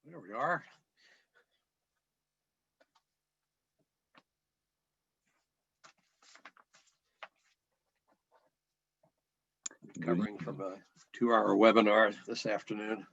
There we are. Covering from a 2-hour webinar this afternoon.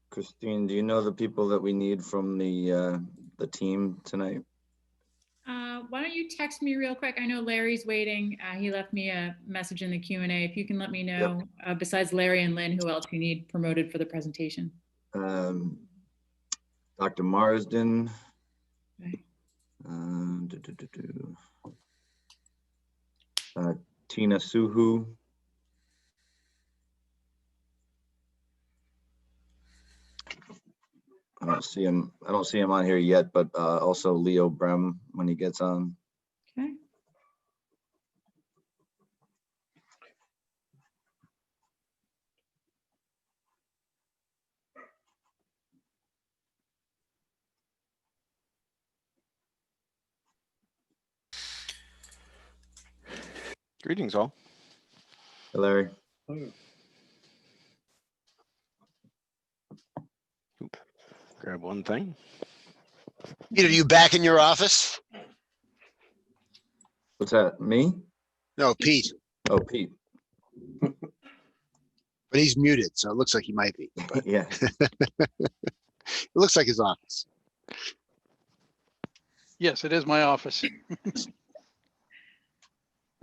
Christine, do you know the people that we need from the team tonight? Why don't you text me real quick? I know Larry's waiting. He left me a message in the Q&A. If you can let me know, besides Larry and Lynn, who else you need promoted for the presentation? Dr. Marsden. Okay. Tina Suhu. I don't see him on here yet, but also Leo Brem when he gets on. Okay. Greetings all. Hey, Larry. Grab one thing. Pete, are you back in your office? What's that? Me? No, Pete, Oh, Pete. but he's muted, so it looks like he might be. But Yeah. it looks like his office. Yes, it is my office.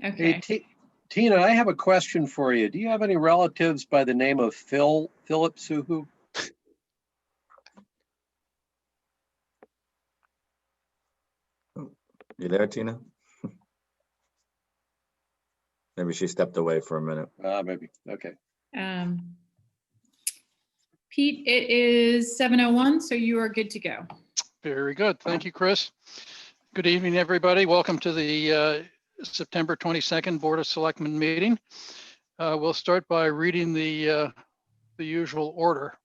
Okay. Hey, Tina, I have a question for you. Do you have any relatives by the name of Philip Suhu? You there, Tina? Maybe she stepped away for a minute. Maybe. Okay. Pete, it is 7:01, so you are good to go. Very good. Thank you, Chris. Good evening, everybody. Welcome to the September 22nd Board of Selectmen meeting. We'll start by reading the usual order.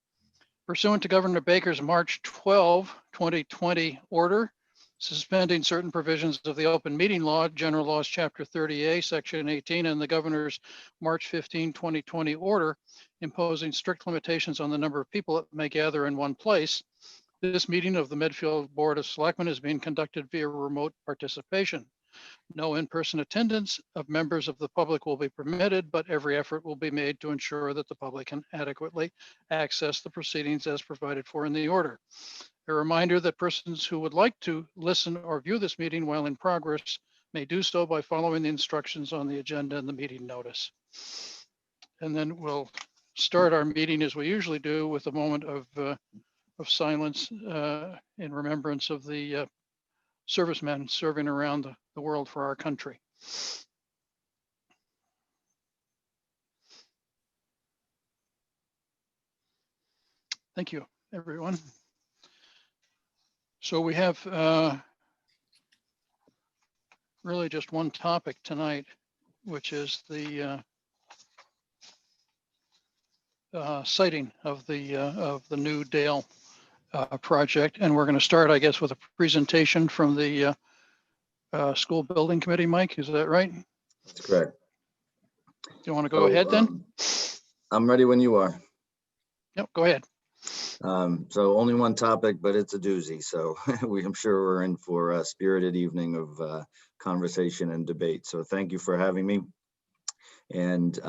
Pursuant to Governor Baker's March 12, 2020 order, suspending certain provisions of the Open Meeting Law, General Laws, Chapter 30A, Section 18, and the Governor's March 15, 2020 order, imposing strict limitations on the number of people that may gather in one place, this meeting of the Medfield Board of Selectmen is being conducted via remote participation. No in-person attendance of members of the public will be permitted, but every effort will be made to ensure that the public can adequately access the proceedings as provided for in the order. A reminder that persons who would like to listen or view this meeting while in progress may do so by following the instructions on the agenda and the meeting notice. And then we'll start our meeting as we usually do with a moment of silence in remembrance of the servicemen serving around the world for our country. Thank you, everyone. So we have really just one topic tonight, which is the siting of the new Dale project, and we're going to start, I guess, with a presentation from the school building committee. Mike, is that right? That's correct. Do you want to go ahead then? I'm ready when you are. Yep, go ahead. So only one topic, but it's a doozy. So I'm sure we're in for a spirited evening of conversation and debate. So thank you for having me. And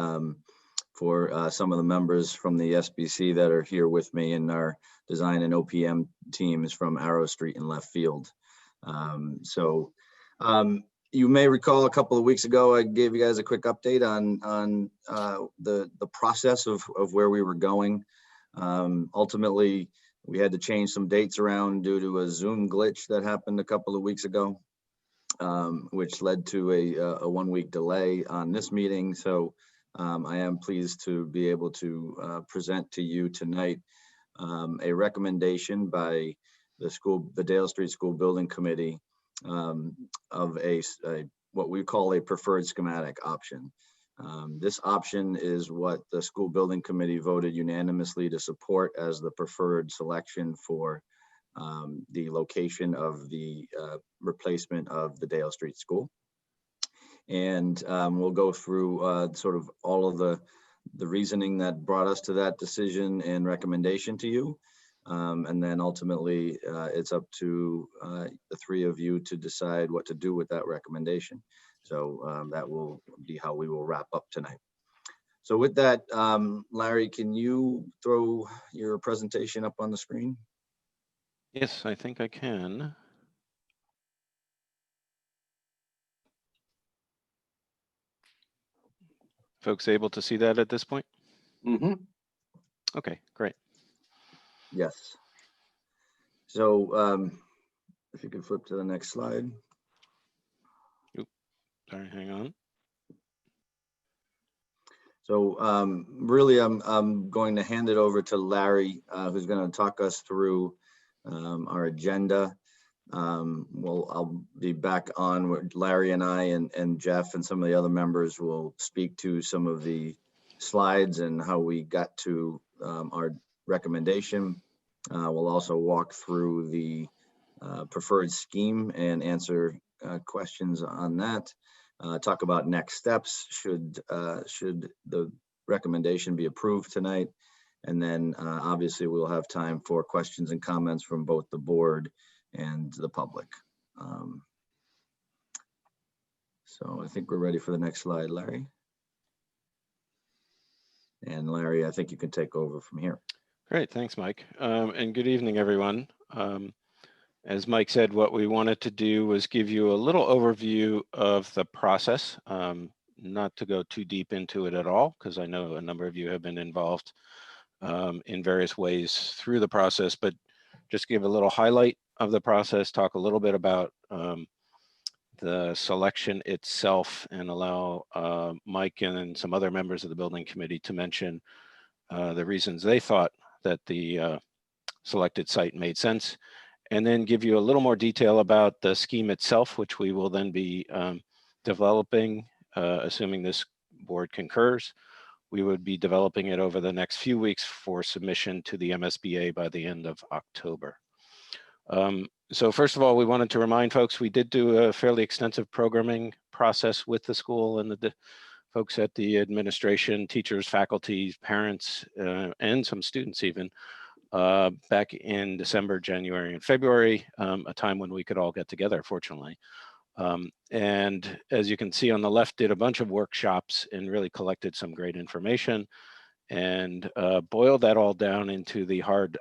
for some of the members from the SBC that are here with me, and our design and OPM teams from Arrow Street and Left Field. You may recall a couple of weeks ago, I gave you guys a quick update on the process of where we were going. Ultimately, we had to change some dates around due to a Zoom glitch that happened a couple of weeks ago. which led to a 1-week delay on this meeting. So I am pleased to be able to present to you tonight a recommendation by the Dale Street School Building Committee of what we call a preferred schematic option. This option is what the school building committee voted unanimously to support as the preferred selection for the location of the replacement of the Dale Street School. And we'll go through sort of all of the reasoning that brought us to that decision and recommendation to you. And then ultimately, it's up to the three of you to decide what to do with that recommendation. So that will be how we will wrap up tonight. So with that, Larry, can you throw your presentation up on the screen? Yes, I think I can. Folks able to see that at this point? Mm-hmm. Okay, great. Yes. So if you could flip to the next slide. Sorry, hang on. So really, I'm going to hand it over to Larry, who's going to talk us through our agenda. I'll be back on with Larry and I and Jeff and some of the other members will speak to some of the slides and how we got to our recommendation. We'll also walk through the preferred scheme and answer questions on that. Talk about next steps should the recommendation be approved tonight. And then obviously we'll have time for questions and comments from both the board and the public. So I think we're ready for the next slide, Larry. And Larry, I think you can take over from here. Great, thanks, Mike. And good evening, everyone. As Mike said, what we wanted to do was give you a little overview of the process, not to go too deep into it at all, because I know a number of you have been involved in various ways through the process, but just give a little highlight of the process, talk a little bit about the selection itself, and allow Mike and some other members of the building committee to mention the reasons they thought that the selected site made sense, and then give you a little more detail about the scheme itself, which we will then be developing, assuming this board concurs. We would be developing it over the next few weeks for submission to the MSBA by the end of October. So first of all, we wanted to remind folks, we did do a fairly extensive programming process with the school and the folks at the administration, teachers, faculty, parents, and some students even, back in December, January, and February, a time when we could all get together, fortunately. And as you can see on the left, did a bunch of workshops and really collected some great information and boiled that all down into the hard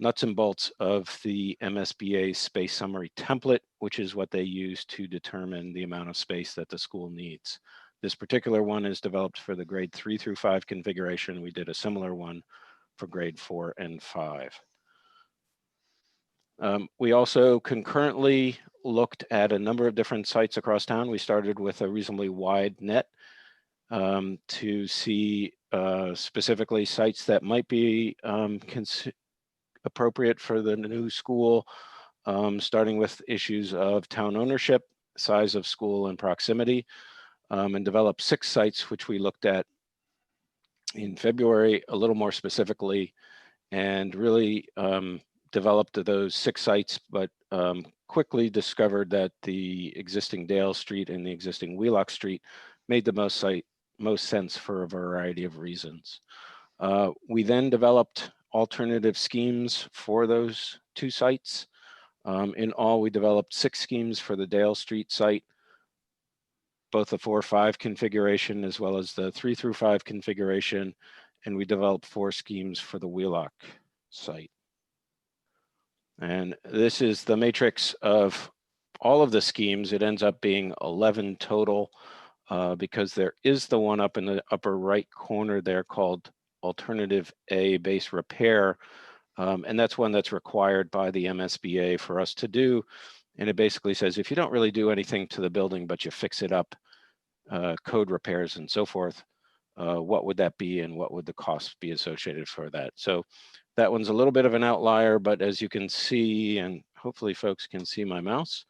nuts and bolts of the MSBA space summary template, which is what they use to determine the amount of space that the school needs. This particular one is developed for the grade 3 through 5 configuration. We did a similar one for grade 4 and 5. We also concurrently looked at a number of different sites across town. We started with a reasonably wide net to see specifically sites that might be appropriate for the new school, starting with issues of town ownership, size of school, and proximity, and developed 6 sites, which we looked at in February a little more specifically, and really developed those 6 sites, but quickly discovered that the existing Dale Street and the existing Wheelock Street made the most sense for a variety of reasons. We then developed alternative schemes for those 2 sites. In all, we developed 6 schemes for the Dale Street site, both the 4-5 configuration as well as the 3 through 5 configuration, and we developed 4 schemes for the Wheelock site. And this is the matrix of all of the schemes. It ends up being 11 total because there is the one up in the upper right corner there called Alternative A base repair. And that's one that's required by the MSBA for us to do. And it basically says, if you don't really do anything to the building, but you fix it up, code repairs and so forth, what would that be and what would the cost be associated for that? So that one's a little bit of an outlier, but as you can see, and hopefully folks can see my mouse,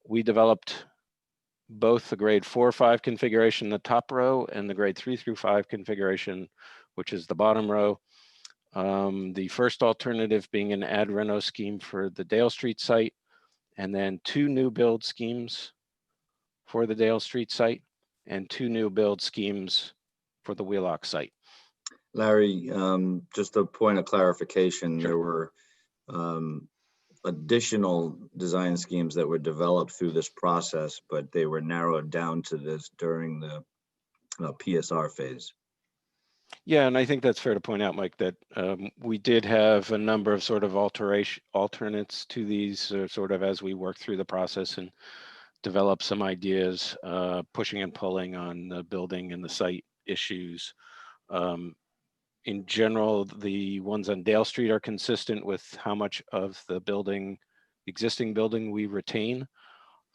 we developed both the grade 4 or 5 configuration, the top row, and the grade 3 through 5 configuration, which is the bottom row. The first alternative being an ad reno scheme for the Dale Street site, and then 2 new build schemes for the Dale Street site, and 2 new build schemes for the Wheelock site. Larry, just a point of clarification, Sure. there were additional design schemes that were developed through this process, but they were narrowed down to this during the PSR phase. Yeah, and I think that's fair to point out, Mike, that we did have a number of sort of alternates to these sort of as we work through the process and develop some ideas, pushing and pulling on the building and the site issues. In general, the ones on Dale Street are consistent with how much of the existing building we retain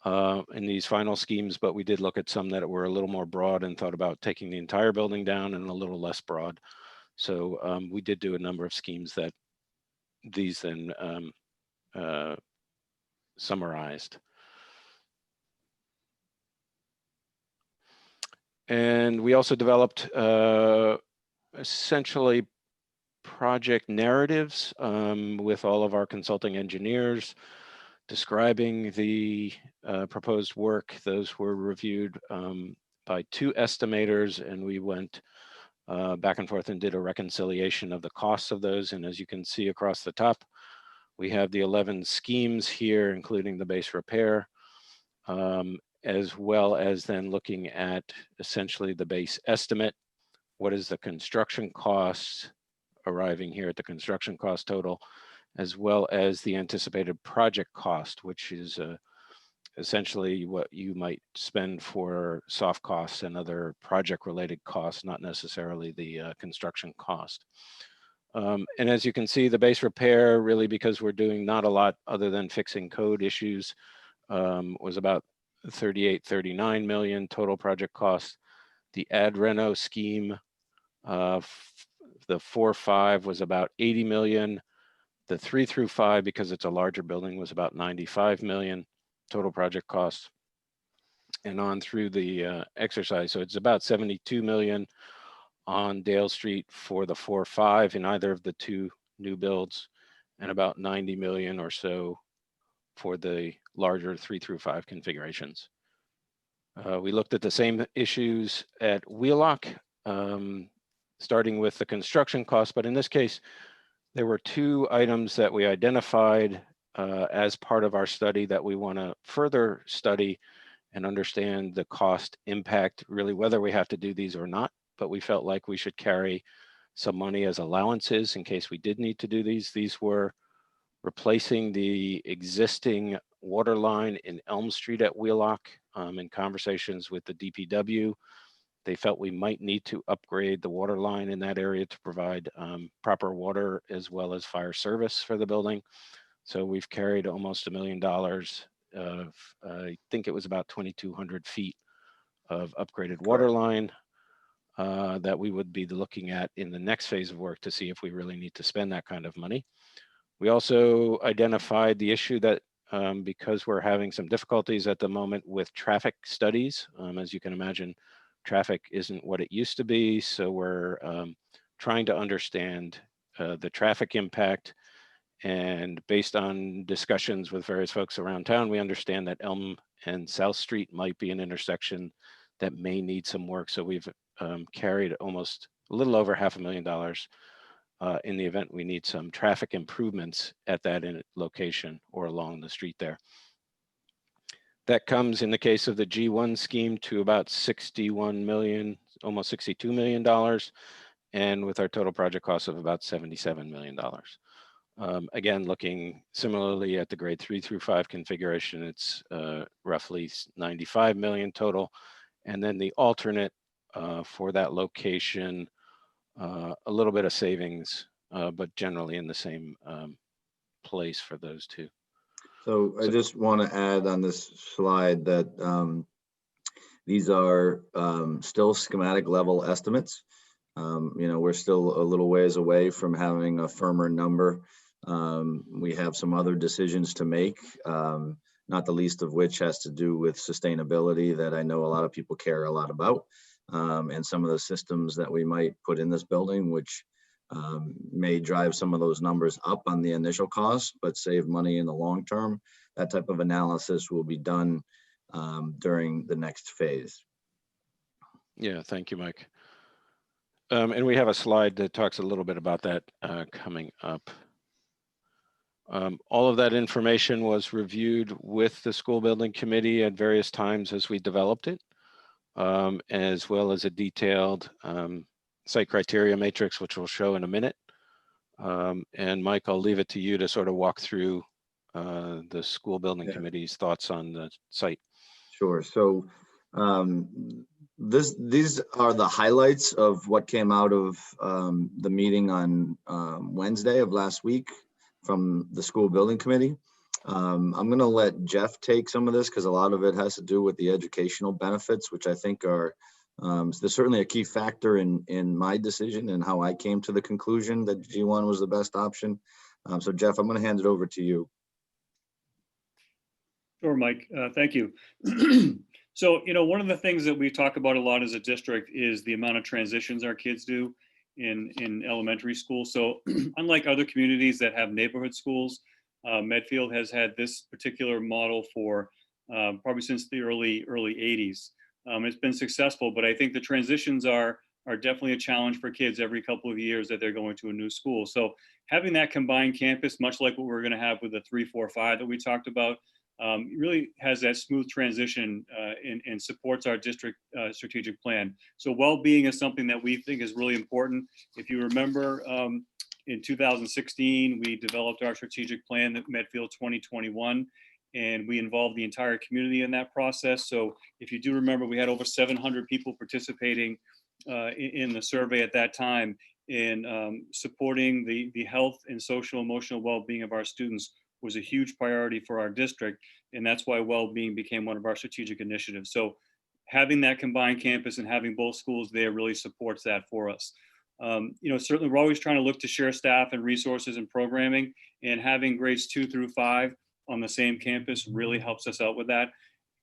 in these final schemes, but we did look at some that were a little more broad and thought about taking the entire building down and a little less broad. So we did do a number of schemes that these then summarized. And we also developed essentially project narratives with all of our consulting engineers describing the proposed work. Those were reviewed by 2 estimators, and we went back and forth and did a reconciliation of the costs of those. And as you can see across the top, we have the 11 schemes here, including the base repair, as well as then looking at essentially the base estimate. What is the construction costs, arriving here at the construction cost total, as well as the anticipated project cost, which is essentially what you might spend for soft costs and other project related costs, not necessarily the construction cost. And as you can see, the base repair, really because we're doing not a lot other than fixing code issues, was about 39 million total project cost. The ad reno scheme, the 4-5 was about 80 million. The 3 through 5, because it's a larger building, was about 95 million total project costs. And on through the exercise, so it's about 72 million on Dale Street for the 4-5 in either of the 2 new builds, and about 90 million or so for the larger 3 through 5 configurations. We looked at the same issues at Wheelock, starting with the construction cost, but in this case, there were 2 items that we identified as part of our study that we want to further study and understand the cost impact, really whether we have to do these or not, but we felt like we should carry some money as allowances in case we did need to do these. These were replacing the existing water line in Elm Street at Wheelock. In conversations with the DPW, they felt we might need to upgrade the water line in that area to provide proper water as well as fire service for the building. So we've carried almost $1 million of, I think it was about 2,200 feet of upgraded water line that we would be looking at in the next phase of work to see if we really need to spend that kind of money. We also identified the issue that because we're having some difficulties at the moment with traffic studies, as you can imagine, traffic isn't what it used to be. So we're trying to understand the traffic impact. And based on discussions with various folks around town, we understand that Elm and South Street might be an intersection that may need some work. So we've carried almost a little over $500,000 in the event we need some traffic improvements at that location or along the street there. That comes in the case of the G1 scheme to about 61 million, almost $62 million, and with our total project cost of about $77 million. Again, looking similarly at the grade 3 through 5 configuration, it's roughly 95 million total. And then the alternate for that location, a little bit of savings, but generally in the same place for those 2. So I just want to add on this slide that these are still schematic level estimates. We're still a little ways away from having a firmer number. We have some other decisions to make, not the least of which has to do with sustainability that I know a lot of people care a lot about, and some of the systems that we might put in this building, which may drive some of those numbers up on the initial cost, but save money in the long term. That type of analysis will be done during the next phase. Yeah, thank you, Mike. And we have a slide that talks a little bit about that coming up. All of that information was reviewed with the school building committee at various times as we developed it, as well as a detailed site criteria matrix, which we'll show in a minute. And Mike, I'll leave it to you to sort of walk through the school building committee's thoughts on the site. Sure. So these are the highlights of what came out of the meeting on Wednesday of last week from the school building committee. I'm going to let Jeff take some of this because a lot of it has to do with the educational benefits, which I think are there's certainly a key factor in my decision and how I came to the conclusion that G1 was the best option. So Jeff, I'm going to hand it over to you. Sure, Mike. Thank you. So, one of the things that we talk about a lot as a district is the amount of transitions our kids do in elementary school. So unlike other communities that have neighborhood schools, Medfield has had this particular model for probably since the early 80s. It's been successful, but I think the transitions are definitely a challenge for kids every couple of years that they're going to a new school. So having that combined campus, much like what we're going to have with the 3-4-5 that we talked about, really has that smooth transition and supports our district strategic plan. So well-being is something that we think is really important. If you remember, in 2016, we developed our strategic plan, that Medfield 2021, and we involved the entire community in that process. So if you do remember, we had over 700 people participating in the survey at that time in supporting the health and social emotional well-being of our students was a huge priority for our district. And that's why well-being became one of our strategic initiatives. So having that combined campus and having both schools there really supports that for us. Certainly we're always trying to look to share staff and resources and programming, and having grades 2 through 5 on the same campus really helps us out with that.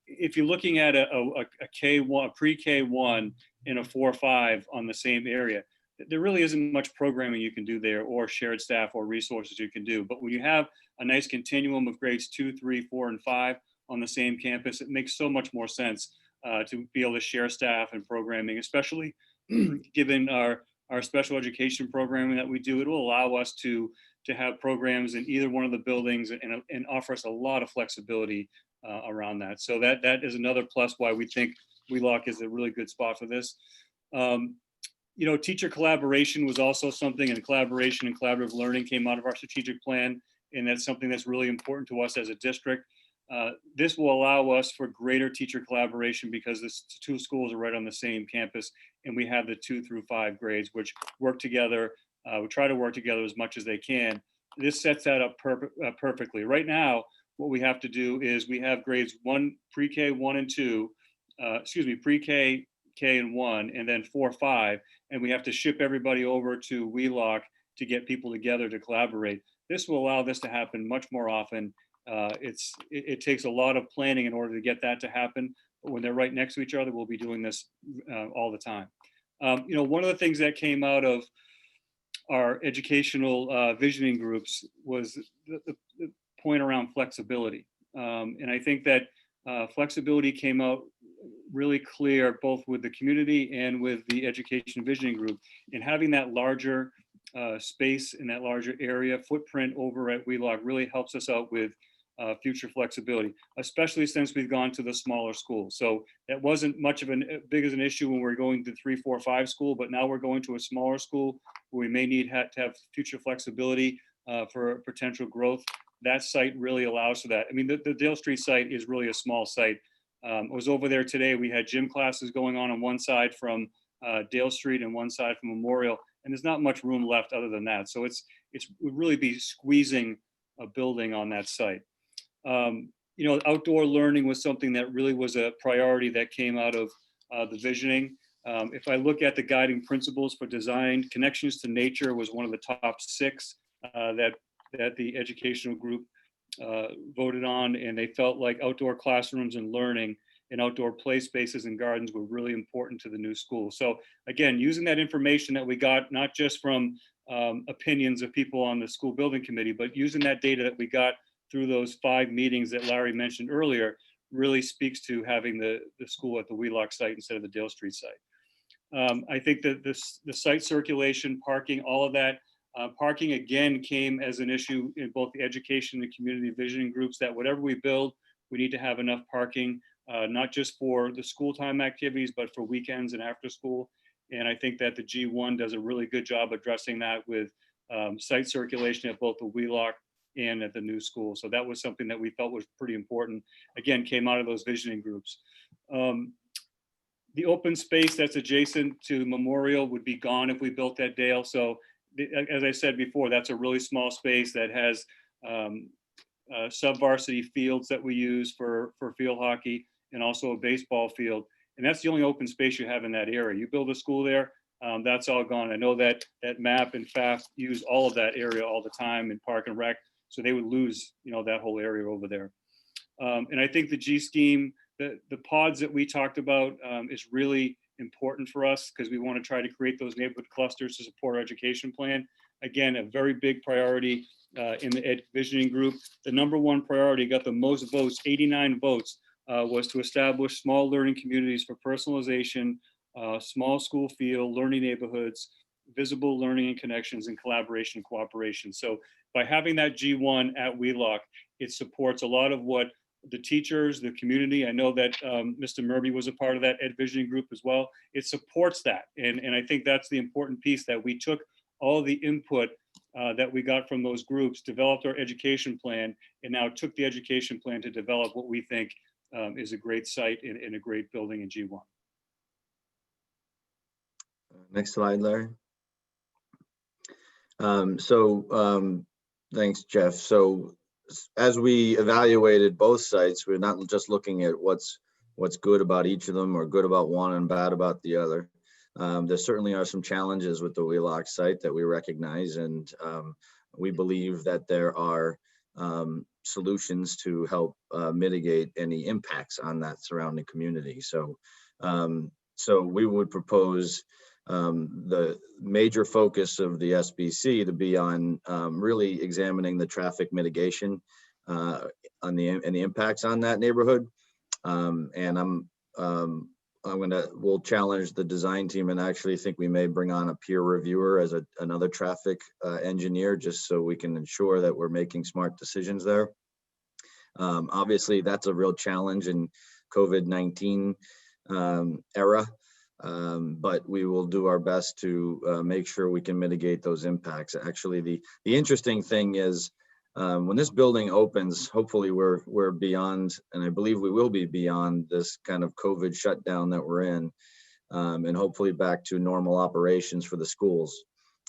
If you're looking at a K1, a pre-K1 and a 4-5 on the same area, there really isn't much programming you can do there, or shared staff or resources you can do. But when you have a nice continuum of grades 2, 3, 4, and 5 on the same campus, it makes so much more sense to be able to share staff and programming, especially given our special education programming that we do. It will allow us to have programs in either one of the buildings and offer us a lot of flexibility around that. So that is another plus why we think Wheelock is a really good spot for this. Teacher collaboration was also something, and collaboration and collaborative learning came out of our strategic plan. And that's something that's really important to us as a district. This will allow us for greater teacher collaboration because the two schools are right on the same campus, and we have the 2 through 5 grades, which work together. We try to work together as much as they can. This sets that up perfectly. Right now, what we have to do is we have grades pre-K 1 and 2, pre-K, K and 1, and then 4, 5, and we have to ship everybody over to Wheelock to get people together to collaborate. This will allow this to happen much more often. It takes a lot of planning in order to get that to happen, but when they're right next to each other, we'll be doing this all the time. One of the things that came out of our educational visioning groups was the point around flexibility. And I think that flexibility came out really clear both with the community and with the education visioning group, and having that larger space in that larger area footprint over at Wheelock really helps us out with future flexibility, especially since we've gone to the smaller school. So that wasn't much of big as an issue when we're going to 3, 4, 5 school, but now we're going to a smaller school where we may need to have future flexibility for potential growth. That site really allows for that. I mean, the Dale Street site is really a small site. I was over there today. We had gym classes going on one side from Dale Street and one side from Memorial, and there's not much room left other than that. So it would really be squeezing a building on that site. Outdoor learning was something that really was a priority that came out of the visioning. If I look at the guiding principles for design, connections to nature was one of the top 6 that the educational group voted on, and they felt like outdoor classrooms and learning and outdoor play spaces and gardens were really important to the new school. So again, using that information that we got, not just from opinions of people on the school building committee, but using that data that we got through those 5 meetings that Larry mentioned earlier, really speaks to having the school at the Wheelock site instead of the Dale Street site. I think that the site circulation, parking, all of that, parking again came as an issue in both the education and community visioning groups, that whatever we build, we need to have enough parking, not just for the school time activities, but for weekends and after school. And I think that the G1 does a really good job addressing that with site circulation at both the Wheelock and at the new school. So that was something that we felt was pretty important. Again, came out of those visioning groups. The open space that's adjacent to Memorial would be gone if we built that, Dale. So as I said before, that's a really small space that has sub-varsity fields that we use for field hockey, and also a baseball field. And that's the only open space you have in that area. You build a school there, that's all gone. I know that MAP and FAF use all of that area all the time in Park and Rec, so they would lose, that whole area over there. And I think the G scheme, the pods that we talked about is really important for us, because we want to try to create those neighborhood clusters to support our education plan. Again, a very big priority in the ed visioning group. The #1 priority got the most votes, 89 votes, was to establish small learning communities for personalization, small school feel, learning neighborhoods, visible learning and connections, and collaboration and cooperation. So by having that G1 at Wheelock, it supports a lot of what the teachers, the community, I know that Mr. Murby was a part of that ed visioning group as well. It supports that. And I think that's the important piece, that we took all the input that we got from those groups, developed our education plan, and now took the education plan to develop what we think is a great site and a great building in G1. Next slide, Larry. Thanks, Jeff. So as we evaluated both sites, we're not just looking at what's good about each of them or good about one and bad about the other. There certainly are some challenges with the Wheelock site that we recognize, and we believe that there are solutions to help mitigate any impacts on that surrounding community. So we would propose the major focus of the SBC to be on really examining the traffic mitigation and the impacts on that neighborhood. And we'll challenge the design team, and actually think we may bring on a peer reviewer as another traffic engineer, just so we can ensure that we're making smart decisions there. Obviously, that's a real challenge in COVID-19 era. But we will do our best to make sure we can mitigate those impacts. Actually, the interesting thing is when this building opens, hopefully we're beyond, and I believe we will be beyond this kind of COVID shutdown that we're in, and hopefully back to normal operations for the schools.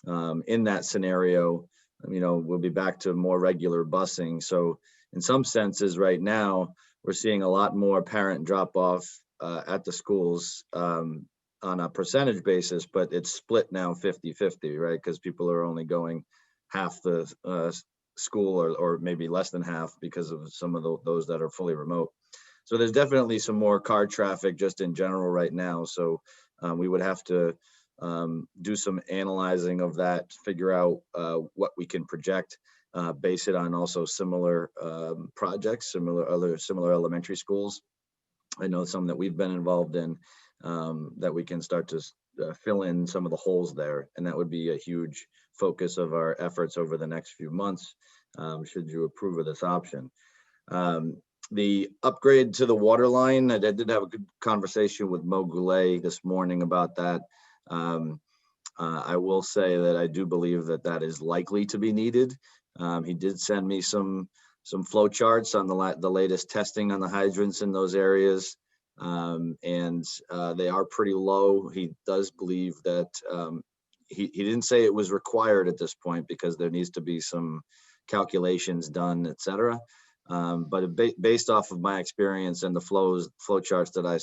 In that scenario, we'll be back to more regular busing. So in some senses right now, we're seeing a lot more parent drop off at the schools on a percentage basis, but it's split now 50-50, right? Because people are only going half the school or maybe less than half because of some of those that are fully remote. So there's definitely some more car traffic just in general right now. So we would have to do some analyzing of that, figure out what we can project, base it on also similar projects, similar elementary schools. I know some that we've been involved in, that we can start to fill in some of the holes there. And that would be a huge focus of our efforts over the next few months, should you approve of this option. The upgrade to the water line, I did have a good conversation with Mo Goulet this morning about that. I will say that I do believe that is likely to be needed. He did send me some flow charts on the latest testing on the hydrants in those areas. And they are pretty low. He does believe that he didn't say it was required at this point, because there needs to be some calculations done, etc. But based off of my experience and the flow charts that I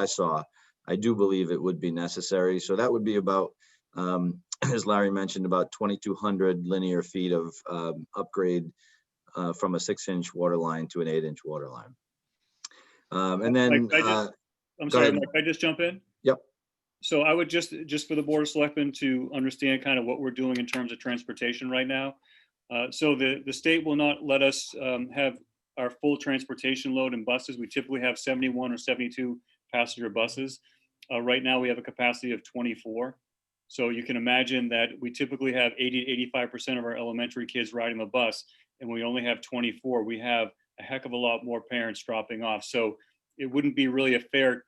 saw, I do believe it would be necessary. So that would be about, as Larry mentioned, about 2,200 linear feet of upgrade from a 6-inch water line to an 8-inch water line. And then, I'm go sorry, ahead. Mike, can I just jump in? Yep. So I would just for the Board of Selectmen to understand kind of what we're doing in terms of transportation right now. So the state will not let us have our full transportation load in buses. We typically have 71 or 72 passenger buses. Right now we have a capacity of 24. So you can imagine that we typically have 80 to 85% of our elementary kids riding the bus, and we only have 24. We have a heck of a lot more parents dropping off. So it wouldn't be really a fair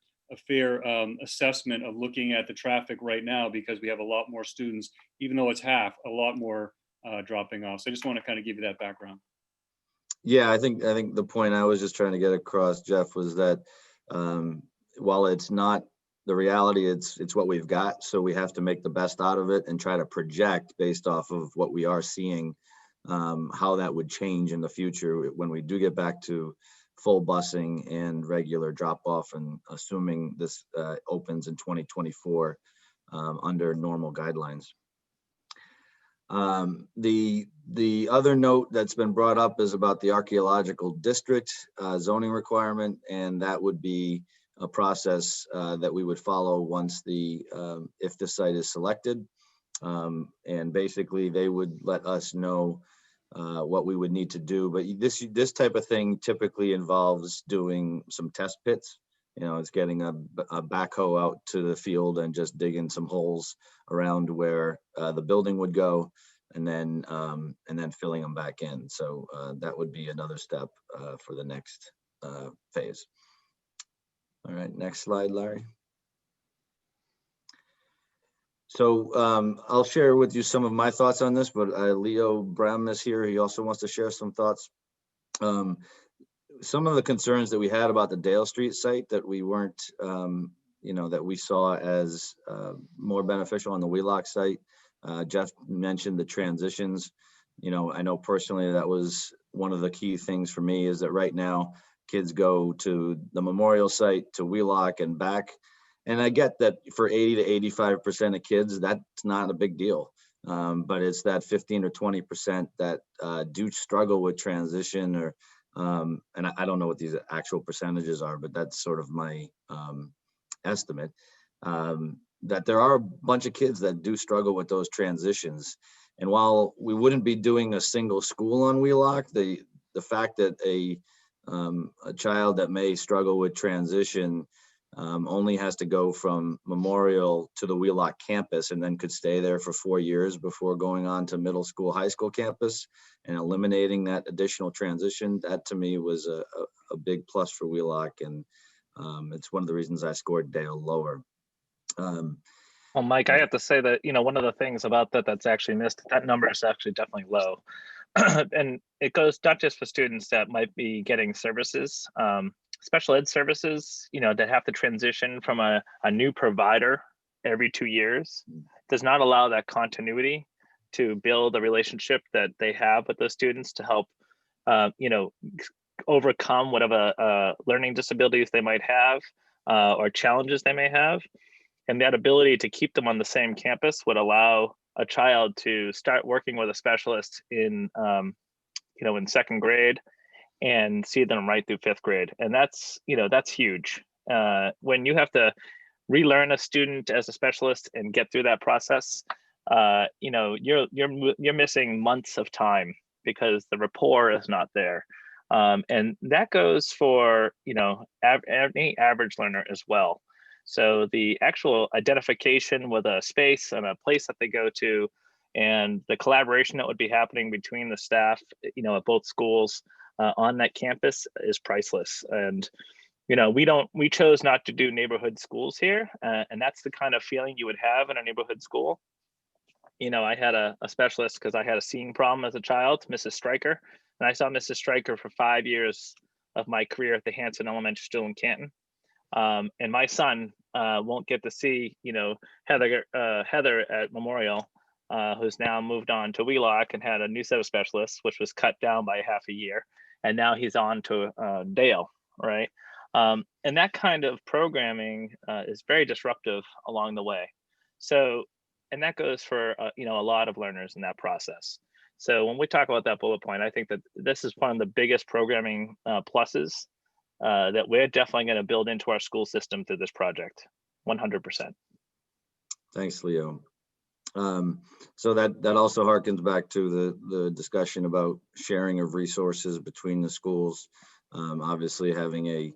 assessment of looking at the traffic right now, because we have a lot more students, even though it's half, a lot more dropping off. So I just want to kind of give you that background. Yeah, I think the point I was just trying to get across, Jeff, was that while it's not the reality, it's what we've got. So we have to make the best out of it and try to project based off of what we are seeing, how that would change in the future when we do get back to full busing and regular drop off, and assuming this opens in 2024 under normal guidelines. The other note that's been brought up is about the archaeological district zoning requirement, and that would be a process that we would follow once if the site is selected. And basically they would let us know what we would need to do. But this type of thing typically involves doing some test pits. You know, it's getting a backhoe out to the field and just digging some holes around where the building would go, and then filling them back in. So that would be another step for the next phase. All right, next slide, Larry. So I'll share with you some of my thoughts on this, but Leo Bram is here. He also wants to share some thoughts. Some of the concerns that we had about the Dale Street site that we weren't, that we saw as more beneficial on the Wheelock site. Jeff mentioned the transitions. You know, I know personally that was one of the key things for me, is that right now kids go to the memorial site to Wheelock and back. And I get that for 80 to 85% of kids, that's not a big deal. But it's that 15 or 20% that do struggle with transition, or and I don't know what these actual percentages are, but that's sort of my estimate, that there are a bunch of kids that do struggle with those transitions. And while we wouldn't be doing a single school on Wheelock, the fact that a child that may struggle with transition only has to go from Memorial to the Wheelock campus and then could stay there for 4 years before going on to middle school, high school campus, and eliminating that additional transition, that to me was a big plus for Wheelock. And it's one of the reasons I scored Dale lower. Well, Mike, I have to say that, one of the things about that's actually missed, that number is actually definitely low. And it goes not just for students that might be getting services, special ed services, that have to transition from a new provider every 2 years, does not allow that continuity to build a relationship that they have with those students to help, overcome whatever learning disabilities they might have or challenges they may have. And that ability to keep them on the same campus would allow a child to start working with a specialist in, in second grade and see them right through fifth grade. And that's huge. When you have to relearn a student as a specialist and get through that process, you're missing months of time because the rapport is not there. And that goes for, any average learner as well. So the actual identification with a space and a place that they go to, and the collaboration that would be happening between the staff, at both schools on that campus is priceless. And, we chose not to do neighborhood schools here. And that's the kind of feeling you would have in a neighborhood school. I had a specialist because I had a seeing problem as a child, Mrs. Stryker. And I saw Mrs. Stryker for 5 years of my career at the Hanson Elementary School in Canton. And my son won't get to see, Heather at Memorial, who's now moved on to Wheelock and had a new set of specialists, which was cut down by half a year. and now he's on to Dale, right? And that kind of programming is very disruptive along the way. So, and that goes for you know, a lot of learners in that process. So when we talk about that bullet point, I think that this is one of the biggest programming pluses that we're definitely going to build into our school system through this project, 100%. Thanks, Leo. So that also harkens back to the discussion about sharing of resources between the schools. Obviously, having a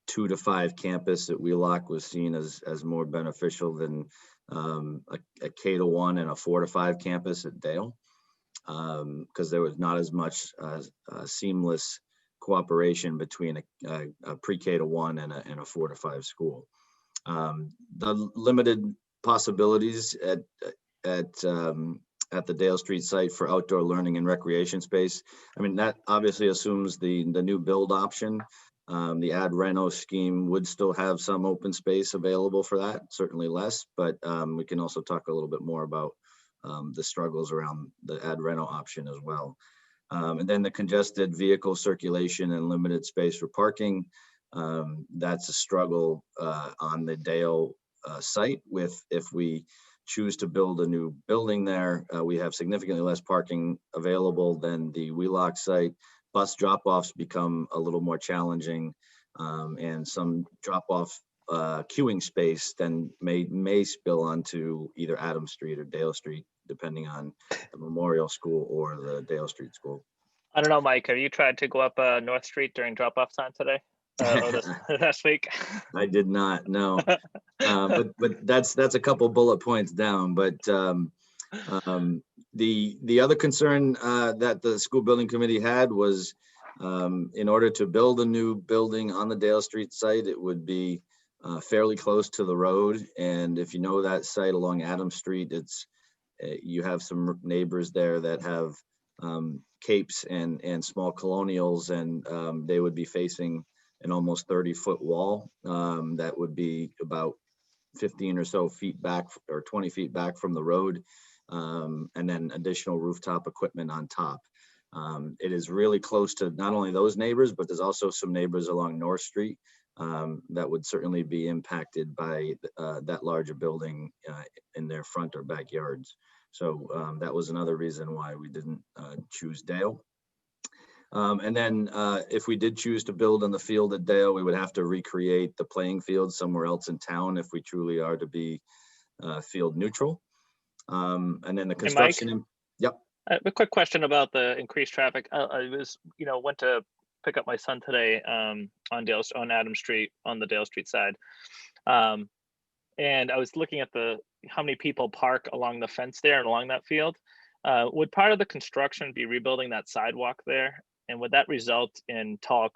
2 to 5 campus at Wheelock was seen as more beneficial than a K to 1 and a 4 to 5 campus at Dale, because there was not as much seamless cooperation between a pre-K to 1 and a 4 to 5 school. The limited possibilities at the Dale Street site for outdoor learning and recreation space. I mean, that obviously assumes the new build option. The ad reno scheme would still have some open space available for that, certainly less, but we can also talk a little bit more about the struggles around the ad reno option as well. And then the congested vehicle circulation and limited space for parking. That's a struggle on the Dale site. If we choose to build a new building there, we have significantly less parking available than the Wheelock site. Bus drop-offs become a little more challenging, and some drop-off queuing space then may spill onto either Adams Street or Dale Street, depending on the Memorial School or the Dale Street School. I don't know, Mike, have you tried to go up North Street during drop-off time today? Or this last week? I did not, no. But that's a couple bullet points down. But the other concern that the school building committee had was, in order to build a new building on the Dale Street site, it would be fairly close to the road. And if you know that site along Adams Street, it's you have some neighbors there that have capes and small colonials, and they would be facing an almost 30-foot wall that would be about 15 or so feet back, or 20 feet back from the road, and then additional rooftop equipment on top. It is really close to not only those neighbors, but there's also some neighbors along North Street that would certainly be impacted by that larger building in their front or backyards. So that was another reason why we didn't choose Dale. And then if we did choose to build on the field at Dale, we would have to recreate the playing field somewhere else in town if we truly are to be field neutral. And then the construction. Hey, Mike, yep. A quick question about the increased traffic. I was, went to pick up my son today on Adams Street on the Dale Street side. And I was looking at how many people park along the fence there and along that field. Would part of the construction be rebuilding that sidewalk there? And would that result in tall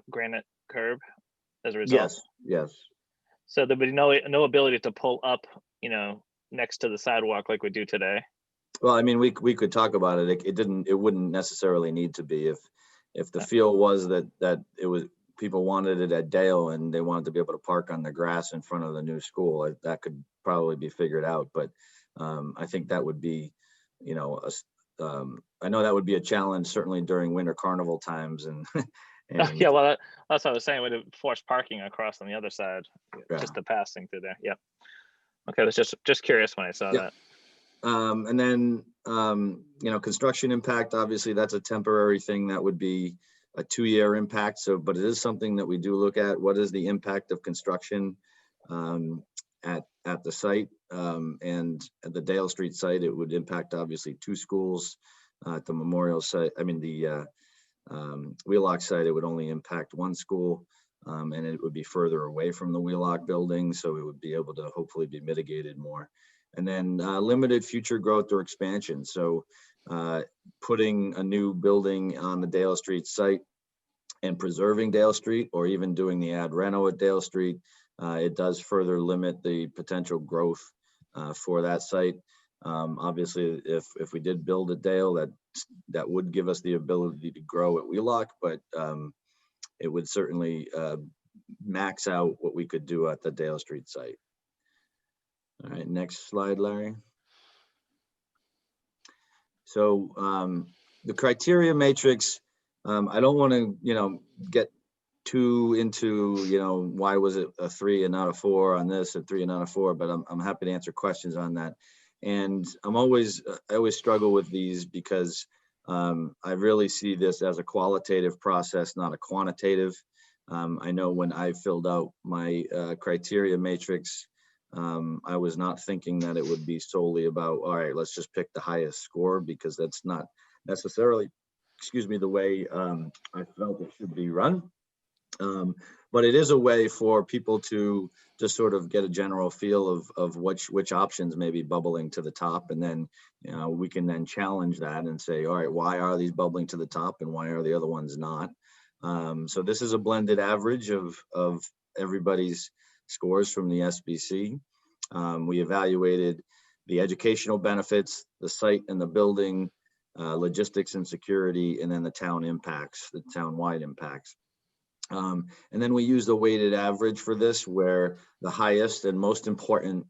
granite curb as a result? Yes. So there would be no ability to pull up, next to the sidewalk like we do today. Well, I mean, we could talk about it. It wouldn't necessarily need to be if the feel was that it was, people wanted it at Dale and they wanted to be able to park on the grass in front of the new school. That could probably be figured out, but I think that would be, I know that would be a challenge certainly during winter carnival times and yeah, well, that's what I was saying. Would it force parking across on the other side, just the passing through there? Yep. Okay, I was just curious when I saw that. And then, construction impact, obviously that's a temporary thing. That would be a 2-year impact. So, but it is something that we do look at. What is the impact of construction at the site? And at the Dale Street site, it would impact obviously 2 schools. At the Memorial site, the Wheelock site, it would only impact 1 school. And it would be further away from the Wheelock building. So it would be able to hopefully be mitigated more. And then limited future growth or expansion. So putting a new building on the Dale Street site and preserving Dale Street, or even doing the ad reno at Dale Street, it does further limit the potential growth for that site. Obviously, if we did build at Dale, that would give us the ability to grow at Wheelock, but it would certainly max out what we could do at the Dale Street site. All right, next slide, Larry. So the criteria matrix I don't want to, get too into, why was it a 3 and not a 4 on this, or 3 and not a 4, but I'm happy to answer questions on that. And I always struggle with these because I really see this as a qualitative process, not a quantitative. I know when I filled out my criteria matrix, I was not thinking that it would be solely about, all right, let's just pick the highest score, because that's not necessarily, the way I felt it should be run. But it is a way for people to just sort of get a general feel of which options may be bubbling to the top. And then, we can then challenge that and say, all right, why are these bubbling to the top and why are the other ones not? So this is a blended average of everybody's scores from the SBC. We evaluated the educational benefits, the site and the building, logistics and security, and then the town impacts, the town-wide impacts. And then we used a weighted average for this, where the highest and most important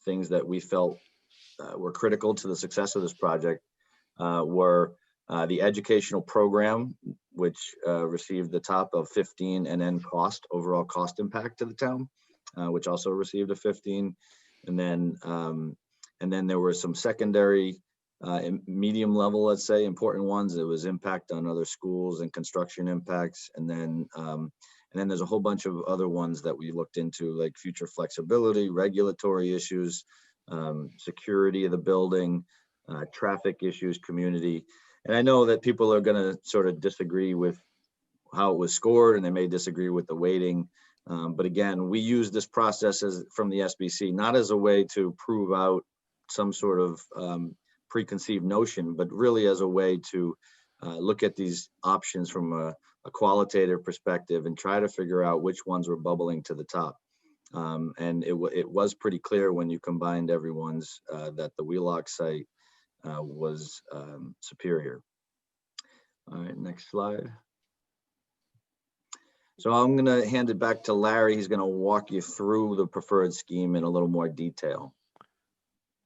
things that we felt were critical to the success of this project were the educational program, which received the top of 15, and then overall cost impact to the town, which also received a 15. And then there were some secondary medium level, let's say, important ones. It was impact on other schools and construction impacts. And then there's a whole bunch of other ones that we looked into, like future flexibility, regulatory issues, security of the building, traffic issues, community. And I know that people are going to sort of disagree with how it was scored, and they may disagree with the weighting. But again, we use this process from the SBC, not as a way to prove out some sort of preconceived notion, but really as a way to look at these options from a qualitative perspective and try to figure out which ones were bubbling to the top. And it was pretty clear when you combined everyone's that the Wheelock site was superior. All right, next slide. So I'm going to hand it back to Larry. He's going to walk you through the preferred scheme in a little more detail.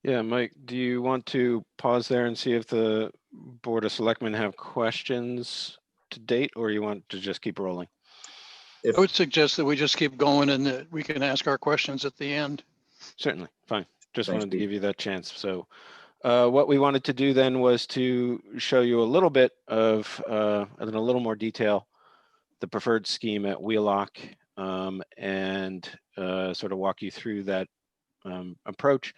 Yeah, Mike, do you want to pause there and see if the Board of Selectmen have questions to date, or you want to just keep rolling? I would suggest that we just keep going and that we can ask our questions at the end. Certainly, fine. Just Thanks, wanted to Steve. give you that chance. So what we wanted to do then was to show you a little bit of, in a little more detail, the preferred scheme at Wheelock, and sort of walk you through that approach.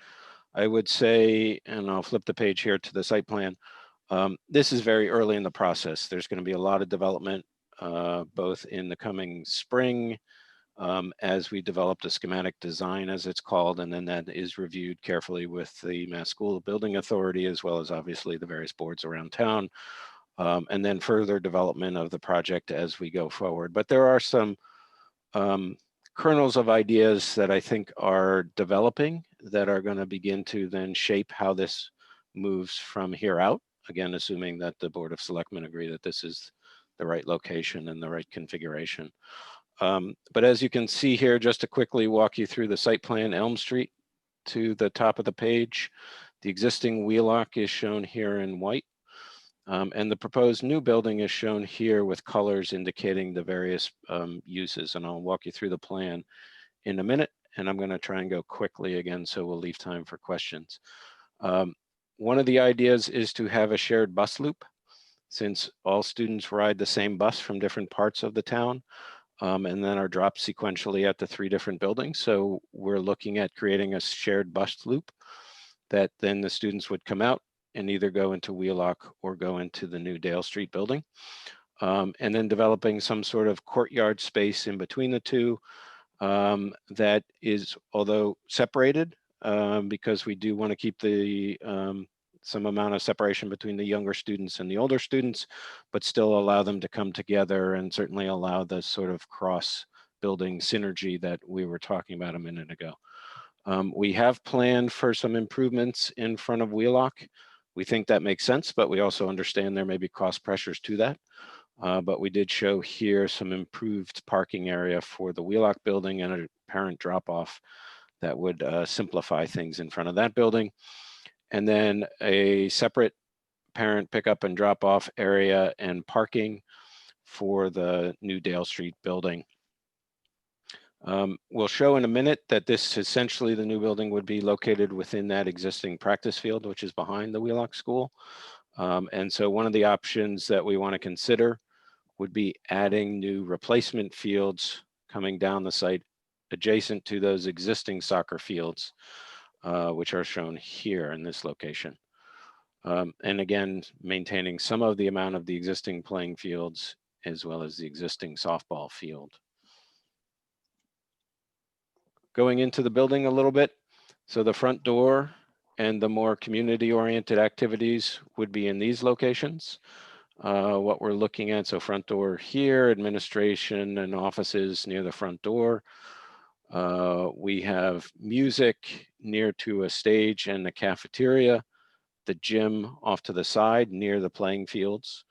I would say, and I'll flip the page here to the site plan. This is very early in the process. There's going to be a lot of development, both in the coming spring, as we developed a schematic design, as it's called, and then that is reviewed carefully with the Mass School Building Authority, as well as obviously the various boards around town, and then further development of the project as we go forward. But there are some kernels of ideas that I think are developing that are going to begin to then shape how this moves from here out. Again, assuming that the Board of Selectmen agree that this is the right location and the right configuration. But as you can see here, just to quickly walk you through the site plan, Elm Street to the top of the page, the existing Wheelock is shown here in white. And the proposed new building is shown here with colors indicating the various uses. And I'll walk you through the plan in a minute. And I'm going to try and go quickly again, so we'll leave time for questions. One of the ideas is to have a shared bus loop, since all students ride the same bus from different parts of the town, and then are dropped sequentially at the 3 different buildings. So we're looking at creating a shared bus loop that then the students would come out and either go into Wheelock or go into the new Dale Street building. And then developing some sort of courtyard space in between the two that is, although separated, because we do want to keep the some amount of separation between the younger students and the older students, but still allow them to come together and certainly allow the sort of cross-building synergy that we were talking about a minute ago. We have planned for some improvements in front of Wheelock. We think that makes sense, but we also understand there may be cost pressures to that. But we did show here some improved parking area for the Wheelock building and a parent drop-off that would simplify things in front of that building. And then a separate parent pickup and drop off area and parking for the new Dale Street building. We'll show in a minute that this essentially the new building would be located within that existing practice field, which is behind the Wheelock School. And so one of the options that we want to consider would be adding new replacement fields coming down the site adjacent to those existing soccer fields, which are shown here in this location. And again, maintaining some of the amount of the existing playing fields as well as the existing softball field. Going into the building a little bit. So the front door and the more community-oriented activities would be in these locations. What we're looking at, so front door here, administration and offices near the front door. We have music near to a stage and the cafeteria, the gym off to the side near the playing fields,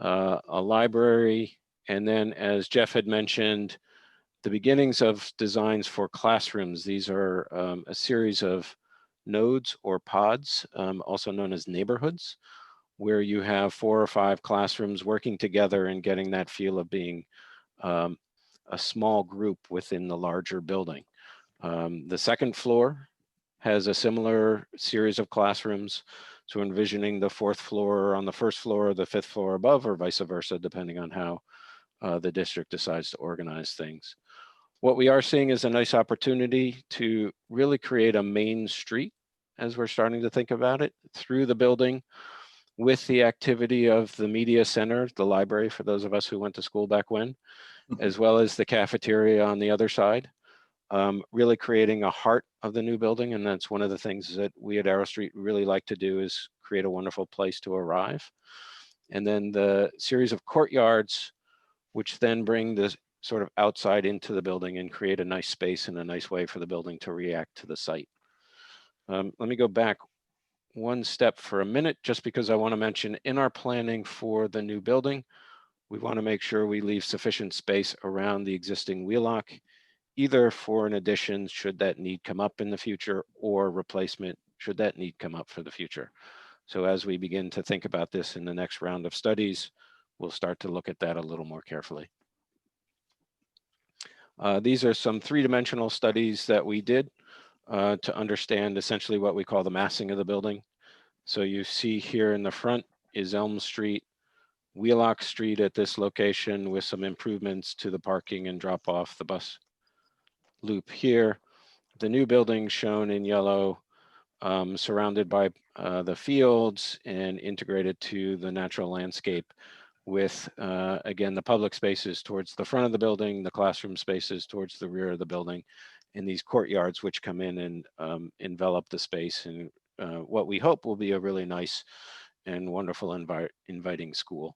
a library, and then as Jeff had mentioned, the beginnings of designs for classrooms. These are a series of nodes or pods, also known as neighborhoods, where you have 4 or 5 classrooms working together and getting that feel of being a small group within the larger building. The second floor has a similar series of classrooms. So envisioning the 4th floor on the 1st floor, the 5th floor above, or vice versa, depending on how the district decides to organize things. What we are seeing is a nice opportunity to really create a main street as we're starting to think about it through the building with the activity of the media center, the library for those of us who went to school back when, as well as the cafeteria on the other side, really creating a heart of the new building. And that's one of the things that we at Arrow Street really like to do is create a wonderful place to arrive. And then the series of courtyards, which then bring this sort of outside into the building and create a nice space and a nice way for the building to react to the site. Let me go back one step for a minute, just because I want to mention in our planning for the new building, we want to make sure we leave sufficient space around the existing Wheelock, either for an addition should that need come up in the future, or replacement should that need come up for the future. So as we begin to think about this in the next round of studies, we'll start to look at that a little more carefully. These are some 3-dimensional studies that we did to understand essentially what we call the massing of the building. So you see here in the front is Elm Street, Wheelock Street at this location with some improvements to the parking and drop off the bus loop here. The new building shown in yellow, surrounded by the fields and integrated to the natural landscape with, again, the public spaces towards the front of the building, the classroom spaces towards the rear of the building, and these courtyards which come in and envelop the space and what we hope will be a really nice and wonderful inviting school.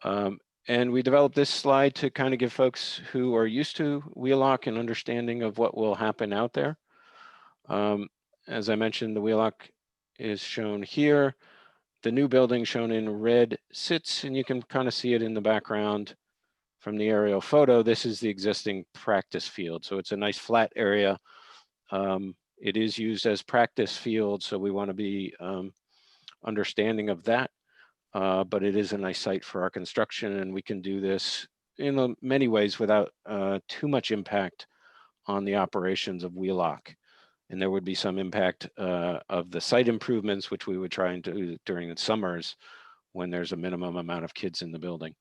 And we developed this slide to kind of give folks who are used to Wheelock an understanding of what will happen out there. As I mentioned, the Wheelock is shown here. The new building shown in red sits, and you can kind of see it in the background from the aerial photo. This is the existing practice field. So it's a nice flat area. It is used as practice field, so we want to be understanding of that. But it is a nice site for our construction, and we can do this in many ways without too much impact on the operations of Wheelock. And there would be some impact of the site improvements, which we would try and do during the summers when there's a minimum amount of kids in the building.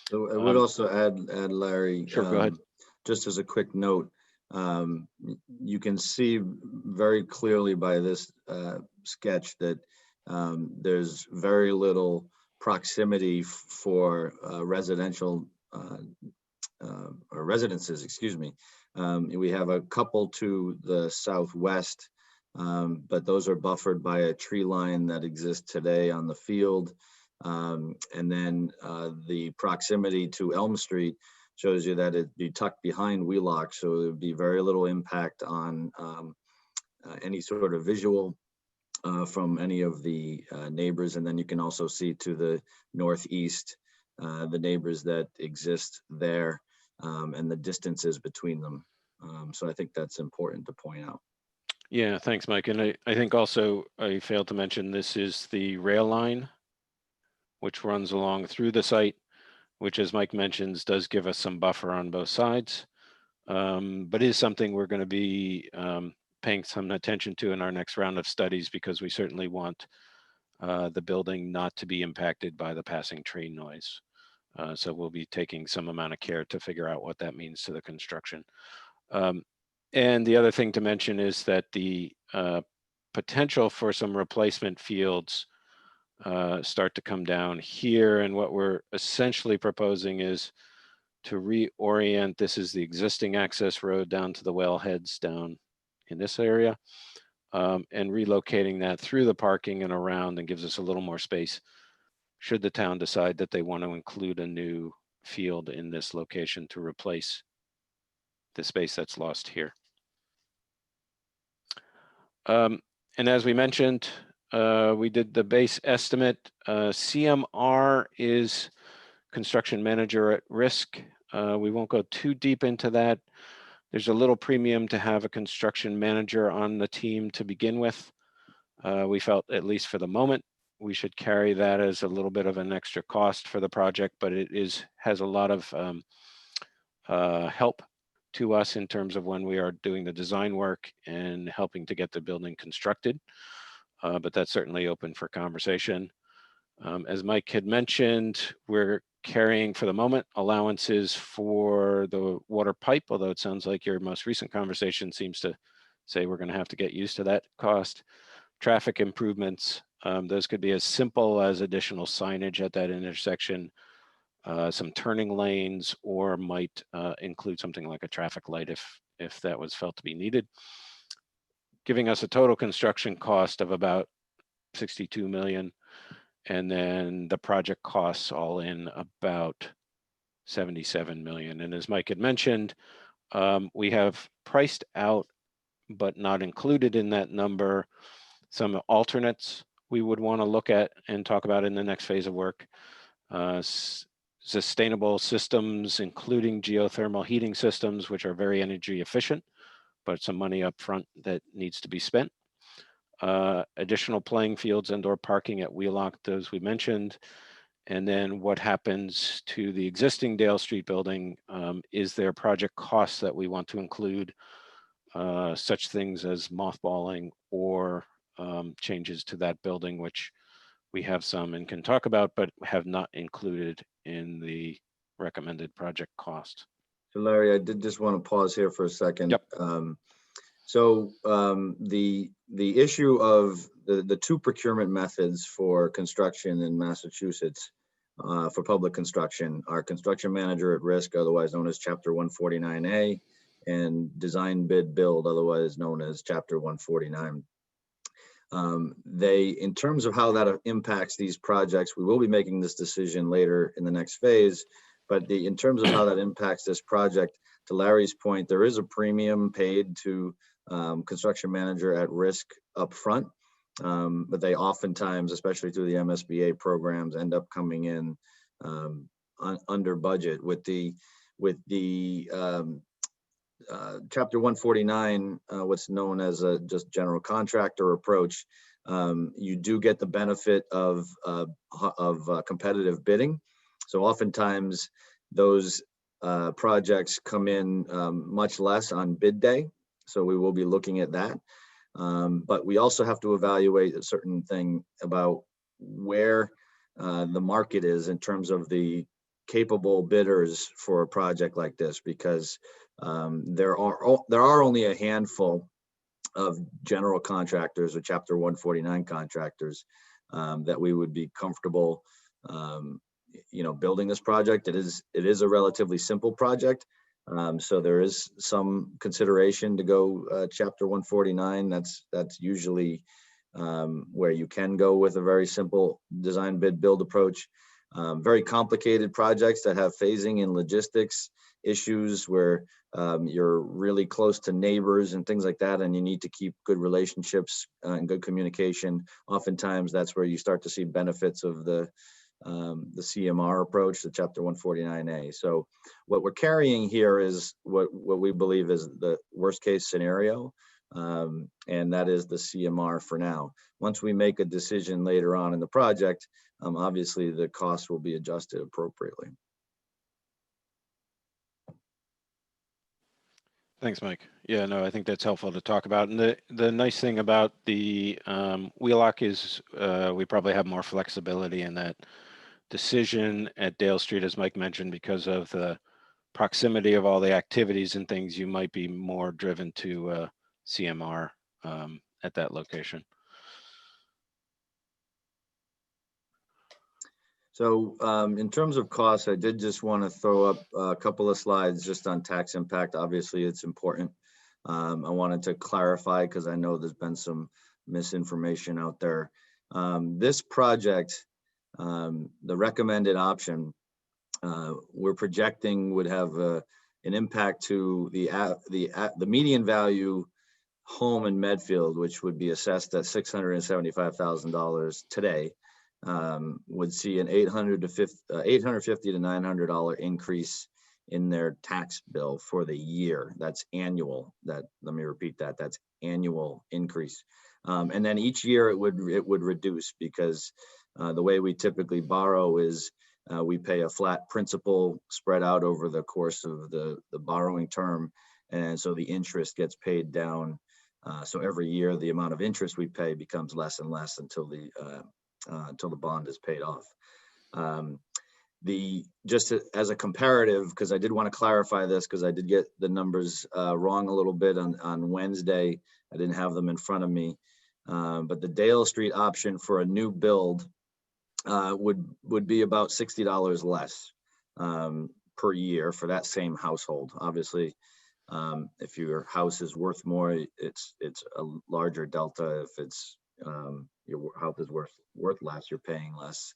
So I would also add Larry, Sure, go ahead. Just as a quick note, you can see very clearly by this sketch that there's very little proximity for residential or residences, excuse me. We have a couple to the southwest, but those are buffered by a tree line that exists today on the field. And then the proximity to Elm Street shows you that it'd be tucked behind Wheelock, so there would be very little impact on any sort of visual from any of the neighbors. And then you can also see to the northeast the neighbors that exist there and the distances between them. So I think that's important to point out. Yeah, thanks, Mike. And I think also I failed to mention this is the rail line, which runs along through the site, which, as Mike mentions, does give us some buffer on both sides, but is something we're going to be paying some attention to in our next round of studies, because we certainly want the building not to be impacted by the passing train noise. So we'll be taking some amount of care to figure out what that means to the construction. And the other thing to mention is that the potential for some replacement fields start to come down here. And what we're essentially proposing is to reorient. This is the existing access road down to the wellheads down in this area, and relocating that through the parking and around, and gives us a little more space should the town decide that they want to include a new field in this location to replace the space that's lost here. And as we mentioned, we did the base estimate. CMR is construction manager at risk. We won't go too deep into that. There's a little premium to have a construction manager on the team to begin with. We felt, at least for the moment, we should carry that as a little bit of an extra cost for the project, but it has a lot of help to us in terms of when we are doing the design work and helping to get the building constructed. But that's certainly open for conversation. As Mike had mentioned, we're carrying for the moment allowances for the water pipe, although it sounds like your most recent conversation seems to say we're going to have to get used to that cost. Traffic improvements, those could be as simple as additional signage at that intersection, some turning lanes, or might include something like a traffic light if that was felt to be needed, giving us a total construction cost of about 62 million. And then the project costs all in about 77 million. And as Mike had mentioned, we have priced out, but not included in that number, some alternates we would want to look at and talk about in the next phase of work. Sustainable systems, including geothermal heating systems, which are very energy efficient, but some money up front that needs to be spent. Additional playing fields and/or parking at Wheelock, those we mentioned. And then what happens to the existing Dale Street building? Is there project costs that we want to include, such things as mothballing or changes to that building, which we have some and can talk about, but have not included in the recommended project cost. So Larry, I did just want to pause here for a second. Yep. The issue of the two procurement methods for construction in Massachusetts for public construction are construction manager at risk, otherwise known as Chapter 149A, and design bid build, otherwise known as Chapter 149. In terms of how that impacts these projects, we will be making this decision later in the next phase, but in terms of how that impacts this project, to Larry's point, there is a premium paid to construction manager at risk up front, but they oftentimes, especially through the MSBA programs, end up coming in under budget. With the Chapter 149, what's known as a just general contractor approach, you do get the benefit of competitive bidding. So oftentimes those projects come in much less on bid day. So we will be looking at that. But we also have to evaluate a certain thing about where the market is in terms of the capable bidders for a project like this, because there are only a handful of general contractors or Chapter 149 contractors that we would be comfortable building this project. It is a relatively simple project. So there is some consideration to go Chapter 149. That's usually where you can go with a very simple design bid build approach. Very complicated projects that have phasing and logistics issues where you're really close to neighbors and things like that, and you need to keep good relationships and good communication. Oftentimes that's where you start to see benefits of the CMR approach, the Chapter 149A. So what we're carrying here is what we believe is the worst case scenario. And that is the CMR for now. Once we make a decision later on in the project, obviously the cost will be adjusted appropriately. Thanks, Mike. Yeah, no, I think that's helpful to talk about. And the nice thing about the Wheelock is we probably have more flexibility in that decision at Dale Street, as Mike mentioned, because of the proximity of all the activities and things, you might be more driven to CMR at that location. So in terms of costs, I did just want to throw up a couple of slides just on tax impact. Obviously, it's important. I wanted to clarify because I know there's been some misinformation out there. This project, the recommended option, we're projecting would have an impact to the median value home in Medfield, which would be assessed at $675,000 today. Would see an $850 to $900 increase in their tax bill for the year. That's annual. Let me repeat that. That's annual increase. And then each year it would reduce because the way we typically borrow is we pay a flat principal spread out over the course of the borrowing term, and so the interest gets paid down. So every year the amount of interest we pay becomes less and less until the bond is paid off. Just as a comparative, because I did want to clarify this, because I did get the numbers wrong a little bit on Wednesday. I didn't have them in front of me, but the Dale Street option for a new build would be about $60 less per year for that same household. Obviously, if your house is worth more, it's a larger delta. If it's your house is worth less, you're paying less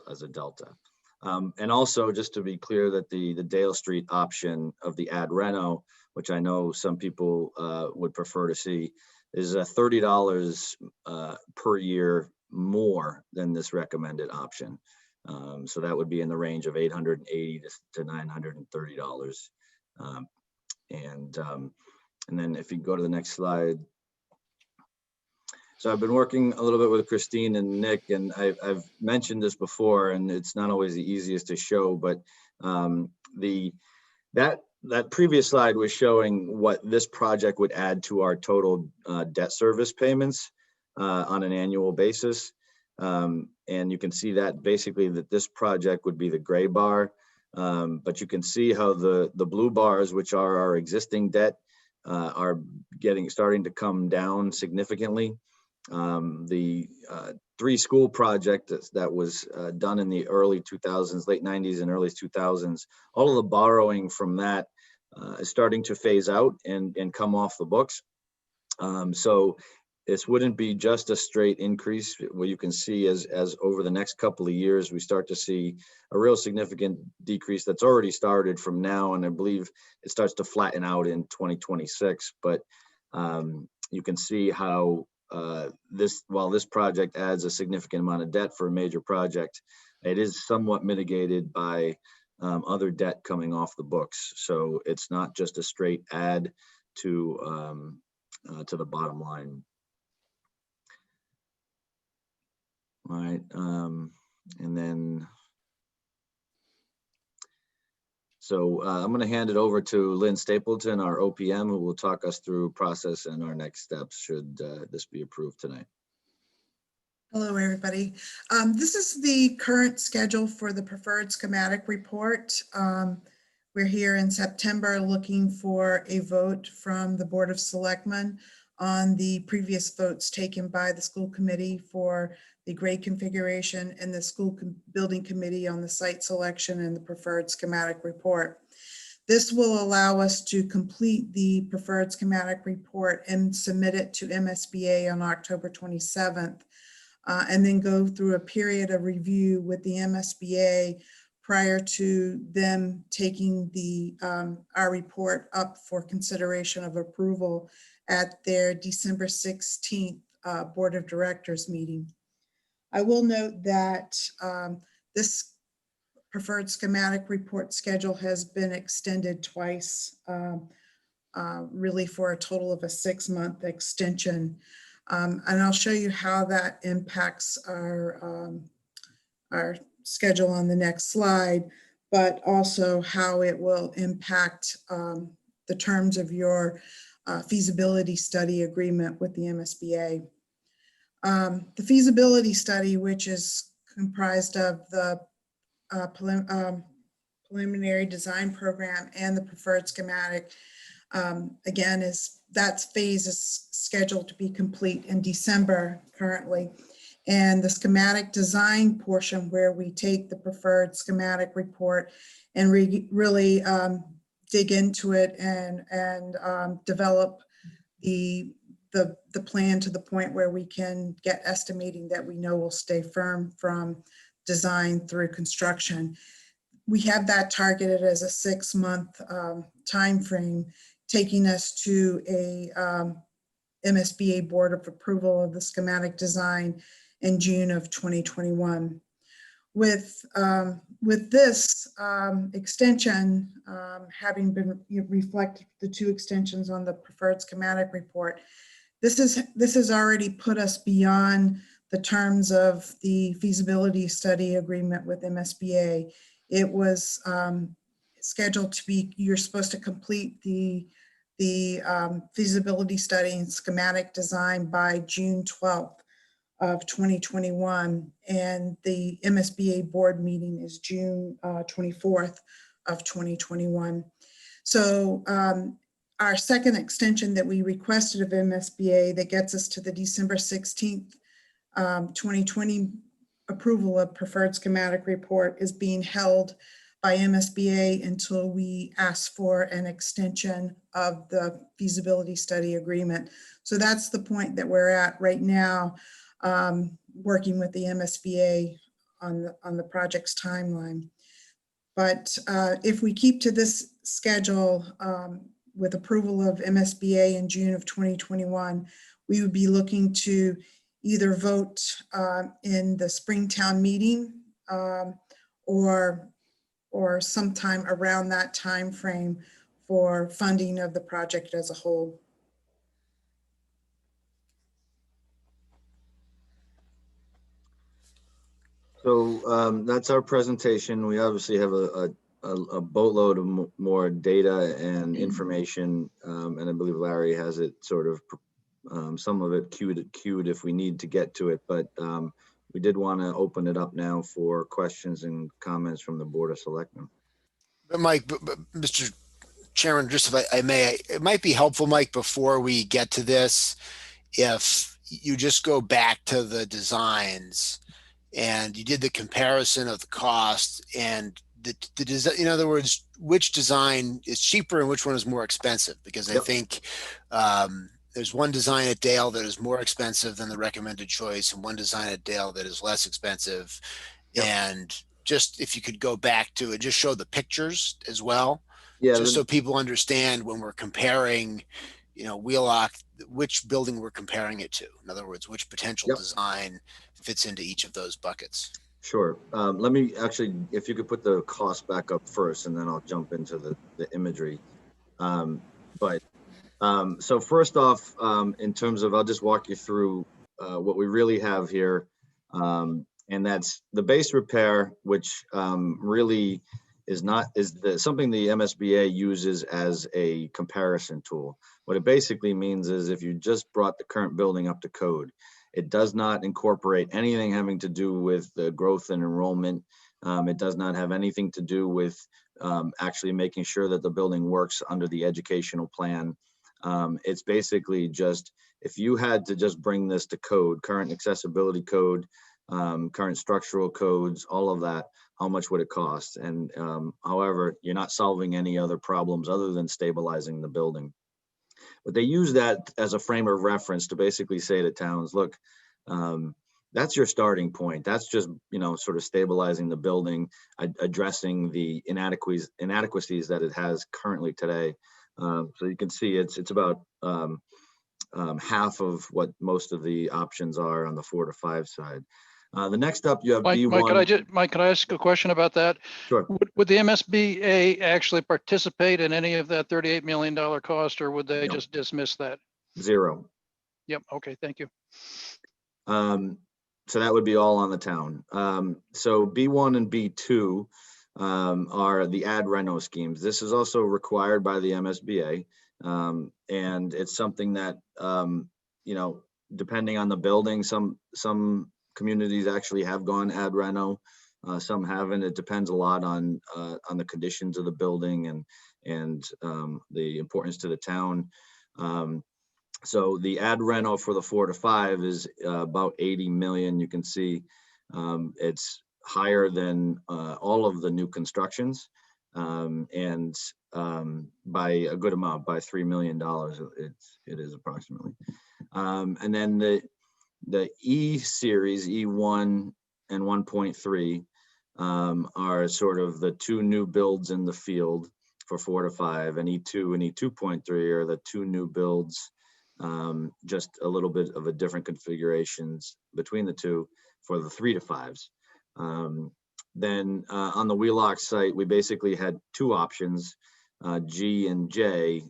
as a delta. And also, just to be clear, that the Dale Street option of the ad reno, which I know some people would prefer to see, is $30 per year more than this recommended option. So that would be in the range of $880 to $930. And then if you go to the next slide. So I've been working a little bit with Christine and Nick, and I've mentioned this before, and it's not always the easiest to show, but that previous slide was showing what this project would add to our total debt service payments on an annual basis. And you can see that basically that this project would be the gray bar, but you can see how the blue bars, which are our existing debt, are starting to come down significantly. The three school project that was done in the early 2000s, late 90s and early 2000s, all of the borrowing from that is starting to phase out and come off the books. So this wouldn't be just a straight increase. What you can see as over the next couple of years, we start to see a real significant decrease that's already started from now, and I believe it starts to flatten out in 2026. But you can see how while this project adds a significant amount of debt for a major project, it is somewhat mitigated by other debt coming off the books. So it's not just a straight add to the bottom line. All right, and then, so I'm going to hand it over to Lynn Stapleton, our OPM, who will talk us through process and our next steps should this be approved tonight. Hello, everybody. This is the current schedule for the preferred schematic report. We're here in September looking for a vote from the Board of Selectmen on the previous votes taken by the school committee for the grade configuration and the school building committee on the site selection and the preferred schematic report. This will allow us to complete the preferred schematic report and submit it to MSBA on October 27th, and then go through a period of review with the MSBA prior to them taking our report up for consideration of approval at their December 16th Board of Directors meeting. I will note that this preferred schematic report schedule has been extended twice really for a total of a 6-month extension. And I'll show you how that impacts our schedule on the next slide, but also how it will impact the terms of your feasibility study agreement with the MSBA. The feasibility study, which is comprised of the preliminary design program and the preferred schematic, again, that phase is scheduled to be complete in December currently. And the schematic design portion, where we take the preferred schematic report and really dig into it and develop the plan to the point where we can get estimating that we know will stay firm from design through construction. We have that targeted as a 6-month time frame, taking us to a MSBA Board of Approval of the schematic design in June of 2021. With this extension, having been reflected, the 2 extensions on the preferred schematic report, this has already put us beyond the terms of the feasibility study agreement with MSBA. It was scheduled to be, you're supposed to complete the feasibility study and schematic design by June 12th of 2021, and the MSBA board meeting is June 24th of 2021. So our second extension that we requested of MSBA that gets us to the December 16th, 2020 approval of preferred schematic report is being held by MSBA until we ask for an extension of the feasibility study agreement. So that's the point that we're at right now, working with the MSBA on the project's timeline. But if we keep to this schedule with approval of MSBA in June of 2021, we would be looking to either vote in the Springtown meeting or sometime around that time frame for funding of the project as a whole. So that's our presentation. We obviously have a boatload of more data and information, and I believe Larry has it sort of, some of it queued if we need to get to it, but we did want to open it up now for questions and comments from the Board of Selectmen. But Mike, Mr. Chairman, just if I may, it might be helpful, Mike, before we get to this, if you just go back to the designs and you did the comparison of the cost and the design, in other words, which design is cheaper and which one is more expensive? Because I think there's one design at Dale that is more expensive than the recommended choice and one design at Dale that is less expensive. And just if you could go back to it, just show the pictures as well. Just so people understand when we're comparing, Wheelock, which building we're comparing it to. In other words, which potential design fits into each of those buckets. Sure. Let me actually, if you could put the cost back up first, and then I'll jump into the imagery. So first off, in terms of, I'll just walk you through what we really have here. And that's the base repair, which really is something the MSBA uses as a comparison tool. What it basically means is if you just brought the current building up to code, it does not incorporate anything having to do with the growth and enrollment. It does not have anything to do with actually making sure that the building works under the educational plan. It's basically just, if you had to just bring this to code, current accessibility code, current structural codes, all of that, how much would it cost? And however, you're not solving any other problems other than stabilizing the building. But they use that as a frame of reference to basically say to towns, look, that's your starting point. That's just, sort of stabilizing the building, addressing the inadequacies that it has currently today. So you can see it's about half of what most of the options are on the 4 to 5 side. The next up, you have Mike, B1. Mike, could I ask a question about that? Sure. Would the MSBA actually participate in any of that $38 million cost, or would they No. just dismiss that? 0. Yep. Okay. Thank you. So that would be all on the town. So B1 and B2 are the ad reno schemes. This is also required by the MSBA. And it's something that, you know, depending on the building, some communities actually have gone ad reno. Some haven't. It depends a lot on the conditions of the building and the importance to the town. So the ad reno for the 4 to 5 is about 80 million. You can see it's higher than all of the new constructions, and by a good amount, by $3 million. It is approximately. And then the E series, E1 and 1.3, are sort of the 2 new builds in the field for 4 to 5, and E2 and E2.3 are the 2 new builds. Just a little bit of a different configurations between the two for the 3 to 5s. Then on the Wheelock site, we basically had 2 options, G and J.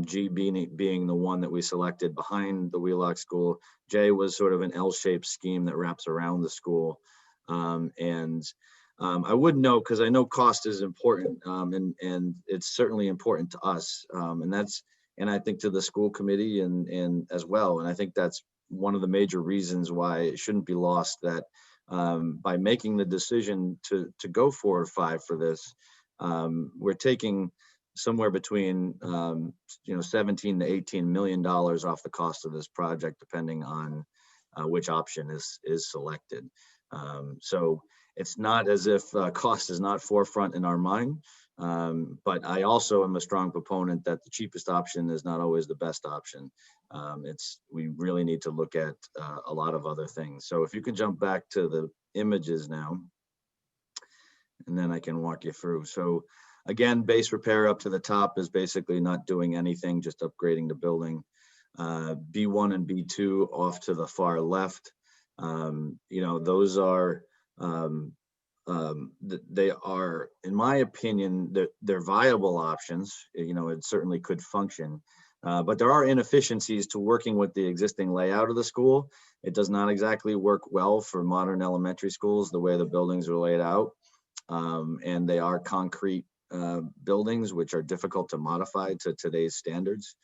G being the one that we selected behind the Wheelock School. J was sort of an L-shaped scheme that wraps around the school. I would note, because I know cost is important, and it's certainly important to us, and I think to the school committee and as well. And I think that's one of the major reasons why it shouldn't be lost, that by making the decision to go 4 or 5 for this, we're taking somewhere between 17 to 18 million dollars off the cost of this project, depending on which option is selected. So it's not as if cost is not forefront in our mind. But I also am a strong proponent that the cheapest option is not always the best option. We really need to look at a lot of other things. So if you can jump back to the images now, and then I can walk you through. So again, base repair up to the top is basically not doing anything, just upgrading the building. B1 and B2 off to the far left. Those are, they are, in my opinion, they're viable options. It certainly could function, but there are inefficiencies to working with the existing layout of the school. It does not exactly work well for modern elementary schools, the way the buildings are laid out. And they are concrete buildings, which are difficult to modify to today's standards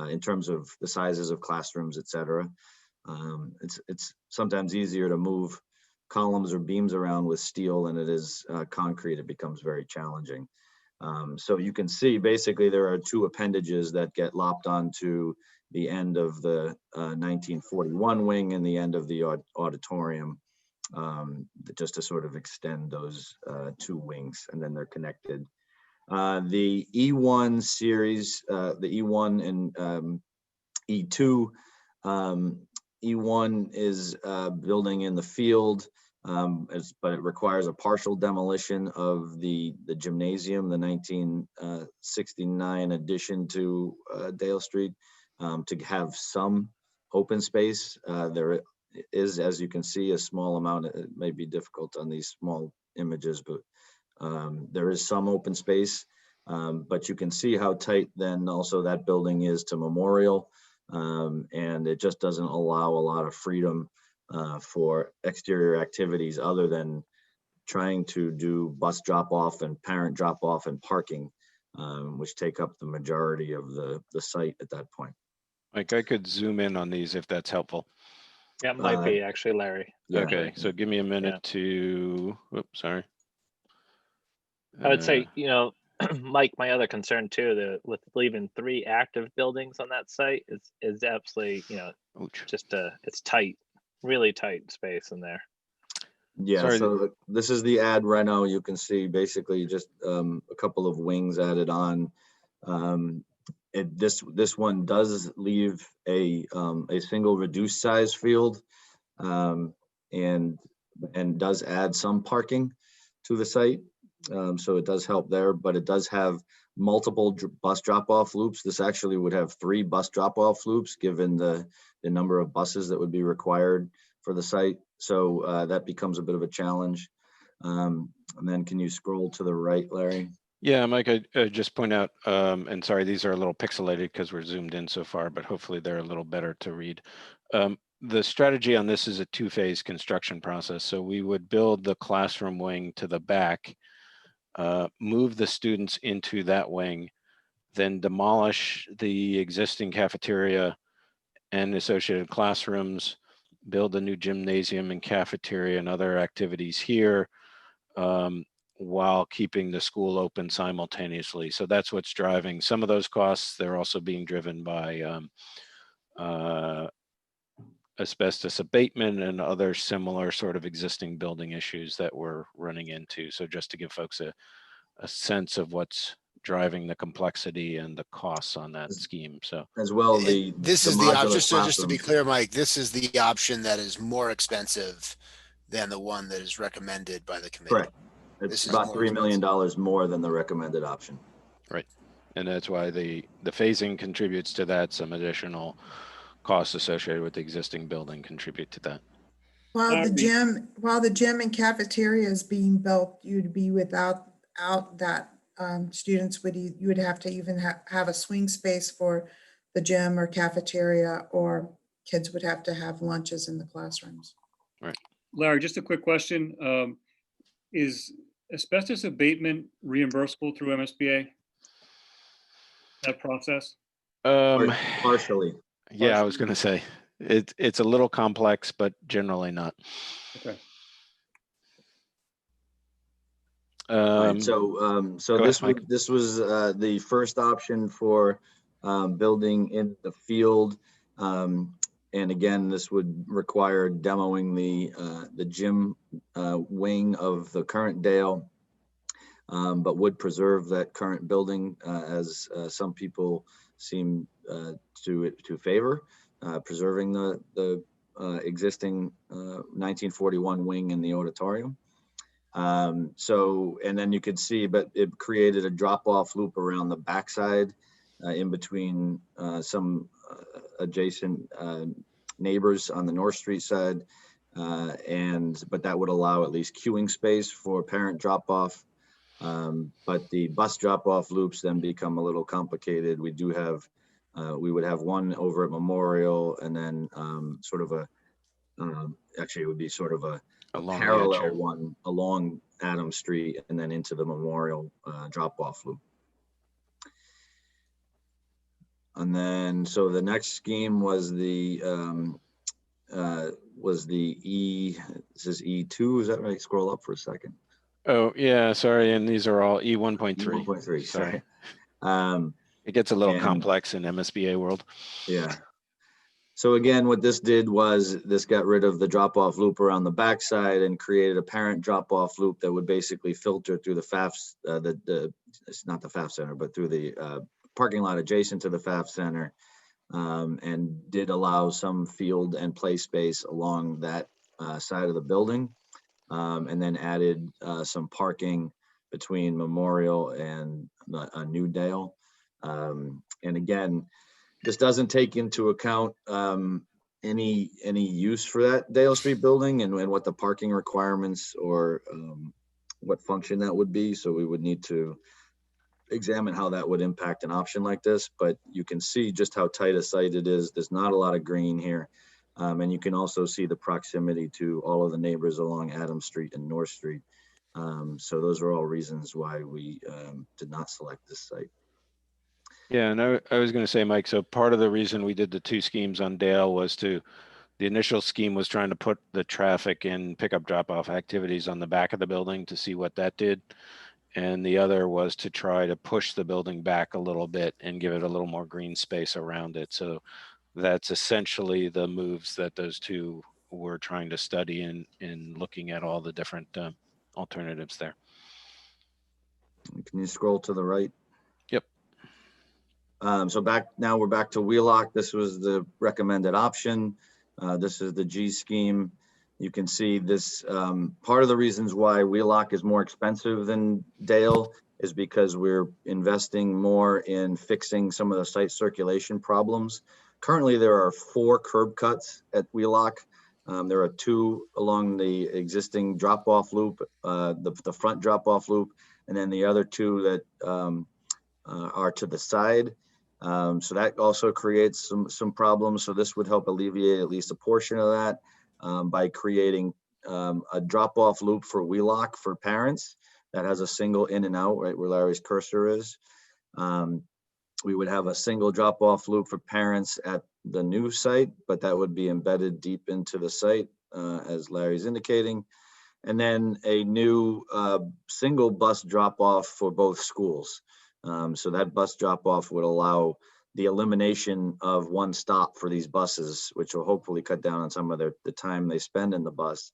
in terms of the sizes of classrooms, et cetera. It's sometimes easier to move columns or beams around with steel than it is concrete. It becomes very challenging. So you can see basically there are 2 appendages that get lopped onto the end of the 1941 wing and the end of the auditorium, just to sort of extend those 2 wings, and then they're connected. The E1 series, the E1 and E2, E1 is building in the field, but it requires a partial demolition of the gymnasium, the 1969 addition to Dale Street, to have some open space. There is, as you can see, a small amount. It may be difficult on these small images, but there is some open space. But you can see how tight then also that building is to Memorial. And it just doesn't allow a lot of freedom for exterior activities other than trying to do bus drop off and parent drop off and parking, which take up the majority of the site at that point. Mike, I could zoom in on these if that's helpful. Yeah, it might be actually, Larry. Yeah. Okay, so give me a minute to, oops, sorry. I would say, Mike, my other concern too, with leaving 3 active buildings on that site is absolutely, just it's tight, really tight space in there. Yeah, Sorry. so this is the ad reno. You can see basically just a couple of wings added on. This one does leave a single reduced size field, and does add some parking to the site. So it does help there, but it does have multiple bus drop-off loops. This actually would have 3 bus drop-off loops, given the number of buses that would be required for the site. So that becomes a bit of a challenge. And then can you scroll to the right, Larry? Yeah, Mike, I just point out, and sorry, these are a little pixelated because we're zoomed in so far, but hopefully they're a little better to read. The strategy on this is a two-phase construction process. So we would build the classroom wing to the back, move the students into that wing, then demolish the existing cafeteria and associated classrooms, build a new gymnasium and cafeteria and other activities here, while keeping the school open simultaneously. So that's what's driving some of those costs. They're also being driven by asbestos abatement and other similar sort of existing building issues that we're running into. So just to give folks a sense of what's driving the complexity and the costs on that scheme. So As well, And this the is the modular option, just to be classrooms. clear, Mike, this is the option that is more expensive than the one that is recommended by the committee. Correct. This It's is about more $3 million more than the recommended option. right. And that's why the phasing contributes to that. Some additional costs associated with the existing building contribute to that. While the gym and cafeteria is being built, you'd be without that students you would have to even have a swing space for the gym or cafeteria, or kids would have to have lunches in the classrooms. Right. Larry, just a quick question. Is asbestos abatement reimbursable through MSBA? That process? Partially. Yeah, I was going to say it's a little complex, but generally not. Okay. Right, so go this ahead, would this was the first option for building in the field, and again, this would require demoing the gym wing of the current Dale, but would preserve that current building as some people seem to favor, preserving the existing 1941 wing in the auditorium. So, and then you could see, but it created a drop-off loop around the backside in between some adjacent neighbors on the North Street side. But that would allow at least queuing space for parent drop-off. But the bus drop-off loops then become a little complicated. We do have, we would have one over at Memorial, and then sort of a, actually it would be sort of a parallel one along Adams Street and then into the Memorial drop-off loop. And then, so the next scheme was the E, this is E2, is that right? Scroll up for a second. Oh, yeah, sorry. And these are all E1.3. E1.3, sorry. It gets a little complex in MSBA world. Yeah. So again, what this did was this got rid of the drop-off loop around the backside and created a parent drop-off loop that would basically filter through the FAFS, it's not the FAF Center, but through the parking lot adjacent to the FAF Center, and did allow some field and play space along that side of the building, and then added some parking between Memorial and New Dale. And again, this doesn't take into account any use for that Dale Street building and what the parking requirements or what function that would be. So we would need to examine how that would impact an option like this. But you can see just how tight a site it is. There's not a lot of green here. And you can also see the proximity to all of the neighbors along Adams Street and North Street. So those are all reasons why we did not select this site. Yeah, and I was going to say, Mike, so part of the reason we did the two schemes on Dale was the initial scheme was trying to put the traffic and pickup drop-off activities on the back of the building to see what that did. And the other was to try to push the building back a little bit and give it a little more green space around it. So that's essentially the moves that those two were trying to study in looking at all the different alternatives there. Can you scroll to the right? Yep. So now we're back to Wheelock. This was the recommended option. This is the G scheme. You can see this, part of the reasons why Wheelock is more expensive than Dale is because we're investing more in fixing some of the site circulation problems. Currently, there are 4 curb cuts at Wheelock There are two along the existing drop-off loop, the front drop-off loop, and then the other two that are to the side. So that also creates some problems. So this would help alleviate at least a portion of that by creating a drop-off loop for Wheelock for parents that has a single in and out, right where Larry's cursor is. We would have a single drop-off loop for parents at the new site, but that would be embedded deep into the site, as Larry's indicating. And then a new single bus drop-off for both schools. So that bus drop-off would allow the elimination of one stop for these buses, which will hopefully cut down on some of the time they spend in the bus.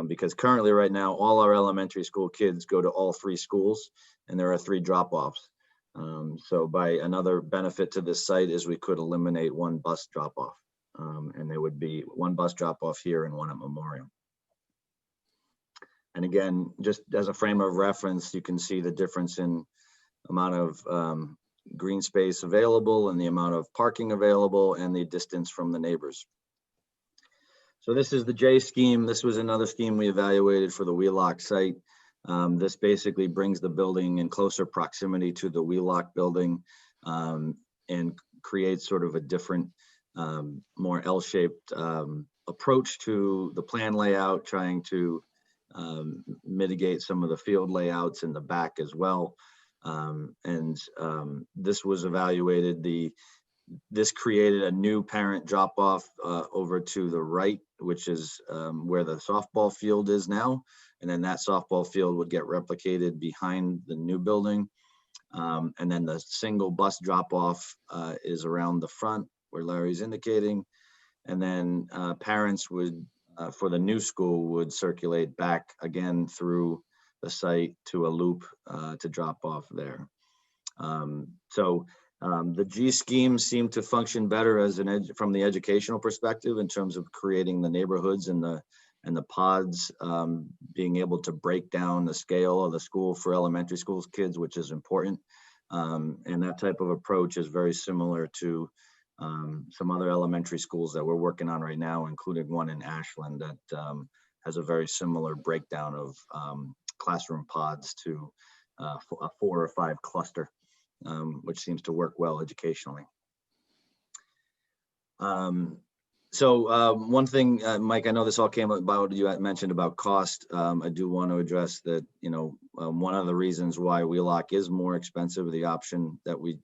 Because currently right now, all our elementary school kids go to all three schools and there are 3 drop-offs. So by another benefit to this site is we could eliminate one bus drop-off. And there would be one bus drop-off here and one at Memorial. And again, just as a frame of reference, you can see the difference in amount of green space available and the amount of parking available and the distance from the neighbors. So this is the J scheme. This was another scheme we evaluated for the Wheelock site. This basically brings the building in closer proximity to the Wheelock building and creates sort of a different, more L-shaped approach to the plan layout, trying to mitigate some of the field layouts in the back as well. This was evaluated. This created a new parent drop-off over to the right, which is where the softball field is now. And then that softball field would get replicated behind the new building. And then the single bus drop-off is around the front where Larry's indicating. And then parents would, for the new school, would circulate back again through the site to a loop to drop off there. The G scheme seemed to function better as from the educational perspective in terms of creating the neighborhoods and the pods, being able to break down the scale of the school for elementary schools kids, which is important. And that type of approach is very similar to some other elementary schools that we're working on right now, including one in Ashland that has a very similar breakdown of classroom pods to a 4 or 5 cluster, which seems to work well educationally. One thing, Mike, I know this all came about, you had mentioned about cost. I do want to address that, one of the reasons why Wheelock is more expensive, the option that we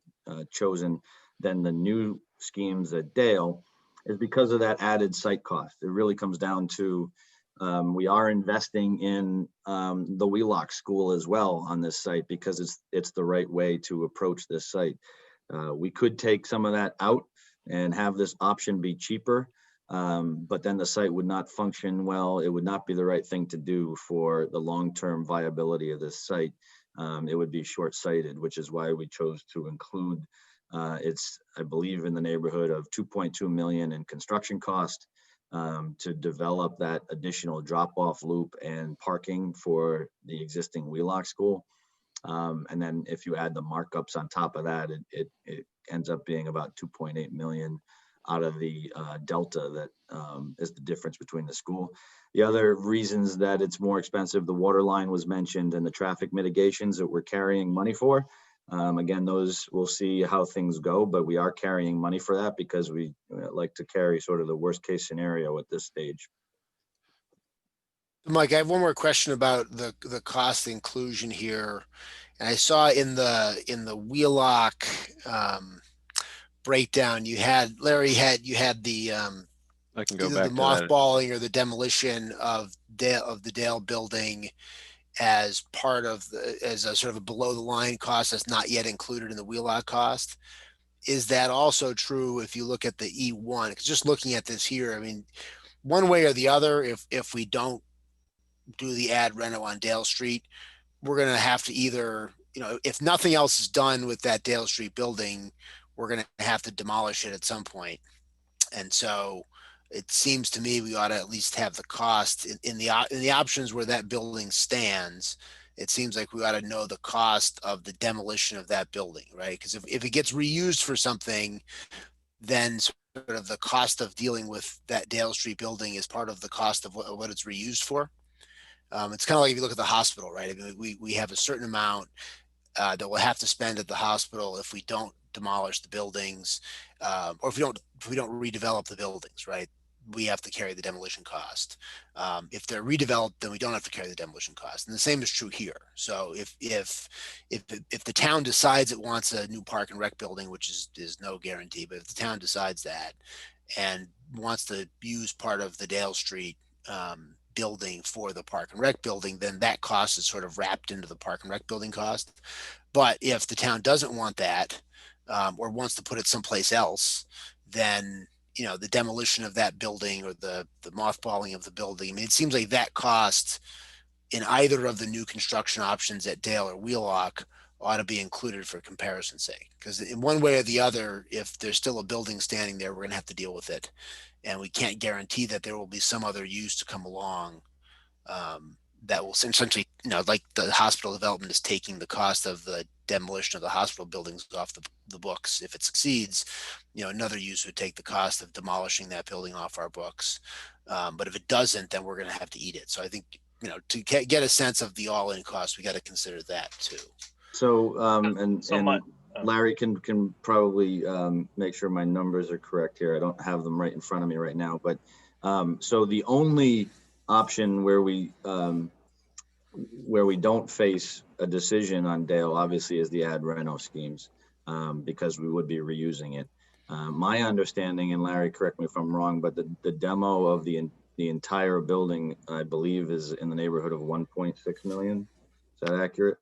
chosen than the new schemes at Dale, is because of that added site cost. It really comes down to, we are investing in the Wheelock school as well on this site because it's the right way to approach this site. We could take some of that out and have this option be cheaper, but then the site would not function well. It would not be the right thing to do for the long-term viability of this site. It would be short-sighted, which is why we chose to include, it's, I believe, in the neighborhood of 2.2 million in construction cost to develop that additional drop-off loop and parking for the existing Wheelock school. And then if you add the markups on top of that, it ends up being about 2.8 million out of the delta that is the difference between the school. The other reasons that it's more expensive, the water line was mentioned and the traffic mitigations that we're carrying money for. Again, those we'll see how things go, but we are carrying money for that because we like to carry sort of the worst case scenario at this stage. Mike, I have one more question about the cost inclusion here. And I saw in the Wheelock breakdown, you had the I can go either back the to that. mothballing or the demolition of the Dale building as part of as a sort of a below the line cost that's not yet included in the Wheelock cost. Is that also true if you look at the E1? Because just looking at this here, I mean, one way or the other, if we don't do the ad reno on Dale Street, we're going to have to either, if nothing else is done with that Dale Street building, we're going to have to demolish it at some point. And so it seems to me we ought to at least have the cost in the options where that building stands. It seems like we ought to know the cost of the demolition of that building, right? Because if it gets reused for something, then sort of the cost of dealing with that Dale Street building is part of the cost of what it's reused for. It's kind of like if you look at the hospital, right? I mean, we have a certain amount that we'll have to spend at the hospital if we don't demolish the buildings, or if we don't redevelop the buildings, right? We have to carry the demolition cost. If they're redeveloped, then we don't have to carry the demolition cost. And the same is true here. So if the town decides it wants a new park and rec building, which is no guarantee, but if the town decides that and wants to use part of the Dale Street building for the park and rec building, then that cost is sort of wrapped into the park and rec building cost. But if the town doesn't want that, or wants to put it someplace else, then the demolition of that building or the mothballing of the building. I mean, it seems like that cost in either of the new construction options at Dale or Wheelock ought to be included for comparison's sake. Because in one way or the other, if there's still a building standing there, we're going to have to deal with it. And we can't guarantee that there will be some other use to come along that will essentially, like the hospital development is taking the cost of the demolition of the hospital buildings off the books. If it succeeds, another use would take the cost of demolishing that building off our books. But if it doesn't, then we're going to have to eat it. So I think, to get a sense of the all-in cost, we got to consider that too. So, So Larry can probably make sure my numbers are correct here. I don't have them right in front of me right now, but so the only option where we don't face a decision on Dale obviously is the ad reno schemes, because we would be reusing it. My understanding, and Larry, correct me if I'm wrong, but the demo of the entire building, I believe, is in the neighborhood of 1.6 million. Is that accurate?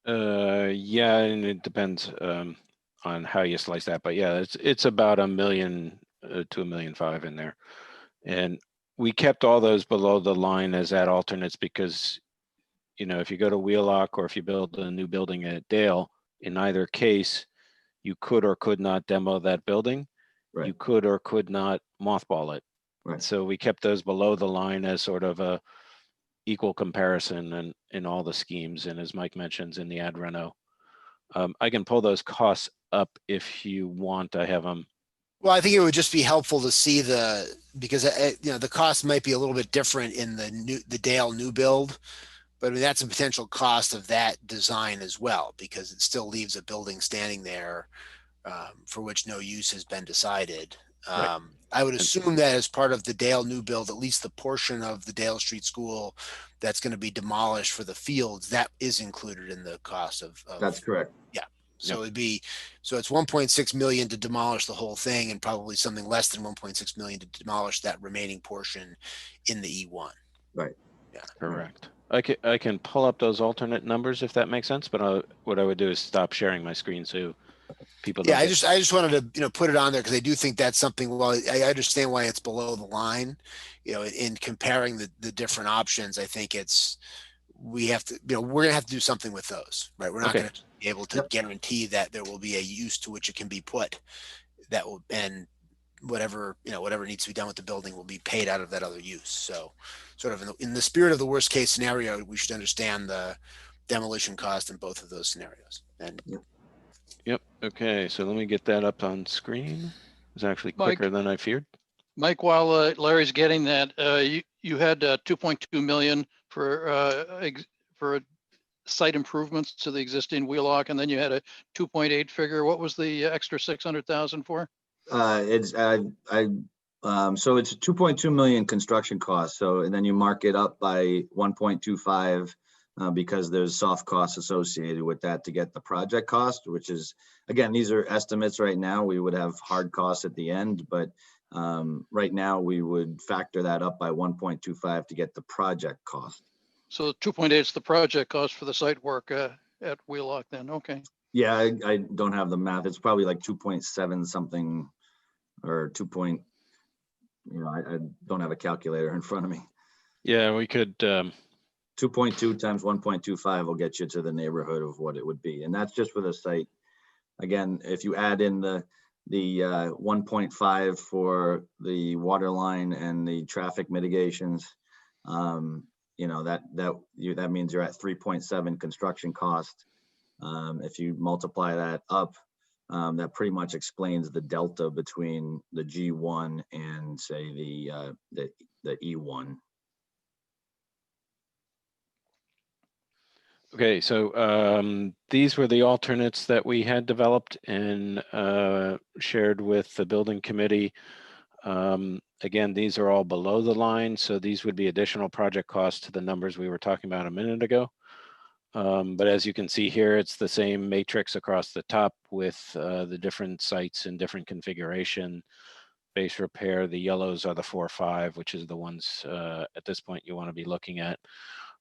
Yeah, and it depends on how you slice that, but yeah, it's about $1 million to $1.5 million in there, and we kept all those below the line as ad alternates because, if you go to Wheelock or if you build a new building at Dale, in either case, you could or could not demo that building. Right. You could or could not mothball it. Right. So we kept those below the line as sort of a equal comparison and in all the schemes. And as Mike mentions in the ad reno, I can pull those costs up if you want. I have them. Well, I think it would just be helpful to see because the cost might be a little bit different in the Dale new build, but I mean, that's a potential cost of that design as well, because it still leaves a building standing there for which no use has been decided. Right. I would assume that as part of the Dale new build, at least the portion of the Dale Street School that's going to be demolished for the fields, that is included in the cost of. That's correct. Yeah. So it's 1.6 million to demolish the whole thing, and probably something less than 1.6 million to demolish that remaining portion in the E1. Right. Yeah. Correct. I can pull up those alternate numbers if that makes sense, but what I would do is stop sharing my screen so people don't. Yeah, I just wanted to put it on there because I do think that's something. Well, I understand why it's below the line. In comparing the different options, I think we have to. We're gonna have to do something with those, right? We're not gonna be able to guarantee that there will be a use to which it can be put. That will, and whatever needs to be done with the building will be paid out of that other use. So, sort of in the spirit of the worst case scenario, we should understand the demolition cost in both of those scenarios. And Yep. Okay. So let me get that up on screen. It's actually quicker than I feared. Mike, while Larry's getting that, you had 2.2 million for site improvements to the existing Wheelock, and then you had a 2.8 figure. What was the extra 600,000 for? So it's 2.2 million construction costs. So, and then you mark it up by 1.25 because there's soft costs associated with that to get the project cost, which is, again, these are estimates right now. We would have hard costs at the end, but right now we would factor that up by 1.25 to get the project cost. So 2.8 is the project cost for the site work at Wheelock then, okay. Yeah, I don't have the math. It's probably like 2.7 something or I don't have a calculator in front of me. Yeah, we could. 2.2 times 1.25 will get you to the neighborhood of what it would be. And that's just for the site. Again, if you add in the 1.5 for the water line and the traffic mitigations, that means you're at 3.7 construction cost. If you multiply that up that pretty much explains the delta between the G1 and say the E1. Okay, so these were the alternates that we had developed and shared with the building committee. Again, these are all below the line, so these would be additional project costs to the numbers we were talking about a minute ago. But as you can see here, it's the same matrix across the top with the different sites and different configuration. Base repair, the yellows are the 4 or 5, which is the ones at this point you want to be looking at.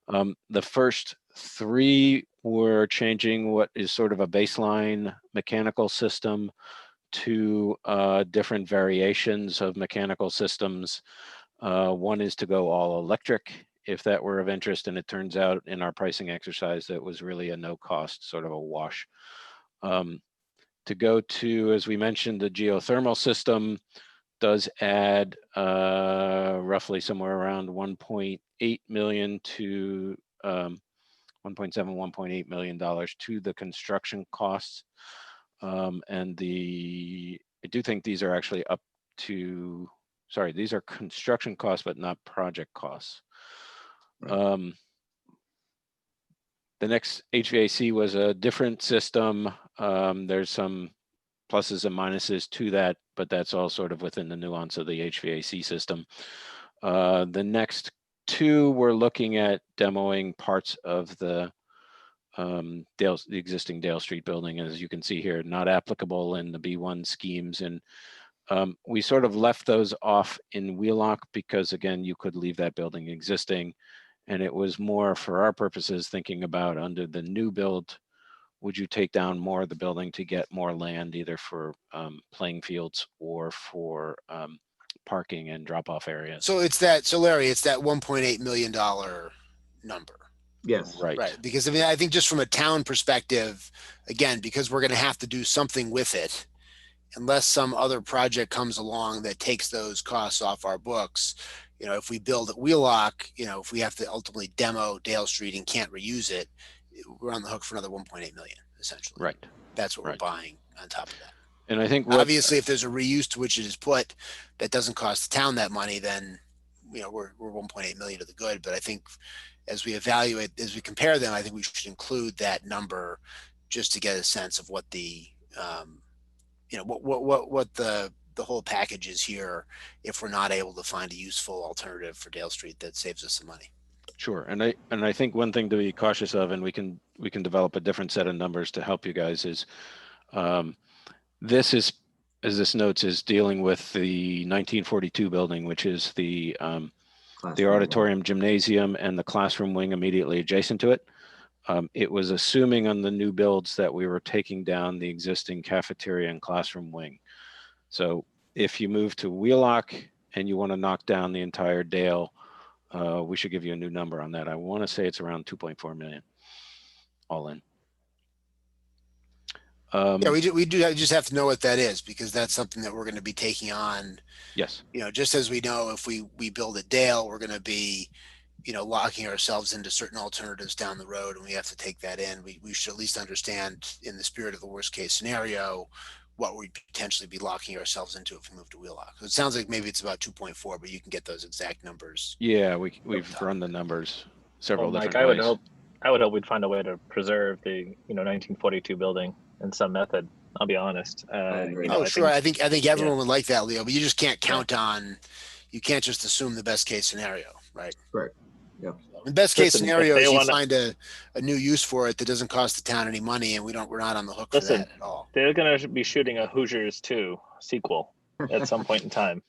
The first 3 were changing what is sort of a baseline mechanical system to different variations of mechanical systems. One is to go all electric, if that were of interest, and it turns out in our pricing exercise that was really a no cost, sort of a wash. To go to, as we mentioned, the geothermal system does add roughly somewhere around 1.8 million to 1.7, 1.8 million dollars to the construction costs. And I do think these are actually up to, sorry, these are construction costs, but not project costs. Right. The next HVAC was a different system. There's some pluses and minuses to that, but that's all sort of within the nuance of the HVAC system. The next 2, we're looking at demoing parts of the existing Dale Street building, as you can see here, not applicable in the B1 schemes. And we sort of left those off in Wheelock because, again, you could leave that building existing. And it was more for our purposes thinking about under the new build, would you take down more of the building to get more land, either for playing fields or for parking and drop-off areas? So Larry, it's that $1.8 million number. Yes. Right. Because I mean, I think just from a town perspective, again, because we're going to have to do something with it, unless some other project comes along that takes those costs off our books. You know, if we build at Wheelock, you know, if we have to ultimately demo Dale Street and can't reuse it, we're on the hook for another 1.8 million, essentially. Right. That's what we're buying on top of that. And I think obviously if there's a reuse to which it is put that doesn't cost the town that money, then, you know, we're 1.8 million to the good. But I think as we evaluate, as we compare them, I think we should include that number just to get a sense of what the, you know, what the whole package is here if we're not able to find a useful alternative for Dale Street that saves us some money. Sure, and I think one thing to be cautious of, and we can develop a different set of numbers to help you guys, is this is, as this notes, is dealing with the 1942 building, which is the auditorium gymnasium and the classroom wing immediately adjacent to it. It was assuming on the new builds that we were taking down the existing cafeteria and classroom wing. So if you move to Wheelock and you want to knock down the entire Dale, we should give you a new number on that. I want to say it's around 2.4 million all in. Yeah, we do just have to know what that is, because that's something that we're going to be taking on. Yes. You know, just as we know, if we build at Dale, we're going to be, you know, locking ourselves into certain alternatives down the road, and we have to take that in. We should at least understand, in the spirit of the worst case scenario, what we'd potentially be locking ourselves into if we move to Wheelock. So it sounds like maybe it's about 2.4, but you can get those exact numbers. Yeah, we've run the numbers several different Mike, ways. I would hope we'd find a way to preserve the 1942 building in some method. I'll be honest. Sure. I think everyone would like that, Leo, but you just can't count on. You can't just assume the best case scenario, right? Correct. Yeah. The best case scenario is you find a new use for it that doesn't cost the town any money, and we're not on the hook for that at all. They're going to be shooting a Hoosiers 2 sequel at some point in time,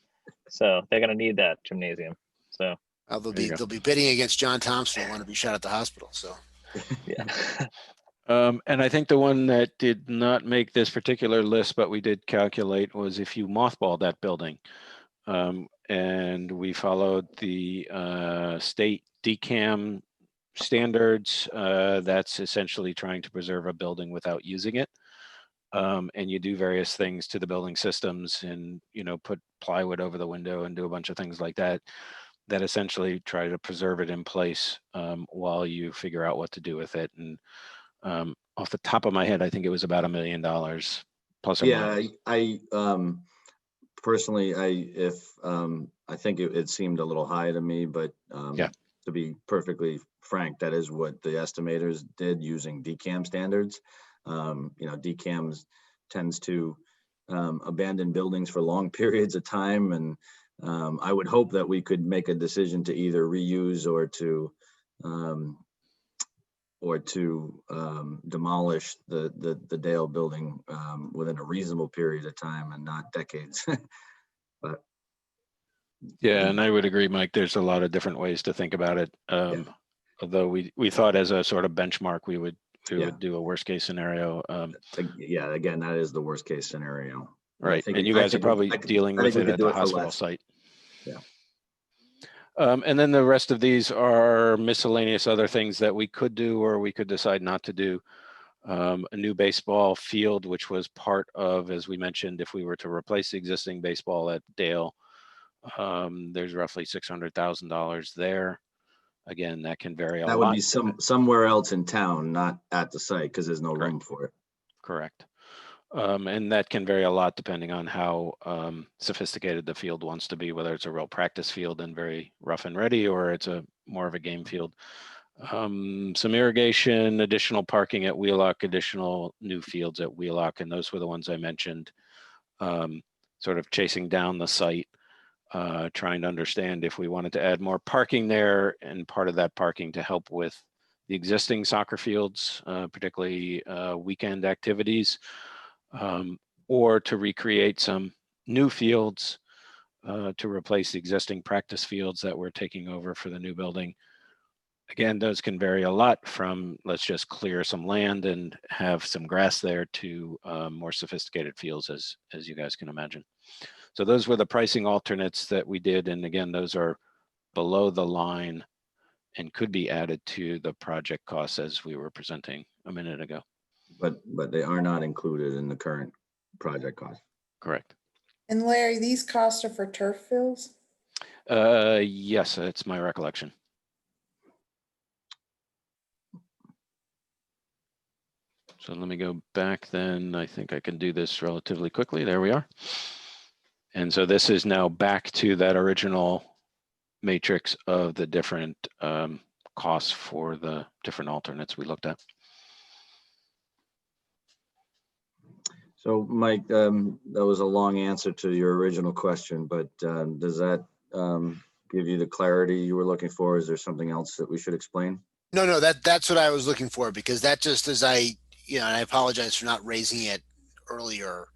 so they're going to need that gymnasium. So they'll be bidding against John Thompson and want to be shot at the hospital. So yeah. And I think the one that did not make this particular list, but we did calculate, was if you mothball that building. And we followed the state DCAM standards. That's essentially trying to preserve a building without using it. And you do various things to the building systems, and, you know, put plywood over the window and do a bunch of things like that, that essentially try to preserve it in place while you figure out what to do with it. And off the top of my head, I think it was about $1 million plus or Yeah, minus. I personally, I think it seemed a little high to me, but Yeah. to be perfectly frank, that is what the estimators did using DCAM standards. DCAMs tends to abandon buildings for long periods of time, and I would hope that we could make a decision to either reuse or to demolish the Dale building within a reasonable period of time and not decades. But Yeah, and I would agree, Mike. There's a lot of different ways to think about it. Although we thought as a sort of benchmark, we would do a worst case scenario. yeah, again, that is the worst case scenario. Right, and you guys are probably dealing with it at the hospital site. Yeah. And then the rest of these are miscellaneous other things that we could do or we could decide not to do. A new baseball field, which was part of, as we mentioned, if we were to replace the existing baseball at Dale, there's roughly $600,000 there. Again, that can vary a lot. That would be somewhere else in town, not at the site, because there's no room for it. Correct. And that can vary a lot depending on how sophisticated the field wants to be, whether it's a real practice field and very rough and ready, or it's a more of a game field. Some irrigation, additional parking at Wheelock, additional new fields at Wheelock, and those were the ones I mentioned. Sort of chasing down the site, trying to understand if we wanted to add more parking there, and part of that parking to help with the existing soccer fields, particularly weekend activities. Or to recreate some new fields to replace the existing practice fields that we're taking over for the new building. Again, those can vary a lot from let's just clear some land and have some grass there to more sophisticated fields, as you guys can imagine. So those were the pricing alternates that we did. And again, those are below the line and could be added to the project costs as we were presenting a minute ago. But they are not included in the current project cost. Correct. And Larry, these costs are for turf fields? Yes, it's my recollection. So let me go back then. I think I can do this relatively quickly. There we are. And so this is now back to that original matrix of the different costs for the different alternates we looked at. So Mike, that was a long answer to your original question, but does that give you the clarity you were looking for? Is there something else that we should explain? No, that's what I was looking for, because that just as and I apologize for not raising it earlier,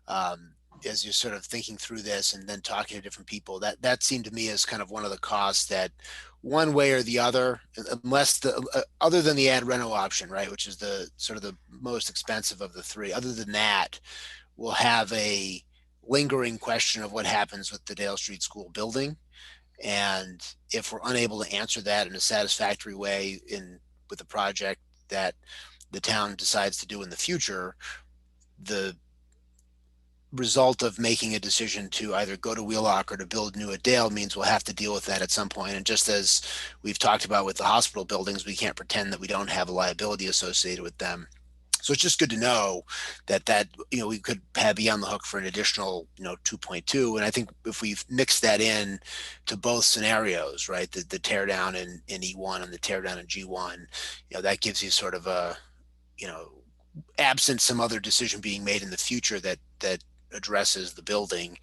as you're sort of thinking through this and then talking to different people, that seemed to me as kind of one of the costs that one way or the other, unless other than the ad reno option, right, which is the sort of the most expensive of the three, other than that, we'll have a lingering question of what happens with the Dale Street School building. And if we're unable to answer that in a satisfactory way with the project that the town decides to do in the future, the result of making a decision to either go to Wheelock or to build new at Dale means we'll have to deal with that at some point. And just as we've talked about with the hospital buildings, we can't pretend that we don't have a liability associated with them. So it's just good to know that we could be on the hook for an additional 2.2. And I think if we've mixed that in to both scenarios, right, the tear down in E1 and the tear down in G1, that gives you sort of a absent some other decision being made in the future that addresses the building,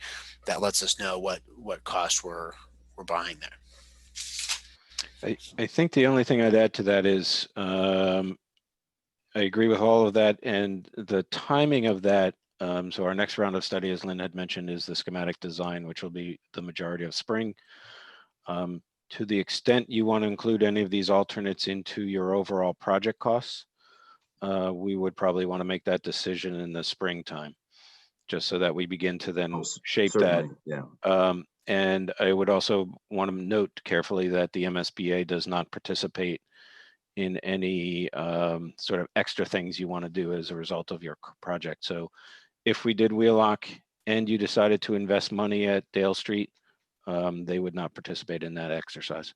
that lets us know what cost we're buying there. I think the only thing I'd add to that is I agree with all of that, and the timing of that. So our next round of study, as Lynn had mentioned, is the schematic design, which will be the majority of spring. To the extent you want to include any of these alternates into your overall project costs, we would probably want to make that decision in the springtime, just so that we begin to then shape certainly, that. Yeah. And I would also want to note carefully that the MSBA does not participate in any sort of extra things you want to do as a result of your project. So if we did Wheelock and you decided to invest money at Dale Street, they would not participate in that exercise.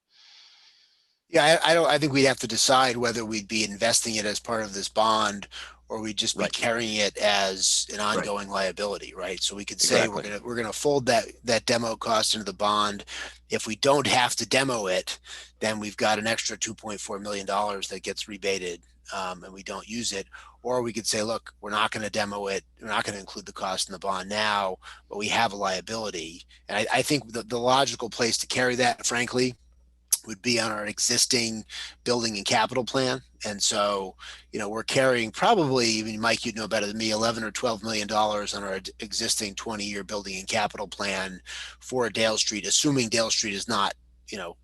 Yeah, I think we'd have to decide whether we'd be investing it as part of this bond or we'd just be Right. carrying it as an ongoing liability, right? So we could say Exactly. we're gonna fold that demo cost into the bond. If we don't have to demo it, then we've got an extra $2.4 million that gets rebated, and we don't use it. Or we could say, look, we're not going to demo it. We're not going to include the cost in the bond now, but we have a liability. And I think the logical place to carry that, frankly, would be on our existing building and capital plan. And so, we're carrying probably, even Mike, you'd know better than me, 11 or $12 million on our existing 20-year building and capital plan for Dale Street, assuming Dale Street is not, a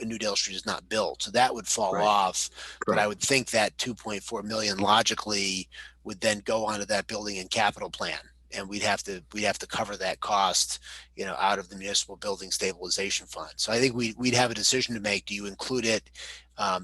new Dale Street is not built. So that would fall Right. off. But I Correct. would think that 2.4 million logically would then go onto that building and capital plan. And we'd have to cover that cost, out of the municipal building stabilization fund. So I think we'd have a decision to make. Do you include it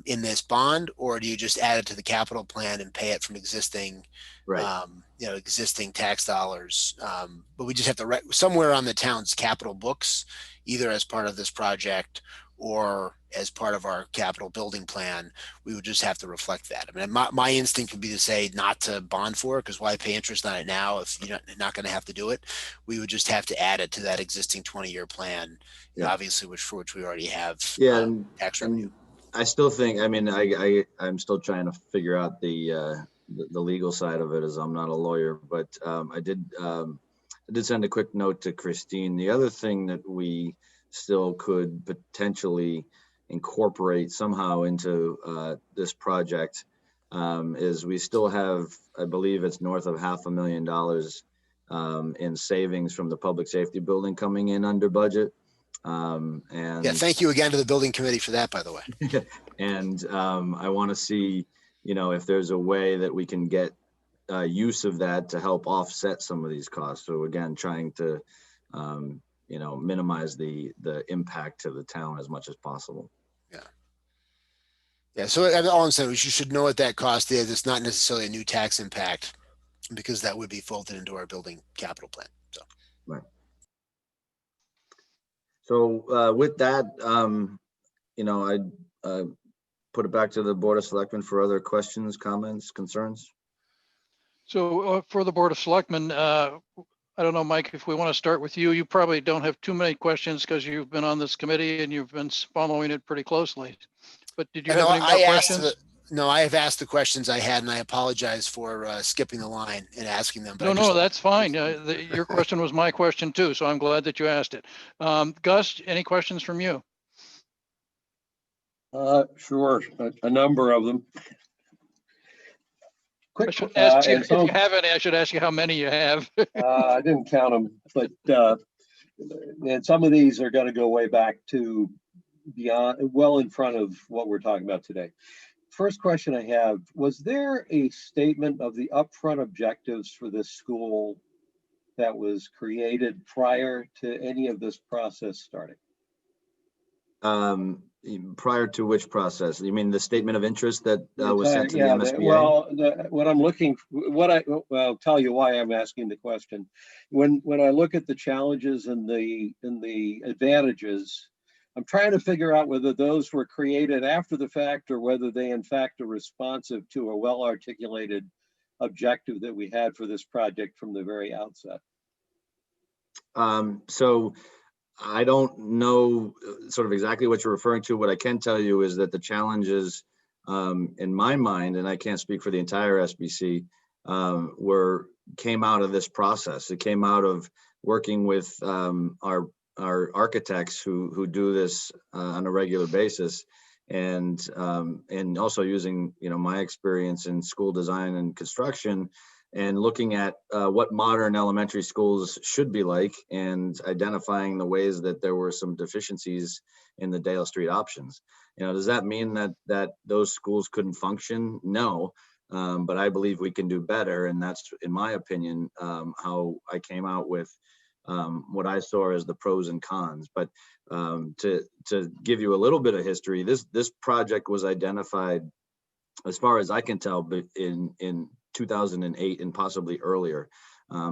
in this bond, or do you just add it to the capital plan and pay it from existing, Right. existing tax dollars? But we just have to somewhere on the town's capital books, either as part of this project or as part of our capital building plan, we would just have to reflect that. I mean, my instinct would be to say not to bond for it, because why pay interest on it now if you're not going to have to do it? We would just have to add it to that existing 20-year plan, Yeah. obviously, for which we already have Yeah. tax revenue. And I still think, I mean, I'm still trying to figure out the legal side of it, as I'm not a lawyer, but I did send a quick note to Christine. The other thing that we still could potentially incorporate somehow into this project is we still have, I believe it's north of $500,000 in savings from the public safety building coming in under budget. And yeah, thank you again to the building committee for that, by the way. And I want to see, if there's a way that we can get use of that to help offset some of these costs. So again, trying to minimize the impact to the town as much as possible. Yeah. So all I'm saying is you should know what that cost is. It's not necessarily a new tax impact, because that would be folded into our building capital plan. So. Right. So with that, I put it back to the Board of Selectmen for other questions, comments, concerns. So for the Board of Selectmen, I don't know, Mike, if we want to start with you, you probably don't have too many questions because you've been on this committee and you've been following it pretty closely. But did you have any more questions? No, I have asked the questions I had, and I apologize for skipping the line and asking them. But No, that's fine. Your question was my question too, so I'm glad that you asked it. Gus, any questions from you? Sure, a number of them. I should ask you if you have any. I should ask you how many you have. I didn't count them, but and some of these are going to go way back to well in front of what we're talking about today. First question I have, was there a statement of the upfront objectives for this school that was created prior to any of this process starting? Prior to which process? You mean the statement of interest that was sent to the MSBA? I'll tell you why I'm asking the question. When I look at the challenges and the advantages, I'm trying to figure out whether those were created after the fact or whether they in fact are responsive to a well-articulated objective that we had for this project from the very outset. So I don't know sort of exactly what you're referring to. What I can tell you is that the challenges in my mind, and I can't speak for the entire SBC, came out of this process. It came out of working with our architects who do this on a regular basis, and also using my experience in school design and construction, and looking at what modern elementary schools should be like, and identifying the ways that there were some deficiencies in the Dale Street options. Does that mean that those schools couldn't function? No, but I believe we can do better, and that's, in my opinion, how I came out with what I saw as the pros and cons. But to give you a little bit of history, this project was identified, as far as I can tell, in 2008 and possibly earlier.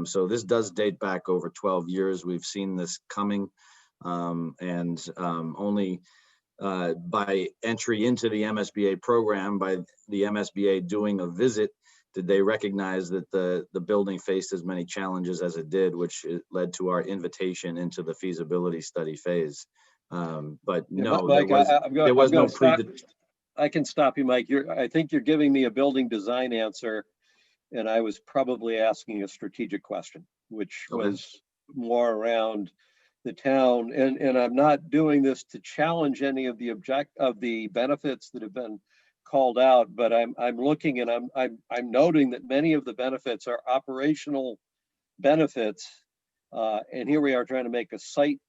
So this does date back over 12 years. We've seen this coming, and only by entry into the MSBA program, by the MSBA doing a visit, did they recognize that the building faced as many challenges as it did, which led to our invitation into the feasibility study phase. But no, Mike, there was no I can stop you, Mike. I think you're giving me a building design answer, and I was probably asking a strategic question, which was more around the town. And I'm not doing this to challenge any of the benefits that have been called out, but I'm looking and I'm noting that many of the benefits are operational benefits. And here we are trying to make a site,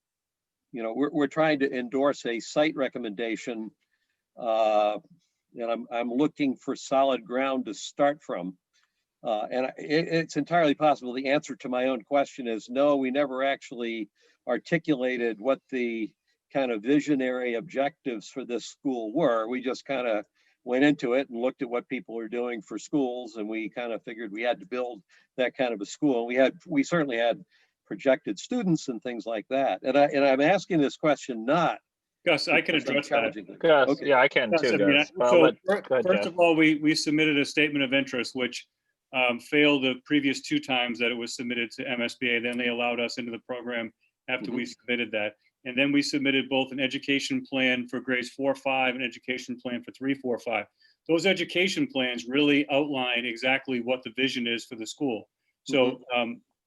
we're trying to endorse a site recommendation. And I'm looking for solid ground to start from. And it's entirely possible the answer to my own question is no, we never actually articulated what the kind of visionary objectives for this school were. We just kind of went into it and looked at what people are doing for schools, and we kind of figured we had to build that kind of a school. We certainly had projected students and things like that. And I'm asking this question not Gus, I can address that. Gus, Okay. yeah, I can Gus, too, I mean, Gus. so Well, first of all, we submitted a statement of interest, which failed the previous 2 times that it was submitted to MSBA. Then they allowed us into the program after we submitted that. And then we submitted both an education plan for grades 4, 5, and education plan for 3, 4, 5. Those education plans really outline exactly what the vision is for the school. So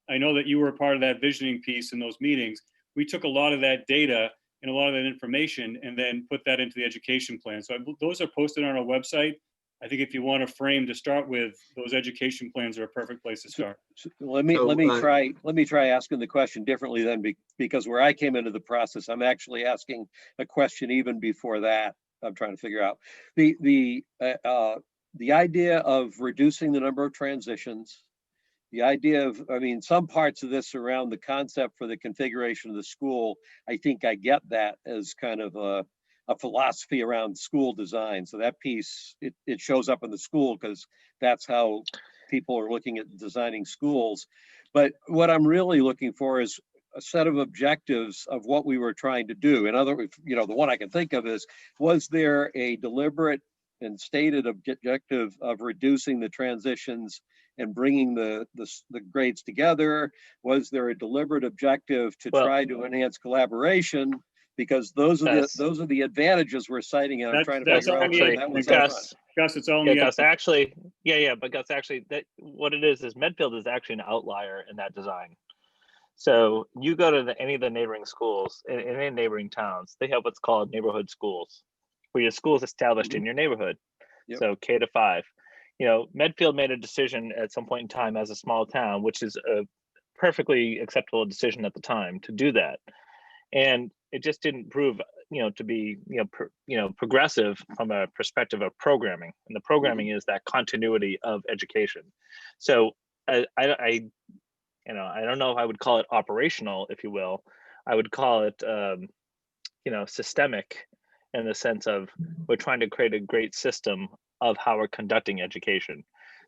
I know that you were a part of that visioning piece in those meetings. We took a lot of that data and a lot of that information and then put that into the education plan. So those are posted on our website. I think if you want a frame to start with, those education plans are a perfect place to start. Let me try asking the question differently then, because where I came into the process, I'm actually asking a question even before that. I'm trying to figure out the idea of reducing the number of transitions. The idea of, some parts of this around the concept for the configuration of the school, I think I get that as kind of a philosophy around school design. So that piece, it shows up in the school because that's how people are looking at designing schools. But what I'm really looking for is a set of objectives of what we were trying to do. In other words, the one I can think of is, was there a deliberate and stated objective of reducing the transitions and bringing the grades together? Was there a deliberate objective to try to enhance collaboration? Because those are the advantages we're citing, and I'm trying to figure out whether that was Gus, it's all in the Gus, actually, but Gus, actually, that what it is Medfield is actually an outlier in that design. So you go to any of the neighboring schools in any neighboring towns, they have what's called neighborhood schools, where your school is established in your neighborhood. Yep. So K to 5. Medfield made a decision at some point in time as a small town, which is a perfectly acceptable decision at the time to do that. And it just didn't prove, to be, progressive from a perspective of programming. And the programming is that continuity of education. So I don't know if I would call it operational, if you will. I would call it, systemic, in the sense of we're trying to create a great system of how we're conducting education.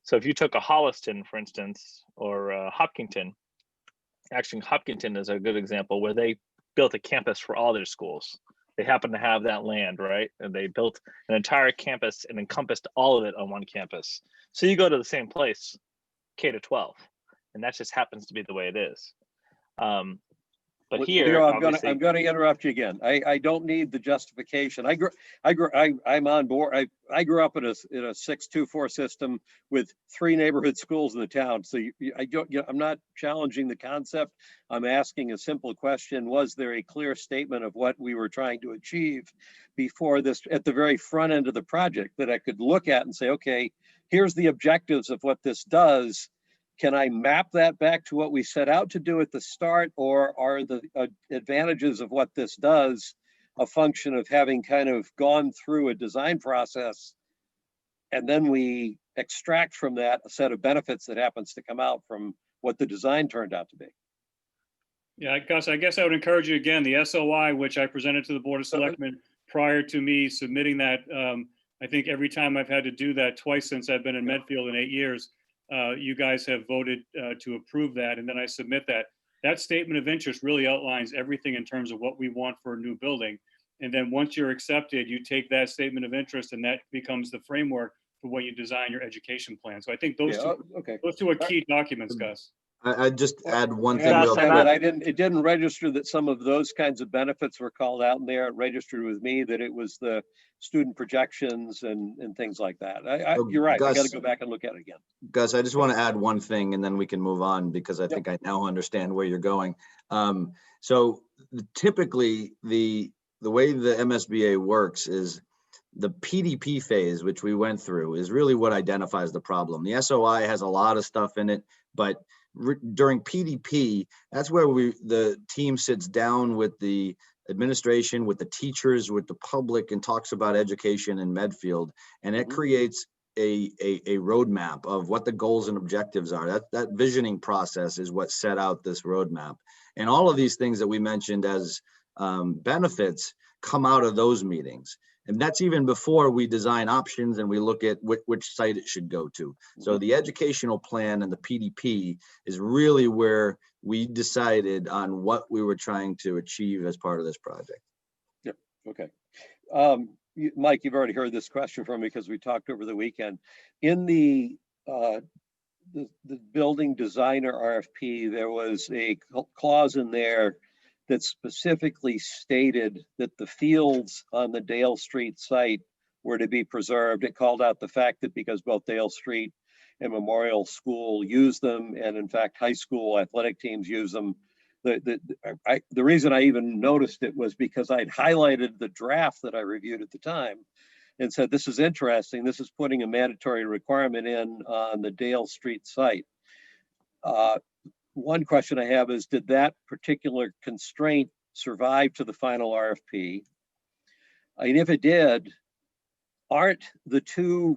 So if you took a Holliston, for instance, or Hopkinton, actually Hopkinton is a good example where they built a campus for all their schools. They happen to have that land, right? And they built an entire campus and encompassed all of it on one campus. So you go to the same place, K to 12, and that just happens to be the way it is. But here, I'm going to interrupt you again. I don't need the justification. I'm on board. I grew up in a 6-2-4 system with 3 neighborhood schools in the town. So I'm not challenging the concept. I'm asking a simple question. Was there a clear statement of what we were trying to achieve before this, at the very front end of the project, that I could look at and say, okay, here's the objectives of what this does. Can I map that back to what we set out to do at the start, or are the advantages of what this does a function of having kind of gone through a design process, and then we extract from that a set of benefits that happens to come out from what the design turned out to be? Yeah, Gus, I guess I would encourage you again, the SOI, which I presented to the Board of Selectmen prior to me submitting that. I think every time I've had to do that, twice since I've been in Medfield in 8 years, you guys have voted to approve that, and then I submit that. That statement of interest really outlines everything in terms of what we want for a new building. And then once you're accepted, you take that statement of interest and that becomes the framework for what you design your education plan. So I think those Yeah, two, okay. those two are key documents, Gus. I'd just add one I thing real understand quick. that. It didn't register that some of those kinds of benefits were called out in there. It registered with me that it was the student projections and things like that. So, You're right. I got to Gus- go back and look at it again. Gus, I just want to add one thing and then we can move on because I Yep. think I now understand where you're going. So typically the way the MSBA works is the PDP phase, which we went through, is really what identifies the problem. The SOI has a lot of stuff in it, but during PDP, that's where the team sits down with the administration, with the teachers, with the public, and talks about education in Medfield, and it creates a roadmap of what the goals and objectives are. That visioning process is what set out this roadmap, and all of these things that we mentioned as benefits come out of those meetings. And that's even before we design options and we look at which site it should go to. So the educational plan and the PDP is really where we decided on what we were trying to achieve as part of this project. Yep. Okay. Mike, you've already heard this question from me because we talked over the weekend. In the building designer RFP, there was a clause in there that specifically stated that the fields on the Dale Street site were to be preserved. It called out the fact that because both Dale Street and Memorial School use them, and in fact, high school athletic teams use them. The reason I even noticed it was because I'd highlighted the draft that I reviewed at the time and said, this is interesting. This is putting a mandatory requirement in on the Dale Street site. One question I have is, did that particular constraint survive to the final RFP? And if it did, aren't the two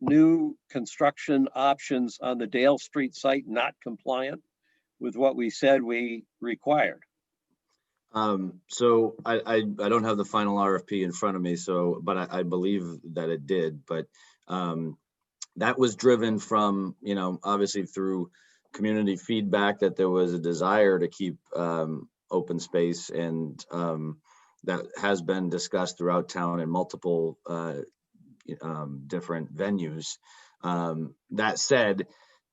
new construction options on the Dale Street site not compliant with what we said we required? So I don't have the final RFP in front of me, but I believe that it did, but that was driven from, obviously through community feedback that there was a desire to keep open space, and that has been discussed throughout town in multiple different venues. That said,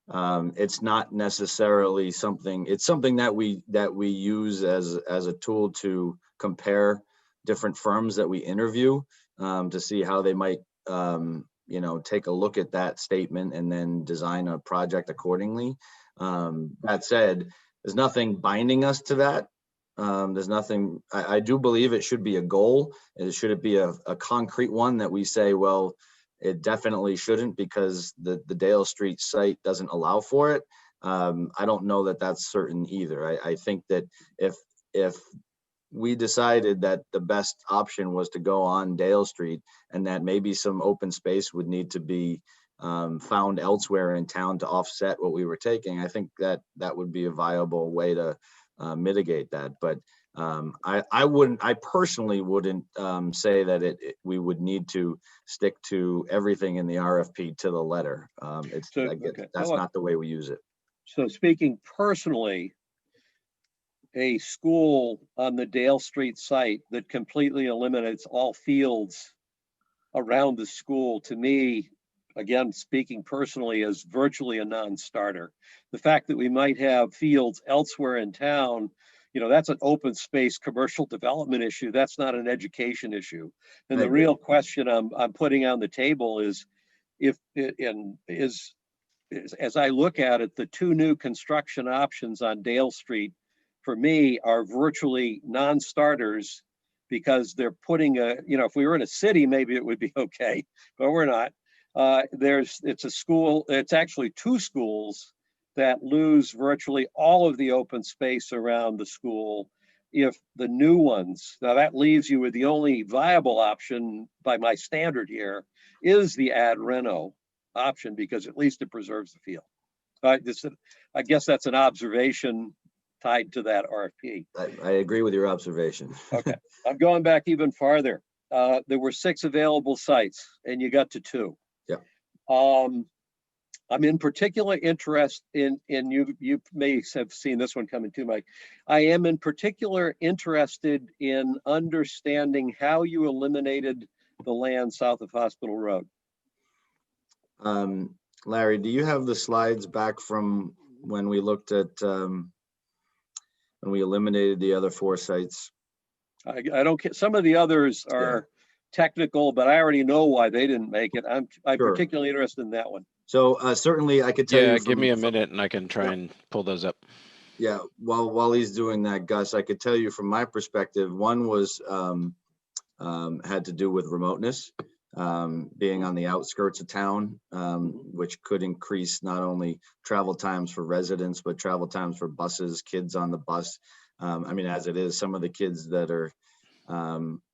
it's not necessarily something, it's something that we use as a tool to compare different firms that we interview to see how they might take a look at that statement and then design a project accordingly. That said, there's nothing binding us to that. There's nothing, I do believe it should be a goal. Should it be a concrete one that we say, well, it definitely shouldn't because the Dale Street site doesn't allow for it. I don't know that that's certain either. I think that if we decided that the best option was to go on Dale Street and that maybe some open space would need to be found elsewhere in town to offset what we were taking, I think that would be a viable way to mitigate that. But I personally wouldn't say that we would need to stick to everything in the RFP to the letter. That's not the way we use it. So speaking personally, a school on the Dale Street site that completely eliminates all fields around the school, to me, again, speaking personally, is virtually a non-starter. The fact that we might have fields elsewhere in town, that's an open space commercial development issue. That's not an education issue. And the real question I'm putting on the table is, as I look at it, the two new construction options on Dale Street, for me, are virtually non-starters because they're putting if we were in a city, maybe it would be okay, but we're not. It's a school, it's actually two schools that lose virtually all of the open space around the school if the new ones, now that leaves you with the only viable option by my standard here is the ad reno option, because at least it preserves the field. I guess that's an observation tied to that RFP. I agree with your observation. Okay, I'm going back even farther. There were 6 available sites and you got to 2. Yeah. I'm in particular interest in you may have seen this one coming too, Mike. I am in particular interested in understanding how you eliminated the land south of Hospital Road. Larry, do you have the slides back from when we looked at when we eliminated the other 4 sites? I don't care. Some of the others are technical, but I already know why they didn't make it. I'm Sure. particularly interested in that one. So certainly I could tell you. Yeah, give me a minute and I can try and pull those up. Yeah, while he's doing that, Gus, I could tell you from my perspective, one was had to do with remoteness, being on the outskirts of town, which could increase not only travel times for residents, but travel times for buses, kids on the bus. I mean, as it is, some of the kids that are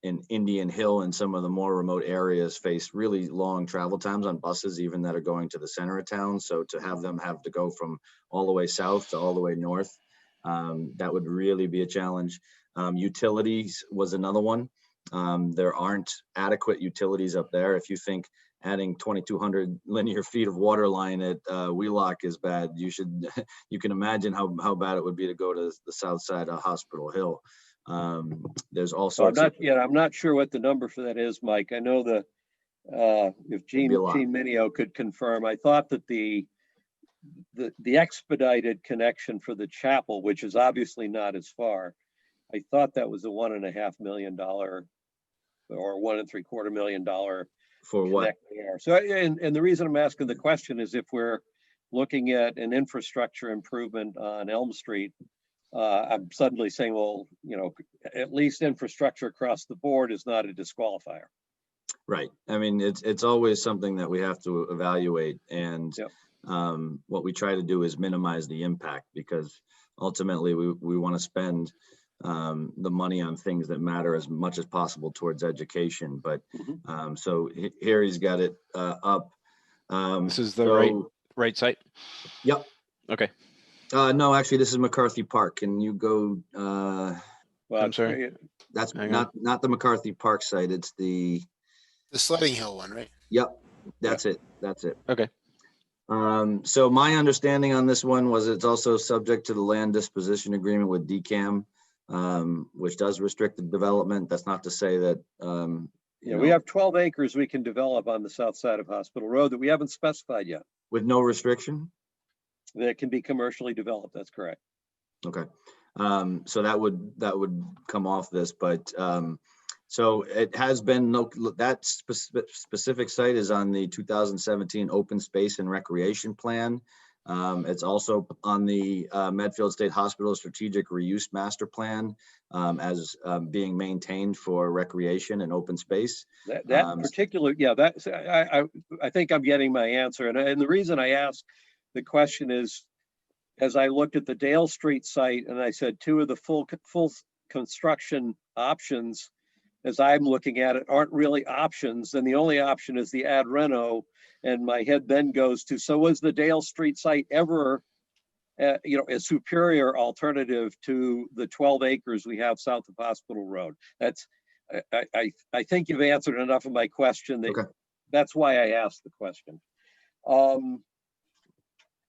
in Indian Hill and some of the more remote areas face really long travel times on buses, even that are going to the center of town. So to have them have to go from all the way south to all the way north, that would really be a challenge. Utilities was another one. There aren't adequate utilities up there. If you think adding 2,200 linear feet of water line at Wheelock is bad, you can imagine how bad it would be to go to the south side of Hospital Hill. There's all So sorts of. I'm not sure what the number for that is, Mike. I know if Gene Minio could confirm, I thought that the expedited connection for the chapel, which is obviously not as far, I thought that was a $1.5 million or $1.75 million for what? There. So, and the reason I'm asking the question is if we're looking at an infrastructure improvement on Elm Street, I'm suddenly saying, well, you know, at least infrastructure across the board is not a disqualifier. Right. I mean, it's always something that we have to evaluate, and what we try to do is minimize the impact, because ultimately we want to spend the money on things that matter as much as possible towards education. But so here he's got it up. This is the right site? Yep. Okay. No, actually, this is McCarthy Park. Can you go? Well, I'm sorry. That's not the McCarthy Park site. It's the Sledding Hill one, right? Yep. That's it. That's it. Okay. So my understanding on this one was it's also subject to the land disposition agreement with DCAM, which does restrict the development. That's not to say that. We have 12 acres we can develop on the south side of Hospital Road that we haven't specified yet. With no restriction? That can be commercially developed. That's correct. Okay. So that would come off this, but so it has been that specific site is on the 2017 Open Space and Recreation Plan. It's also on the Medfield State Hospital Strategic Reuse Master Plan as being maintained for recreation and open space. That particular, that's I think I'm getting my answer, and the reason I asked the question is, as I looked at the Dale Street site and I said 2 of the full construction options, as I'm looking at it, aren't really options, and the only option is the ad reno. And my head then goes to, so was the Dale Street site ever, a superior alternative to the 12 acres we have south of Hospital Road? That's, I think you've answered enough of my question. That's why I asked the question.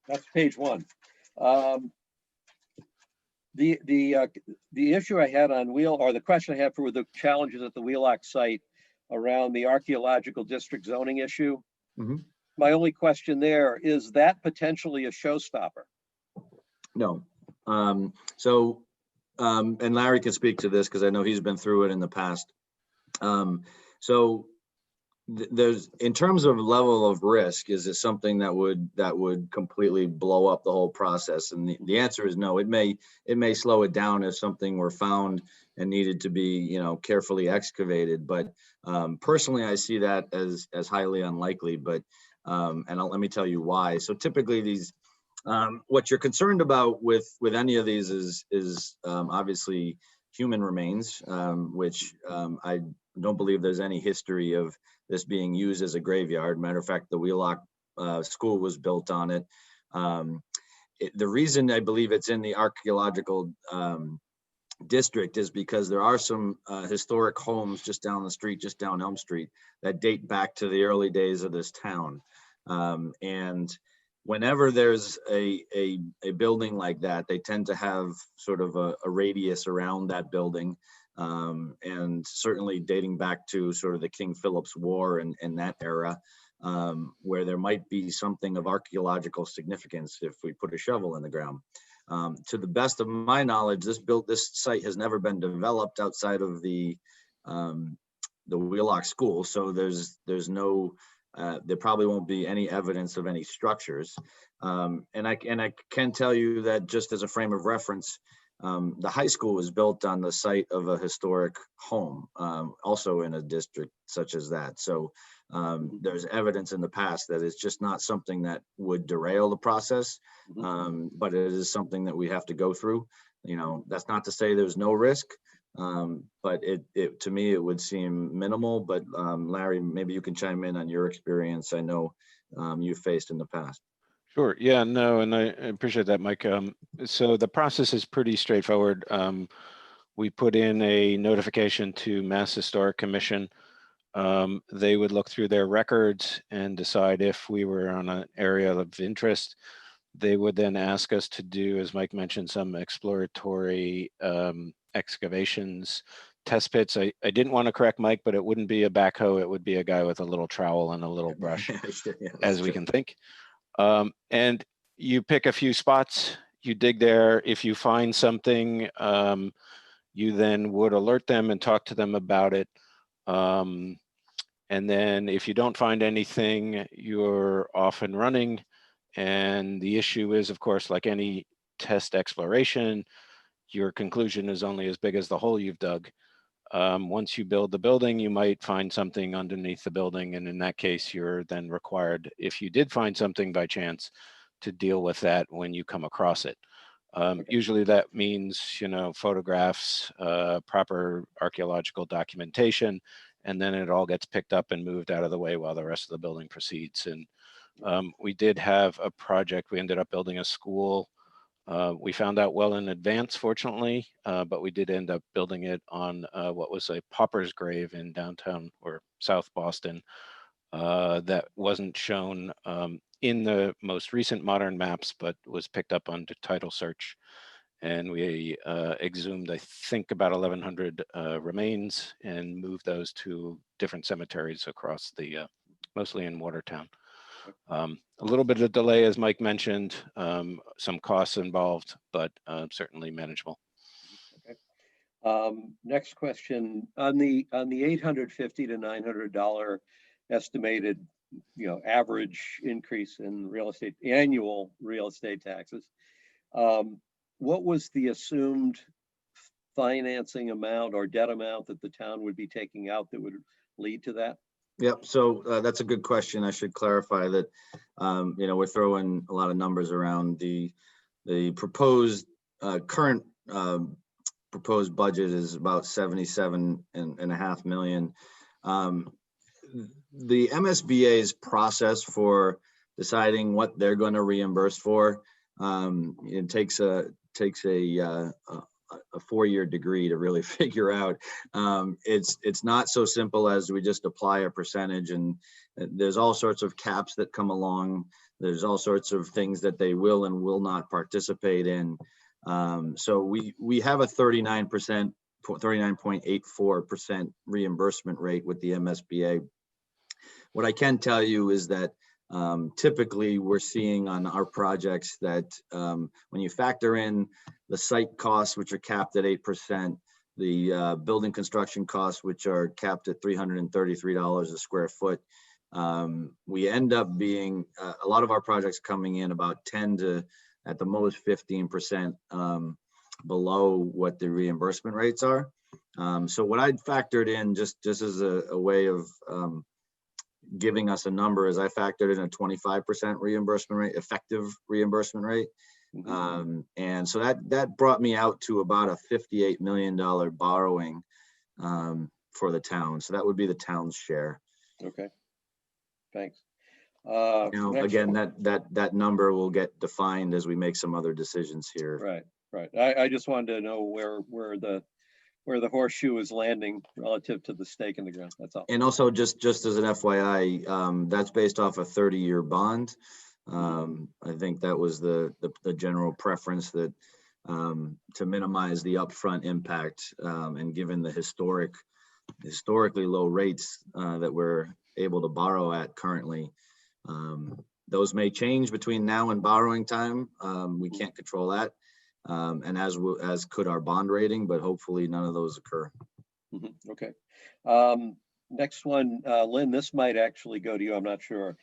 That's page 1. The issue I had on the question I had for the challenges at the Wheelock site around the archaeological district zoning issue. My only question there is that potentially a showstopper? No. And Larry can speak to this because I know he's been through it in the past. So there's, in terms of level of risk, is it something that would completely blow up the whole process? And the answer is no. It may slow it down if something were found and needed to be, carefully excavated. But personally, I see that as highly unlikely. But let me tell you why. So typically these, what you're concerned about with any of these is obviously human remains, which I don't believe there's any history of this being used as a graveyard. Matter of fact, the Wheelock school was built on it. The reason I believe it's in the archaeological district is because there are some historic homes just down the street, just down Elm Street, that date back to the early days of this town. And whenever there's a building like that, they tend to have sort of a radius around that building. And certainly dating back to sort of the King Philip's War and that era, where there might be something of archaeological significance if we put a shovel in the ground. To the best of my knowledge, this site has never been developed outside of the Wheelock School, so there's no there probably won't be any evidence of any structures. And I can tell you that, just as a frame of reference, the high school was built on the site of a historic home, also in a district such as that. So there's evidence in the past that it's just not something that would derail the process, but it is something that we have to go through. You know, that's not to say there's no risk, but it to me, it would seem minimal. But Larry, maybe you can chime in on your experience. I know you've faced in the past. Sure. Yeah, no, and I appreciate that, Mike. So the process is pretty straightforward. We put in a notification to Mass Historic Commission. They would look through their records and decide if we were on an area of interest. They would then ask us to do, as Mike mentioned, some exploratory excavations, test pits. I didn't want to correct Mike, but it wouldn't be a backhoe. It would be a guy with a little trowel and a little brush, Yeah, as we can think. And you pick a few spots, you dig there. If you find something, you then would alert them and talk to them about it. And then if you don't find anything, you're off and running. And the issue is, of course, like any test exploration, your conclusion is only as big as the hole you've dug. Once you build the building, you might find something underneath the building. And in that case, you're then required, if you did find something by chance, to deal with that when you come across it. Usually that means, you know, photographs, proper archaeological documentation, and then it all gets picked up and moved out of the way while the rest of the building proceeds. And we did have a project. We ended up building a school. We found out well in advance, fortunately, but we did end up building it on what was a pauper's grave in downtown or South Boston that wasn't shown in the most recent modern maps, but was picked up under title search. And we exhumed, I think, about 1,100 remains and moved those to different cemeteries across the, mostly in Watertown. A little bit of delay, as Mike mentioned, some costs involved, but certainly manageable. Okay. Next question, on the $850 to $900 estimated, you know, average increase in annual real estate taxes. What was the assumed financing amount or debt amount that the town would be taking out that would lead to that? Yep. So that's a good question. I should clarify that, you know, we're throwing a lot of numbers around. The proposed current proposed budget is about 77.5 million. The MSBA's process for deciding what they're going to reimburse for, it takes a 4-year degree to really figure out. It's not so simple as we just apply a percentage, and there's all sorts of caps that come along. There's all sorts of things that they will and will not participate in. So we have a 39.84% reimbursement rate with the MSBA. What I can tell you is that typically we're seeing on our projects that when you factor in the site costs, which are capped at 8%, the building construction costs, which are capped at $333 a square foot, we end up being a lot of our projects coming in about 10 to at the most 15% below what the reimbursement rates are. So what I'd factored in just as a way of giving us a number is I factored in a 25% reimbursement rate, effective reimbursement rate. And so that brought me out to about a $58 million borrowing for the town. So that would be the town's share. Okay, thanks. Now, again, that number will get defined as we make some other decisions here. Right. I just wanted to know where the horseshoe is landing relative to the stake in the ground. That's all. And also, just as an FYI, that's based off a 30-year bond. I think that was the general preference, that to minimize the upfront impact, and given the historically low rates that we're able to borrow at currently. Those may change between now and borrowing time. We can't control that. And as could our bond rating, but hopefully none of those occur. Okay. Next one, Lynn, this might actually go to you. I'm not sure.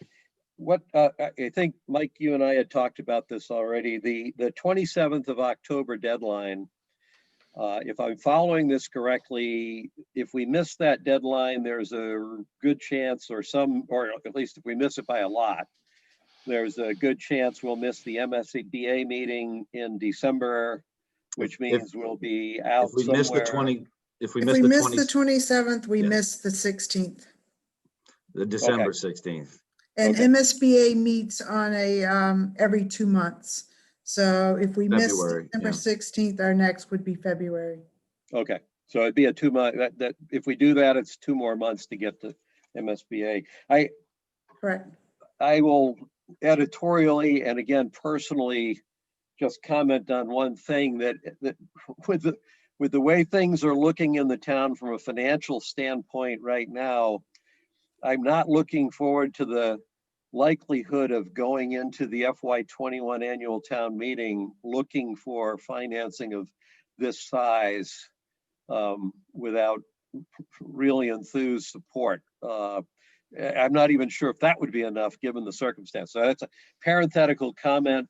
What I think, Mike, you and I had talked about this already. The 27th of October deadline. If I'm following this correctly, if we miss that deadline, there's a good chance, or at least if we miss it by a lot, there's a good chance we'll miss the MSBA meeting in December, which means we'll be out If we miss the somewhere. if we If miss we the miss 20, the 27th, we Yeah. miss the 16th. the December 16th. And Okay. MSBA meets on a every 2 months. So if we miss February, December yeah. 16th, our next would be February. Okay, so it'd be a 2 month, that if we do that, it's 2 more months to get to MSBA. Correct. I will editorially and again personally just comment on one thing, that with the way things are looking in the town from a financial standpoint right now, I'm not looking forward to the likelihood of going into the FY21 annual town meeting looking for financing of this size without really enthused support. I'm not even sure if that would be enough given the circumstance. So that's a parenthetical comment.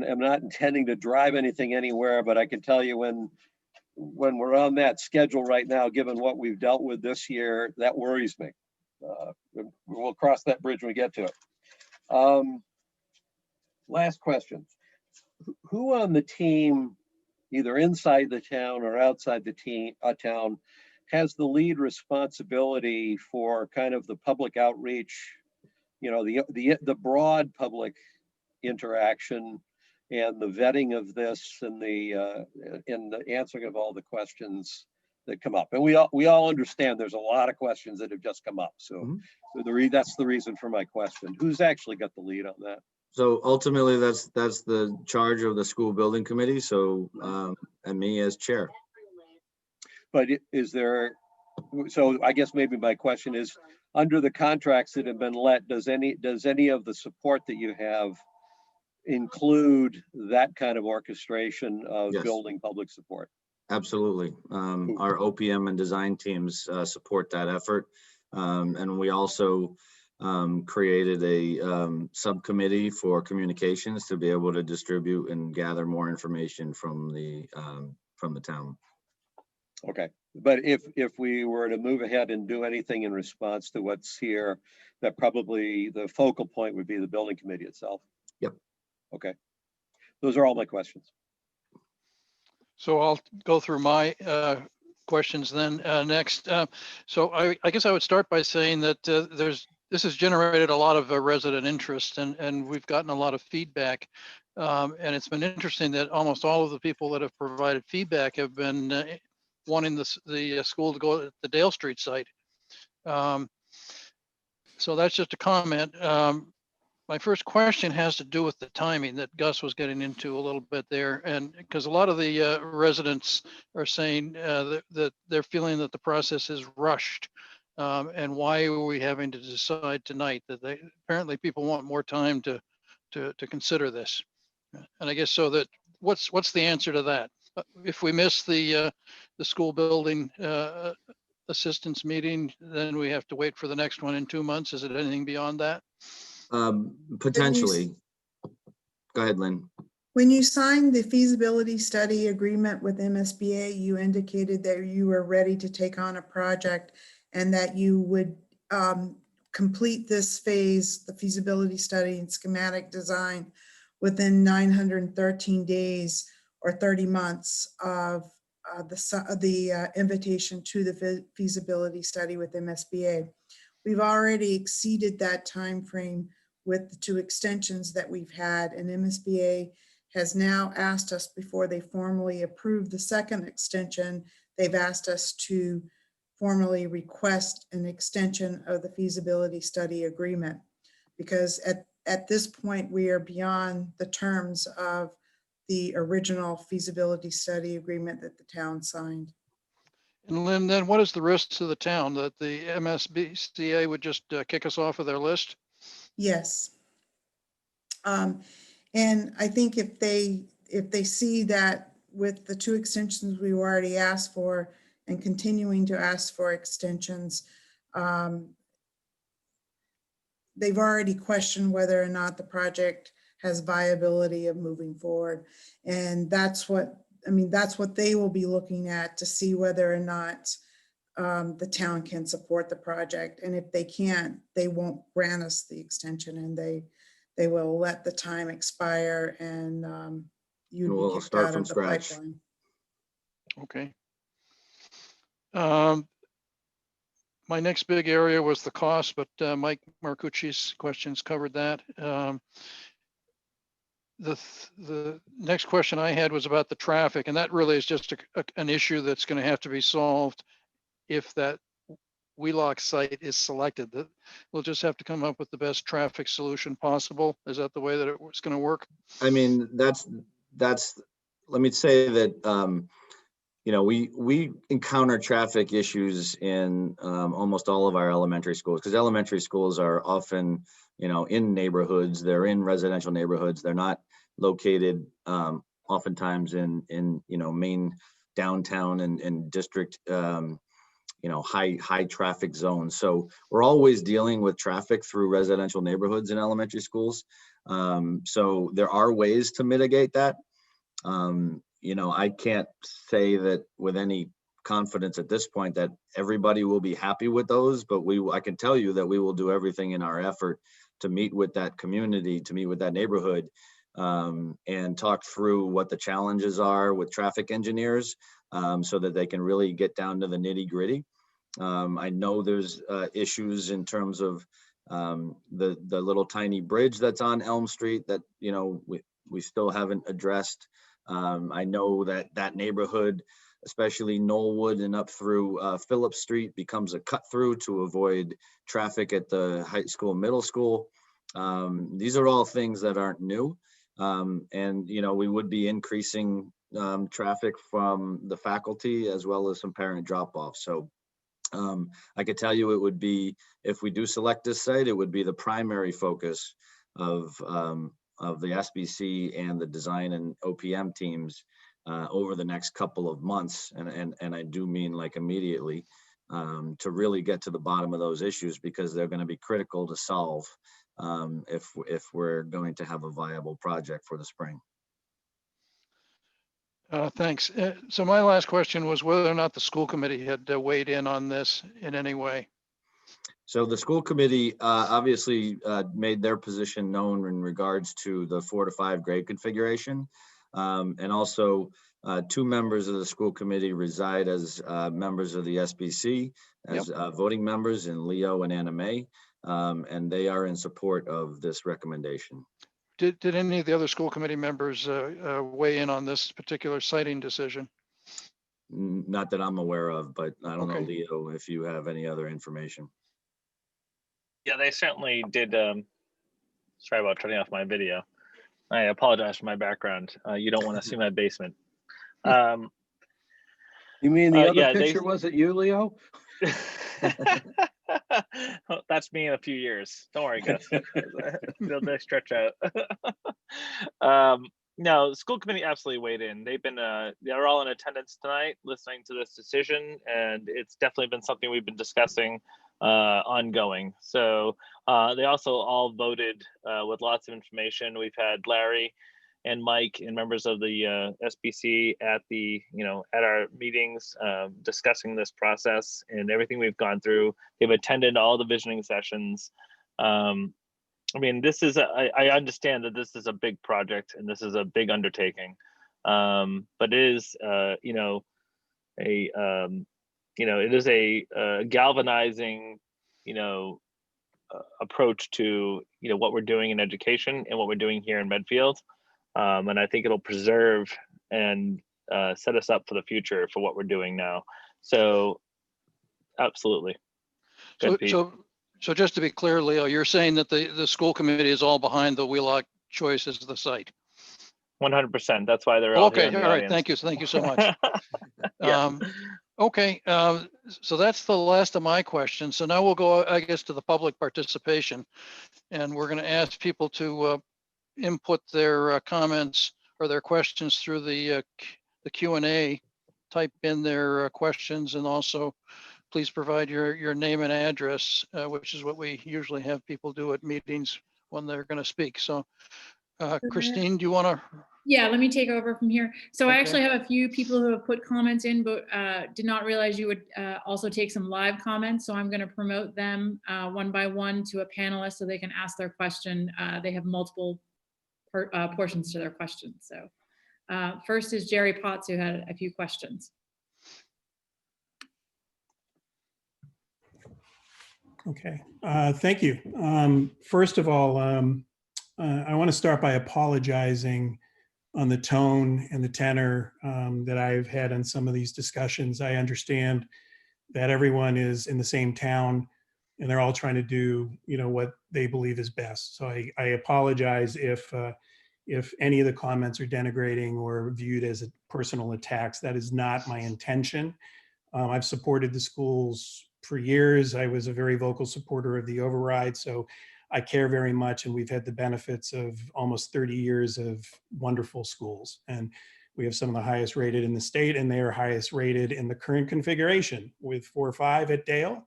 I'm not intending to drive anything anywhere, but I can tell you when we're on that schedule right now, given what we've dealt with this year, that worries me. We'll cross that bridge when we get to it. Last question. Who on the team, either inside the town or outside the town, has the lead responsibility for kind of the public outreach, the broad public interaction and the vetting of this and the answering of all the questions that come up? And we all understand there's a lot of questions that have just come up. So, that's the reason for my question. Who's actually got the lead on that? So ultimately, that's the charge of the school building committee. So, and me as chair. But so I guess maybe my question is, under the contracts that have been let, does any of the support that you have include that kind of orchestration of Yes. building public support? Absolutely. Our OPM and design teams support that effort. And we also created a subcommittee for communications to be able to distribute and gather more information from the town. Okay, but if we were to move ahead and do anything in response to what's here, that probably the focal point would be the building committee itself. Yep. Okay, those are all my questions. So I'll go through my questions then next. So I guess I would start by saying that this has generated a lot of resident interest, and we've gotten a lot of feedback. And it's been interesting that almost all of the people that have provided feedback have been wanting the school to go to the Dale Street site. So that's just a comment. My first question has to do with the timing that Gus was getting into a little bit there. And because a lot of the residents are saying that they're feeling that the process is rushed. And why are we having to decide tonight? That apparently people want more time to consider this. And I guess so that what's the answer to that? If we miss the school building assistance meeting, then we have to wait for the next one in 2 months. Is it anything beyond that? Potentially. Go ahead, Lynn. When you signed the feasibility study agreement with MSBA, you indicated that you were ready to take on a project and that you would complete this phase, the feasibility study and schematic design, within 913 days or 30 months of the invitation to the feasibility study with MSBA. We've already exceeded that time frame with the 2 extensions that we've had, and MSBA has now asked us, before they formally approve the second extension, they've asked us to formally request an extension of the feasibility study agreement, because at this point, we are beyond the terms of the original feasibility study agreement that the town signed. And Lynn, then what is the risk to the town that the MSBCA would just kick us off of their list? Yes. And I think if they see that with the 2 extensions we already asked for and continuing to ask for extensions, they've already questioned whether or not the project has viability of moving forward. And that's what they will be looking at to see whether or not the town can support the project. And if they can't, they won't grant us the extension, and they will let the time expire, and you'd We'll be kicked start out from of the scratch. pipeline. Okay. My next big area was the cost, but Mike Marcucci's questions covered that. The next question I had was about the traffic, and that really is just an issue that's going to have to be solved if that Wheelock site is selected. That we'll just have to come up with the best traffic solution possible. Is that the way that it's going to work? I mean, that's, let me say that, we encounter traffic issues in almost all of our elementary schools, because elementary schools are often, in neighborhoods. They're in residential neighborhoods. They're not located oftentimes in main downtown and district, high traffic zones. So we're always dealing with traffic through residential neighborhoods in elementary schools. So there are ways to mitigate that. I can't say that with any confidence at this point that everybody will be happy with those, but I can tell you that we will do everything in our effort to meet with that community, to meet with that neighborhood, and talk through what the challenges are with traffic engineers, so that they can really get down to the nitty gritty. I know there's issues in terms of the little tiny bridge that's on Elm Street that, we still haven't addressed. I know that neighborhood, especially Knollwood and up through Phillip Street, becomes a cut through to avoid traffic at the high school, middle school. These are all things that aren't new. And, we would be increasing traffic from the faculty as well as some parent drop off. So I could tell you it would be, if we do select this site, it would be the primary focus of the SBC and the design and OPM teams over the next couple of months. And I do mean like immediately, to really get to the bottom of those issues, because they're going to be critical to solve if we're going to have a viable project for the spring. Thanks. So my last question was whether or not the school committee had weighed in on this in any way. So the school committee obviously made their position known in regards to the 4 to 5 grade configuration. And also 2 members of the school committee reside as members of the SBC as voting members, in Leo and Anna Mae. And they are in support of this recommendation. Did any of the other school committee members weigh in on this particular siting decision? Not that I'm aware of, but I don't know, Okay. Leo, if you have any other information. Yeah, they certainly did. Sorry about turning off my video. I apologize for my background. You don't want to see my basement. You mean the other yeah, picture wasn't you, Leo? That's me in a few years. Don't worry, Gus. They'll stretch out. No, school committee absolutely weighed in. They're all in attendance tonight, listening to this decision, and it's definitely been something we've been discussing ongoing. So they also all voted with lots of information. We've had Larry and Mike and members of the SBC at our meetings discussing this process and everything we've gone through. They've attended all the visioning sessions. I mean, I understand that this is a big project and this is a big undertaking, but it is, it is a galvanizing, approach to, what we're doing in education and what we're doing here in Medfield. And I think it'll preserve and set us up for the future for what we're doing now. So absolutely. Good, Pete. So just to be clear, Leo, you're saying that the school committee is all behind the Wheelock choice as the site? 100%. That's why they're all here Okay, in all the right, audience. thank you, thank you so much. Yeah. Okay, so that's the last of my questions. So now we'll go, I guess, to the public participation. And we're going to ask people to input their comments or their questions through the Q&A. Type in their questions, and also please provide your name and address, which is what we usually have people do at meetings when they're going to speak. So Christine, do you want to? Yeah, let me take over from here. So I Okay. actually have a few people who have put comments in, but did not realize you would also take some live comments. So I'm going to promote them one by one to a panelist so they can ask their question. They have multiple portions to their questions. So first is Jerry Potts, who had a few questions. Okay, thank you. First of all, I want to start by apologizing on the tone and the tenor that I've had on some of these discussions. I understand that everyone is in the same town and they're all trying to do, what they believe is best. So I apologize if any of the comments are denigrating or viewed as personal attacks. That is not my intention. I've supported the schools for years. I was a very vocal supporter of the override, so I care very much, and we've had the benefits of almost 30 years of wonderful schools. And we have some of the highest rated in the state, and they are highest rated in the current configuration with 4 or 5 at Dale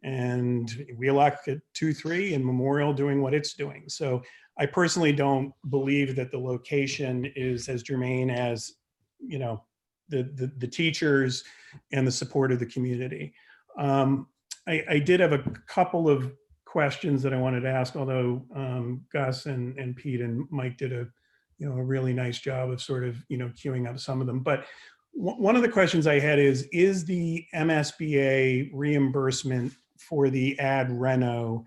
and Wheelock at 2-3 and Memorial doing what it's doing. So I personally don't believe that the location is as germane as, the teachers and the support of the community. I did have a couple of questions that I wanted to ask, although Gus and Pete and Mike did a really nice job of sort of queuing up some of them. But one of the questions I had is the MSBA reimbursement for the ad reno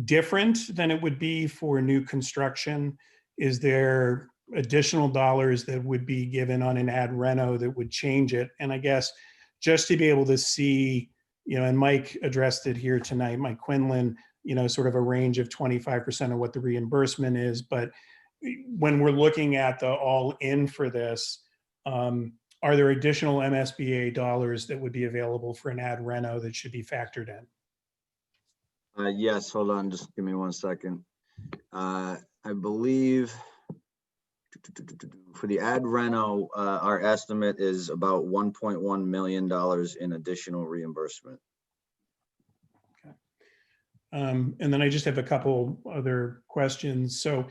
different than it would be for new construction? Is there additional dollars that would be given on an ad reno that would change it? And I guess just to be able to see, and Mike addressed it here tonight, Mike Quinlan, sort of a range of 25% of what the reimbursement is. But when we're looking at the all in for this, are there additional MSBA dollars that would be available for an ad reno that should be factored in? Yes, hold on, just give me 1 second. I believe for the ad reno, our estimate is about $1.1 million in additional reimbursement. Okay. And then I just have a couple other questions. So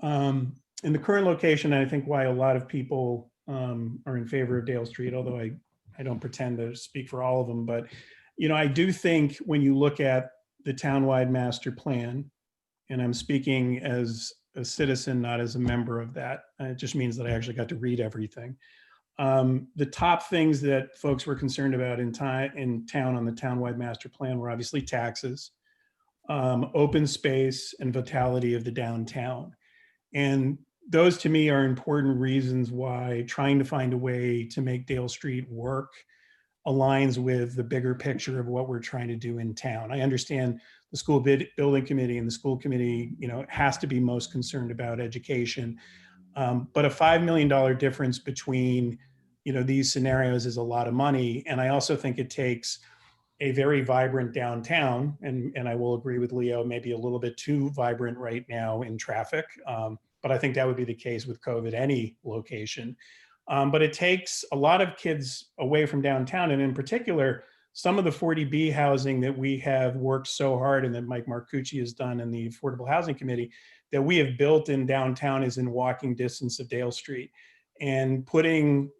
in the current location, I think why a lot of people are in favor of Dale Street, although I don't pretend to speak for all of them, but I do think when you look at the townwide master plan, and I'm speaking as a citizen, not as a member of that. It just means that I actually got to read everything. The top things that folks were concerned about in town on the townwide master plan were obviously taxes, open space, and vitality of the downtown. And those to me are important reasons why trying to find a way to make Dale Street work aligns with the bigger picture of what we're trying to do in town. I understand the school building committee and the school committee, has to be most concerned about education. But a $5 million difference between, these scenarios is a lot of money. And I also think it takes a very vibrant downtown, and I will agree with Leo, maybe a little bit too vibrant right now in traffic. But I think that would be the case with COVID, any location. But it takes a lot of kids away from downtown, and in particular, some of the 40B housing that we have worked so hard and that Mike Marcucci has done in the Affordable Housing Committee that we have built in downtown is in walking distance of Dale Street. And putting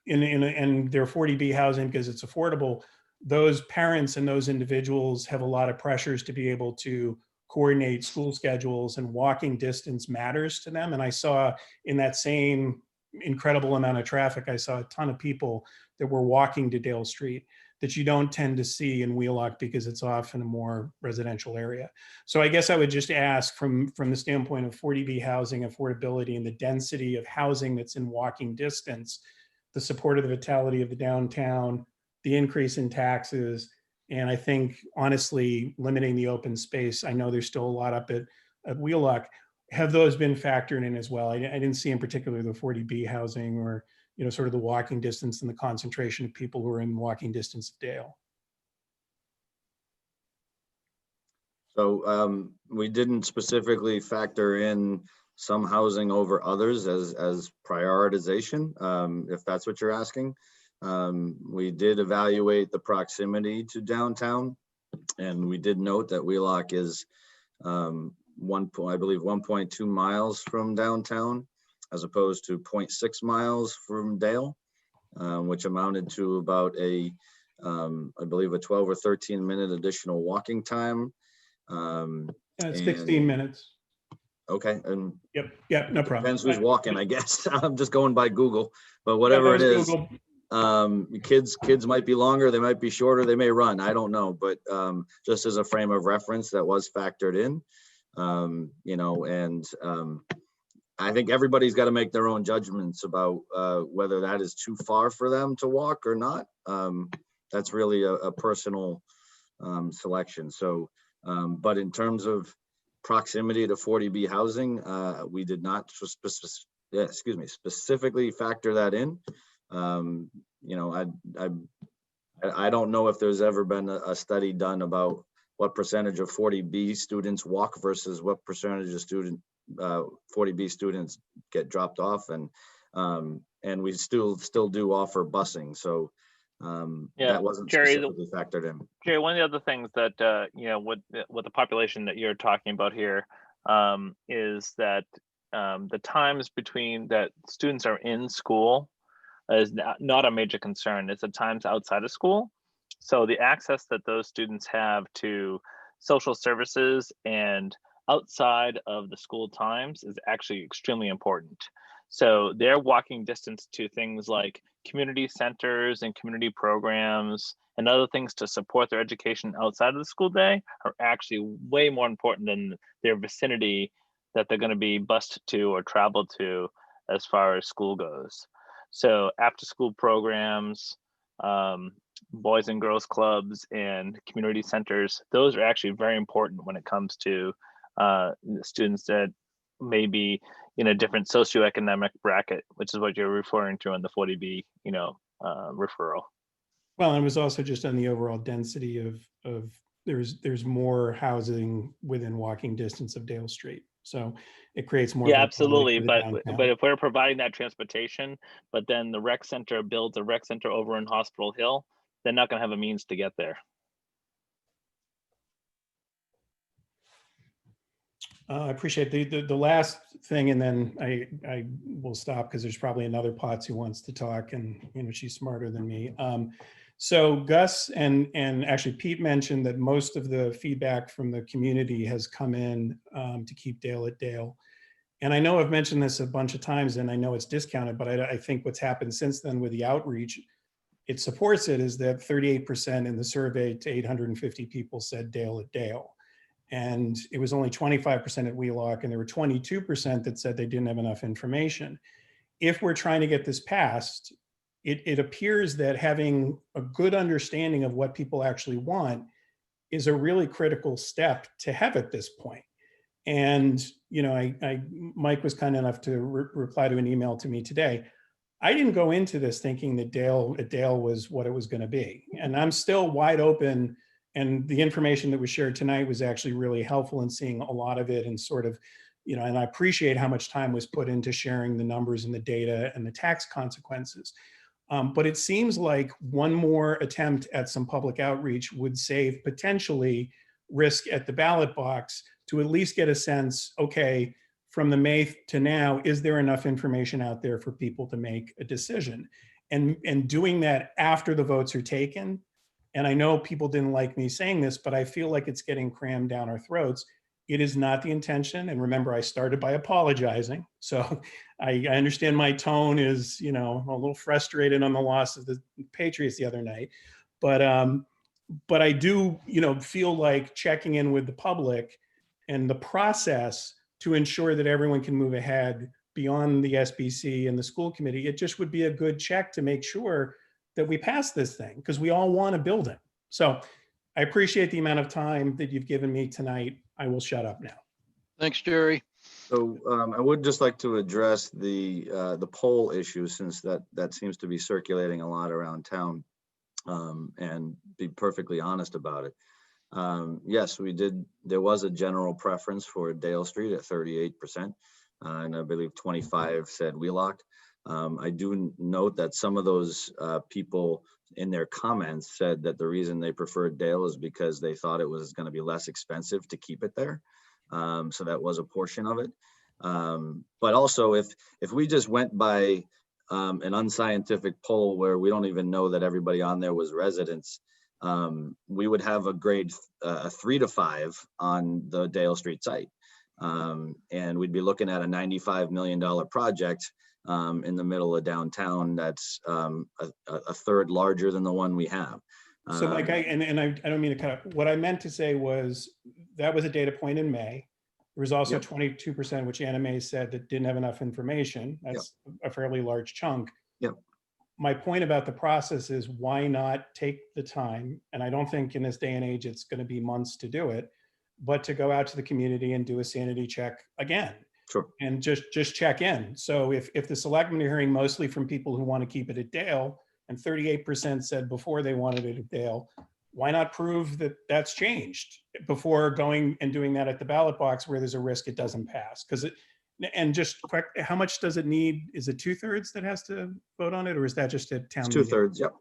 in their 40B housing because it's affordable, those parents and those individuals have a lot of pressures to be able to coordinate school schedules, and walking distance matters to them. And I saw in that same incredible amount of traffic, I saw a ton of people that were walking to Dale Street that you don't tend to see in Wheelock because it's often a more residential area. So I guess I would just ask from the standpoint of 40B housing affordability and the density of housing that's in walking distance, the support of the vitality of the downtown, the increase in taxes, And I think honestly, limiting the open space, I know there's still a lot up at Wheelock. Have those been factored in as well? I didn't see in particular the 40B housing or, sort of the walking distance and the concentration of people who are in walking distance of Dale. So we didn't specifically factor in some housing over others as prioritization, if that's what you're asking. We did evaluate the proximity to downtown, and we did note that Wheelock is I believe 1.2 miles from downtown, as opposed to 0.6 miles from Dale, which amounted to about I believe a 12 or 13 minute additional walking time. It's 16 minutes. Okay, and Yep, no problem. depends who's walking, I guess. I'm just going by Google, but whatever it is, kids might be longer, they might be shorter, they may run, I don't know, but just as a frame of reference, that was factored in. I think everybody's got to make their own judgments about whether that is too far for them to walk or not. That's really a personal selection. So, but in terms of proximity to 40B housing, we did not specifically factor that in. I don't know if there's ever been a study done about what percentage of 40B students walk versus what percentage of 40B students get dropped off, and we still do offer busing. So that wasn't specifically factored in. Jerry, one of the other things that with the population that you're talking about here is that the times between that students are in school is not a major concern. It's the times outside of school. So the access that those students have to social services and outside of the school times is actually extremely important. So their walking distance to things like community centers and community programs and other things to support their education outside of the school day are actually way more important than their vicinity that they're going to be bused to or traveled to as far as school goes. So after school programs, boys and girls clubs and community centers, those are actually very important when it comes to students that may be in a different socioeconomic bracket, which is what you're referring to in the 40B, referral. Well, it was also just on the overall density of there's more housing within walking distance of Dale Street. So it creates more. Yeah, absolutely. But if we're providing that transportation, but then the rec center builds a rec center over in Hospital Hill, they're not going to have a means to get there. I appreciate the last thing, and then I will stop because there's probably another Potts who wants to talk, and she's smarter than me. So Gus and actually Pete mentioned that most of the feedback from the community has come in to keep Dale at Dale. And I know I've mentioned this a bunch of times, and I know it's discounted, but I think what's happened since then with the outreach, it supports it, is that 38% in the survey to 850 people said Dale at Dale. And it was only 25% at Wheelock, and there were 22% that said they didn't have enough information. If we're trying to get this passed, it appears that having a good understanding of what people actually want is a really critical step to have at this point. And, Mike was kind enough to reply to an email to me today. I didn't go into this thinking that Dale was what it was going to be. And I'm still wide open. And the information that was shared tonight was actually really helpful in seeing a lot of it and sort of, and I appreciate how much time was put into sharing the numbers and the data and the tax consequences. But it seems like one more attempt at some public outreach would save potentially risk at the ballot box to at least get a sense, okay, from the May to now, is there enough information out there for people to make a decision? And doing that after the votes are taken. And I know people didn't like me saying this, but I feel like it's getting crammed down our throats. It is not the intention. And remember, I started by apologizing. So I understand my tone is, a little frustrated on the loss of the Patriots the other night. But I do, feel like checking in with the public and the process to ensure that everyone can move ahead beyond the SBC and the school committee, it just would be a good check to make sure that we pass this thing, because we all want a building. So I appreciate the amount of time that you've given me tonight. I will shut up now. Thanks, Jerry. So I would just like to address the poll issue, since that seems to be circulating a lot around town, and be perfectly honest about it. Yes, there was a general preference for Dale Street at 38%, and I believe 25 said Wheelock. I do note that some of those people in their comments said that the reason they preferred Dale is because they thought it was going to be less expensive to keep it there. So that was a portion of it. But also, if we just went by an unscientific poll where we don't even know that everybody on there was residents, we would have a grade 3 to 5 on the Dale Street site. And we'd be looking at a $95 million project in the middle of downtown that's a third larger than the one we have. So Mike, I don't mean to cut up. What I meant to say was that was a data point in May. There was also 22%, which Anna May said that didn't have enough information. That's a fairly large chunk. Yep. My point about the process is, why not take the time? And I don't think in this day and age, it's going to be months to do it, but to go out to the community and do a sanity check again. Sure. And just check in. So if the selectmen are hearing mostly from people who want to keep it at Dale, and 38% said before they wanted it at Dale, why not prove that that's changed before going and doing that at the ballot box where there's a risk it doesn't pass? And just quick, how much does it need? Is it 2/3 that has to vote on it, or is that just a town meeting? 2/3, yep.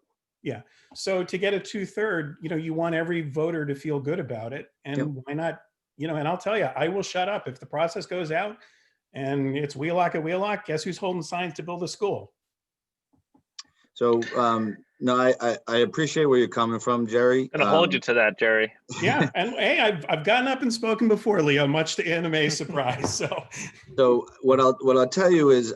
Yeah. So to get a 2/3, you want every voter to feel good about it. And why not, and I'll tell you, I will shut up if the process goes out and it's Wheelock at Wheelock. Guess who's holding signs to build a school? So no, I appreciate where you're coming from, Jerry. Gonna hold you to that, Jerry. Yeah, and hey, I've gotten up and spoken before, Leo, much to Anna May's surprise. So what I'll tell you is,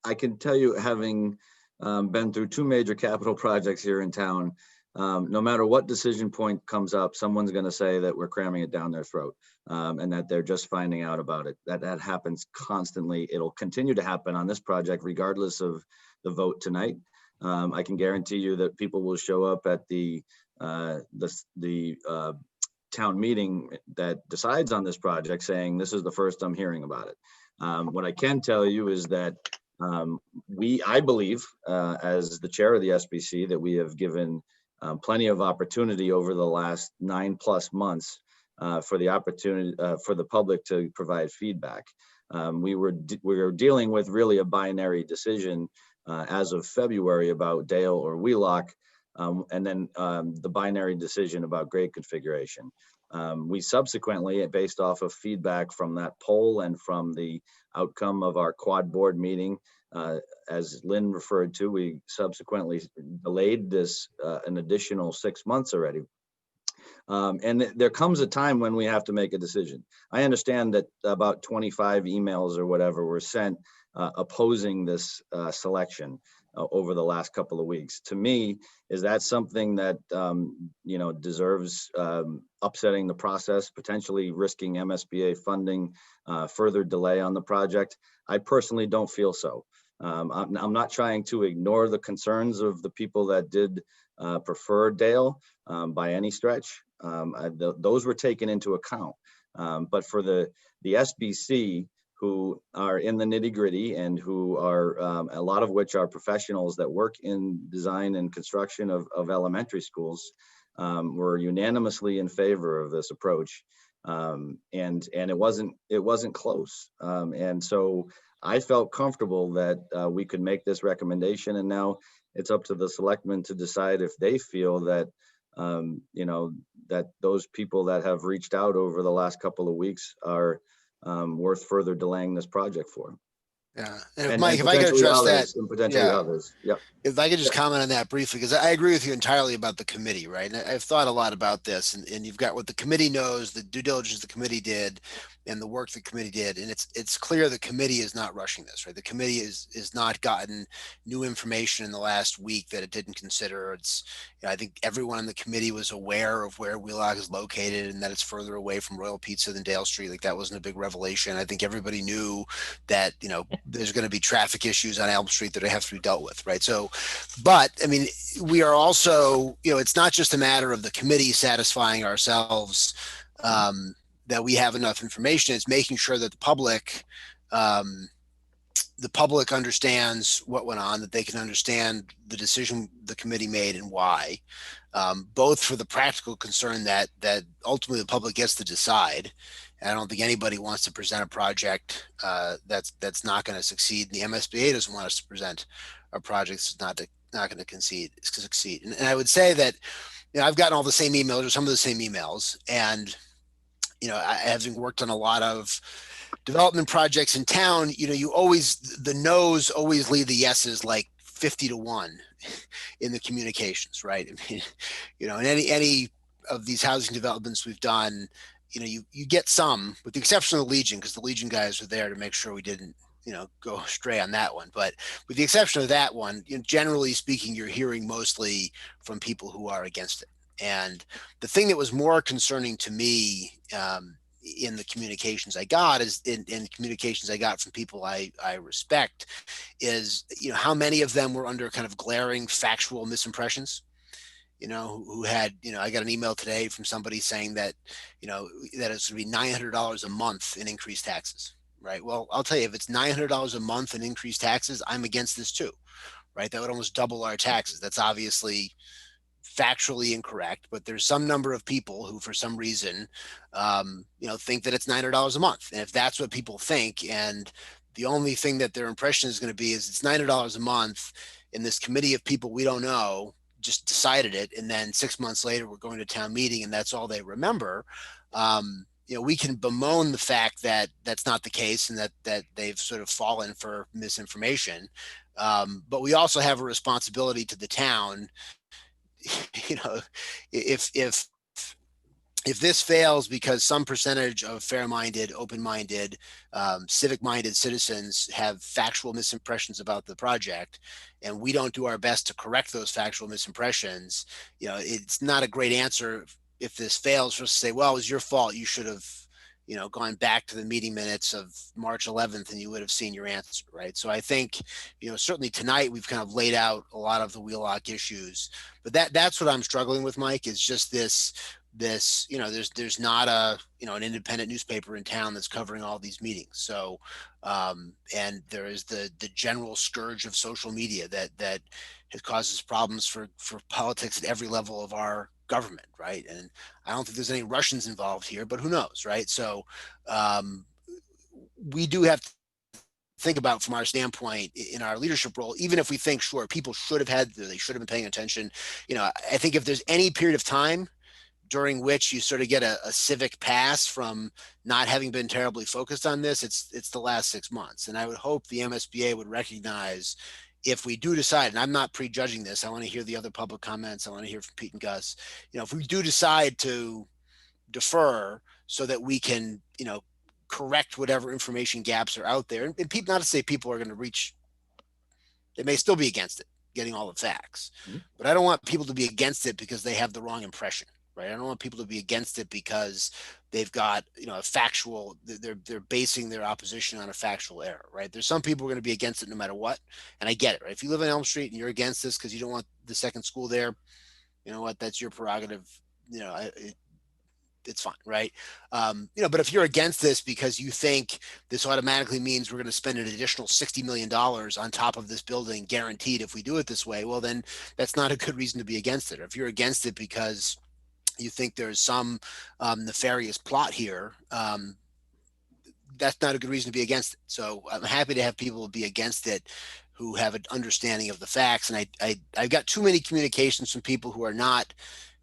I can tell you, having been through 2 major capital projects here in town, no matter what decision point comes up, someone's going to say that we're cramming it down their throat, and that they're just finding out about it. That happens constantly. It'll continue to happen on this project, regardless of the vote tonight. I can guarantee you that people will show up at the town meeting that decides on this project saying, this is the first I'm hearing about it. What I can tell you is that I believe, as the chair of the SBC, that we have given plenty of opportunity over the last 9+ months for the opportunity for the public to provide feedback. We were dealing with really a binary decision as of February about Dale or Wheelock, and then the binary decision about grade configuration. We subsequently, based off of feedback from that poll and from the outcome of our quad board meeting, as Lynn referred to, we subsequently delayed this an additional 6 months already. And there comes a time when we have to make a decision. I understand that about 25 emails or whatever were sent opposing this selection over the last couple of weeks. To me, is that something that deserves upsetting the process, potentially risking MSBA funding, further delay on the project? I personally don't feel so. I'm not trying to ignore the concerns of the people that did prefer Dale by any stretch. Those were taken into account. But for the SBC, who are in the nitty gritty and who are, a lot of which are professionals that work in design and construction of elementary schools, were unanimously in favor of this approach. And it wasn't close. And so I felt comfortable that we could make this recommendation, and now it's up to the selectmen to decide if they feel that that those people that have reached out over the last couple of weeks are worth further delaying this project for. Yeah, and Mike, if I could address that, and potentially others. Yep. If I could just comment on that briefly, because I agree with you entirely about the committee, right? And I've thought a lot about this, and you've got what the committee knows, the due diligence the committee did, and the work the committee did. And it's clear the committee is not rushing this, right? The committee is not gotten new information in the last week that it didn't consider. It's, I think everyone on the committee was aware of where Wheelock is located and that it's further away from Royal Pizza than Dale Street. Like that wasn't a big revelation. I think everybody knew that, there's going to be traffic issues on Elm Street that have to be dealt with, right? So, but I mean, we are also, it's not just a matter of the committee satisfying ourselves that we have enough information. It's making sure that the public understands what went on, that they can understand the decision the committee made and why, both for the practical concern that ultimately the public gets to decide. And I don't think anybody wants to present a project that's not going to succeed. And the MSBA doesn't want us to present a project that's not going to succeed. And I would say that I've gotten all the same emails or some of the same emails, and having worked on a lot of development projects in town, you always, the no's always lead the yeses like 50-1 in the communications, right? I mean, in any of these housing developments we've done, you get some, with the exception of the Legion, because the Legion guys were there to make sure we didn't, go astray on that one. But with the exception of that one, generally speaking, you're hearing mostly from people who are against it. And the thing that was more concerning to me in the communications I got is in communications I got from people I respect is, how many of them were under kind of glaring factual misimpressions, who had, I got an email today from somebody saying that, that it's going to be $900 a month in increased taxes, right? Well, I'll tell you, if it's $900 a month in increased taxes, I'm against this too, right? That would almost double our taxes. That's obviously factually incorrect, but there's some number of people who, for some reason, think that it's $900 a month. And if that's what people think, and the only thing that their impression is going to be is it's $900 a month, and this committee of people we don't know just decided it, and then 6 months later we're going to town meeting, and that's all they remember. We can bemoan the fact that that's not the case, and that they've sort of fallen for misinformation. But we also have a responsibility to the town. If this fails because some percentage of fair-minded, open-minded, civic-minded citizens have factual misimpressions about the project, and we don't do our best to correct those factual misimpressions, it's not a great answer if this fails for us to say, well, it was your fault. You should have, gone back to the meeting minutes of March 11th and you would have seen your answer, right? So I think, certainly tonight we've kind of laid out a lot of the Wheelock issues, but that's what I'm struggling with, Mike, is just this, there's not an independent newspaper in town that's covering all these meetings. So, and there is the general scourge of social media that has causes problems for politics at every level of our government, right? And I don't think there's any Russians involved here, but who knows, right? So we do have to think about, from our standpoint in our leadership role, even if we think, sure, people should have they should have been paying attention. I think if there's any period of time during which you sort of get a civic pass from not having been terribly focused on this, it's the last 6 months. And I would hope the MSBA would recognize, if we do decide, and I'm not prejudging this, I want to hear the other public comments. I want to hear from Pete and Gus. If we do decide to defer so that we can, correct whatever information gaps are out there, and people, not to say people are going to reach, they may still be against it, getting all the facts, but I don't want people to be against it because they have the wrong impression, right? I don't want people to be against it because they've got, a factual, they're basing their opposition on a factual error, right? There's some people who are going to be against it no matter what. And I get it, right? If you live on Elm Street and you're against this because you don't want the second school there, you know what, that's your prerogative. It's fine, right? But if you're against this because you think this automatically means we're going to spend an additional $60 million on top of this building guaranteed if we do it this way, well, then that's not a good reason to be against it. Or if you're against it because you think there's some nefarious plot here, that's not a good reason to be against it. So I'm happy to have people be against it who have an understanding of the facts. And I've got too many communications from people who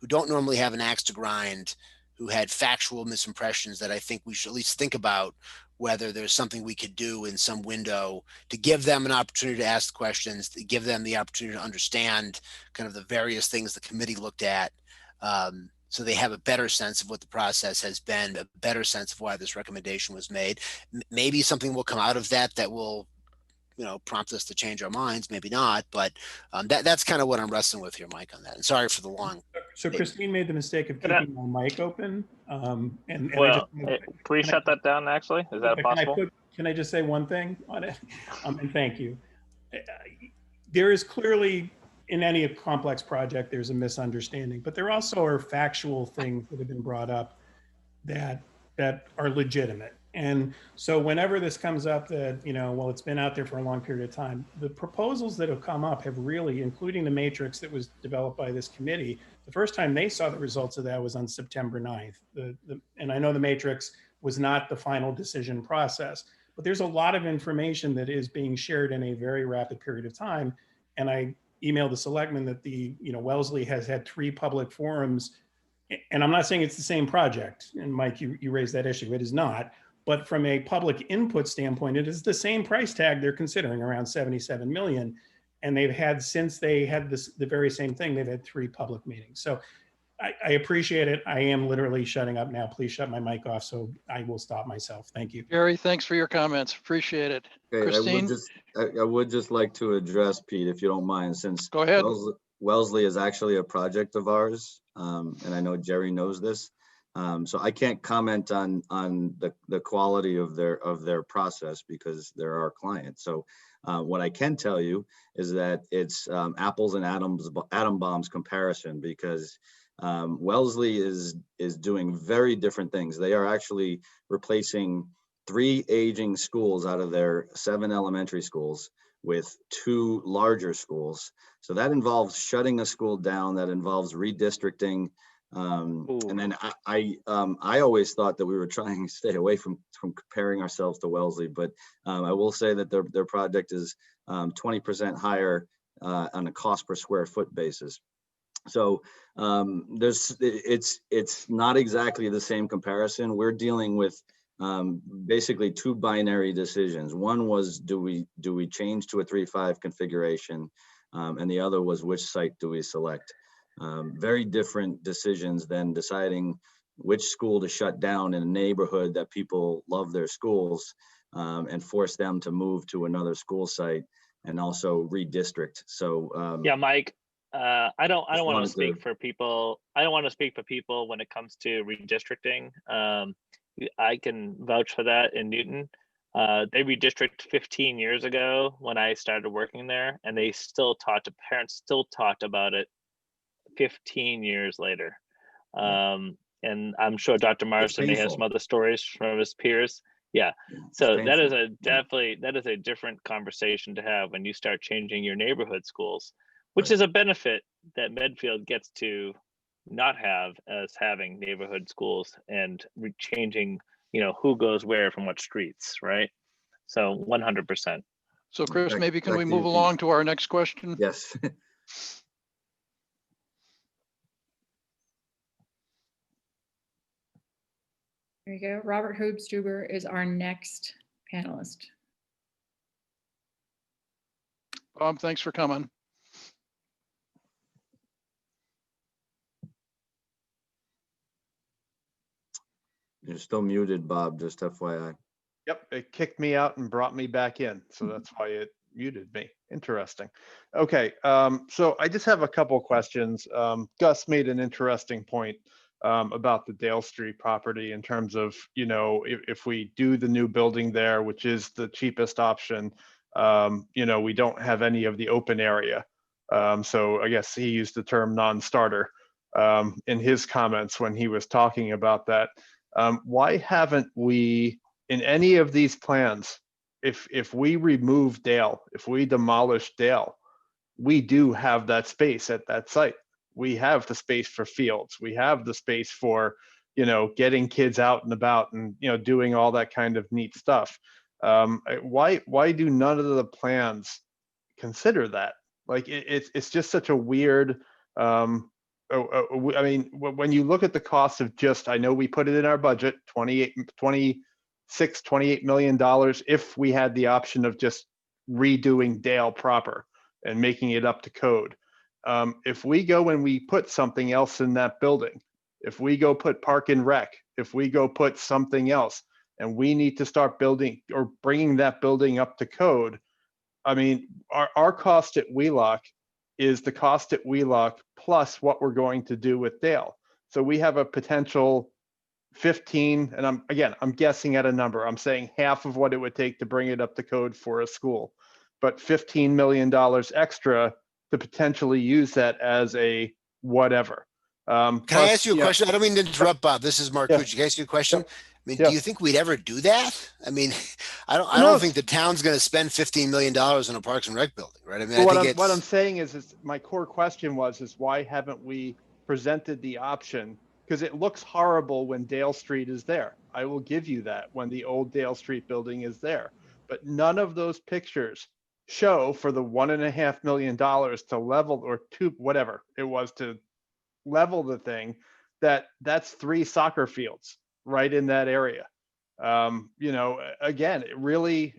don't normally have an axe to grind, who had factual misimpressions, that I think we should at least think about whether there's something we could do in some window to give them an opportunity to ask questions, to give them the opportunity to understand kind of the various things the committee looked at. so they have a better sense of what the process has been, a better sense of why this recommendation was made. Maybe something will come out of that that will, prompt us to change our minds, maybe not, but that's kind of what I'm wrestling with here, Mike, on that. And sorry for the long. So Christine made the mistake of Can I- keeping my mic open. And I Well, just, please can I- shut that down, actually. Is that possible? Can I just say one thing on it? And thank you. There is clearly, in any complex project, there's a misunderstanding, but there also are factual things that have been brought up that are legitimate. And so whenever this comes up that, well, it's been out there for a long period of time, the proposals that have come up have really, including the matrix that was developed by this committee, the first time they saw the results of that was on September 9th. And I know the matrix was not the final decision process, but there's a lot of information that is being shared in a very rapid period of time. And I emailed the selectmen that Wellesley has had 3 public forums, and I'm not saying it's the same project. And Mike, you raised that issue. It is not. But from a public input standpoint, it is the same price tag they're considering, around 77 million. And they've had, since they had the very same thing, they've had 3 public meetings. So I appreciate it. I am literally shutting up now. Please shut my mic off so I will stop myself. Thank you. Gary, thanks for your comments. Appreciate it. Okay, Christine? I would just like to address, Pete, if you don't mind, since Go ahead. Wellesley is actually a project of ours, and I know Jerry knows this. So I can't comment on the quality of their process because they're our client. So what I can tell you is that it's apples and atom bombs comparison, because Wellesley is doing very different things. They are actually replacing 3 aging schools out of their 7 elementary schools with 2 larger schools. So that involves shutting a school down, that involves redistricting. And then I always thought that we were trying to stay away from comparing ourselves to Wellesley, but I will say that their project is 20% higher on a cost per square foot basis. So it's not exactly the same comparison. We're dealing with basically 2 binary decisions. One was, do we change to a 3.5 configuration? And the other was, which site do we select? Very different decisions than deciding which school to shut down in a neighborhood that people love their schools, and force them to move to another school site and also redistrict. So Yeah, Mike, I don't want to speak for people. I don't want to speak for people when it comes to redistricting. I can vouch for that in Newton. They redistricted 15 years ago when I started working there, and they parents still talked about it 15 years later. And I'm sure Dr. Marston may have some other stories from his peers. Yeah. So that is a different conversation to have when you start changing your neighborhood schools, which is a benefit that Medfield gets to not have as having neighborhood schools and changing, who goes where from what streets, right? So 100%. So Chris, maybe can we move along to our next question? Yes. There you go. Robert Hoobstuber is our next panelist. Bob, thanks for coming. You're still muted, Bob, just FYI. Yep, it kicked me out and brought me back in. So that's why it muted me. Interesting. Okay, so I just have a couple questions. Gus made an interesting point about the Dale Street property in terms of, if we do the new building there, which is the cheapest option, we don't have any of the open area. So I guess he used the term non-starter in his comments when he was talking about that. Why haven't we, in any of these plans, if we remove Dale, if we demolish Dale, we do have that space at that site. We have the space for fields. We have the space for, getting kids out and about and, doing all that kind of neat stuff. Why do none of the plans consider that? Like it's just such a weird, I mean, when you look at the cost of just, I know we put it in our budget, $28 million, if we had the option of just redoing Dale proper and making it up to code. If we go and we put something else in that building, if we go put Park and Rec, if we go put something else, and we need to start building or bringing that building up to code, I mean, our cost at Wheelock is the cost at Wheelock plus what we're going to do with Dale. So we have a potential 15, and I'm guessing at a number. I'm saying half of what it would take to bring it up to code for a school, but $15 million extra to potentially use that as a whatever. Can I Plus, ask you a question? I don't mean to interrupt, Bob. This is Mark Yeah. Cucci. Can I ask you a question? Yep. I mean, Yeah. do you think we'd ever do that? I mean, I Who don't knows? think the town's going to spend $15 million on a Parks and Rec building, right? I mean, But I think what I'm saying is my core question is why haven't we presented the option? Because it looks horrible when Dale Street is there. I will give you that, when the old Dale Street building is there. But none of those pictures show for the $1.5 million to level, or two, whatever it was, to level the thing, that's 3 soccer fields right in that area. You know, again, it really,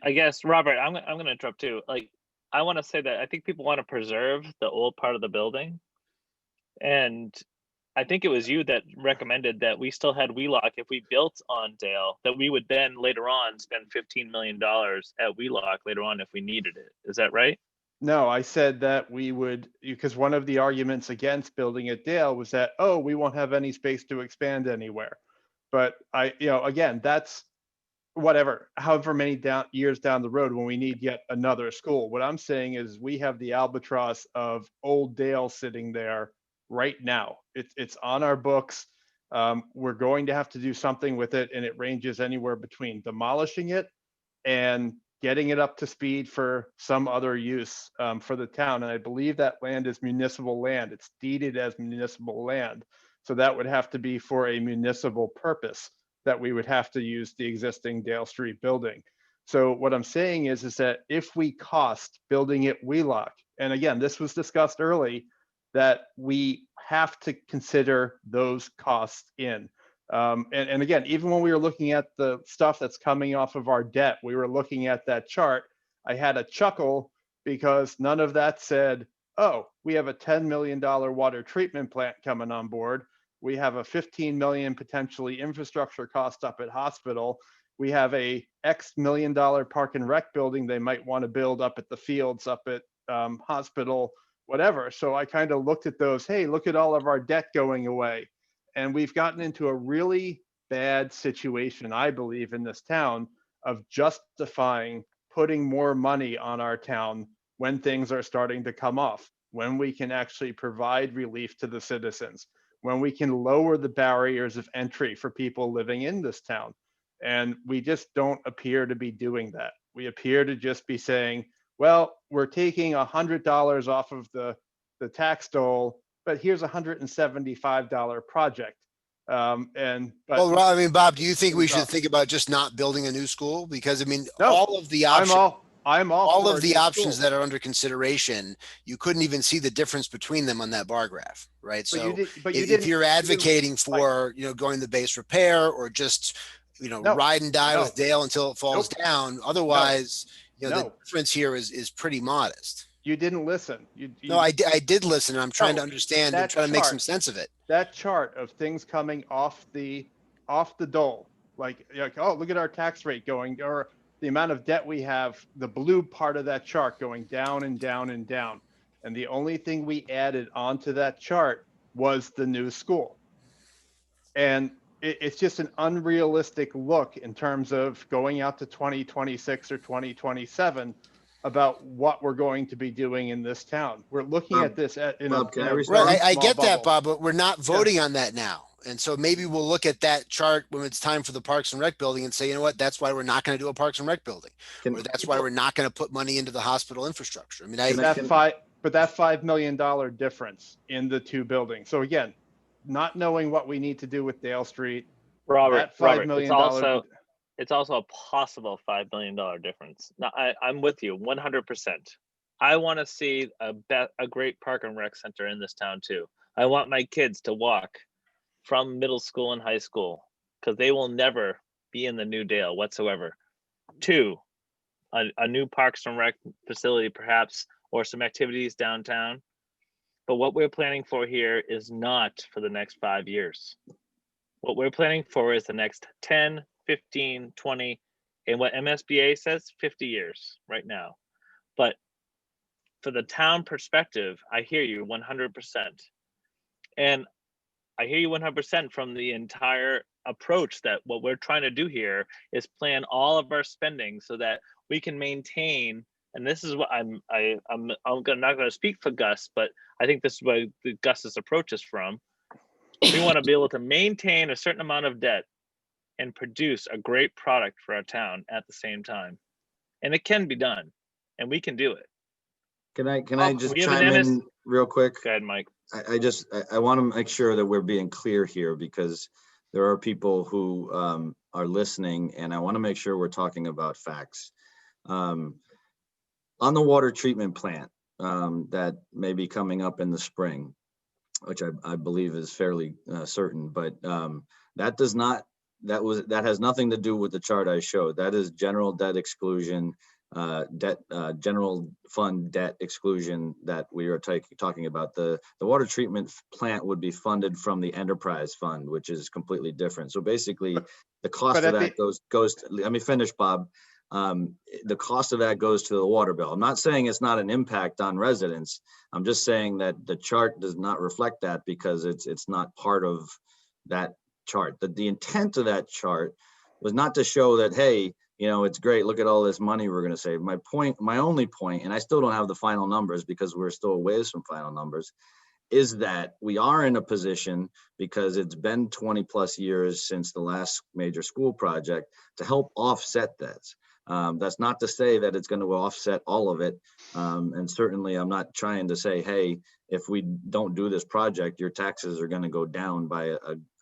I guess, Robert, I'm going to interrupt too. Like, I want to say that I think people want to preserve the old part of the building. And I think it was you that recommended that we still had Wheelock if we built on Dale, that we would then later on spend $15 million at Wheelock later on if we needed it. Is that right? No, I said that we would, because one of the arguments against building at Dale was that, oh, we won't have any space to expand anywhere. But again, that's whatever, however many years down the road when we need yet another school. What I'm saying is we have the albatross of old Dale sitting there right now. It's on our books. We're going to have to do something with it, and it ranges anywhere between demolishing it and getting it up to speed for some other use for the town. And I believe that land is municipal land. It's deeded as municipal land. So that would have to be for a municipal purpose, that we would have to use the existing Dale Street building. So what I'm saying is that if we cost building it Wheelock, and again, this was discussed early, that we have to consider those costs in. And again, even when we were looking at the stuff that's coming off of our debt, we were looking at that chart. I had a chuckle because none of that said, oh, we have a $10 million water treatment plant coming on board. We have a 15 million potentially infrastructure cost up at hospital. We have a X $1 million Park and Rec building they might want to build up at the fields, up at hospital, whatever. So I kind of looked at those, hey, look at all of our debt going away. And we've gotten into a really bad situation, I believe, in this town of justifying putting more money on our town when things are starting to come off, when we can actually provide relief to the citizens, when we can lower the barriers of entry for people living in this town. And we just don't appear to be doing that. We appear to just be saying, well, we're taking $100 off of the tax dole, but here's a $175 project. But well, I mean, Bob, do you think we should think about just not building a new school? Because I mean, No, all of the options, I'm all all for of a the new options school. that are under consideration, you couldn't even see the difference between them on that bar graph, right? But you So did, but you if didn't, you're you didn't- advocating like, for, going the base repair, or just, No, ride and die no. with Dale until it falls Nope. down, otherwise, the No. difference here is pretty modest. You didn't listen. No, I did listen, and I'm trying to No, understand and that trying to make some chart- sense of it. That chart of things coming off the dole, like, oh, look at our tax rate going, or the amount of debt we have, the blue part of that chart going down and down and down. And the only thing we added onto that chart was the new school. And it's just an unrealistic look in terms of going out to 2026 or 2027 about what we're going to be doing in this town. We're looking Bob, at this in Bob, can I a respond? very Right, I small get that, bubble. Bob, but we're not voting on that now. And so maybe we'll look at that chart when it's time for the Parks and Rec building and say, you know what, that's why we're not going to do a Parks and Rec building. Can- Or that's why we're not going to put money into the hospital infrastructure. I mean, Can I- That $5 million difference in the two buildings. So again, not knowing what we need to do with Dale Street, Robert, that $5 million. it's also a possible $5 million difference. Now, I'm with you 100%. I want to see a great Park and Rec center in this town too. I want my kids to walk from middle school and high school, because they will never be in the new Dale whatsoever. 2, a new Parks and Rec facility perhaps, or some activities downtown. But what we're planning for here is not for the next 5 years. What we're planning for is the next 10, 15, 20, and what MSBA says, 50 years right now. But for the town perspective, I hear you 100%. And I hear you 100% from the entire approach that what we're trying to do here is plan all of our spending so that we can maintain. And this is what I'm not going to speak for Gus, but I think this is where Gus's approach is from. We want to be able to maintain a certain amount of debt and produce a great product for our town at the same time. And it can be done, and we can do it. Can I just we have an chime MS in real quick? Go ahead, Mike. I want to make sure that we're being clear here, because there are people who are listening, and I want to make sure we're talking about facts. On the water treatment plant that may be coming up in the spring, which I believe is fairly certain, but that has nothing to do with the chart I showed. That is general debt exclusion, general fund debt exclusion that we are talking about. The water treatment plant would be funded from the enterprise fund, which is completely different. So basically, the cost of that goes to, let me finish, Bob. The cost of that goes to the water bill. I'm not saying it's not an impact on residents. I'm just saying that the chart does not reflect that because it's not part of that chart. The intent of that chart was not to show that, hey, it's great, look at all this money we're going to save. My only point, and I still don't have the final numbers because we're still a ways from final numbers, is that we are in a position, because it's been 20 plus years since the last major school project, to help offset this. That's not to say that it's going to offset all of it. And certainly I'm not trying to say, hey, if we don't do this project, your taxes are going to go down by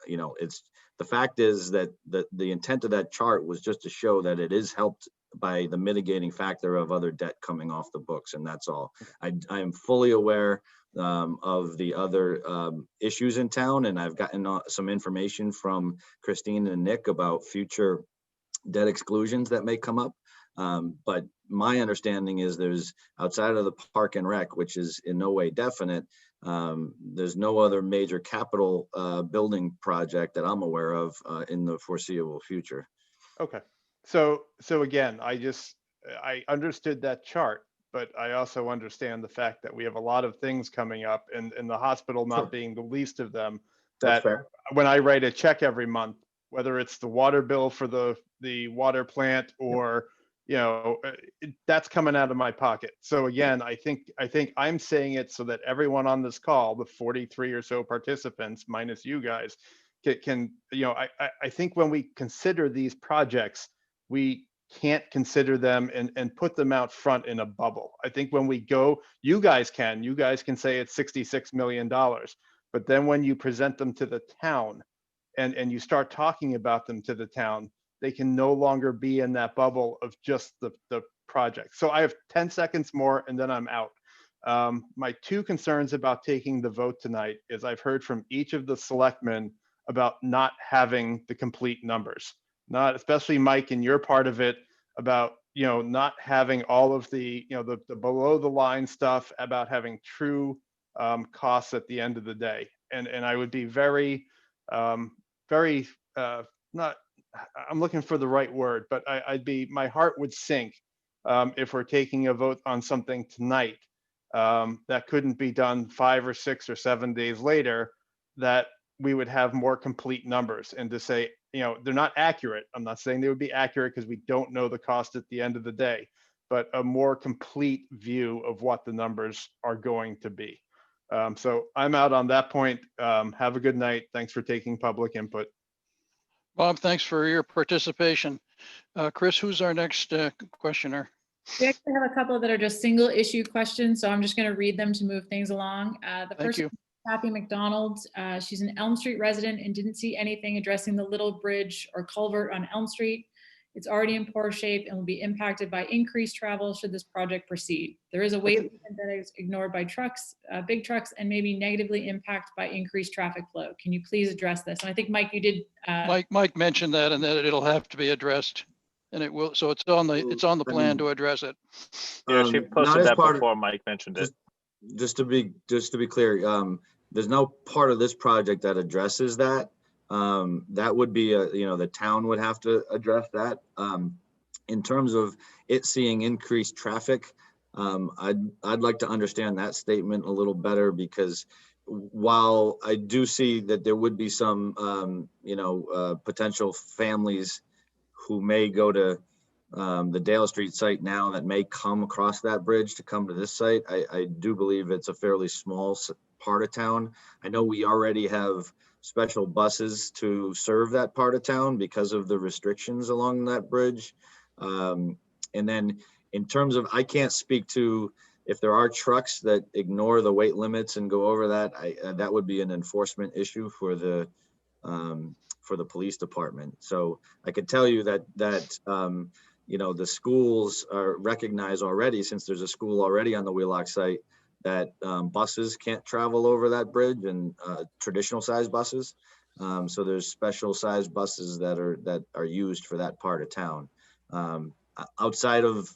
the fact is that the intent of that chart was just to show that it is helped by the mitigating factor of other debt coming off the books. And that's all. I am fully aware of the other issues in town. And I've gotten some information from Christine and Nick about future debt exclusions that may come up. But my understanding is there's, outside of the park and rec, which is in no way definite, there's no other major capital building project that I'm aware of in the foreseeable future. Okay. So again, I understood that chart, but I also understand the fact that we have a lot of things coming up, and the hospital not being the least of them, that when I write a check every month, whether it's the water bill for the water plant or that's coming out of my pocket. So again, I think I'm saying it so that everyone on this call, the 43 or so participants minus you guys, can I think when we consider these projects, we can't consider them and put them out front in a bubble. I think when we go, you guys can say it's $66 million, but then when you present them to the town and you start talking about them to the town, they can no longer be in that bubble of just the project. So I have 10 seconds more and then I'm out. My two concerns about taking the vote tonight is I've heard from each of the selectmen about not having the complete numbers, not especially Mike and your part of it about, not having all of the, the below the line stuff, about having true costs at the end of the day. And I would be very not, I'm looking for the right word, but my heart would sink if we're taking a vote on something tonight that couldn't be done 5 or 6 or 7 days later, that we would have more complete numbers, and to say, they're not accurate. I'm not saying they would be accurate because we don't know the cost at the end of the day, but a more complete view of what the numbers are going to be. So I'm out on that point. Have a good night. Thanks for taking public input. Bob, thanks for your participation. Chris, who's our next questioner? We actually have a couple that are just single issue questions, so I'm just going to read them to move things along. The first one is Kathy McDonald. She's an Elm Street resident and didn't see anything addressing the little bridge or culvert on Elm Street. It's already in poor shape and will be impacted by increased travel should this project proceed. There is a weight limit that is ignored by trucks, big trucks, and maybe negatively impacted by increased traffic flow. Can you please address this? And I think, Mike, you did. Mike mentioned that, and that it'll have to be addressed, and it will. So it's on the plan to address it. Yeah, she posted that before Mike mentioned it. just to be clear, there's no part of this project that addresses that. That would be the town would have to address that. In terms of it seeing increased traffic, I'd like to understand that statement a little better, because while I do see that there would be some potential families who may go to the Dale Street site now that may come across that bridge to come to this site, I do believe it's a fairly small part of town. I know we already have special buses to serve that part of town because of the restrictions along that bridge. And then in terms of, I can't speak to if there are trucks that ignore the weight limits and go over that, that would be an enforcement issue for the police department. So I could tell you that the schools are recognized already, since there's a school already on the Wheelock site, that buses can't travel over that bridge, and traditional size buses. So there's special size buses that are used for that part of town. Outside of,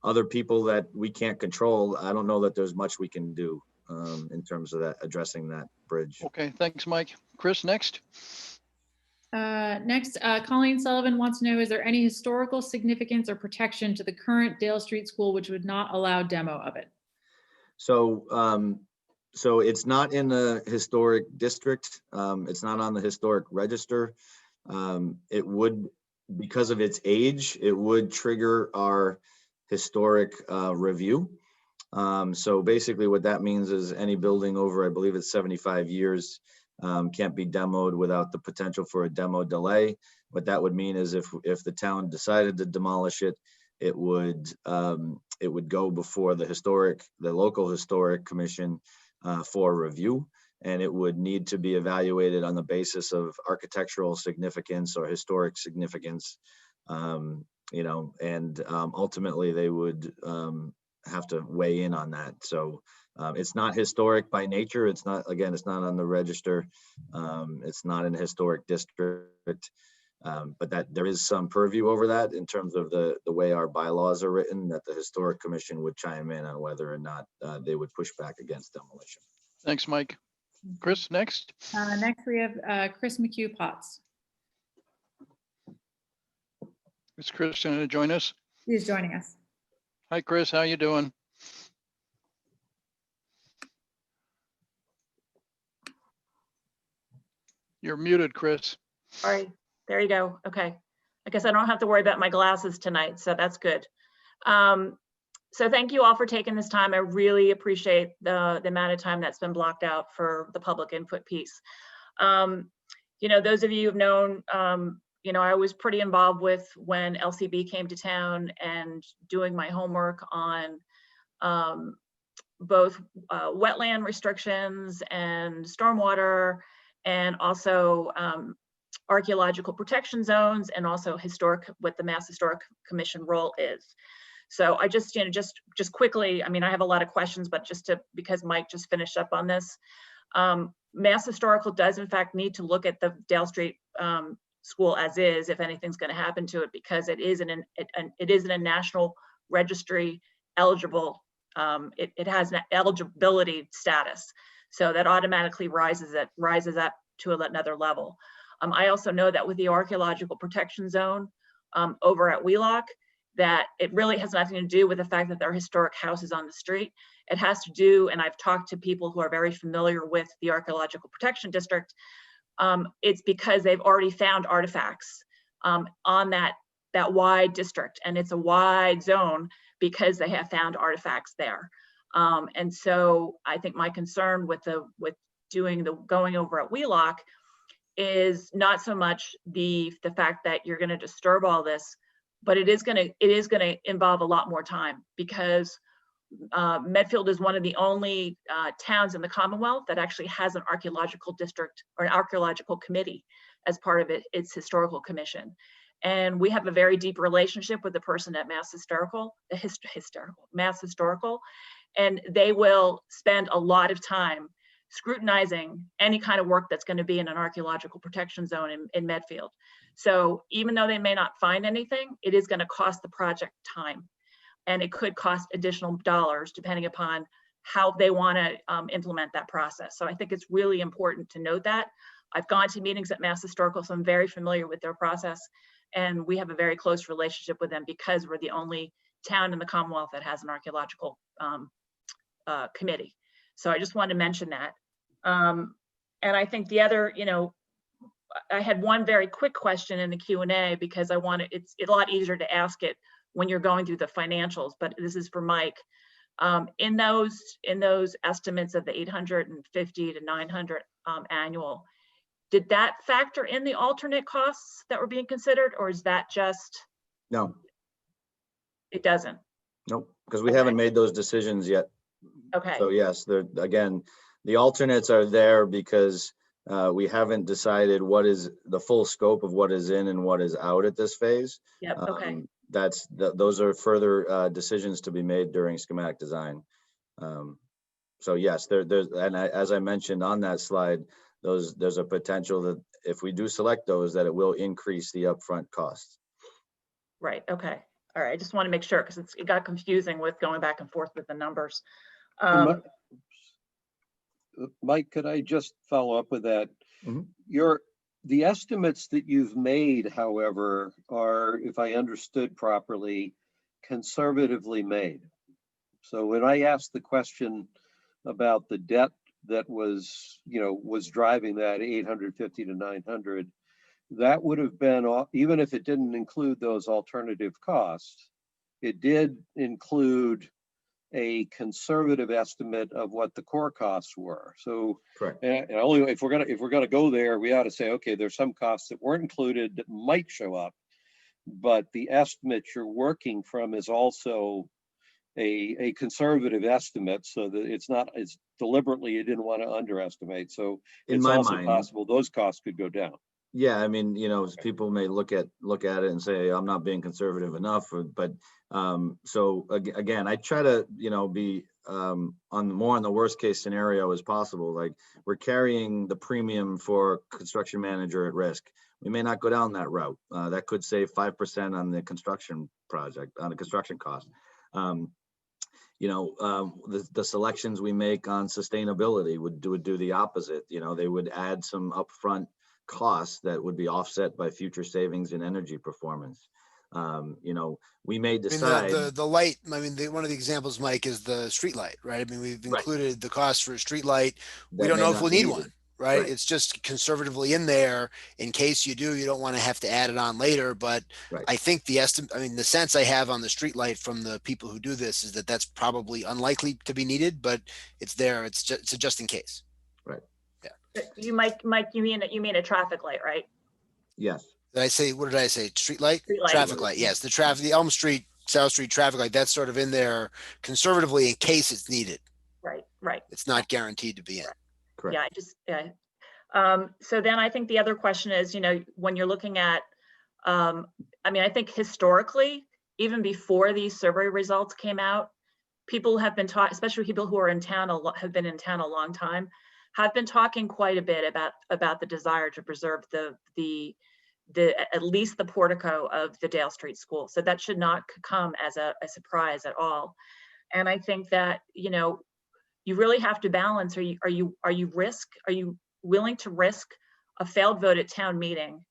other people that we can't control, I don't know that there's much we can do in terms of that, addressing that bridge. Okay, thanks, Mike. Chris, next. Next, Colleen Sullivan wants to know, is there any historical significance or protection to the current Dale Street School which would not allow demo of it? So, so it's not in the historic district. It's not on the historic register. It would, because of its age, it would trigger our historic review. So basically what that means is any building over, I believe it's 75 years, can't be demoed without the potential for a demo delay. What that would mean is if the town decided to demolish it, it would go before the local historic commission for review, and it would need to be evaluated on the basis of architectural significance or historic significance, and ultimately they would have to weigh in on that. So it's not historic by nature. It's not on the register. It's not in a historic district. But that there is some purview over that in terms of the way our bylaws are written, that the historic commission would chime in on whether or not they would push back against demolition. Thanks, Mike. Chris, next. Next, we have Chris McHugh Potts. Is Chris going to join us? He's joining us. Hi, Chris. How you doing? You're muted, Chris. All right, there you go. Okay. I guess I don't have to worry about my glasses tonight, so that's good. So thank you all for taking this time. I really appreciate the amount of time that's been blocked out for the public input piece. Those of you who've known, I was pretty involved with when LCB came to town and doing my homework on both wetland restrictions and stormwater, and also archaeological protection zones, and also what the Mass Historic Commission role is. So I just quickly, I have a lot of questions, but because Mike just finished up on this, Mass Historical does in fact need to look at the Dale Street School as is, if anything's going to happen to it, because it is in a national registry eligible. It has an eligibility status, so that automatically rises up to another level. I also know that with the archaeological protection zone over at Wheelock, that it really has nothing to do with the fact that there are historic houses on the street. It has to do, and I've talked to people who are very familiar with the archaeological protection district, it's because they've already found artifacts on that wide district, and it's a wide zone because they have found artifacts there. And so I think my concern with going over at Wheelock is not so much the fact that you're going to disturb all this, but it is going to involve a lot more time, because Medfield is one of the only towns in the Commonwealth that actually has an archaeological district or an archaeological committee as part of its historical commission. And we have a very deep relationship with the person at Mass Historical, Mass Historical, and they will spend a lot of time scrutinizing any kind of work that's going to be in an archaeological protection zone in Medfield. So even though they may not find anything, it is going to cost the project time, and it could cost additional dollars depending upon how they want to implement that process. So I think it's really important to note that. I've gone to meetings at Mass Historical, so I'm very familiar with their process. And we have a very close relationship with them because we're the only town in the Commonwealth that has an archaeological committee. So I just wanted to mention that. And I think the other, I had one very quick question in the Q&A because it's a lot easier to ask it when you're going through the financials, but this is for Mike. In those estimates of the 850 to 900 annual, did that factor in the alternate costs that were being considered, or is that just? No. It doesn't. Nope, because we haven't made those decisions yet. Okay. So yes, again, the alternates are there because we haven't decided what is the full scope of what is in and what is out at this phase. Yep. Okay. Those are further decisions to be made during schematic design. So yes, as I mentioned on that slide, there's a potential that if we do select those, that it will increase the upfront costs. Right. Okay. All right. I just want to make sure because it got confusing with going back and forth with the numbers. Mike, could I just follow up with that? Mm-hmm. The estimates that you've made, however, are, if I understood properly, conservatively made. So when I asked the question about the debt that was driving that 850 to 900, that would have been, even if it didn't include those alternative costs, it did include a conservative estimate of what the core costs were. So, correct. And only if we're gonna go there, we ought to say, okay, there's some costs that weren't included that might show up, but the estimate you're working from is also a conservative estimate, so that it's deliberately you didn't want to underestimate. So it's also possible those costs could go down. Yeah, I mean, people may look at it and say, I'm not being conservative enough, but so again, I try to, be on the worst case scenario as possible. Like we're carrying the premium for construction manager at risk. We may not go down that route. That could save 5% on the construction project, on the construction cost. The selections we make on sustainability would do the opposite. They would add some upfront costs that would be offset by future savings in energy performance. We may decide the light. I mean, one of the examples, Mike, is the street light, right? I mean, we've included the cost for a street light. We don't know if we'll need one, right? It's just conservatively in there in case you do. You don't want to have to add it on later. But I think the sense I have on the street light from the people who do this is that that's probably unlikely to be needed, but it's there. It's just in case. Right. Yeah. Mike, you mean a traffic light, right? Yes. What did I say? Street light? Traffic light. Yes. The Elm Street, South Street traffic light, that's sort of in there conservatively in case it's needed. Right. It's not guaranteed to be in. Correct. So then I think the other question is, when you're looking at, I think historically, even before these survey results came out, people have been taught, especially people who are in town, have been in town a long time, have been talking quite a bit about the desire to preserve the at least the portico of the Dale Street School. So that should not come as a surprise at all. And I think that, you really have to balance, are you willing to risk a failed vote at town meeting?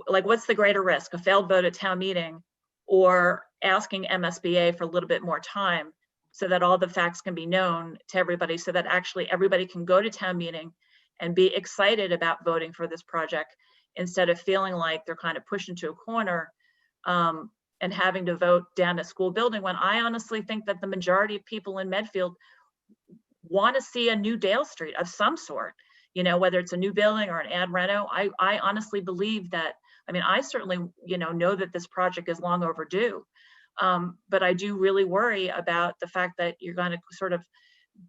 Like, what's the greater risk, a failed vote at town meeting or asking MSBA for a little bit more time so that all the facts can be known to everybody, so that actually everybody can go to town meeting and be excited about voting for this project instead of feeling like they're kind of pushed into a corner and having to vote down a school building, when I honestly think that the majority of people in Medfield want to see a new Dale Street of some sort, whether it's a new building or an ad reno. I honestly believe that, I certainly, know that this project is long overdue. But I do really worry about the fact that you're going to sort of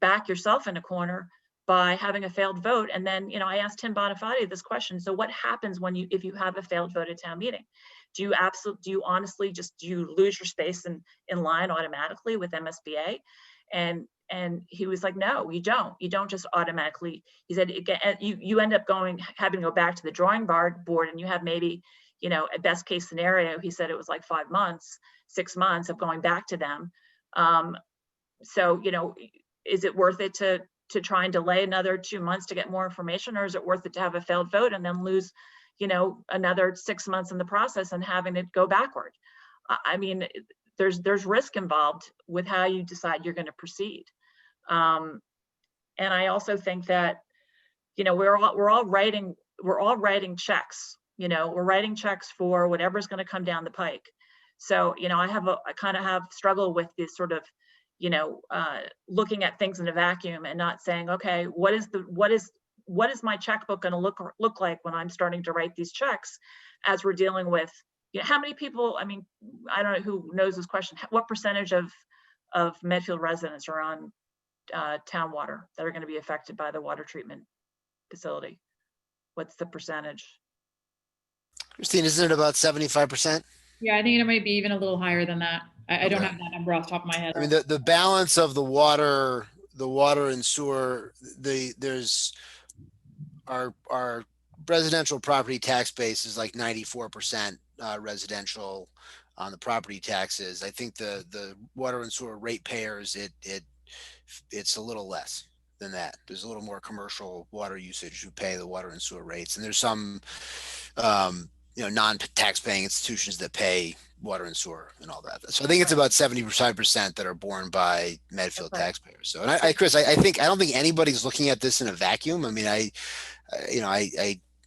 back yourself in a corner by having a failed vote. And then, I asked Tim Bonifati this question. So what happens if you have a failed vote at town meeting? Do you honestly do you lose your space in line automatically with MSBA? And he was like, no, you don't just automatically. He said, you end up having to go back to the drawing board, and you have maybe, a best case scenario. He said it was like 5 months, 6 months of going back to them. So, is it worth it to try and delay another 2 months to get more information, or is it worth it to have a failed vote and then lose, another 6 months in the process and having it go backward? I mean, there's risk involved with how you decide you're going to proceed. And I also think that, we're all writing checks. We're writing checks for whatever's going to come down the pike. So, I kind of have struggled with this sort of, looking at things in a vacuum and not saying, okay, what is my checkbook going to look like when I'm starting to write these checks, as we're dealing with, how many people, I mean, I don't know who knows this question, what percentage of Medfield residents are on town water that are going to be affected by the water treatment facility? What's the percentage? Christine, isn't it about 75%? Yeah, I think it might be even a little higher than that. I don't Okay. have that number off the top of my head. I mean, the balance of the water and sewer, there's our residential property tax base is like 94% residential on the property taxes. I think the water and sewer ratepayers, it's a little less than that. There's a little more commercial water usage who pay the water and sewer rates, and there's some non-tax paying institutions that pay water and sewer and all that. So I think it's about 75% that are borne by Medfield taxpayers. So, and Chris, I don't think anybody's looking at this in a vacuum. I mean, I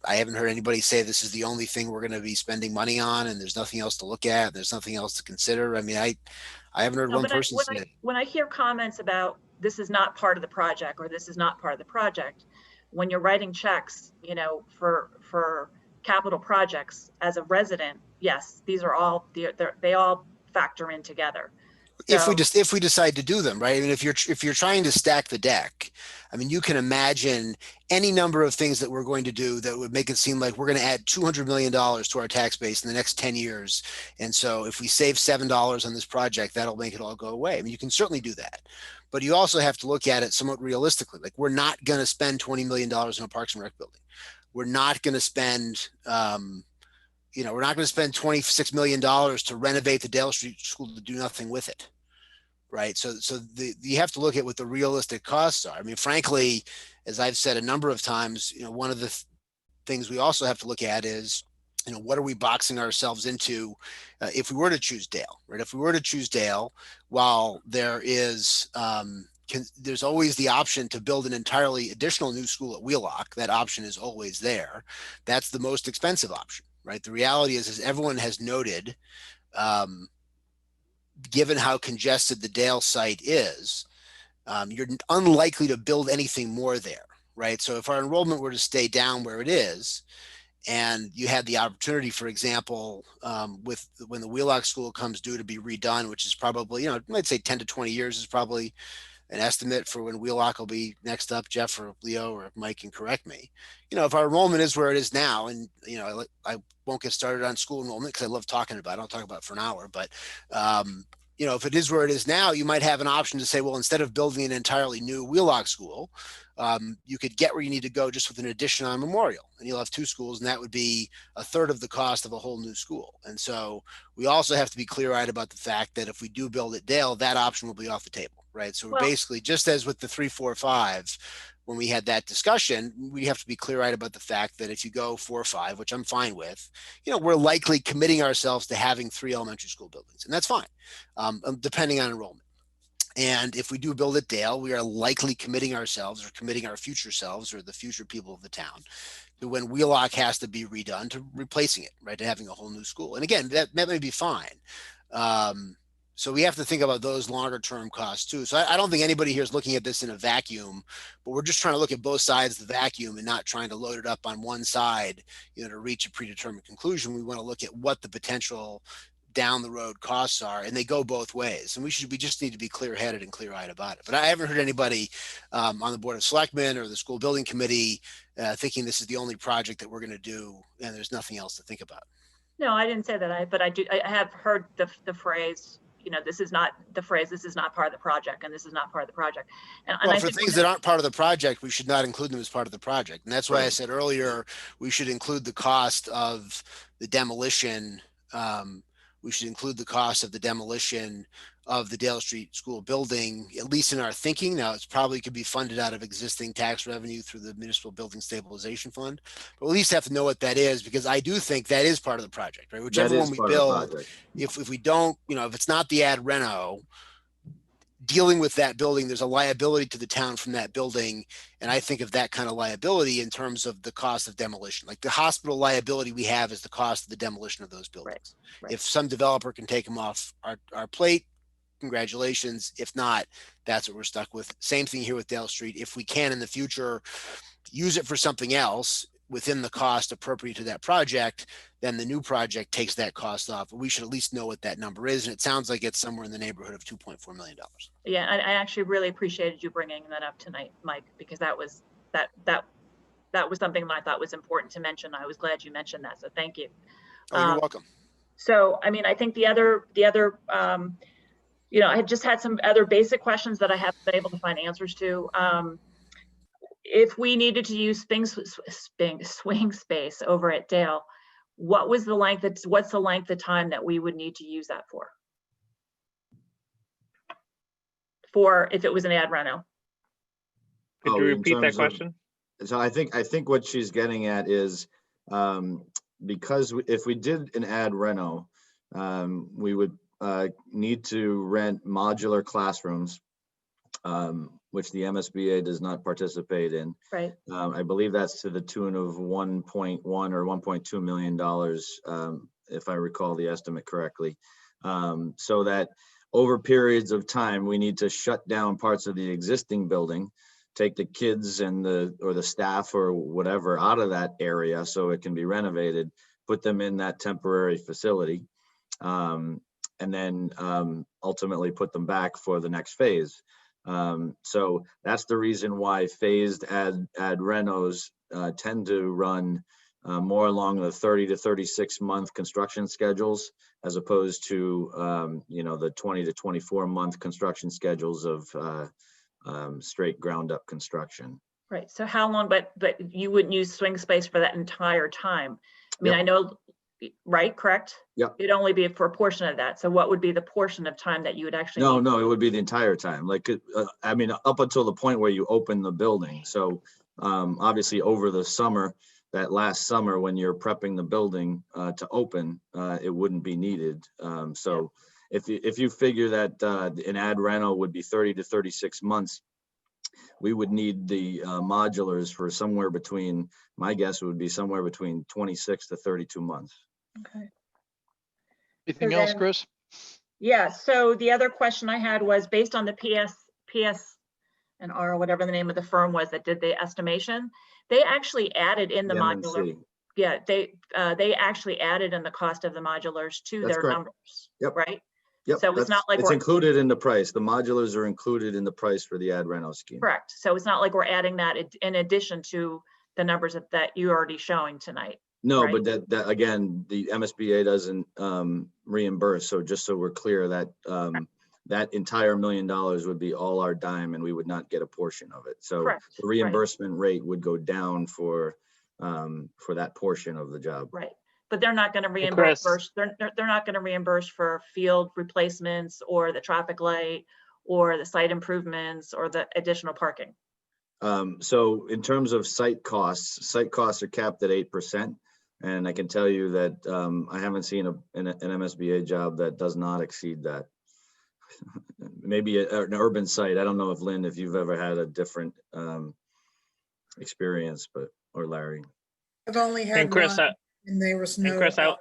haven't heard anybody say this is the only thing we're going to be spending money on, and there's nothing else to look at. There's nothing else to consider. I mean, I haven't heard one person say. When I hear comments about this is not part of the project or this is not part of the project, when you're writing checks, for capital projects as a resident, yes, these are all, they all factor in together. So, if we decide to do them, right? I mean, if you're trying to stack the deck, I mean, you can imagine any number of things that we're going to do that would make it seem like we're going to add $200 million to our tax base in the next 10 years. And so if we save $7 on this project, that'll make it all go away. I mean, you can certainly do that, but you also have to look at it somewhat realistically. Like, we're not going to spend $20 million in a Parks and Rec building. We're not going to spend, we're not going to spend $26 million to renovate the Dale Street School to do nothing with it. Right. So you have to look at what the realistic costs are. I mean, frankly, as I've said a number of times, one of the things we also have to look at is, what are we boxing ourselves into if we were to choose Dale, right? If we were to choose Dale, while there is, there's always the option to build an entirely additional new school at Wheelock. That option is always there. That's the most expensive option, right? The reality is everyone has noted, given how congested the Dale site is, you're unlikely to build anything more there, right? So if our enrollment were to stay down where it is, and you had the opportunity, for example, when the Wheelock School comes due to be redone, which is probably, I'd say 10 to 20 years is probably an estimate for when Wheelock will be next up. Jeff or Leo or Mike can correct me. If our enrollment is where it is now, and I won't get started on school enrollment because I love talking about it. I'll talk about it for an hour, but if it is where it is now, you might have an option to say, well, instead of building an entirely new Wheelock School, you could get where you need to go just with an addition on Memorial, and you'll have two schools, and that would be a third of the cost of a whole new school. And so we also have to be clear-eyed about the fact that if we do build at Dale, that option will be off the table, right? So we're basically, just as with the 3, 4, 5, when we had that discussion, we have to be clear-eyed about the fact that if you go 4 or 5, which I'm fine with, we're likely committing ourselves to having 3 elementary school buildings, and that's fine, depending on enrollment. And if we do build at Dale, we are likely committing ourselves or committing our future selves or the future people of the town to, when Wheelock has to be redone, to replacing it, right, to having a whole new school. And again, that may be fine. So we have to think about those longer term costs too. So I don't think anybody here is looking at this in a vacuum, but we're just trying to look at both sides of the vacuum and not trying to load it up on one side, to reach a predetermined conclusion. We want to look at what the potential down the road costs are, and they go both ways. And we just need to be clear headed and clear eyed about it. But I haven't heard anybody on the Board of Selectmen or the school building committee thinking this is the only project that we're going to do and there's nothing else to think about. No, I didn't say that. But I have heard the phrase, this is not the phrase, this is not part of the project, and this is not part of the project. And well, for things that aren't part of the project, we should not include them as part of the project. And that's why I said earlier, we should include the cost of the demolition. We should include the cost of the demolition of the Dale Street School building, at least in our thinking. Now, it's probably could be funded out of existing tax revenue through the Municipal Building Stabilization Fund, but at least have to know what that is, because I do think that is part of the project, right? That Whichever is one we part of the build, project. if we don't, if it's not the ad reno, dealing with that building, there's a liability to the town from that building. And I think of that kind of liability in terms of the cost of demolition. Like the hospital liability we have is the cost of the demolition of those buildings. right. If some developer can take them off our plate, congratulations. If not, that's what we're stuck with. Same thing here with Dale Street. If we can in the future use it for something else within the cost appropriate to that project, then the new project takes that cost off. We should at least know what that number is. And it sounds like it's somewhere in the neighborhood of $2.4 million. Yeah, I actually really appreciated you bringing that up tonight, Mike, because that was something that I thought was important to mention. I was glad you mentioned that, so thank you. Oh, you're welcome. So, I mean, I think the other I had just had some other basic questions that I haven't been able to find answers to. If we needed to use swing space over at Dale, what's the length of time that we would need to use that for if it was an ad reno? Could you repeat that question? So I think what she's getting at is because if we did an ad reno, we would need to rent modular classrooms, which the MSBA does not participate in. Right. I believe that's to the tune of $1.1 or $1.2 million, if I recall the estimate correctly. So that over periods of time, we need to shut down parts of the existing building, take the kids and the staff or whatever out of that area so it can be renovated, put them in that temporary facility, and then ultimately put them back for the next phase. So that's the reason why phased ad renos tend to run more along the 30 to 36 month construction schedules, as opposed to the 20 to 24 month construction schedules of straight ground up construction. Right. So how long? But you wouldn't use swing space for that entire time. I mean, Yep. I know, right? Correct. Yep. It'd only be for a portion of that. So what would be the portion of time that you would actually? No, it would be the entire time. Like, I mean, up until the point where you open the building. So obviously over the summer, that last summer when you're prepping the building to open, it wouldn't be needed. So if you figure that an ad reno would be 30 to 36 months, we would need the modulars for somewhere between, my guess would be somewhere between 26 to 32 months. Okay. Anything So else, then- Chris? Yeah. So the other question I had was based on the PS and R, whatever the name of the firm was that did the estimation. They actually added in the modular. M&C. Yeah, they actually added in the cost of the modulars to That's their correct. numbers. Yep. Right. Yep, So it's not like it's we're included in the price. The modulars are included in the price for the ad reno scheme. correct. So it's not like we're adding that in addition to the numbers that you're already showing tonight. No, right? but that again, the MSBA doesn't reimburse. So just so we're clear, that that entire $1 million would be all our dime, and we would not get a portion of it. So Correct, the reimbursement rate would go down for that portion of the job. Right. But they're not going to reimburse. They're not going to reimburse for field replacements or the traffic light or the site improvements or the additional parking. So in terms of site costs are capped at 8%. And I can tell you that I haven't seen an MSBA job that does not exceed that. Maybe an urban site. I don't know if Lynn, if you've ever had a different experience, or Larry. I've only had And Chris, one, and there was no. and Chris, I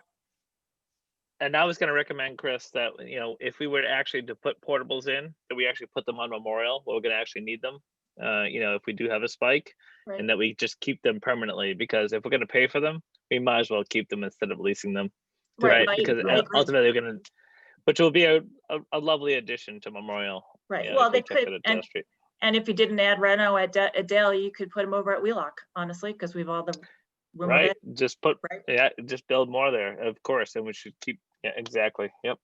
was going to recommend, Chris, that if we were to put portables in, that we actually put them on Memorial. We're going to actually need them. If we do have a spike, Right. and that we just keep them permanently, because if we're going to pay for them, we might as well keep them instead of leasing them. Right. Because I agree. ultimately we're going to, which will be a lovely addition to Memorial. Right. Well, they could, Dale Street. and if you did an ad reno at Dale, you could put them over at Wheelock, honestly, because we've all the room. Right. It. Just just build more there, of course, and we should keep. Yeah, exactly. Yep.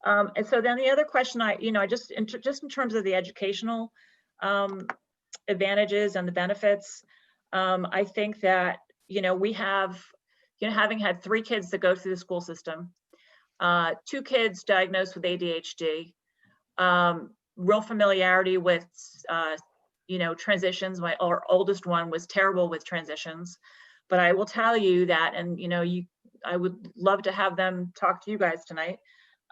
And so then the other question just in terms of the educational advantages and the benefits, I think that, we have, having had 3 kids that go through the school system, 2 kids diagnosed with ADHD, real familiarity with, you know, transitions. Our oldest one was terrible with transitions, but I will tell you that, and you know, I would love to have them talk to you guys tonight.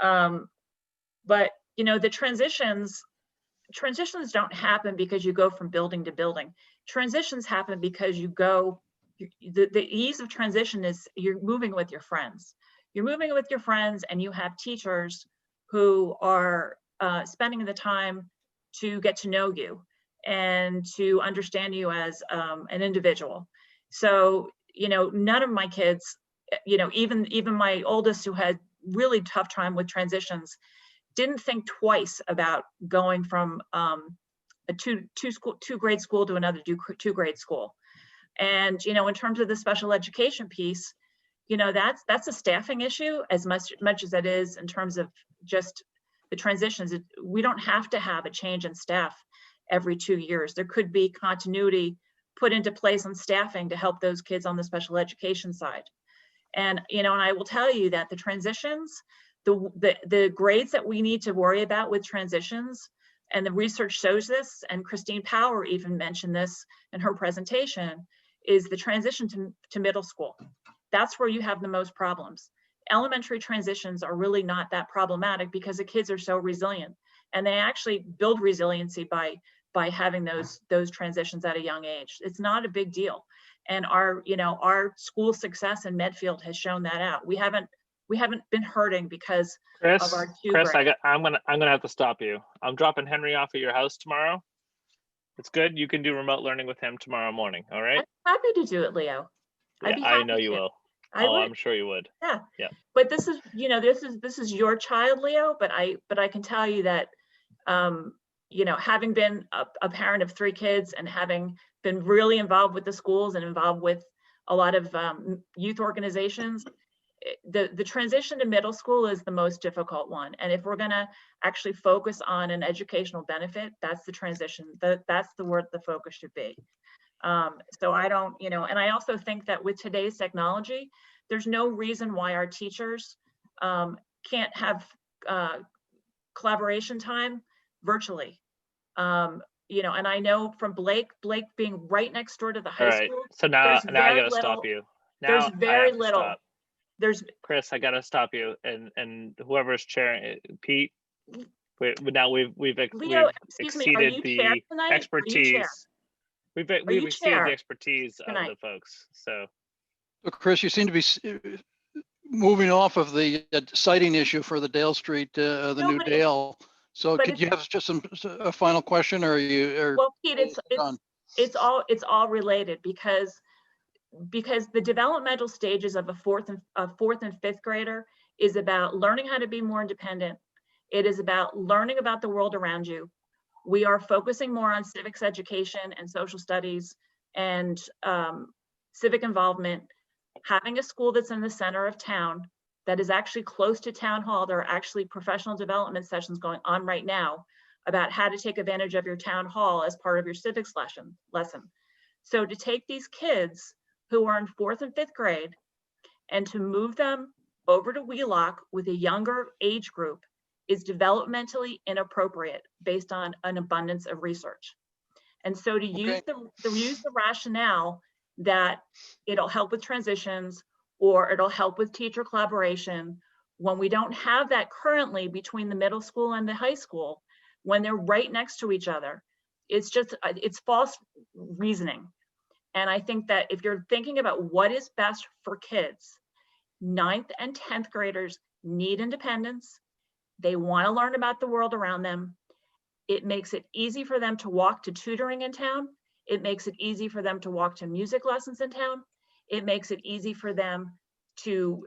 But you know, the transitions don't happen because you go from building to building. Transitions happen because the ease of transition is you're moving with your friends. You're moving with your friends, and you have teachers who are spending the time to get to know you and to understand you as an individual. So, you know, none of my kids, you know, even my oldest, who had really tough time with transitions, didn't think twice about going from a two grade school to another two grade school. And, you know, in terms of the special education piece, you know, that's a staffing issue as much as it is in terms of just the transitions. We don't have to have a change in staff every 2 years. There could be continuity put into place on staffing to help those kids on the special education side. And, you know, and I will tell you that the transitions, the grades that we need to worry about with transitions, and the research shows this, and Christine Power even mentioned this in her presentation, is the transition to middle school. That's where you have the most problems. Elementary transitions are really not that problematic because the kids are so resilient, and they actually build resiliency by having those transitions at a young age. It's not a big deal. And our school success in Medfield has shown that out. We haven't been hurting because of our Chris, I'm gonna have to stop you. I'm dropping Henry off at your house tomorrow. It's good. You can do remote learning with him tomorrow morning. All right. I'm happy to do it, Leo. Yeah, I know you will. I'm sure you would. Yeah. Yeah. But this is, you know, this is your child, Leo. But I can tell you that, you know, having been a parent of 3 kids and having been really involved with the schools and involved with a lot of youth organizations, the transition to middle school is the most difficult one. And if we're going to actually focus on an educational benefit, that's the transition. That's the word the focus should be. So I don't, you know, and I also think that with today's technology, there's no reason why our teachers can't have collaboration time virtually. You know, and I know from Blake being right next door to the high school. So now I gotta stop you. Now there's very little. Chris, I gotta stop you, and whoever's chairing, Pete. Now we've exceeded the expertise. We've exceeded the expertise of the folks. So, Chris, you seem to be moving off of the siting issue for the Dale Street, new Dale. So could you have just a final question, or well, Pete, it's all related because the developmental stages of a fourth and fifth grader is about learning how to be more independent. It is about learning about the world around you. We are focusing more on civics education and social studies and civic involvement. Having a school that's in the center of town, that is actually close to town hall. There are actually professional development sessions going on right now about how to take advantage of your town hall as part of your civics lesson. So to take these kids who are in 4th and 5th grade and to move them over to Wheelock with a younger age group is developmentally inappropriate based on an abundance of research. And so to use the rationale that it'll help with transitions or it'll help with teacher collaboration, when we don't have that currently between the middle school and the high school, when they're right next to each other, it's false reasoning. And I think that if you're thinking about what is best for kids, 9th and 10th graders need independence. They want to learn about the world around them. It makes it easy for them to walk to tutoring in town. It makes it easy for them to walk to music lessons in town. It makes it easy for them to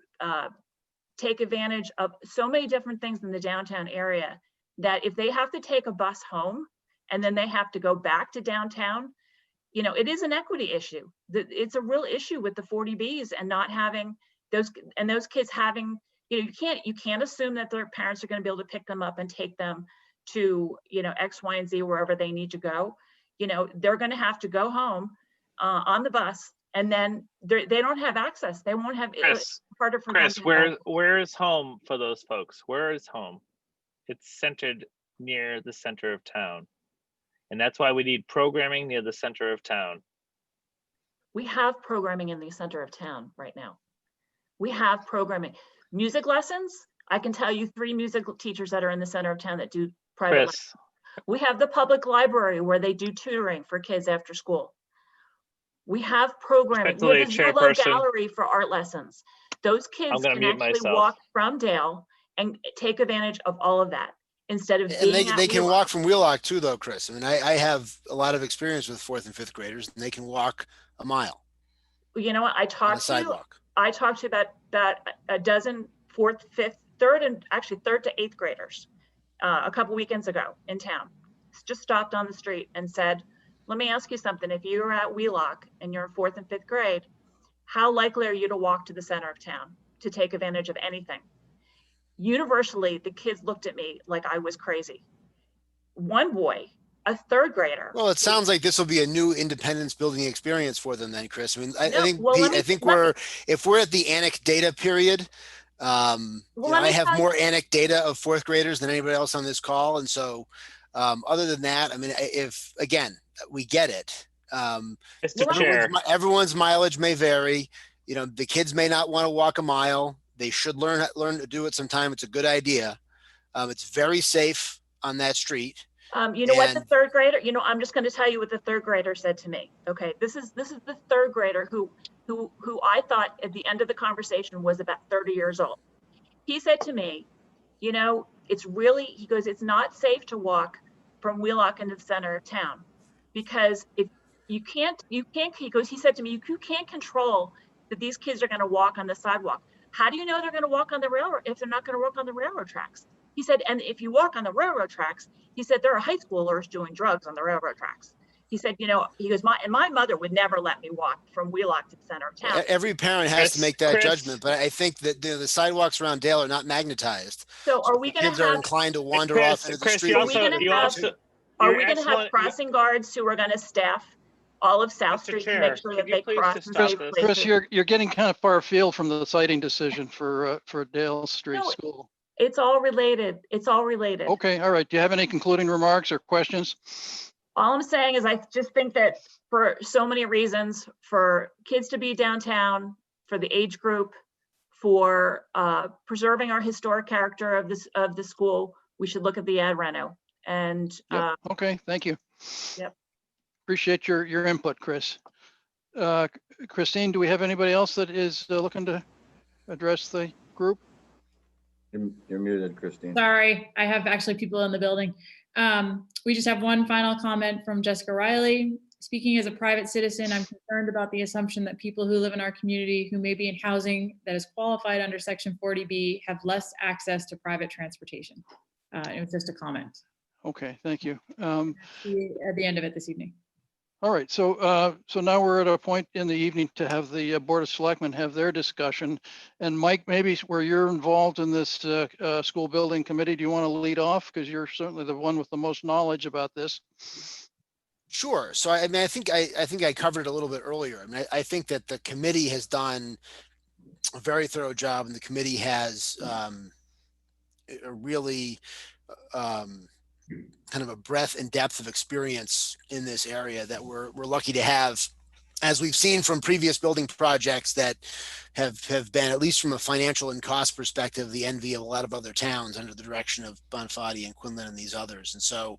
take advantage of so many different things in the downtown area that if they have to take a bus home and then they have to go back to downtown, you know, it is an equity issue. It's a real issue with the 40Bs and not having those kids having, you know, you can't assume that their parents are going to be able to pick them up and take them to, you know, X, Y, and Z, wherever they need to go. You know, they're going to have to go home on the bus, and then they don't have access. They won't have harder for Chris, them. where is home for those folks? Where is home? It's centered near the center of town. And that's why we need programming near the center of town. We have programming in the center of town right now. We have programming. Music lessons, I can tell you 3 music teachers that are in the center of town that do private lessons. Chris, We have the public library where they do tutoring for kids after school. We have programming. We have the Respectfully, Zillow Chairperson, gallery for art lessons. Those kids gonna can mute actually myself. walk from Dale and take advantage of all of that instead of And being at they can Wheelock. walk from Wheelock too, though, Chris. I mean, I have a lot of experience with 4th and 5th graders, and they can walk a mile You know what? on the sidewalk. I talked to about a dozen 4th, 5th, 3rd, and actually 3rd to 8th graders a couple weekends ago in town. Just stopped on the street and said, let me ask you something. If you were at Wheelock and you're in 4th and 5th grade, how likely are you to walk to the center of town to take advantage of anything? Universally, the kids looked at me like I was crazy. One boy, a 3rd grader. Well, it sounds like this will be a new independence building experience for them then, Chris. I mean, I No, think, well, Pete, let me- I think let me- if we're at the anecdata period, you know, let I me have tell you- more anecdata of 4th graders than anybody else on this call. And so, other than that, I mean, if, again, we get it. Mr. Chair, Everyone's mileage may vary. You know, the kids may not want to walk a mile. They should learn to do it sometime. It's a good idea. It's very safe on that street. You know what the And- 3rd grader, you know, I'm just going to tell you what the 3rd grader said to me. Okay, this is the 3rd grader who I thought at the end of the conversation was about 30 years old. He said to me, you know, he goes, it's not safe to walk from Wheelock into the center of town because if you can't, he said to me, you can't control that these kids are going to walk on the sidewalk. How do you know they're going to walk on the railroad if they're not going to walk on the railroad tracks? He said, and if you walk on the railroad tracks, he said, there are high schoolers doing drugs on the railroad tracks. He said, you know, he goes, my mother would never let me walk from Wheelock to the center of town. Every parent has to make that Chris. judgment, but I think that the sidewalks around Dale are not magnetized. So are we going Kids to are have, inclined to wander Chris, off into the Chris, street. you Are we also, gonna you have- also, are your we going to have excellent- crossing guards who are going to staff all of South Mr. Street to Chair, make sure could that you they please cross just in stop safe this? Chris, places? you're getting kind of far afield from the siting decision for Dale Street No, School. It's all related. It's all related. Okay, all right. Do you have any concluding remarks or questions? All I'm saying is I just think that for so many reasons, for kids to be downtown, for the age group, for preserving our historic character of the school, we should look at the ad reno. And Yep. Okay, thank you. Yep. Appreciate your input, Chris. Christine, do we have anybody else that is looking to address the group? You're muted, Christine. Sorry, I have actually people in the building. We just have one final comment from Jessica Riley. Speaking as a private citizen, I'm concerned about the assumption that people who live in our community who may be in housing that is qualified under Section 40B have less access to private transportation. It was just a comment. Okay, thank you. See you at the end of it this evening. All right, so now we're at a point in the evening to have the Board of Selectmen have their discussion. And Mike, maybe where you're involved in this school building committee, do you want to lead off? Because you're certainly the one with the most knowledge about this. Sure. So I mean, I think I covered it a little bit earlier. I mean, I think that the committee has done a very thorough job, and the committee has a really kind of a breadth and depth of experience in this area that we're lucky to have, as we've seen from previous building projects that have been, at least from a financial and cost perspective, the envy of a lot of other towns under the direction of Bonfatti and Quinlan and these others. And so,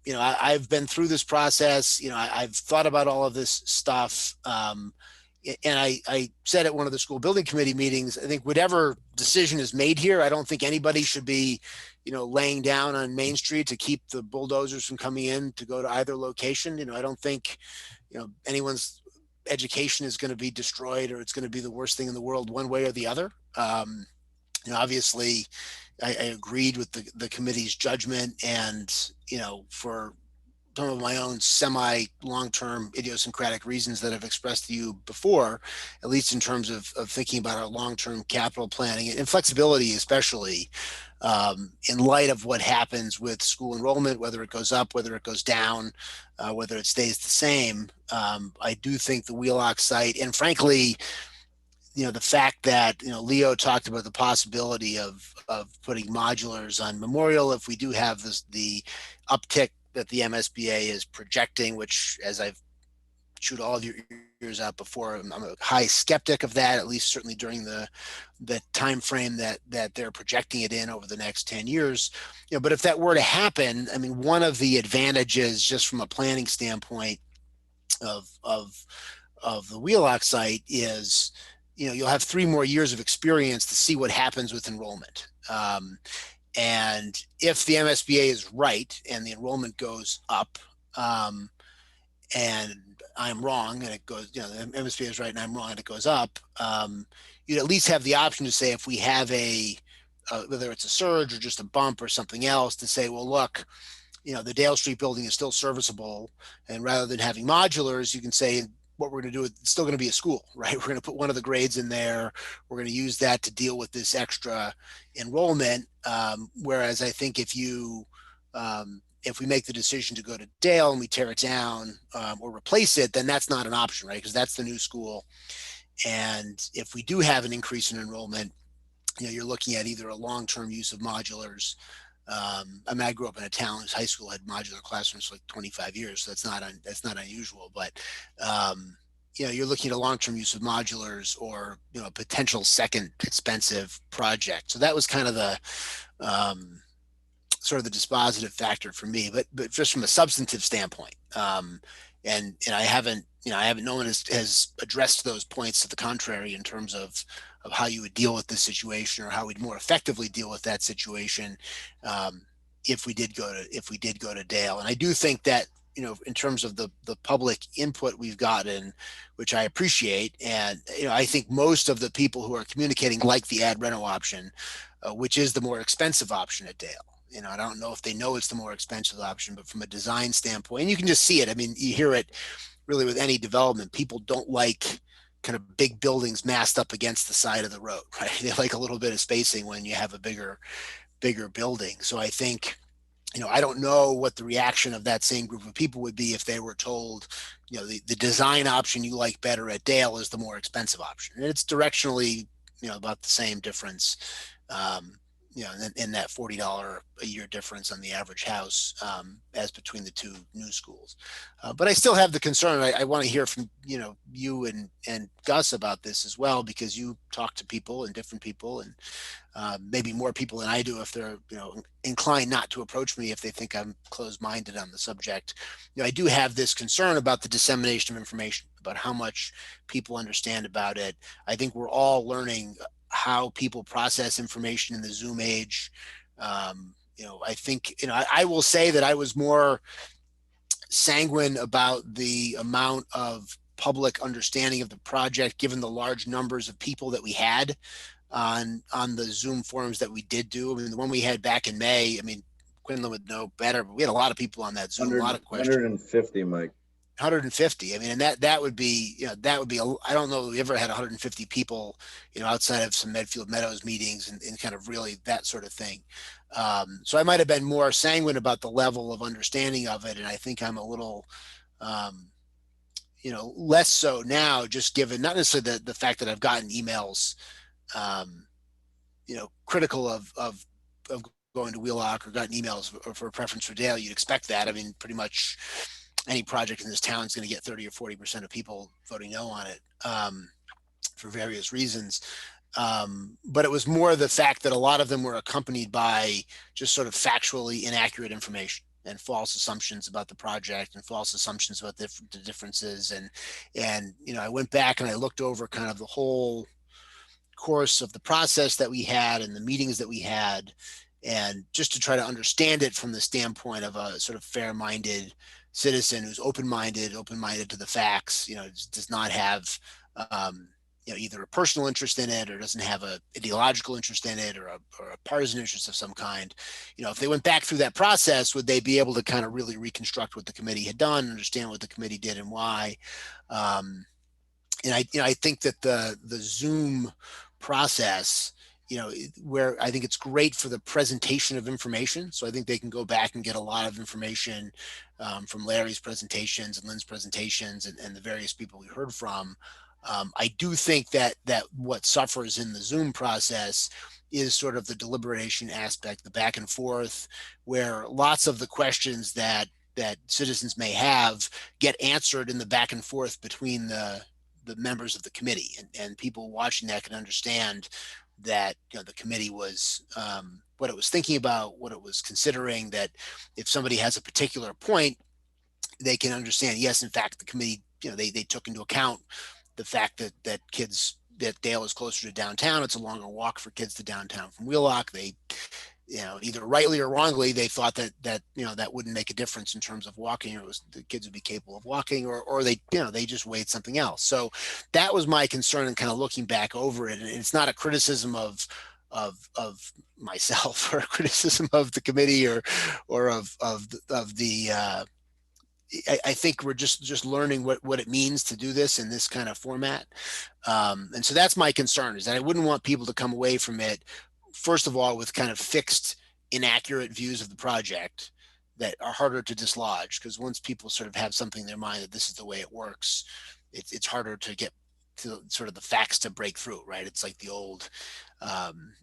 you know, I've been through this process. You know, I've thought about all of this stuff. And I said at one of the school building committee meetings, I think whatever decision is made here, I don't think anybody should be, you know, laying down on Main Street to keep the bulldozers from coming in to go to either location. You know, I don't think, you know, anyone's education is going to be destroyed or it's going to be the worst thing in the world one way or the other. You know, obviously I agreed with the committee's judgment, and, you know, for some of my own semi long-term idiosyncratic reasons that I've expressed to you before, at least in terms of thinking about our long-term capital planning and flexibility, especially in light of what happens with school enrollment, whether it goes up, whether it goes down, whether it stays the same. I do think the Wheelock site, and frankly, the fact that, Leo talked about the possibility of putting modulars on Memorial if we do have the uptick that the MSBA is projecting, which, as I've chewed all of your ears out before, I'm a high skeptic of that, at least certainly during the time frame that they're projecting it in over the next 10 years. But if that were to happen, I mean, one of the advantages just from a planning standpoint of the Wheelock site is, you'll have 3 more years of experience to see what happens with enrollment. And if the MSBA is right and the enrollment goes up, and I'm wrong and it goes, the MSBA is right and I'm wrong and it goes up, you'd at least have the option to say, if we have whether it's a surge or just a bump or something else, to say, well, look, the Dale Street building is still serviceable. And rather than having modulars, you can say, what we're going to do, it's still going to be a school, right? We're going to put one of the grades in there. We're going to use that to deal with this extra enrollment. Whereas I think if we make the decision to go to Dale and we tear it down or replace it, then that's not an option, right? Because that's the new school. And if we do have an increase in enrollment, you're looking at either a long-term use of modulars. I mean, I grew up in a town whose high school had modular classrooms for like 25 years, so that's not unusual. But you're looking at a long-term use of modulars or a potential second expensive project. So that was kind of the sort of the dispositive factor for me. But just from a substantive standpoint, and I haven't no one has addressed those points to the contrary in terms of how you would deal with this situation or how we'd more effectively deal with that situation if we did go to Dale. And I do think that, in terms of the public input we've gotten, which I appreciate, and I think most of the people who are communicating like the ad reno option, which is the more expensive option at Dale. I don't know if they know it's the more expensive option, but from a design standpoint, and you can just see it. I mean, you hear it really with any development. People don't like kind of big buildings massed up against the side of the road, right? They like a little bit of spacing when you have a bigger building. So I think, I don't know what the reaction of that same group of people would be if they were told, the design option you like better at Dale is the more expensive option. And it's directionally, about the same difference, in that $40 a year difference on the average house as between the two new schools. But I still have the concern. I want to hear from, you and Gus about this as well, because you talk to people and different people and maybe more people than I do if they're, inclined not to approach me if they think I'm closed-minded on the subject. I do have this concern about the dissemination of information, about how much people understand about it. I think we're all learning how people process information in the Zoom age. I think, I will say that I was more sanguine about the amount of public understanding of the project, given the large numbers of people that we had on the Zoom forums that we did do. I mean, the one we had back in May, I mean, Quinlan would know better, but we had a lot of people on that Zoom, a lot of questions. 150, Mike. 150. I mean, and that would be, I don't know that we ever had 150 people, outside of some Medfield Meadows meetings and kind of really that sort of thing. So I might have been more sanguine about the level of understanding of it. And I think I'm a little, less so now, just given not necessarily the fact that I've gotten emails, critical of going to Wheelock, or gotten emails for a preference for Dale. You'd expect that. I mean, pretty much any project in this town is going to get 30 or 40% of people voting no on it for various reasons. But it was more the fact that a lot of them were accompanied by just sort of factually inaccurate information and false assumptions about the project and false assumptions about the differences. And I went back and I looked over kind of the whole course of the process that we had and the meetings that we had, and just to try to understand it from the standpoint of a sort of fair-minded citizen who's open-minded to the facts, does not have, either a personal interest in it or doesn't have a ideological interest in it or a partisan interest of some kind. If they went back through that process, would they be able to kind of really reconstruct what the committee had done, understand what the committee did and why? And I think that the Zoom process, where I think it's great for the presentation of information. So I think they can go back and get a lot of information from Larry's presentations and Lynn's presentations and the various people we heard from. I do think that what suffers in the Zoom process is sort of the deliberation aspect, the back and forth, where lots of the questions that citizens may have get answered in the back and forth between the members of the committee, and people watching that can understand that, you know, the committee was what it was thinking about, what it was considering, that if somebody has a particular point, they can understand, yes, in fact, the committee, you know, they took into account the fact that Dale is closer to downtown. It's a longer walk for kids to downtown from Wheelock. They, you know, either rightly or wrongly, they thought that you know, that wouldn't make a difference in terms of walking, or it was, the kids would be capable of walking, or they, you know, they just weighed something else. So that was my concern, and kind of looking back over it. And it's not a criticism of myself or a criticism of the committee or of the I think we're just learning what it means to do this in this kind of format. And so that's my concern, is that I wouldn't want people to come away from it, first of all, with kind of fixed, inaccurate views of the project that are harder to dislodge. Because once people sort of have something in their mind that this is the way it works, it's harder to get to sort of the facts to break through, right? It's like the old,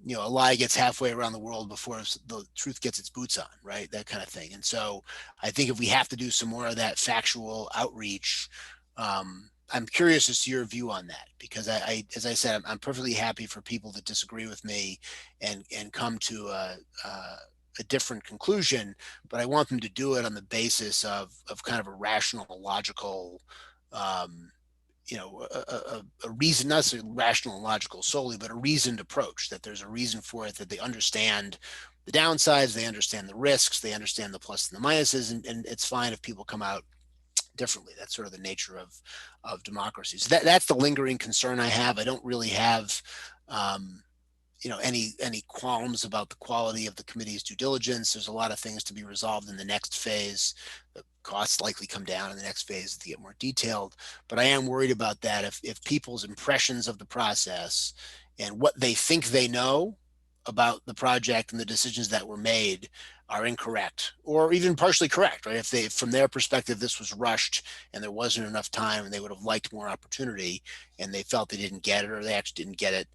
you know, a lie gets halfway around the world before the truth gets its boots on, right? That kind of thing. And so I think if we have to do some more of that factual outreach, I'm curious as to your view on that, because I as I said, I'm perfectly happy for people that disagree with me and come to a different conclusion, but I want them to do it on the basis of kind of a rational, logical, you know, a reason, not so rational and logical solely, but a reasoned approach, that there's a reason for it, that they understand the downsides, they understand the risks, they understand the plus and the minuses, and it's fine if people come out differently. That's sort of the nature of democracy. So that's the lingering concern I have. I don't really have, you know, any qualms about the quality of the committee's due diligence. There's a lot of things to be resolved in the next phase. The costs likely come down in the next phase to get more detailed. But I am worried about that. If people's impressions of the process and what they think they know about the project and the decisions that were made are incorrect, or even partially correct, right? If they, from their perspective, this was rushed and there wasn't enough time and they would have liked more opportunity, and they felt they didn't get it, or they actually didn't get it,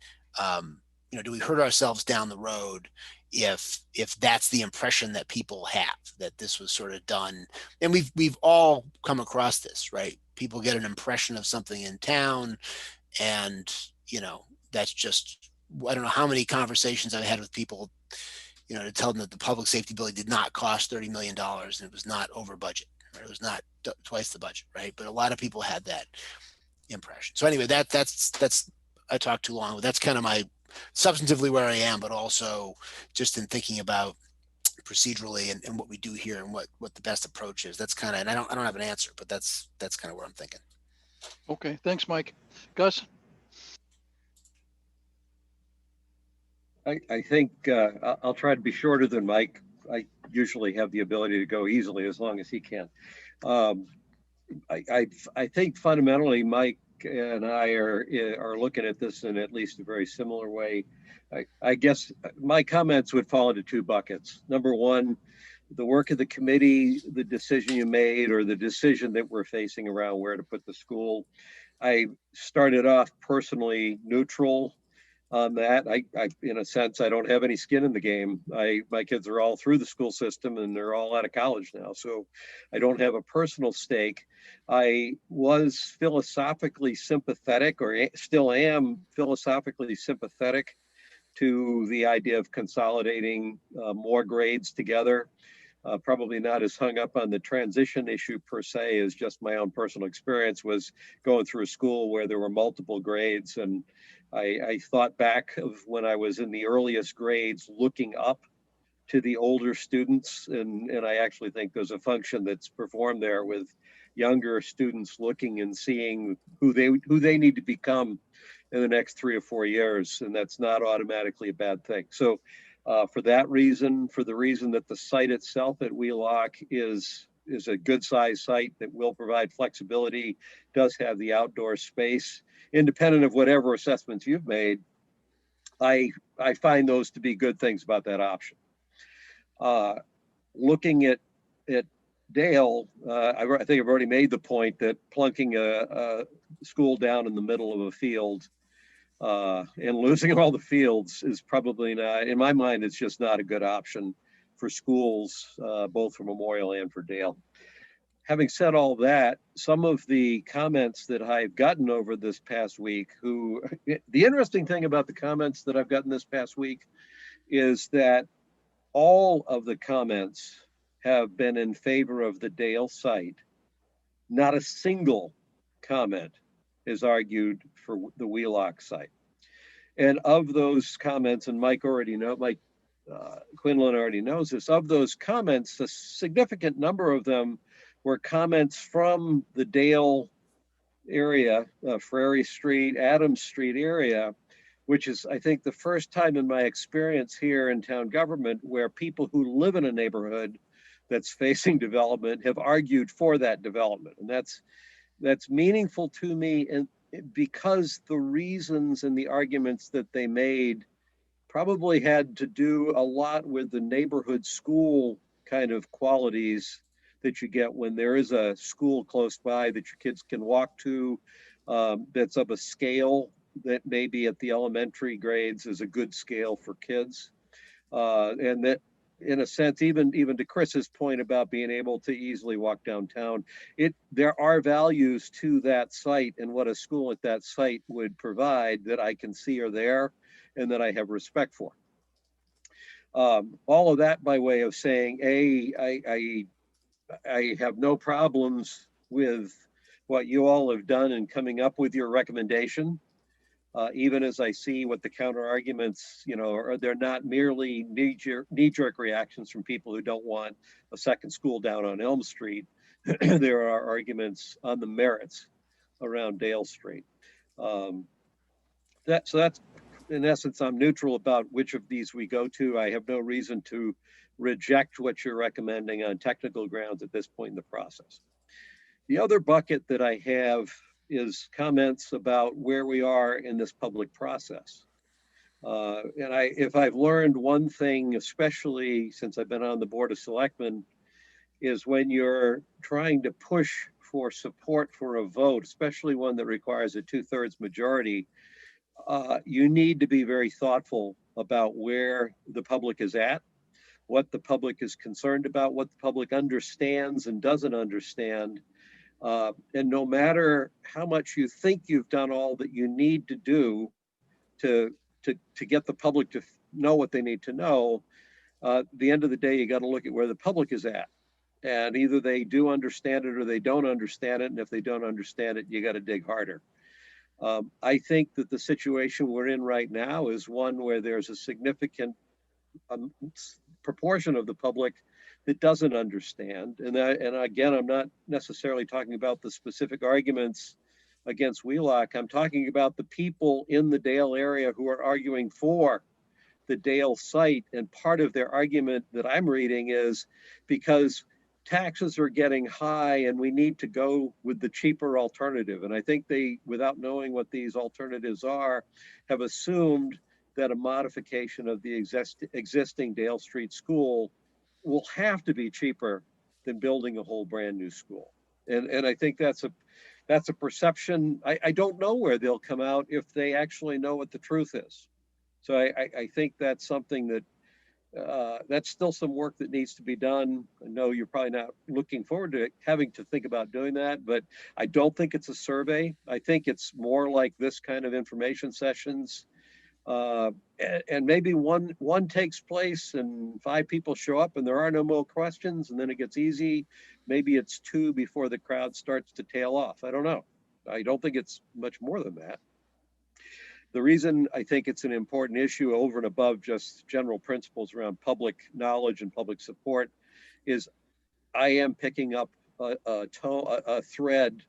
you know, do we hurt ourselves down the road if that's the impression that people have, that this was sort of done? And we've all come across this, right? People get an impression of something in town, and, you know, that's just, I don't know how many conversations I've had with people, you know, to tell them that the public safety building did not cost $30 million and it was not over budget, right? It was not twice the budget, right? But a lot of people had that impression. So anyway, that's I talked too long, but that's kind of my substantively where I am, but also just in thinking about procedurally and what we do here and what the best approach is. That's kind of, and I don't have an answer, but that's kind of what I'm thinking. Okay, thanks, Mike. Gus? I think I'll try to be shorter than Mike. I usually have the ability to go easily as long as he can. I think fundamentally Mike and I are looking at this in at least a very similar way. I guess my comments would fall into two buckets. Number one, the work of the committee, the decision you made, or the decision that we're facing around where to put the school. I started off personally neutral on that. I in a sense, I don't have any skin in the game. My kids are all through the school system and they're all out of college now, so I don't have a personal stake. I was philosophically sympathetic, or still am philosophically sympathetic, to the idea of consolidating more grades together. Probably not as hung up on the transition issue per se as just my own personal experience was going through a school where there were multiple grades. And I thought back of when I was in the earliest grades looking up to the older students. And I actually think there's a function that's performed there with younger students looking and seeing who they need to become in the next 3 or 4 years. And that's not automatically a bad thing. So for that reason, for the reason that the site itself at Wheelock is a good sized site that will provide flexibility, does have the outdoor space, independent of whatever assessments you've made, I find those to be good things about that option. Looking at Dale, I think I've already made the point that plunking a school down in the middle of a field and losing all the fields is probably not, in my mind, it's just not a good option for schools, both for Memorial and for Dale. Having said all that, some of the comments that I've gotten over this past week, the interesting thing about the comments that I've gotten this past week is that all of the comments have been in favor of the Dale site. Not a single comment is argued for the Wheelock site. And of those comments, and Mike Quinlan already knows this, of those comments, a significant number of them were comments from the Dale area, Frary Street, Adams Street area, which is, I think, the first time in my experience here in town government where people who live in a neighborhood that's facing development have argued for that development. And that's meaningful to me, and because the reasons and the arguments that they made probably had to do a lot with the neighborhood school kind of qualities that you get when there is a school close by that your kids can walk to, that's of a scale that maybe at the elementary grades is a good scale for kids. And that, in a sense, even to Chris's point about being able to easily walk downtown, there are values to that site and what a school at that site would provide that I can see are there and that I have respect for. All of that by way of saying, I have no problems with what you all have done in coming up with your recommendation. Even as I see what the counter arguments, they're not merely knee-jerk reactions from people who don't want a second school down on Elm Street. There are arguments on the merits around Dale Street. So that's, in essence, I'm neutral about which of these we go to. I have no reason to reject what you're recommending on technical grounds at this point in the process. The other bucket that I have is comments about where we are in this public process. And if I've learned one thing, especially since I've been on the Board of Selectmen, is when you're trying to push for support for a vote, especially one that requires a 2/3 majority, you need to be very thoughtful about where the public is at, what the public is concerned about, what the public understands and doesn't understand. And no matter how much you think you've done all that you need to do to get the public to know what they need to know, at the end of the day, you got to look at where the public is at. And either they do understand it or they don't understand it. And if they don't understand it, you got to dig harder. I think that the situation we're in right now is one where there's a significant proportion of the public that doesn't understand. And again, I'm not necessarily talking about the specific arguments against Wheelock. I'm talking about the people in the Dale area who are arguing for the Dale site. And part of their argument that I'm reading is because taxes are getting high and we need to go with the cheaper alternative. And I think they, without knowing what these alternatives are, have assumed that a modification of the existing Dale Street school will have to be cheaper than building a whole brand new school. And I think that's a perception. I don't know where they'll come out if they actually know what the truth is. So I think that's something that that's still some work that needs to be done. I know you're probably not looking forward to having to think about doing that, but I don't think it's a survey. I think it's more like this kind of information sessions. And maybe one takes place and 5 people show up and there are no more questions and then it gets easy. Maybe it's 2 before the crowd starts to tail off. I don't know. I don't think it's much more than that. The reason I think it's an important issue over and above just general principles around public knowledge and public support is I am picking up a thread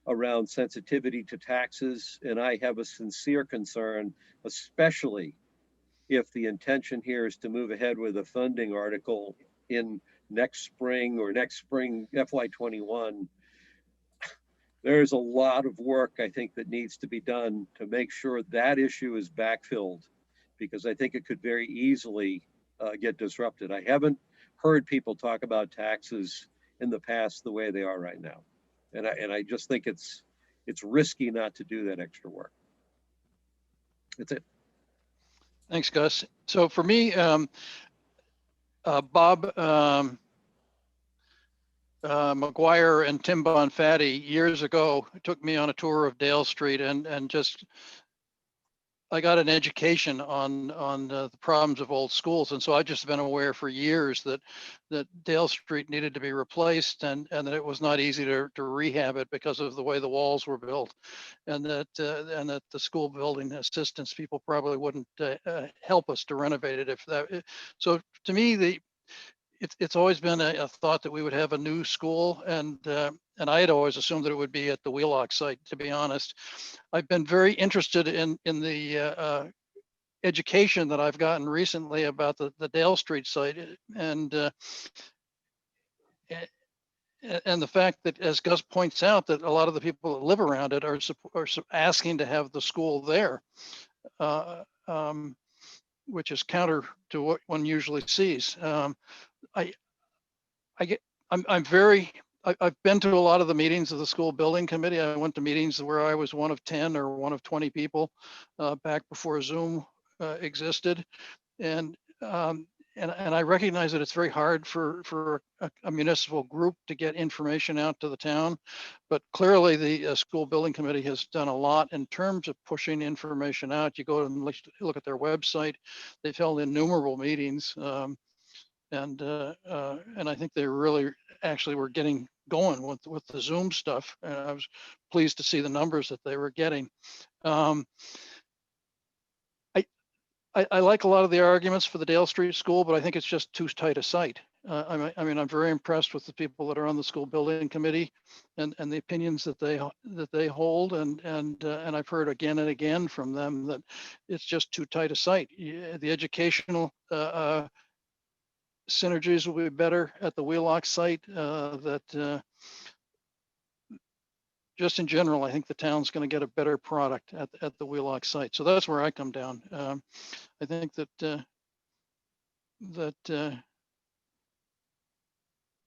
around sensitivity to taxes. And I have a sincere concern, especially if the intention here is to move ahead with a funding article in next spring FY21. There's a lot of work I think that needs to be done to make sure that issue is backfilled, because I think it could very easily get disrupted. I haven't heard people talk about taxes in the past the way they are right now. And I just think it's risky not to do that extra work. That's it. Thanks, Gus. So for me, Bob McGuire and Tim Bonfatti years ago took me on a tour of Dale Street, and just I got an education on the problems of old schools, and so I've just been aware for years that Dale Street needed to be replaced, and that it was not easy to rehab it because of the way the walls were built, and that the school building assistance people probably wouldn't help us to renovate it if that. So to me, it's always been a thought that we would have a new school, and I had always assumed that it would be at the Wheelock site, to be honest. I've been very interested in the education that I've gotten recently about the Dale Street site, and the fact that, as Gus points out, that a lot of the people that live around it are asking to have the school there, which is counter to what one usually sees. I've been to a lot of the meetings of the school building committee. I went to meetings where I was one of 10 or one of 20 people back before Zoom existed. And I recognize that it's very hard for a municipal group to get information out to the town, but clearly the school building committee has done a lot in terms of pushing information out. You go and look at their website. They've held innumerable meetings. And I think they really actually were getting going with the Zoom stuff. And I was pleased to see the numbers that they were getting. I like a lot of the arguments for the Dale Street School, but I think it's just too tight a site. I mean, I'm very impressed with the people that are on the school building committee and the opinions that they hold, and I've heard again and again from them that it's just too tight a site. The educational synergies will be better at the Wheelock site. Just in general, I think the town's going to get a better product at the Wheelock site. So that's where I come down. I think that the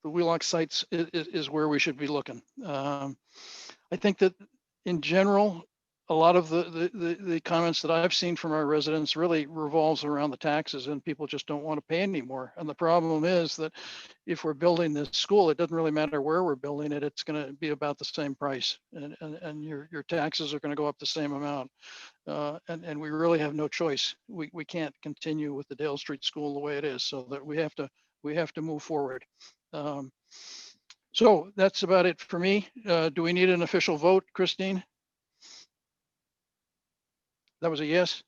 Wheelock sites is where we should be looking. I think that in general, a lot of the comments that I've seen from our residents really revolves around the taxes, and people just don't want to pay anymore. And the problem is that if we're building this school, it doesn't really matter where we're building it. It's going to be about the same price, and your taxes are going to go up the same amount. And we really have no choice. We can't continue with the Dale Street School the way it is, so that we have to move forward. So that's about it for me. Do we need an official vote, Christine? That was a yes.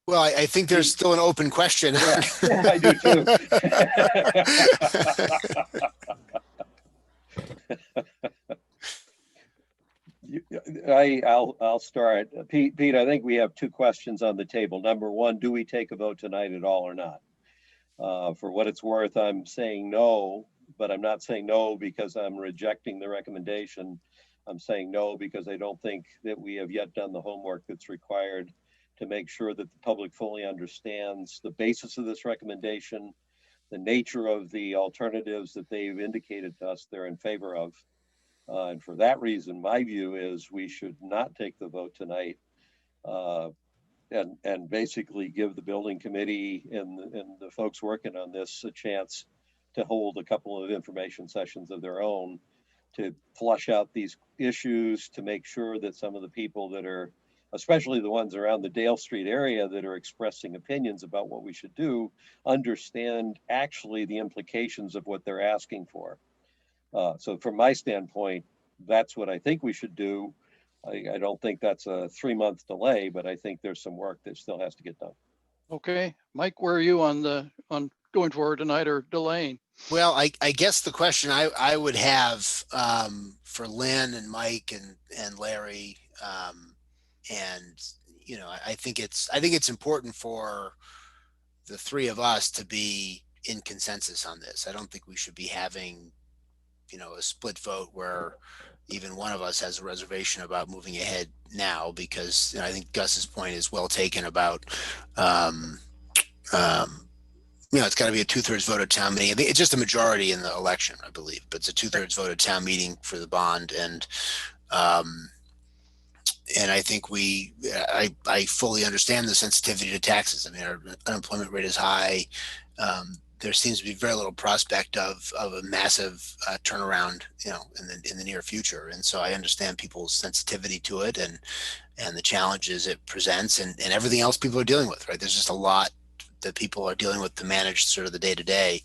Well, I think there's still an open question. Yeah, I do too. I'll start. Pete, I think we have two questions on the table. Number one, do we take a vote tonight at all or not? For what it's worth, I'm saying no, but I'm not saying no because I'm rejecting the recommendation. I'm saying no because I don't think that we have yet done the homework that's required to make sure that the public fully understands the basis of this recommendation, the nature of the alternatives that they've indicated to us they're in favor of. And for that reason, my view is we should not take the vote tonight and basically give the building committee and the folks working on this a chance to hold a couple of information sessions of their own to flush out these issues, to make sure that some of the people that are, especially the ones around the Dale Street area that are expressing opinions about what we should do, understand actually the implications of what they're asking for. So from my standpoint, that's what I think we should do. I don't think that's a 3-month delay, but I think there's some work that still has to get done. Okay, Mike, where are you on going forward tonight or delaying? Well, I guess the question I would have for Lynn and Mike and Larry, and you know, I think it's important for the three of us to be in consensus on this. I don't think we should be having, you know, a split vote where even one of us has a reservation about moving ahead now, because, you know, I think Gus's point is well taken about it's got to be a 2/3 vote at town meeting. I think it's just a majority in the election, I believe, but it's a 2/3 vote at town meeting for the bond. And I think I fully understand the sensitivity to taxes. I mean, our unemployment rate is high. There seems to be very little prospect of a massive turnaround, in the near future. And so I understand people's sensitivity to it and the challenges it presents and everything else people are dealing with, right? There's just a lot that people are dealing with to manage sort of the day to day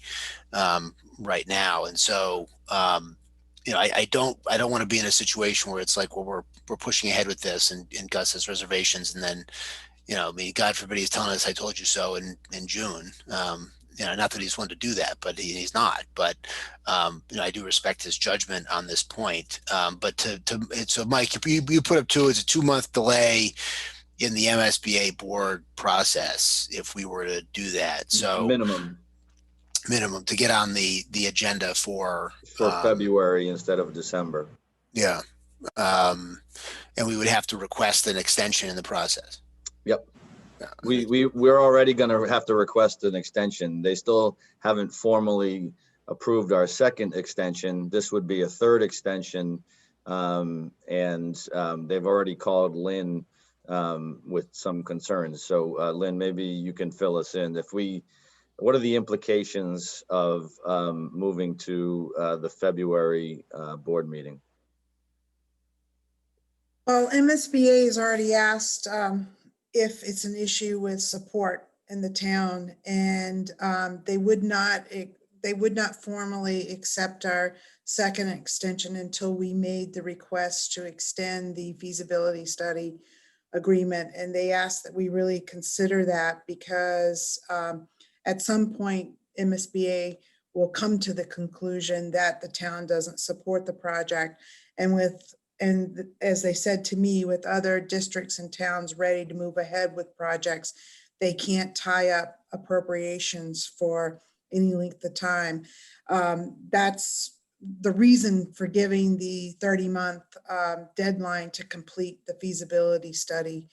right now. And so, I don't want to be in a situation where it's like, well, we're pushing ahead with this and Gus has reservations. And then, I mean, God forbid he's telling us, I told you so in June. Not that he's wanted to do that, but he's not. But I do respect his judgment on this point. But so Mike, you put up it's a 2-month delay in the MSBA board process if we were to do that. So Minimum to get on the agenda for February instead of December. Yeah. And we would have to request an extension in the process. Yep. We're already going to have to request an extension. They still haven't formally approved our second extension. This would be a third extension. And they've already called Lynn with some concerns. So Lynn, maybe you can fill us in. What are the implications of moving to the February board meeting? Well, MSBA has already asked if it's an issue with support in the town, and they would not formally accept our second extension until we made the request to extend the feasibility study agreement. And they asked that we really consider that because at some point MSBA will come to the conclusion that the town doesn't support the project. And as they said to me, with other districts and towns ready to move ahead with projects, they can't tie up appropriations for any length of time. That's the reason for giving the 30-month deadline to complete the feasibility study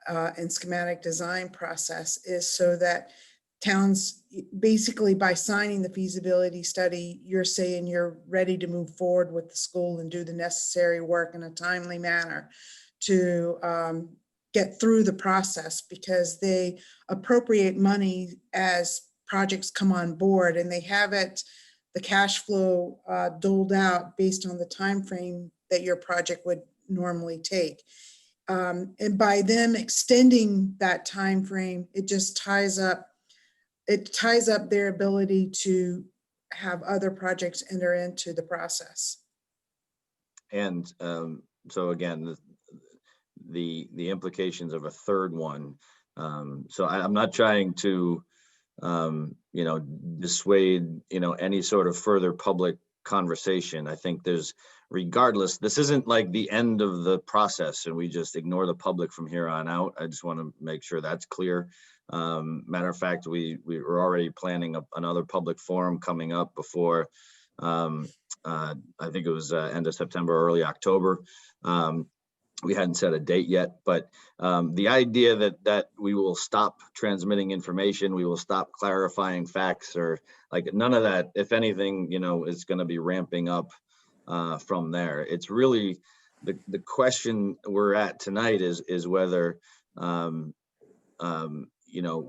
and schematic design process, is so that towns, basically by signing the feasibility study, you're saying you're ready to move forward with the school and do the necessary work in a timely manner to get through the process, because they appropriate money as projects come on board, and they have the cash flow doled out based on the time frame that your project would normally take. And by them extending that time frame, it just ties up their ability to have other projects enter into the process. And so again, the implications of a third one. So I'm not trying to, dissuade, any sort of further public conversation. I think regardless, this isn't like the end of the process and we just ignore the public from here on out. I just want to make sure that's clear. Matter of fact, we were already planning another public forum coming up before, I think it was end of September, early October. We hadn't set a date yet, but the idea that we will stop transmitting information, we will stop clarifying facts, or like none of that. If anything, is going to be ramping up from there. It's really the question we're at tonight is whether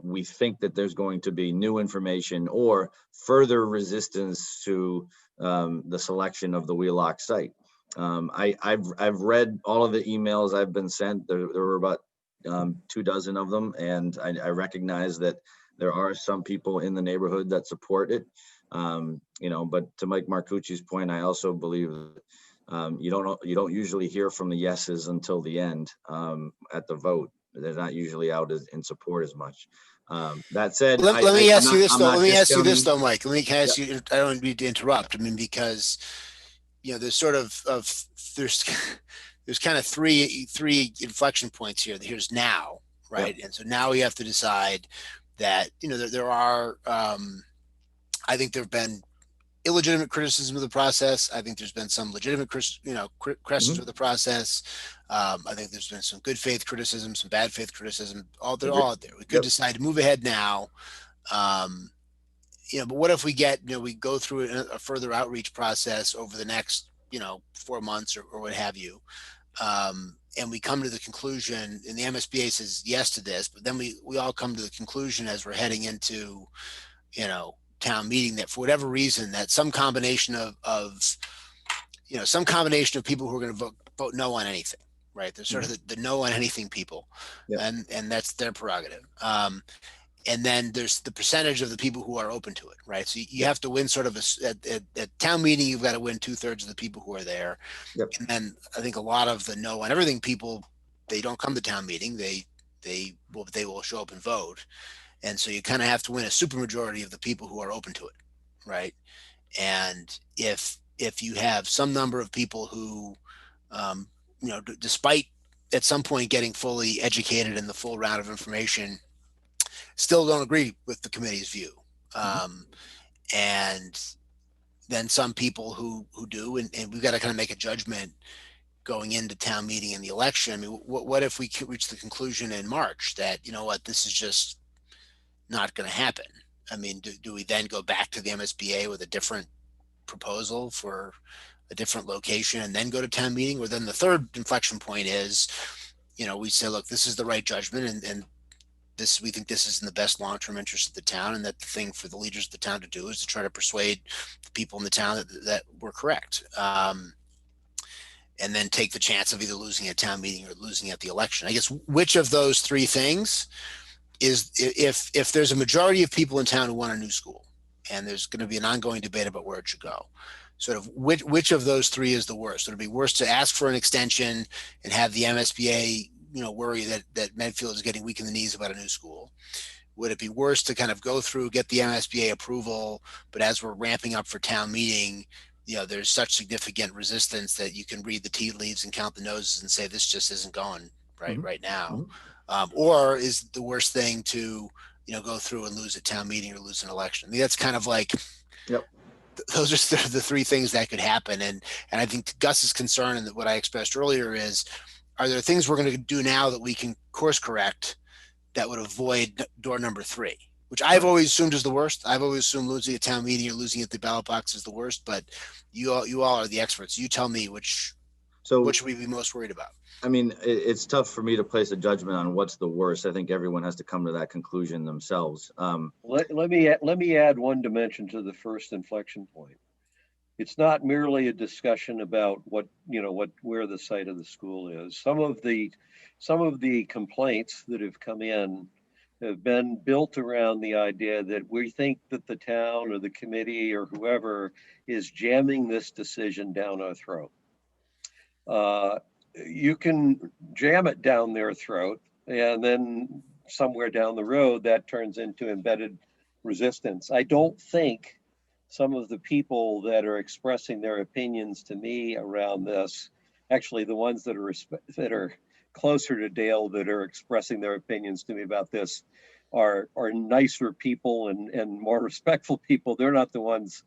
we think that there's going to be new information or further resistance to the selection of the Wheelock site. I've read all of the emails I've been sent. There were about 24 of them, and I recognize that there are some people in the neighborhood that support it. But to Mike Marcucci's point, I also believe that you don't usually hear from the yeses until the end at the vote. They're not usually out in support as much. That said, let me ask you this though. Let me ask you this though, Mike. Can I ask you? I don't need to interrupt. I mean, because there's sort of there's kind of three inflection points here. Here's now, right? Yep. And so now we have to decide that there are. I think there have been illegitimate criticism of the process. I think there's been some legitimate, criticism of the process. I think there's been some good faith criticism, some bad faith criticism. They're all out there. We could decide to move ahead now, but what if we get, we go through a further outreach process over the next, 4 months or what have you. And we come to the conclusion, and the MSBA says yes to this, but then we all come to the conclusion as we're heading into, town meeting, that for whatever reason, that some combination of some combination of people who are going to vote no on anything, right? They're sort of the no on anything people, Yep. and that's their prerogative. And then there's the percentage of the people who are open to it, right? So you have to win sort of at town meeting, you've got to win 2/3 of the people who are there. Yep. And then I think a lot of the no on everything people, they don't come to town meeting. They will show up and vote. And so you kind of have to win a supermajority of the people who are open to it, right? And if you have some number of people who, despite at some point getting fully educated in the full round of information, still don't agree with the committee's view. And then some people who do, and we've got to kind of make a judgment going into town meeting and the election. I mean, what if we reach the conclusion in March that, this is just not going to happen? I mean, do we then go back to the MSBA with a different proposal for a different location and then go to town meeting? Or then the third inflection point is, we say, look, this is the right judgment, and we think this is in the best long-term interest of the town, and that the thing for the leaders of the town to do is to try to persuade the people in the town that we're correct. And then take the chance of either losing at town meeting or losing at the election. I guess which of those three things is, if there's a majority of people in town who want a new school, and there's going to be an ongoing debate about where it should go, sort of which of those three is the worst? Would it be worse to ask for an extension and have the MSBA, worry that Medfield is getting weak in the knees about a new school? Would it be worse to kind of go through, get the MSBA approval, but as we're ramping up for town meeting, there's such significant resistance that you can read the tea leaves and count the noses and say, this just isn't going right now? Or is the worst thing to, go through and lose a town meeting or lose an election? I mean, that's kind of like, Yep. Those are the three things that could happen. And I think Gus's concern, and what I expressed earlier, is, are there things we're going to do now that we can course correct that would avoid door number 3, which I've always assumed is the worst? I've always assumed losing a town meeting or losing at the ballot box is the worst, but you all are the experts. You tell me what should we be most worried about? I mean, it's tough for me to place a judgment on what's the worst. I think everyone has to come to that conclusion themselves. Let me add one dimension to the first inflection point. It's not merely a discussion about where the site of the school is. Some of the complaints that have come in have been built around the idea that we think that the town or the committee or whoever is jamming this decision down our throat. You can jam it down their throat, and then somewhere down the road that turns into embedded resistance. I don't think some of the people that are expressing their opinions to me around this, actually the ones that are closer to Dale that are expressing their opinions to me about this, are nicer people and more respectful people. They're not the ones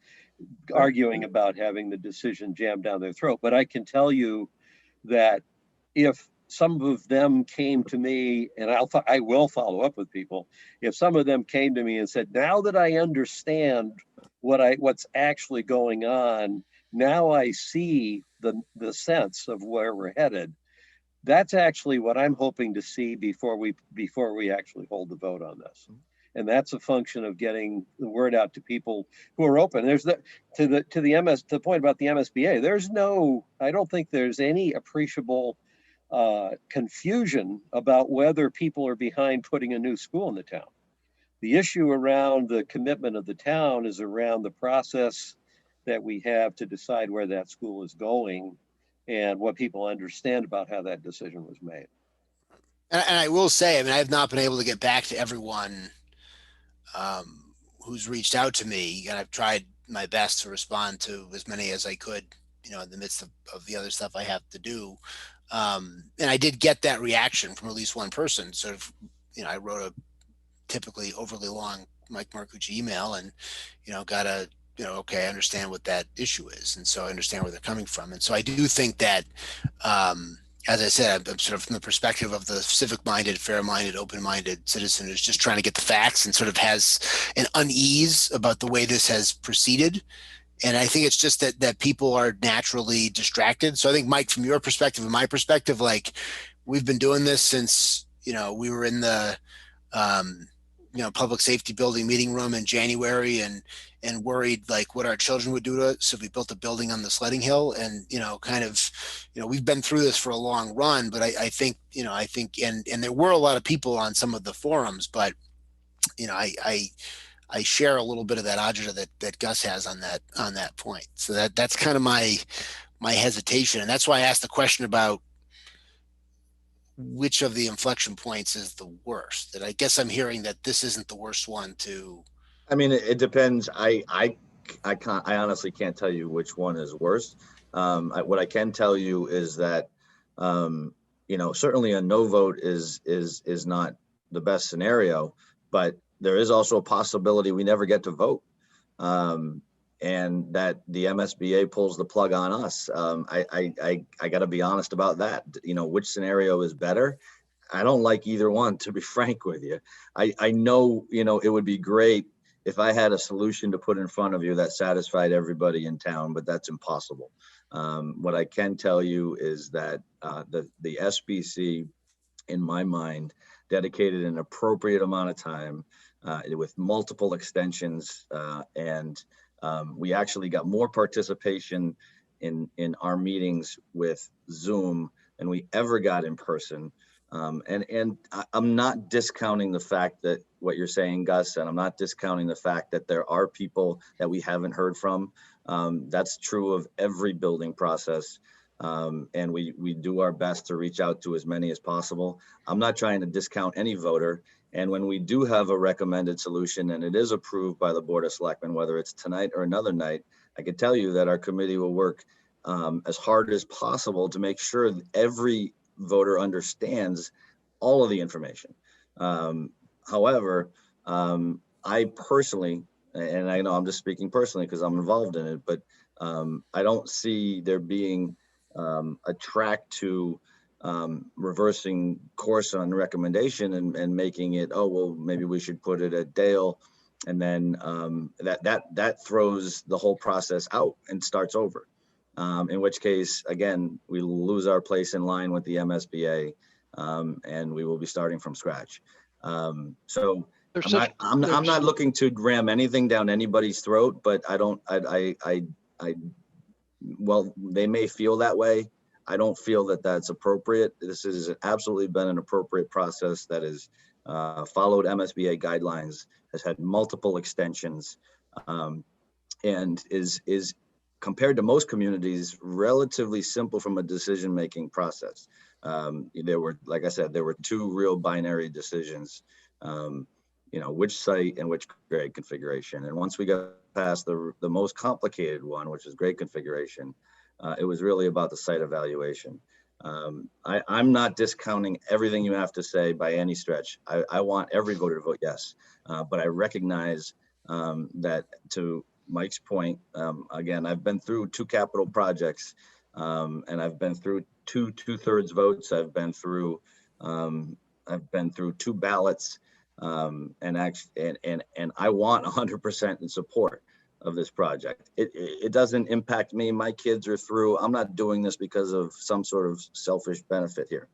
arguing about having the decision jammed down their throat. But I can tell you that if some of them came to me, and I will follow up with people, if some of them came to me and said, now that I understand what's actually going on, now I see the sense of where we're headed. That's actually what I'm hoping to see before we actually hold the vote on this. And that's a function of getting the word out to people who are open. There's to the point about the MSBA. I don't think there's any appreciable confusion about whether people are behind putting a new school in the town. The issue around the commitment of the town is around the process that we have to decide where that school is going and what people understand about how that decision was made. And I will say, I mean, I have not been able to get back to everyone who's reached out to me, and I've tried my best to respond to as many as I could, in the midst of the other stuff I have to do. And I did get that reaction from at least one person. Sort of, I wrote a typically overly long Mike Marcucci email, and got a okay, I understand what that issue is, and so I understand where they're coming from. And so I do think that as I said, I'm sort of from the perspective of the civic-minded, fair-minded, open-minded citizen who's just trying to get the facts and sort of has an unease about the way this has proceeded. And I think it's just that people are naturally distracted. So I think, Mike, from your perspective and my perspective, like, we've been doing this since, we were in the public safety building meeting room in January and worried like what our children would do to it. So we built a building on the sledding hill, and we've been through this for a long run. But I think and there were a lot of people on some of the forums, but I share a little bit of that agita that Gus has on that point. So that's kind of my hesitation, and that's why I asked the question about which of the inflection points is the worst. And I guess I'm hearing that this isn't the worst one to. I mean, it depends. I honestly can't tell you which one is worse. What I can tell you is that, certainly a no vote is not the best scenario, but there is also a possibility we never get to vote, and that the MSBA pulls the plug on us. I got to be honest about that. Which scenario is better? I don't like either one, to be frank with you. I know, it would be great if I had a solution to put in front of you that satisfied everybody in town, but that's impossible. What I can tell you is that the SBC, in my mind, dedicated an appropriate amount of time with multiple extensions, and we actually got more participation in our meetings with Zoom than we ever got in person. And I'm not discounting the fact that what you're saying, Gus, and I'm not discounting the fact that there are people that we haven't heard from. That's true of every building process. And we do our best to reach out to as many as possible. I'm not trying to discount any voter. And when we do have a recommended solution and it is approved by the Board of Selectmen, whether it's tonight or another night, I can tell you that our committee will work as hard as possible to make sure that every voter understands all of the information. However, I personally, and I know I'm just speaking personally because I'm involved in it, but I don't see there being a track to reversing course on recommendation and making it, oh, well, maybe we should put it at Dale. And then that throws the whole process out and starts over. In which case, again, we lose our place in line with the MSBA, and we will be starting from scratch. So I'm not looking to ram anything down anybody's throat, but well, they may feel that way. I don't feel that that's appropriate. This has absolutely been an appropriate process that has followed MSBA guidelines, has had multiple extensions, and is compared to most communities, relatively simple from a decision-making process. There were, like I said, there were two real binary decisions, which site and which grade configuration. And once we got past the most complicated one, which is grade configuration, it was really about the site evaluation. I'm not discounting everything you have to say by any stretch. I want every voter to vote yes, but I recognize that, to Mike's point, again, I've been through two capital projects, and I've been through two-thirds votes. I've been through two ballots, and I want 100% in support of this project. It doesn't impact me. My kids are through. I'm not doing this because of some sort of selfish benefit here.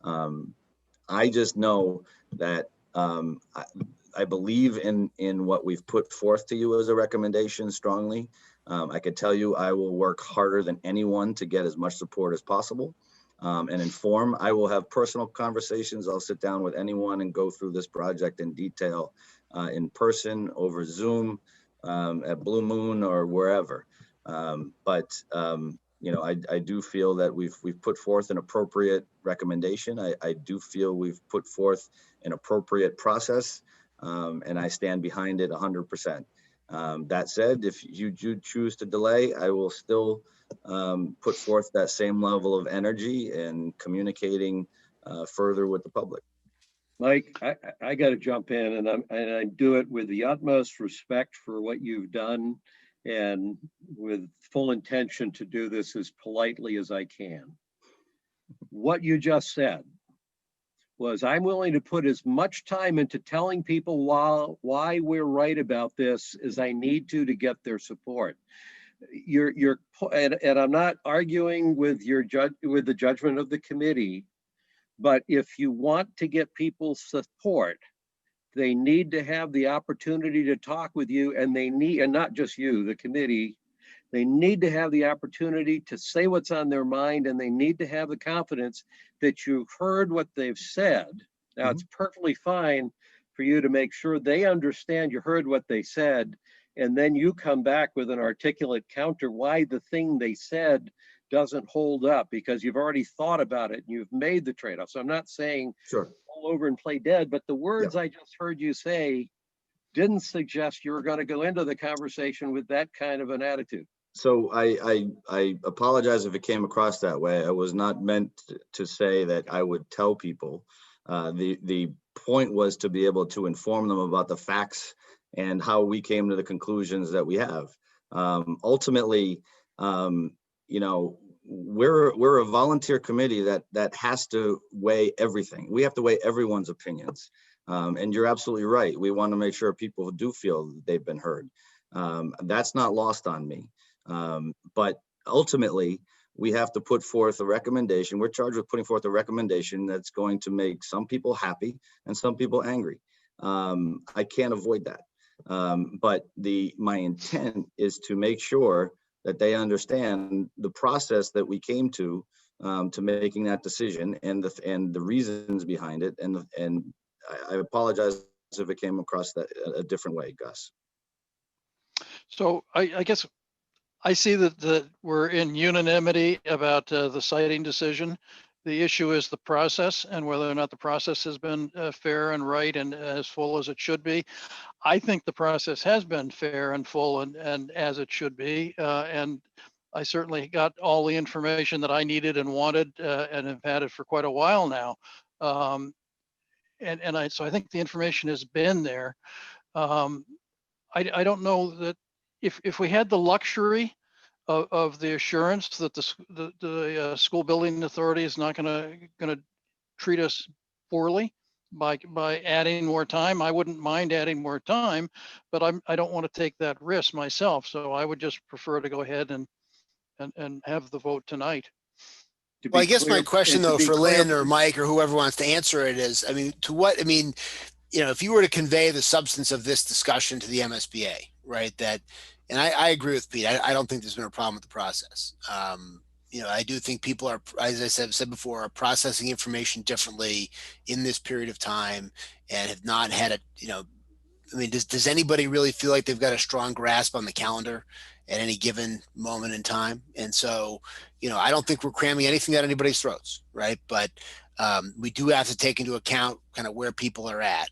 I just know that I believe in what we've put forth to you as a recommendation strongly. I could tell you I will work harder than anyone to get as much support as possible, and inform. I will have personal conversations. I'll sit down with anyone and go through this project in detail, in person, over Zoom, at Blue Moon or wherever. But I do feel that we've put forth an appropriate recommendation. I do feel we've put forth an appropriate process, and I stand behind it 100%. That said, if you do choose to delay, I will still put forth that same level of energy and communicating further with the public. Mike, I got to jump in, and I do it with the utmost respect for what you've done, and with full intention to do this as politely as I can. what you just said was, I'm willing to put as much time into telling people why we're right about this as I need to get their support. And I'm not arguing with with the judgment of the committee, but if you want to get people's support, they need to have the opportunity to talk with you, and and not just you, the committee, they need to have the opportunity to say what's on their mind, and they need to have the confidence that you've heard what they've said. Now, it's perfectly fine for you to make sure they understand you heard what they said, and then you come back with an articulate counter why the thing they said doesn't hold up, because you've already thought about it and you've made the trade-off. So I'm not saying Sure. roll over and play dead, but the words I just heard you say didn't suggest you were going to go into the conversation with that kind of an attitude. So I apologize if it came across that way. I was not meant to say that I would tell people. The point was to be able to inform them about the facts and how we came to the conclusions that we have. Ultimately, you know, we're a volunteer committee that has to weigh everything. We have to weigh everyone's opinions. And you're absolutely right. We want to make sure people do feel that they've been heard. That's not lost on me. But ultimately, we have to put forth a recommendation. We're charged with putting forth a recommendation that's going to make some people happy and some people angry. I can't avoid that. But my intent is to make sure that they understand the process that we came to making that decision, and the reasons behind it. And I apologize if it came across that a different way, Gus. So I guess I see that we're in unanimity about the citing decision. The issue is the process and whether or not the process has been fair and right and as full as it should be. I think the process has been fair and full and as it should be. And I certainly got all the information that I needed and wanted and have had it for quite a while now. So I think the information has been there. I don't know that if we had the luxury of the assurance that the school building authority is not going to treat us poorly by adding more time, I wouldn't mind adding more time, but I don't want to take that risk myself. So I would just prefer to go ahead and have the vote tonight. Well, I guess my question though for Lynn or Mike or whoever wants to answer it is, I mean, you know, if you were to convey the substance of this discussion to the MSBA, right, and I agree with Pete. I don't think there's been a problem with the process. You know, I do think people are, as I said before, are processing information differently in this period of time and have not had I mean, does anybody really feel like they've got a strong grasp on the calendar at any given moment in time? And so, you know, I don't think we're cramming anything down anybody's throats, right? But we do have to take into account kind of where people are at.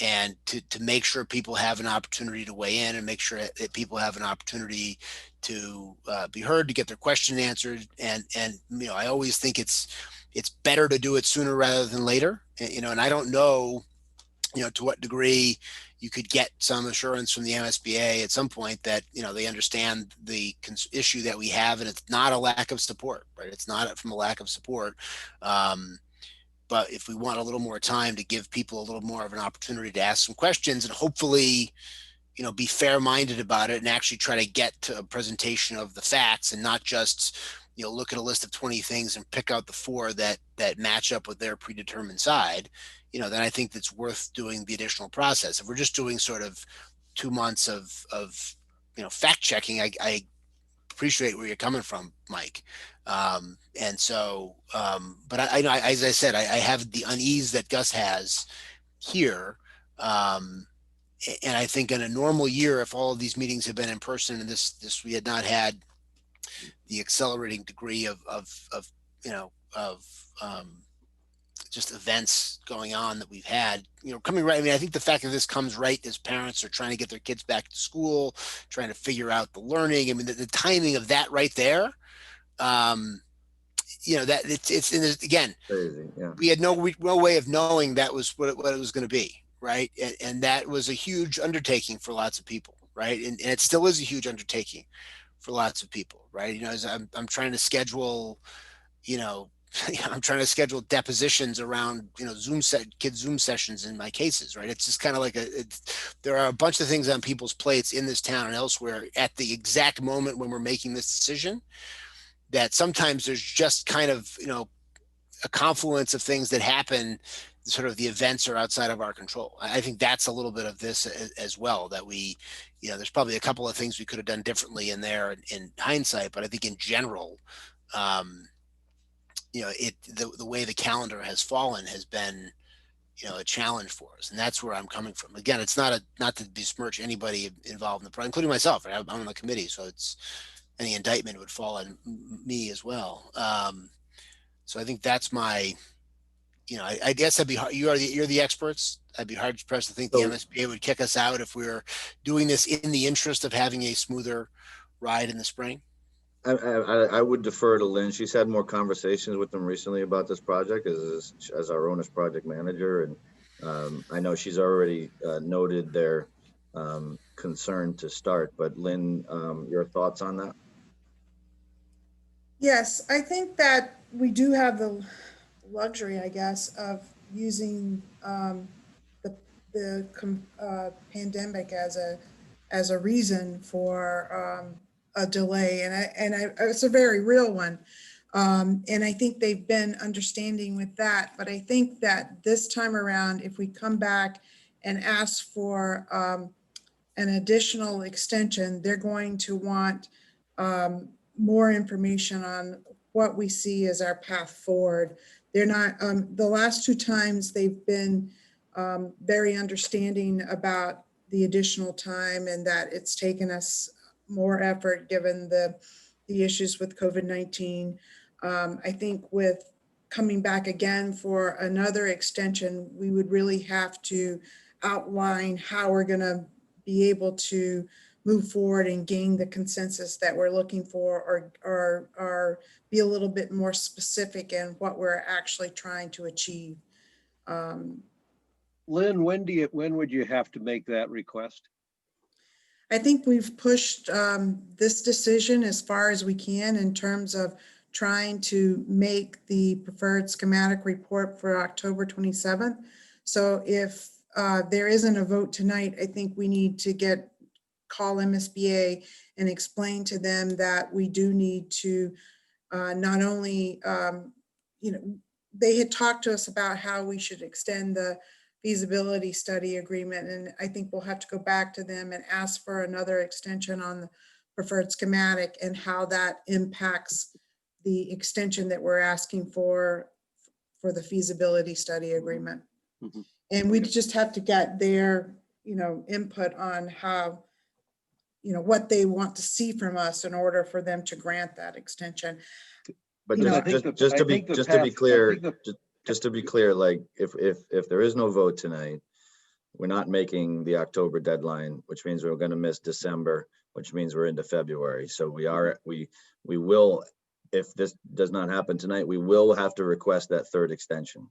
And to make sure people have an opportunity to weigh in and make sure that people have an opportunity to be heard, to get their question answered. And you know, I always think it's better to do it sooner rather than later. You know, and I don't know, you know, to what degree you could get some assurance from the MSBA at some point that, you know, they understand the issue that we have, and it's not a lack of support, right? It's not from a lack of support. But if we want a little more time to give people a little more of an opportunity to ask some questions and hopefully, you know, be fair-minded about it and actually try to get to a presentation of the facts and not just, you know, look at a list of 20 things and pick out the 4 that match up with their predetermined side, you know, then I think it's worth doing the additional process. If we're just doing sort of 2 months of you know, fact checking, I appreciate where you're coming from, Mike. And so, but I as I said, I have the unease that Gus has here. And I think in a normal year, if all of these meetings had been in person and this we had not had the accelerating degree of you know, of just events going on that we've had, you know, coming right. I mean, I think the fact that this comes right as parents are trying to get their kids back to school, trying to figure out the learning. I mean, the timing of that right there, you know, that it's again, Crazy, yeah. we had no way of knowing that was what it was going to be, right? And that was a huge undertaking for lots of people, right? And it still is a huge undertaking for lots of people, right? You know, as I'm trying to schedule you know, I'm trying to schedule depositions around, you know, kids Zoom sessions in my cases, right? It's just kind of like there are a bunch of things on people's plates in this town and elsewhere at the exact moment when we're making this decision, that sometimes there's just kind of, you know, a confluence of things that happen, sort of the events are outside of our control. I think that's a little bit of this as well, that we, you know, there's probably a couple of things we could have done differently in there in hindsight, but I think in general, you know, the way the calendar has fallen has been, you know, a challenge for us, and that's where I'm coming from. Again, it's not to besmirch anybody involved in the project, including myself. Right? I'm on the committee, so it's any indictment would fall on me as well. So I think that's my, you know, I guess I'd be hard, you're the experts. I'd be hard pressed to think the So- MSBA would kick us out if we were doing this in the interest of having a smoother ride in the spring. I would defer to Lynn. She's had more conversations with them recently about this project as our owner's project manager. And I know she's already noted their concern to start, but Lynn, your thoughts on that? Yes, I think that we do have the luxury, I guess, of using the pandemic as a reason for a delay, and it's a very real one. And I think they've been understanding with that. But I think that this time around, if we come back and ask for an additional extension, they're going to want more information on what we see as our path forward. They're not, the last two times they've been very understanding about the additional time and that it's taken us more effort given the issues with COVID-19. I think with coming back again for another extension, we would really have to outline how we're going to be able to move forward and gain the consensus that we're looking for, or be a little bit more specific in what we're actually trying to achieve. Lynn, when would you have to make that request? I think we've pushed this decision as far as we can in terms of trying to make the preferred schematic report for October 27th. So if there isn't a vote tonight, I think we need to call MSBA and explain to them that we do need to not only, you know, they had talked to us about how we should extend the feasibility study agreement. And I think we'll have to go back to them and ask for another extension on the preferred schematic and how that impacts the extension that we're asking for the feasibility study agreement. Mhm. And we just have to get their, you know, input on how, you know, what they want to see from us in order for them to grant that extension. But You know, I think just to be clear, the- just to be clear, like if there is no vote tonight, we're not making the October deadline, which means we're going to miss December, which means we're into February. So we will, if this does not happen tonight, we will have to request that third extension.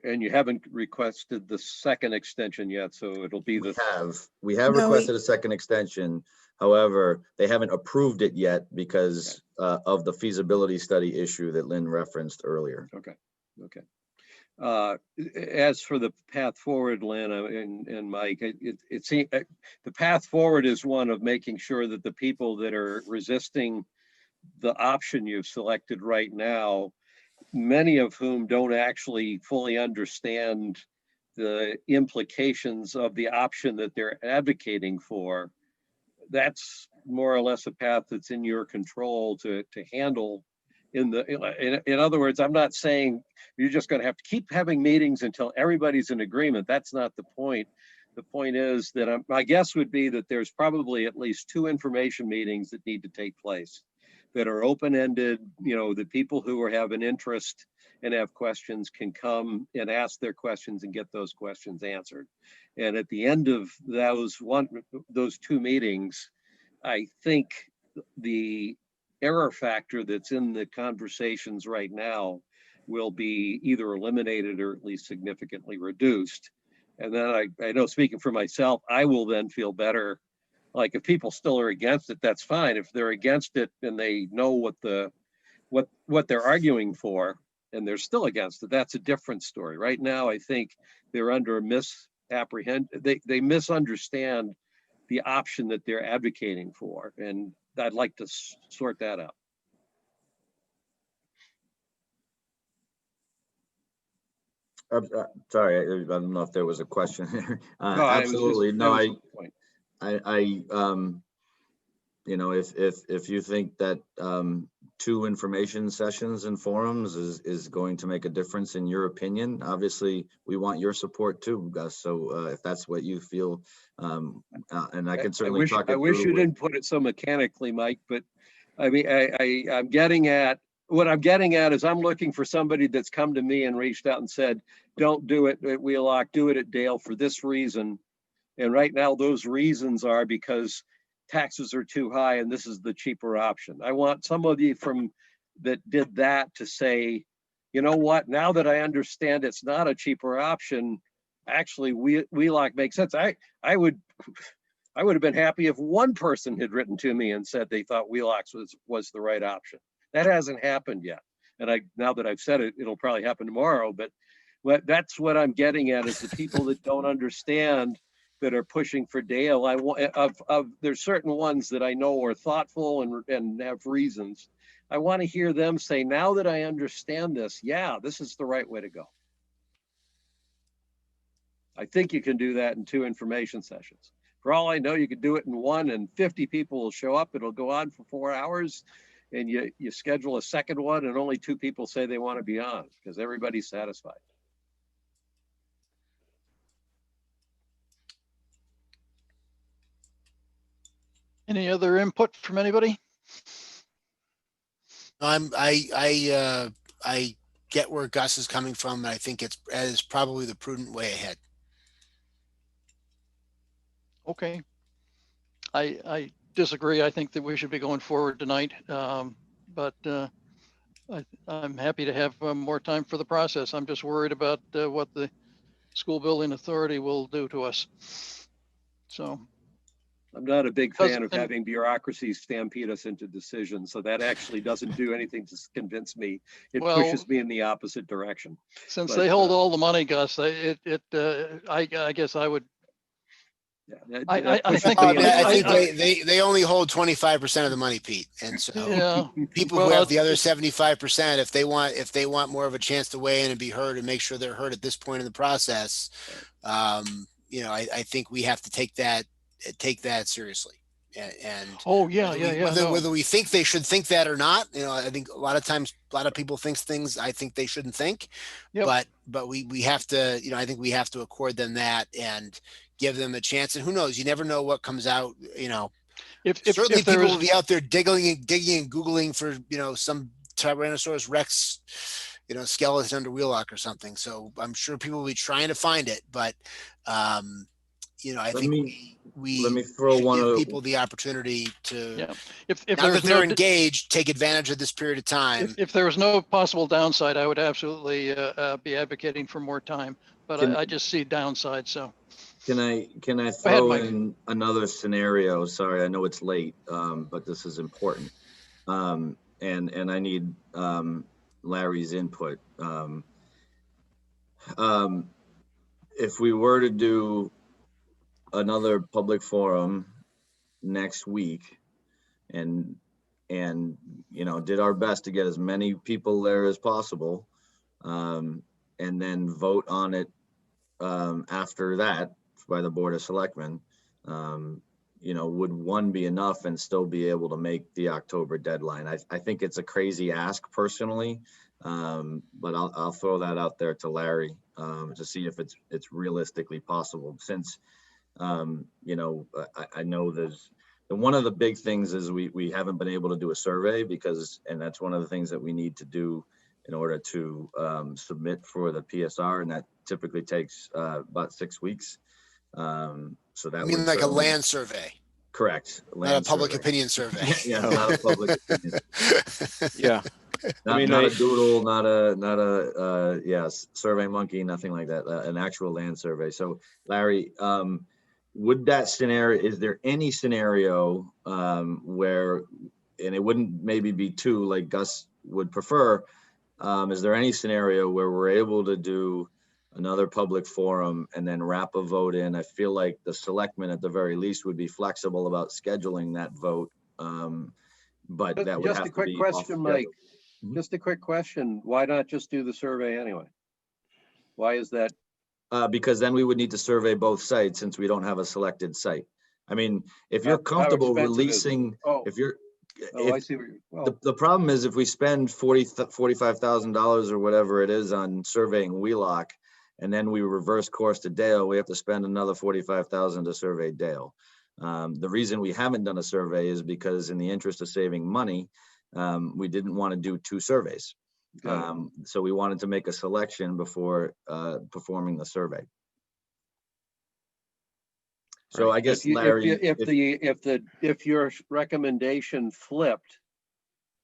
And you haven't requested the second extension yet, so it'll be We the. have No, requested a second extension. However, they haven't approved it yet because of the feasibility study issue that Lynn referenced earlier. Okay. As for the path forward, Lynn and Mike, it seems the path forward is one of making sure that the people that are resisting the option you've selected right now, many of whom don't actually fully understand the implications of the option that they're advocating for. That's more or less a path that's in your control to handle. In other words, I'm not saying you're just going to have to keep having meetings until everybody's in agreement. That's not the point. The point is that my guess would be that there's probably at least 2 information meetings that need to take place that are open-ended. You know, the people who have an interest and have questions can come and ask their questions and get those questions answered. And at the end of those 2 meetings, I think the error factor that's in the conversations right now will be either eliminated or at least significantly reduced. And then I know, speaking for myself, I will then feel better. Like if people still are against it, that's fine. If they're against it and they know what the what they're arguing for, and they're still against it, that's a different story. Right now, I think they're under a they misunderstand the option that they're advocating for, and I'd like to sort that out. Sorry, I don't know if there was a question there. No, Absolutely. No, that was the point. You know, if you think that 2 information sessions and forums is going to make a difference in your opinion, obviously we want your support too, Gus. So if that's what you feel, and I can certainly talk it I wish through you with- didn't put it so mechanically, Mike, but I mean, I'm getting at, what I'm getting at is I'm looking for somebody that's come to me and reached out and said, don't do it at Wheelock, do it at Dale for this reason. And right now those reasons are because taxes are too high and this is the cheaper option. I want somebody that did that to say, you know what, now that I understand it's not a cheaper option, actually Wheelock makes sense. I would have been happy if one person had written to me and said they thought Wheelock was the right option. That hasn't happened yet. And now that I've said it, it'll probably happen tomorrow, but that's what I'm getting at, is the people that don't understand that are pushing for Dale. There's certain ones that I know are thoughtful and have reasons. I want to hear them say, now that I understand this, yeah, this is the right way to go. I think you can do that in 2 information sessions. For all I know, you could do it in 1 and 50 people will show up. It'll go on for 4 hours and you schedule a second one and only 2 people say they want to be on because everybody's satisfied. Any other input from anybody? I get where Gus is coming from, and I think it is probably the prudent way ahead. Okay. I disagree. I think that we should be going forward tonight. But I'm happy to have more time for the process. I'm just worried about what the school building authority will do to us. So I'm not a big fan of having bureaucracy stampede us into decisions. So that actually doesn't do anything to convince me. It pushes me in the opposite direction. Since they hold all the money, Gus, I guess I would. Yeah, I think they only hold 25% of the money, Pete. And so people who have the other 75%, if they want more of a chance to weigh in and be heard and make sure they're heard at this point in the process, you know, I think we have to take that seriously. And whether we think they should think that or not, you know, I think a lot of times a lot of people think things I think they shouldn't think. But we have to, you know, I think we have to accord them that and give them a chance. And who knows, you never know what comes out, you know. Certainly people will be out there digging and Googling for, you know, some Tyrannosaurus Rex, you know, skeleton under Wheelock or something. So I'm sure people will be trying to find it, but you know, I think let me throw give people the opportunity to, if now that they're engaged, take advantage of this period of time. If there was no possible downside, I would absolutely be advocating for more time, but I just see downside. So can I throw in another scenario? Sorry, I know it's late, but this is important, and I need Larry's input. If we were to do another public forum next week and you know, did our best to get as many people there as possible, and then vote on it after that by the Board of Selectmen, you know, would 1 be enough and still be able to make the October deadline? I think it's a crazy ask personally, but I'll throw that out there to Larry to see if it's realistically possible, since you know, I know one of the big things is we haven't been able to do a survey and that's one of the things that we need to do in order to submit for the PSR, and that typically takes about 6 weeks. So that would like a land survey. Correct. Not a public opinion survey. Yeah, not a public opinion. Yeah. Not a doodle, not a Survey Monkey, nothing like that. An actual land survey. So Larry, would that scenario, is there any scenario where, and it wouldn't maybe be 2 like Gus would prefer, is there any scenario where we're able to do another public forum and then wrap a vote in? I feel like the selectmen at the very least would be flexible about scheduling that vote. But that would Just have a to quick be question, Mike. Mhm. Just a quick question. Why not just do the survey anyway? Why is that? Because then we would need to survey both sites since we don't have a selected site. I mean, if you're How comfortable expensive is it? releasing, Oh, if you're, oh, I if, see. Well, the problem is if we spend $45,000 or whatever it is on surveying Wheelock, and then we reverse course to Dale, we have to spend another $45,000 to survey Dale. The reason we haven't done a survey is because in the interest of saving money, we didn't want to do 2 surveys. So we wanted to make a selection before performing the survey. So I guess, Larry, if your recommendation flipped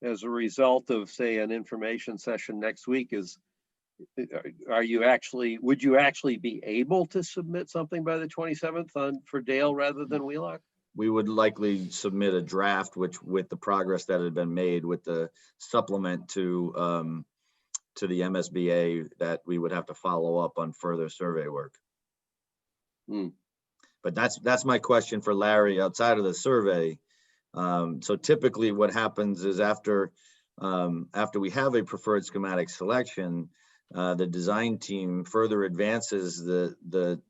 as a result of, say, an information session next week, would you actually be able to submit something by the 27th for Dale rather than Wheelock? we would likely submit a draft, which with the progress that had been made with the supplement to the MSBA, that we would have to follow up on further survey work. But that's my question for Larry outside of the survey. So typically what happens is after we have a preferred schematic selection, the design team further advances the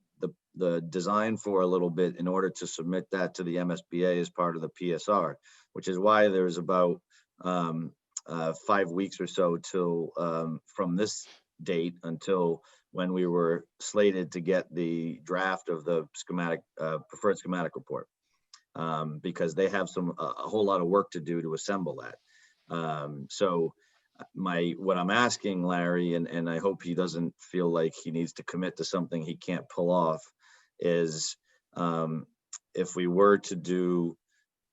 design for a little bit in order to submit that to the MSBA as part of the PSR, which is why there's about 5 weeks or so till from this date until when we were slated to get the draft of the preferred schematic report, because they have a whole lot of work to do to assemble that. So what I'm asking Larry, and I hope he doesn't feel like he needs to commit to something he can't pull off, is if we were to do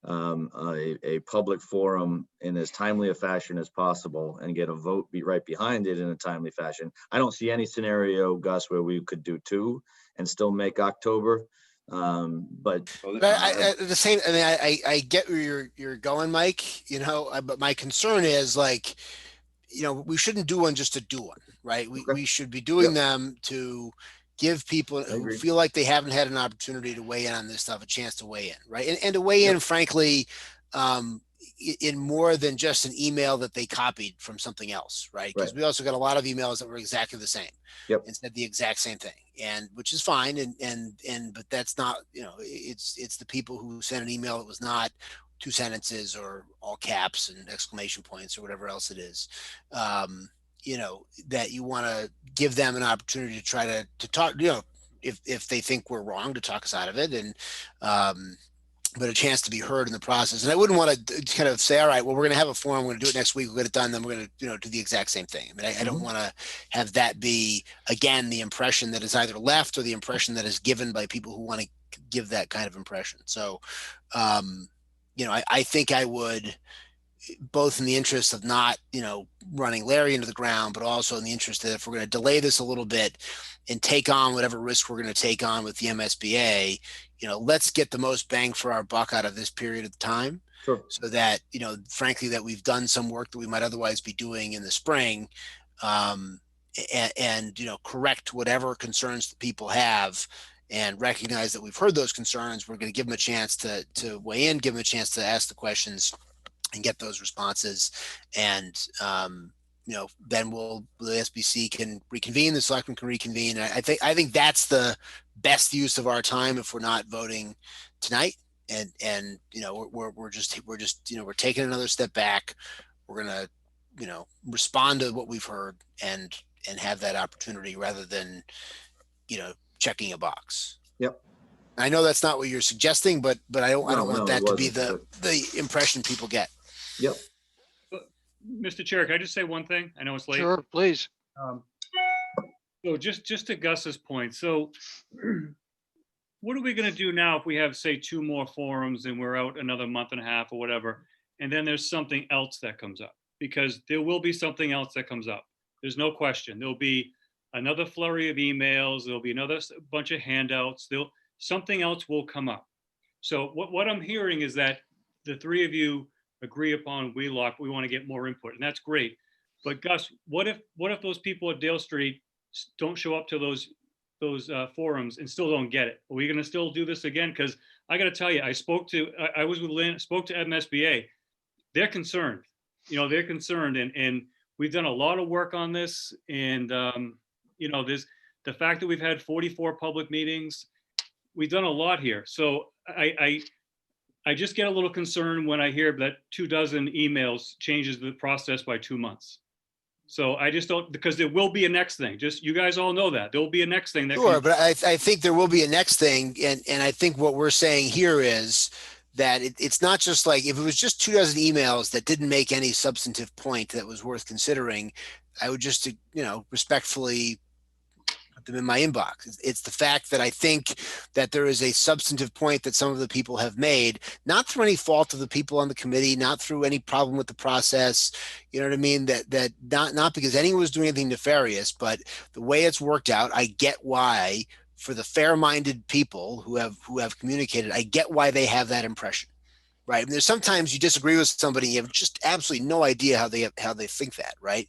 a public forum in as timely a fashion as possible and get a vote right behind it in a timely fashion. I don't see any scenario, Gus, where we could do 2 and still make October. But the same, I mean, I get where you're going, Mike, but my concern is like, we shouldn't do one just to do one, right? We should be doing them to give people who feel like they haven't had an opportunity to weigh in on this stuff a chance to weigh in, right? And to weigh in, frankly, in more than just an email that they copied from something else, right? Because we also got a lot of emails that were exactly the same and said the exact same thing, and which is fine, but that's not, it's the people who sent an email that was not 2 sentences or all caps and exclamation points or whatever else it is. That you want to give them an opportunity to try to talk, if they think we're wrong, to talk us out of it, and but a chance to be heard in the process. And I wouldn't want to kind of say, all right, well, we're going to have a forum, we're going to do it next week, we'll get it done, then we're going to do the exact same thing. I mean, I don't want to have that be, again, the impression that is either left or the impression that is given by people who want to give that kind of impression. So I think I would, both in the interest of not, running Larry into the ground, but also in the interest that if we're going to delay this a little bit and take on whatever risk we're going to take on with the MSBA, let's get the most bang for our buck out of this period of time. Sure. So that, frankly, that we've done some work that we might otherwise be doing in the spring, and correct whatever concerns the people have, and recognize that we've heard those concerns. We're going to give them a chance to weigh in, give them a chance to ask the questions and get those responses. And, then the SBC can reconvene, the selectmen can reconvene. And I think that's the best use of our time if we're not voting tonight. And we're taking another step back. We're going to, respond to what we've heard and have that opportunity rather than, checking a box. Yep. I know that's not what you're suggesting, but I don't want that to be the impression people get. Yep. Mr. Chair, can I just say one thing? I know it's late. Sure, please. So just to Gus's point, so what are we going to do now if we have, say, 2 more forums and we're out another month and a half or whatever, and then there's something else that comes up? Because there will be something else that comes up. There's no question. There'll be another flurry of emails. There'll be another bunch of handouts. Something else will come up. So what I'm hearing is that the 3 of you agree upon Wheelock, we want to get more input, and that's great. But Gus, what if those people at Dale Street don't show up to those forums and still don't get it? Are we going to still do this again? Because I got to tell you, I was with Lynn, spoke to MSBA. They're concerned. They're concerned, and we've done a lot of work on this. And the fact that we've had 44 public meetings, we've done a lot here. So I just get a little concerned when I hear that 24 emails changes the process by 2 months. So I just don't, because there will be a next thing. Just, you guys all know that. There will be a next thing. Sure, but I think there will be a next thing. And I think what we're saying here is that it's not just like, if it was just 24 emails that didn't make any substantive point that was worth considering, I would just, respectfully put them in my inbox. It's the fact that I think that there is a substantive point that some of the people have made, not through any fault of the people on the committee, not through any problem with the process. You know what I mean? That not because anyone was doing anything nefarious, but the way it's worked out, I get why, for the fair-minded people who have communicated, I get why they have that impression. Right. And there's sometimes you disagree with somebody, you have just absolutely no idea how they think that, right?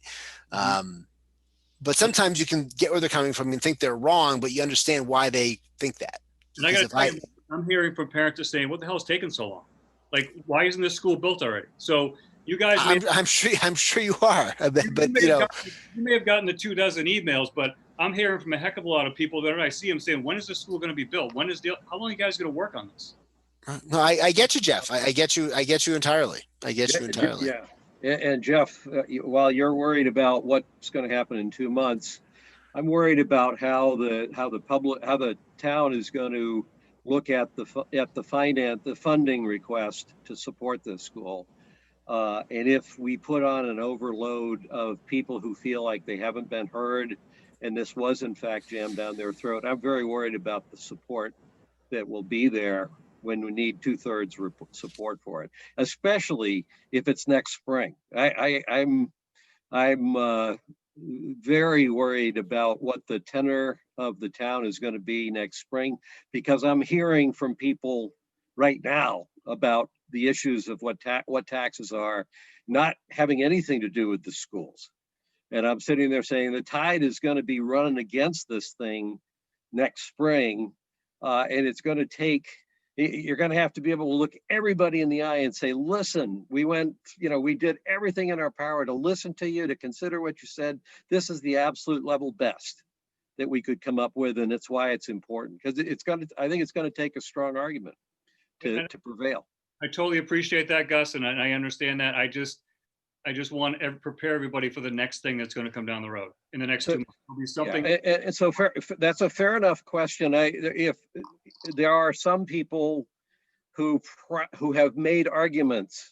But sometimes you can get where they're coming from and think they're wrong, but you understand why they think that. And I got to tell you, I'm hearing from parents just saying, "What the hell is taking so long? Like, why isn't this school built already?" So you guys, I'm sure you are, but you may have gotten the 24 emails, but I'm hearing from a heck of a lot of people that I see them saying, "When is the school going to be built? How long are you guys going to work on this?" No, I get you, Jeff. I get you entirely. Yeah. And Jeff, while you're worried about what's going to happen in 2 months, I'm worried about how the town is going to look at the funding request to support this school. And if we put on an overload of people who feel like they haven't been heard, and this was in fact jammed down their throat, I'm very worried about the support that will be there when we need 2/3 support for it, especially if it's next spring. I'm very worried about what the tenor of the town is going to be next spring, because I'm hearing from people right now about the issues of what taxes are not having anything to do with the schools. And I'm sitting there saying the tide is going to be running against this thing next spring. And it's going to take, you're going to have to be able to look everybody in the eye and say, listen, we did everything in our power to listen to you, to consider what you said. This is the absolute level best that we could come up with. And it's why it's important, because I think it's going to take a strong argument to prevail. I totally appreciate that, Gus. And I understand that. I just want to prepare everybody for the next thing that's going to come down the road in the next 2 months. There'll be something. Yeah, and so that's a fair enough question. If there are some people who have made arguments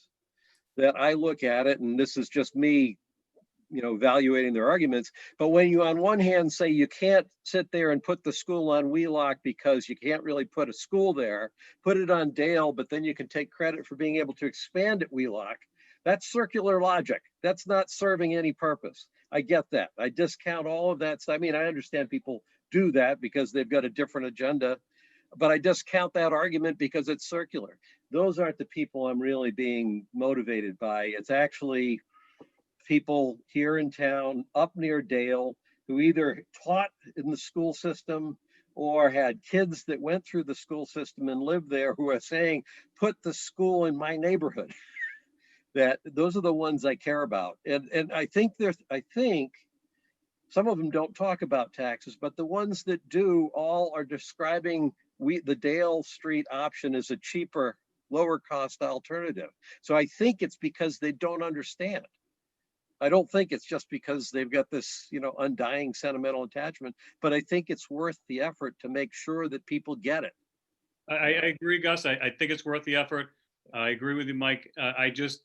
that I look at it, and this is just me, evaluating their arguments. But when you, on one hand, say you can't sit there and put the school on Wheelock because you can't really put a school there, put it on Dale, but then you can take credit for being able to expand at Wheelock. That's circular logic. That's not serving any purpose. I get that. I discount all of that. I mean, I understand people do that because they've got a different agenda, but I discount that argument because it's circular. Those aren't the people I'm really being motivated by. It's actually people here in town, up near Dale, who either taught in the school system or had kids that went through the school system and lived there, who are saying, put the school in my neighborhood. That those are the ones I care about. And I think some of them don't talk about taxes, but the ones that do all are describing the Dale Street option as a cheaper, lower cost alternative. So I think it's because they don't understand. I don't think it's just because they've got this, undying sentimental attachment, but I think it's worth the effort to make sure that people get it. I agree, Gus. I think it's worth the effort. I agree with you, Mike. I just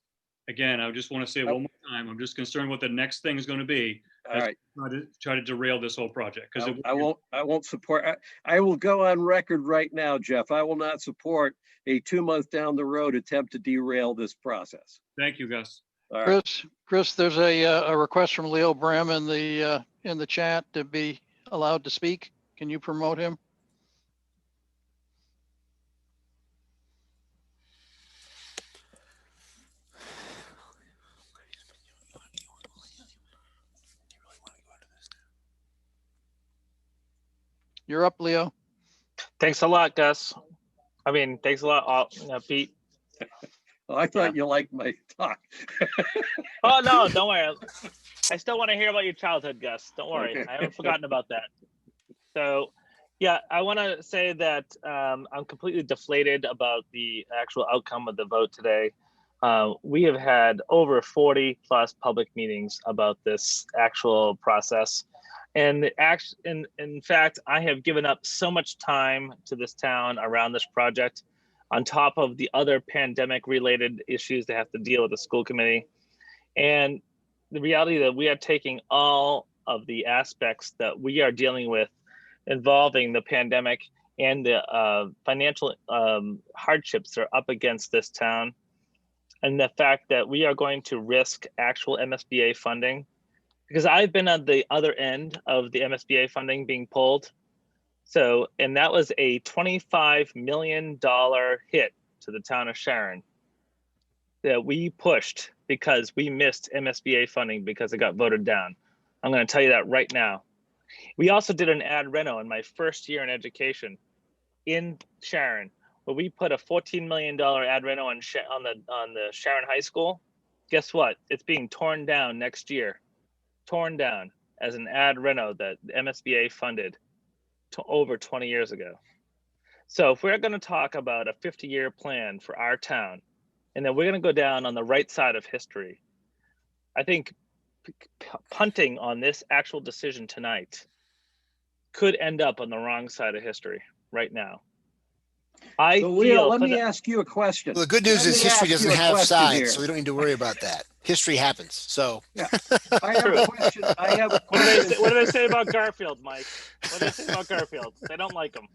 want to say one more time, I'm just concerned what the next thing is going to be. All right. Try to derail this whole project. Because I won't support, I will go on record right now, Jeff. I will not support a 2 month down the road attempt to derail this process. Thank you, Gus. All right. Chris, there's a request from Leo Bram in the chat to be allowed to speak. Can you promote him? You're up, Leo. Thanks a lot, Gus. I mean, thanks a lot, Pete. Well, I thought you liked my talk. Oh, no, don't worry. I still want to hear about your childhood, Gus. Don't worry. Okay. I haven't forgotten about that. So, yeah, I want to say that I'm completely deflated about the actual outcome of the vote today. We have had over 40 plus public meetings about this actual process. And in fact, I have given up so much time to this town around this project, on top of the other pandemic related issues they have to deal with the school committee. And the reality that we are taking all of the aspects that we are dealing with involving the pandemic and the financial hardships that are up against this town, and the fact that we are going to risk actual MSBA funding, because I've been on the other end of the MSBA funding being pulled. So, and that was a $25 million hit to the town of Sharon that we pushed because we missed MSBA funding because it got voted down. I'm going to tell you that right now. We also did an ad reno in my first year in education in Sharon, where we put a $14 million ad reno on the Sharon High School. Guess what? It's being torn down next year. Torn down as an ad reno that the MSBA funded over 20 years ago. So if we're going to talk about a 50-year plan for our town, and then we're going to go down on the right side of history, I think punting on this actual decision tonight could end up on the wrong side of history right now. So Leo, let me ask you a question. Well, the good news is history doesn't have sides, so we don't need to worry about that. History happens. So yeah, I have a question. What do they say about Garfield, Mike? What do they say about Garfield? They don't like him.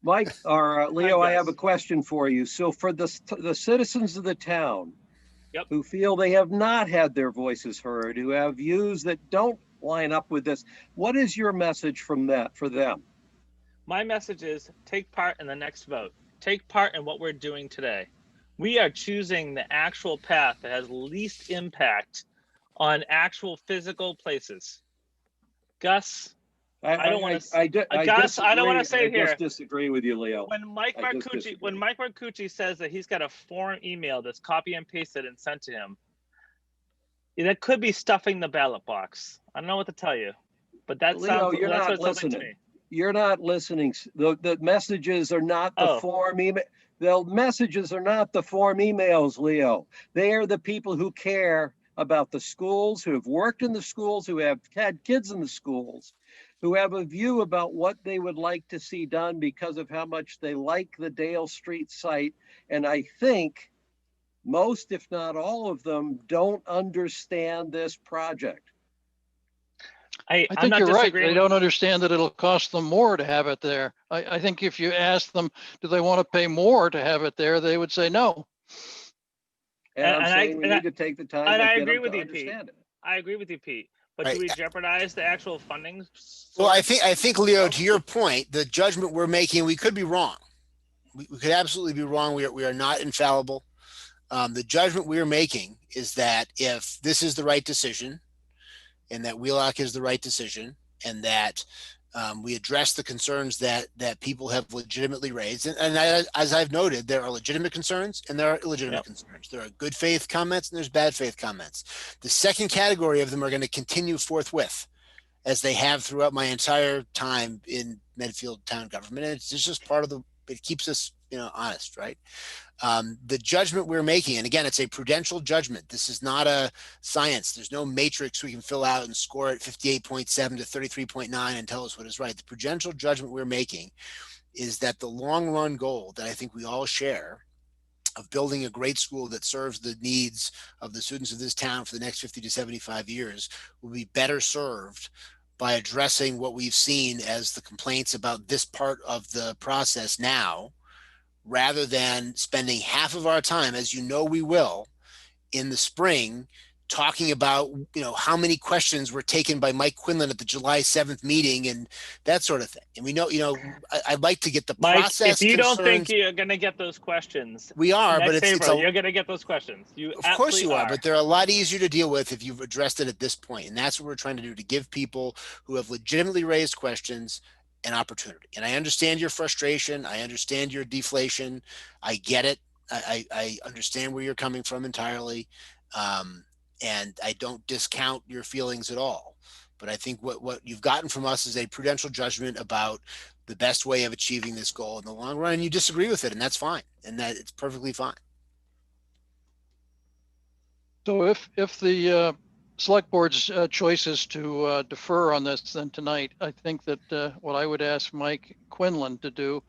Mike or Leo, I have a question for you. So for the citizens of the town, yep, who feel they have not had their voices heard, who have views that don't line up with this, what is your message from that for them? My message is take part in the next vote. Take part in what we're doing today. We are choosing the actual path that has least impact on actual physical places. Gus, I don't want to. Gus, I don't want to say it here. I just disagree with you, Leo. When Mike Marcucci says that he's got a form email that's copy and pasted and sent to him, that could be stuffing the ballot box. I don't know what to tell you, but that Leo, sounds. You're that's not what it sounds like listening. to me. You're not listening. The messages are not the form email. The messages are not the form emails, Leo. They are the people who care about the schools, who have worked in the schools, who have had kids in the schools, who have a view about what they would like to see done because of how much they like the Dale Street site. And I think most, if not all of them, don't understand this project. I think you're right. They don't understand that it'll cost them more to have it there. I think if you ask them, do they want to pay more to have it there, they would say no. And I'm saying we need to take the time to get them to understand it. I agree with you, Pete. But do we jeopardize the actual funding? Well, I think, Leo, to your point, the judgment we're making, we could be wrong. We could absolutely be wrong. We are not infallible. The judgment we're making is that if this is the right decision, and that Wheelock is the right decision, and that we address the concerns that people have legitimately raised. And as I've noted, there are legitimate concerns and there are illegitimate concerns. There are good faith comments and there's bad faith comments. The second category of them are going to continue forthwith, as they have throughout my entire time in Medfield town government. And it's just part of it keeps us, honest, right? The judgment we're making, and again, it's a prudential judgment. This is not a science. There's no matrix we can fill out and score at 58.7 to 33.9 and tell us what is right. The prudential judgment we're making is that the long run goal that I think we all share of building a great school that serves the needs of the students of this town for the next 50 to 75 years will be better served by addressing what we've seen as the complaints about this part of the process now, rather than spending half of our time, as we will, in the spring, talking about, how many questions were taken by Mike Quinlan at the July 7th meeting and that sort of thing. And we know, I'd like to get the process. If you don't think you're going to get those questions, we are, but you're going to get those questions. Of course you are, but they're a lot easier to deal with if you've addressed it at this point. And that's what we're trying to do, to give people who have legitimately raised questions an opportunity. And I understand your frustration. I understand your deflation. I get it. I understand where you're coming from entirely. And I don't discount your feelings at all. But I think what you've gotten from us is a prudential judgment about the best way of achieving this goal in the long run. And you disagree with it, and that's fine. And that it's perfectly fine. So if the select board's choice is to defer on this, then tonight, I think that what I would ask Mike Quinlan to do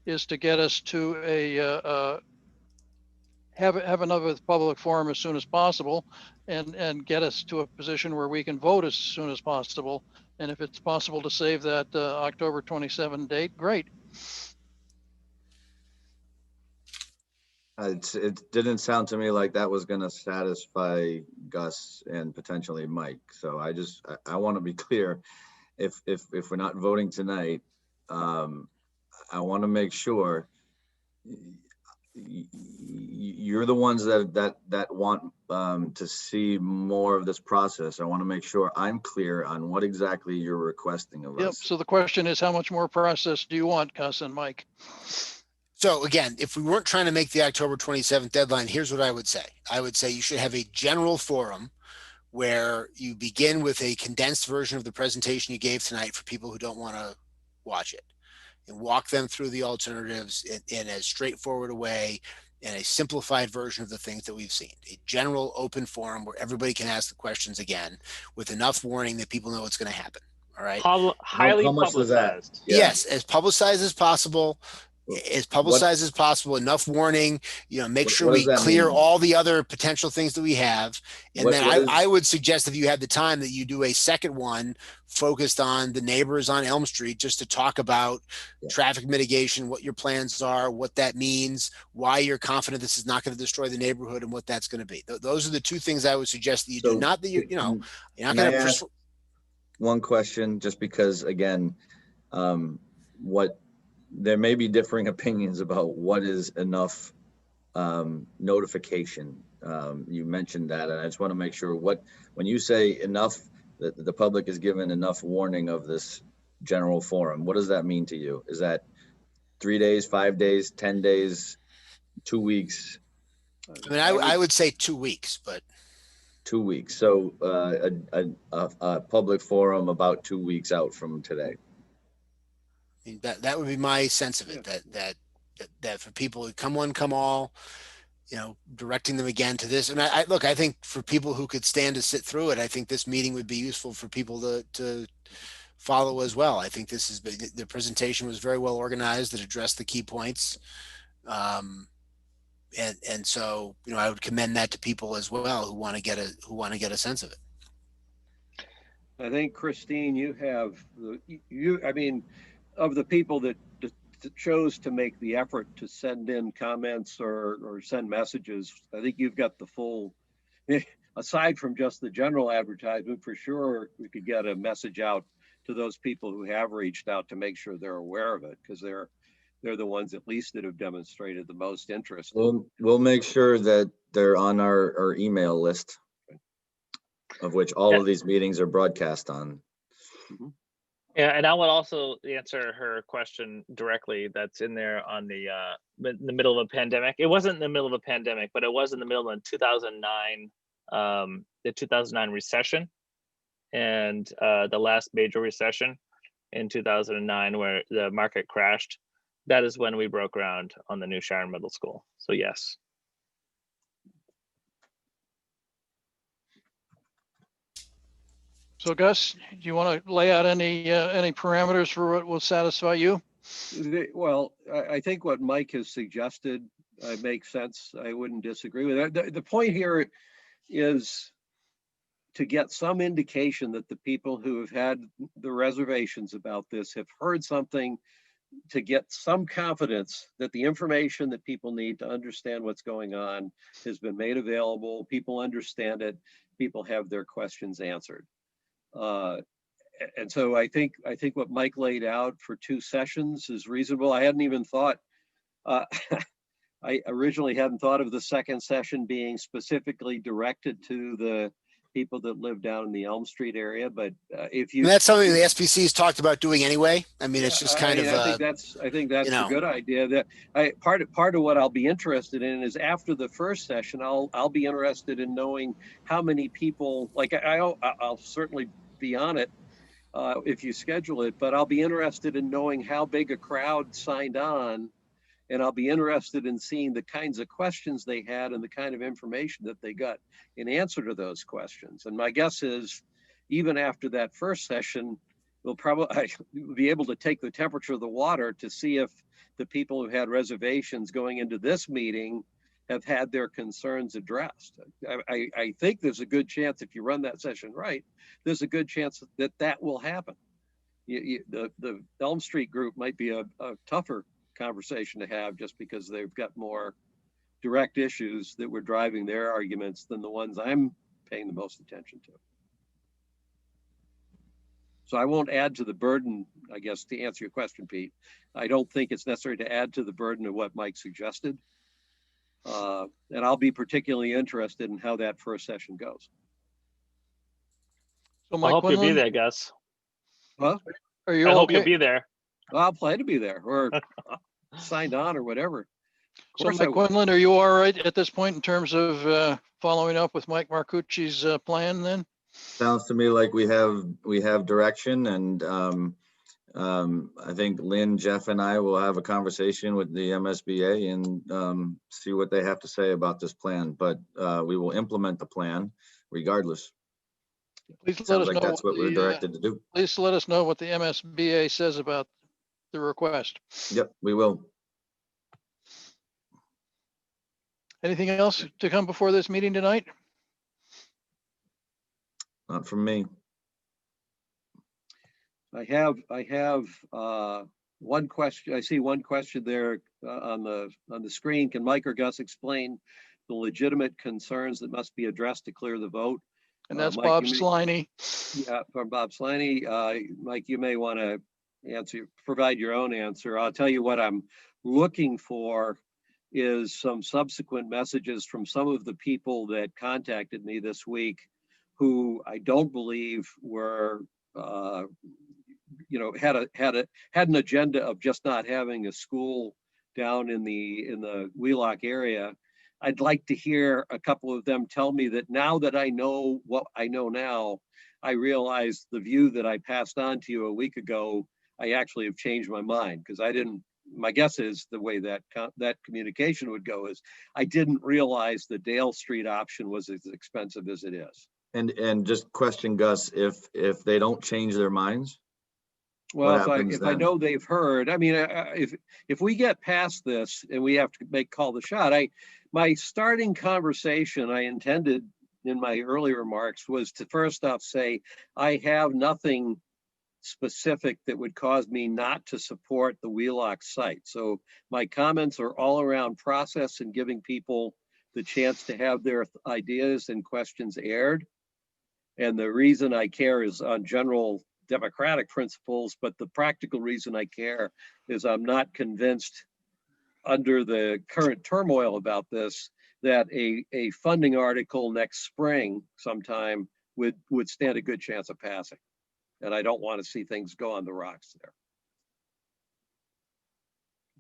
is to get us to a have another public forum as soon as possible, and get us to a position where we can vote as soon as possible. And if it's possible to save that October 27 date, great. It didn't sound to me like that was going to satisfy Gus and potentially Mike. So I want to be clear. If we're not voting tonight, I want to make sure you're the ones that want to see more of this process. I want to make sure I'm clear on what exactly you're requesting of Yep. us. So the question is, how much more process do you want, Gus and Mike? So again, if we weren't trying to make the October 27th deadline, here's what I would say. I would say you should have a general forum where you begin with a condensed version of the presentation you gave tonight for people who don't want to watch it, and walk them through the alternatives in as straightforward a way, in a simplified version of the things that we've seen. A general open forum where everybody can ask the questions again with enough warning that people know what's going to happen. All right. Highly how much was that? publicized. Yeah. Yes, as publicized as possible. As publicized as possible, enough warning, make sure what we does that clear mean? all the other potential things that we have. And What- then what is- I would suggest, if you have the time, that you do a second one focused on the neighbors on Elm Street, just to talk about traffic mitigation, what your plans are, what that means, why you're confident this is not going to destroy the neighborhood, and what that's going to be. Those are the two things I would suggest that you do. Not that you're not Can going I to. ask one question, just because, again, there may be differing opinions about what is enough notification. You mentioned that, and I just want to make sure when you say enough, that the public is given enough warning of this general forum, what does that mean to you? Is that 3 days, 5 days, 10 days, 2 weeks? I mean, I would say 2 weeks, but 2 weeks. So a public forum about 2 weeks out from today. I mean, that would be my sense of it. That for people who come one, come all, directing them again to this. And I think for people who could stand to sit through it, I think this meeting would be useful for people to follow as well. I think the presentation was very well organized. It addressed the key points. And so, I would commend that to people as well who want to get a sense of it. I think, Christine, of the people that chose to make the effort to send in comments or send messages, I think you've got the full, aside from just the general advertisement, for sure, we could get a message out to those people who have reached out to make sure they're aware of it, because they're the ones at least that have demonstrated the most interest. We'll make sure that they're on our email list, of which all of these meetings are broadcast on. Mm-hmm. Yeah, and I would also answer her question directly. That's in there on the middle of a pandemic. It wasn't in the middle of a pandemic, but it was in the middle of 2009, the 2009 recession, and the last major recession in 2009, where the market crashed. That is when we broke ground on the new Sharon Middle School. So yes. So Gus, do you want to lay out any parameters for what will satisfy you? Well, I think what Mike has suggested makes sense. I wouldn't disagree with that. The point here is to get some indication that the people who have had the reservations about this have heard something, to get some confidence that the information that people need to understand what's going on has been made available. People understand it. People have their questions answered. And so I think what Mike laid out for 2 sessions is reasonable. I hadn't even thought, I originally hadn't thought of the second session being specifically directed to the people that live down in the Elm Street area, but if And you. that's something the SBC's talked about doing anyway. I mean, it's just kind I think of, that's a know. good idea. That part of what I'll be interested in is after the first session, I'll be interested in knowing how many people. Like I'll certainly be on it if you schedule it, but I'll be interested in knowing how big a crowd signed on, and I'll be interested in seeing the kinds of questions they had and the kind of information that they got in answer to those questions. And my guess is, even after that first session, we'll probably be able to take the temperature of the water to see if the people who had reservations going into this meeting have had their concerns addressed. I think there's a good chance, if you run that session right, there's a good chance that that will happen. The Elm Street group might be a tougher conversation to have, just because they've got more direct issues that were driving their arguments than the ones I'm paying the most attention to. So I won't add to the burden, I guess, to answer your question, Pete. I don't think it's necessary to add to the burden of what Mike suggested. And I'll be particularly interested in how that first session goes. So I Mike hope you'll be Quinlan, there, Gus. Huh? are you I hope you'll okay? be there. I'll plan to be there, or signed on, or whatever. Of So course I Mike will. Quinlan, are you all right at this point in terms of following up with Mike Marcucci's plan then? Sounds to me like we have direction, and I think Lynn, Jeff, and I will have a conversation with the MSBA and see what they have to say about this plan. But we will implement the plan regardless. Please let Sounds us like know that's what we're the, directed to do. please let us know what the MSBA says about the request. Yep, we will. Anything else to come before this meeting tonight? Not from me. I have one question. I see one question there on the screen. Can Mike or Gus explain the legitimate concerns that must be addressed to clear the vote? And that's Mike, Bob you may- Sliney. Yeah, from Bob Sliney. Mike, you may want to provide your own answer. I'll tell you what I'm looking for is some subsequent messages from some of the people that contacted me this week, who I don't believe were, had an agenda of just not having a school down in the Wheelock area. I'd like to hear a couple of them tell me that now that I know what I know now, I realize the view that I passed on to you a week ago, I actually have changed my mind, because I didn't. My guess is the way that communication would go is I didn't realize the Dale Street option was as expensive as it is. And just question Gus, if they don't change their minds, Well, what happens if I then? know they've heard, I mean, if we get past this and we have to call the shot, my starting conversation I intended in my early remarks was to first off say, I have nothing specific that would cause me not to support the Wheelock site. So my comments are all around process and giving people the chance to have their ideas and questions aired. And the reason I care is on general democratic principles, but the practical reason I care is I'm not convinced, under the current turmoil about this, that a funding article next spring sometime would stand a good chance of passing. And I don't want to see things go on the rocks there.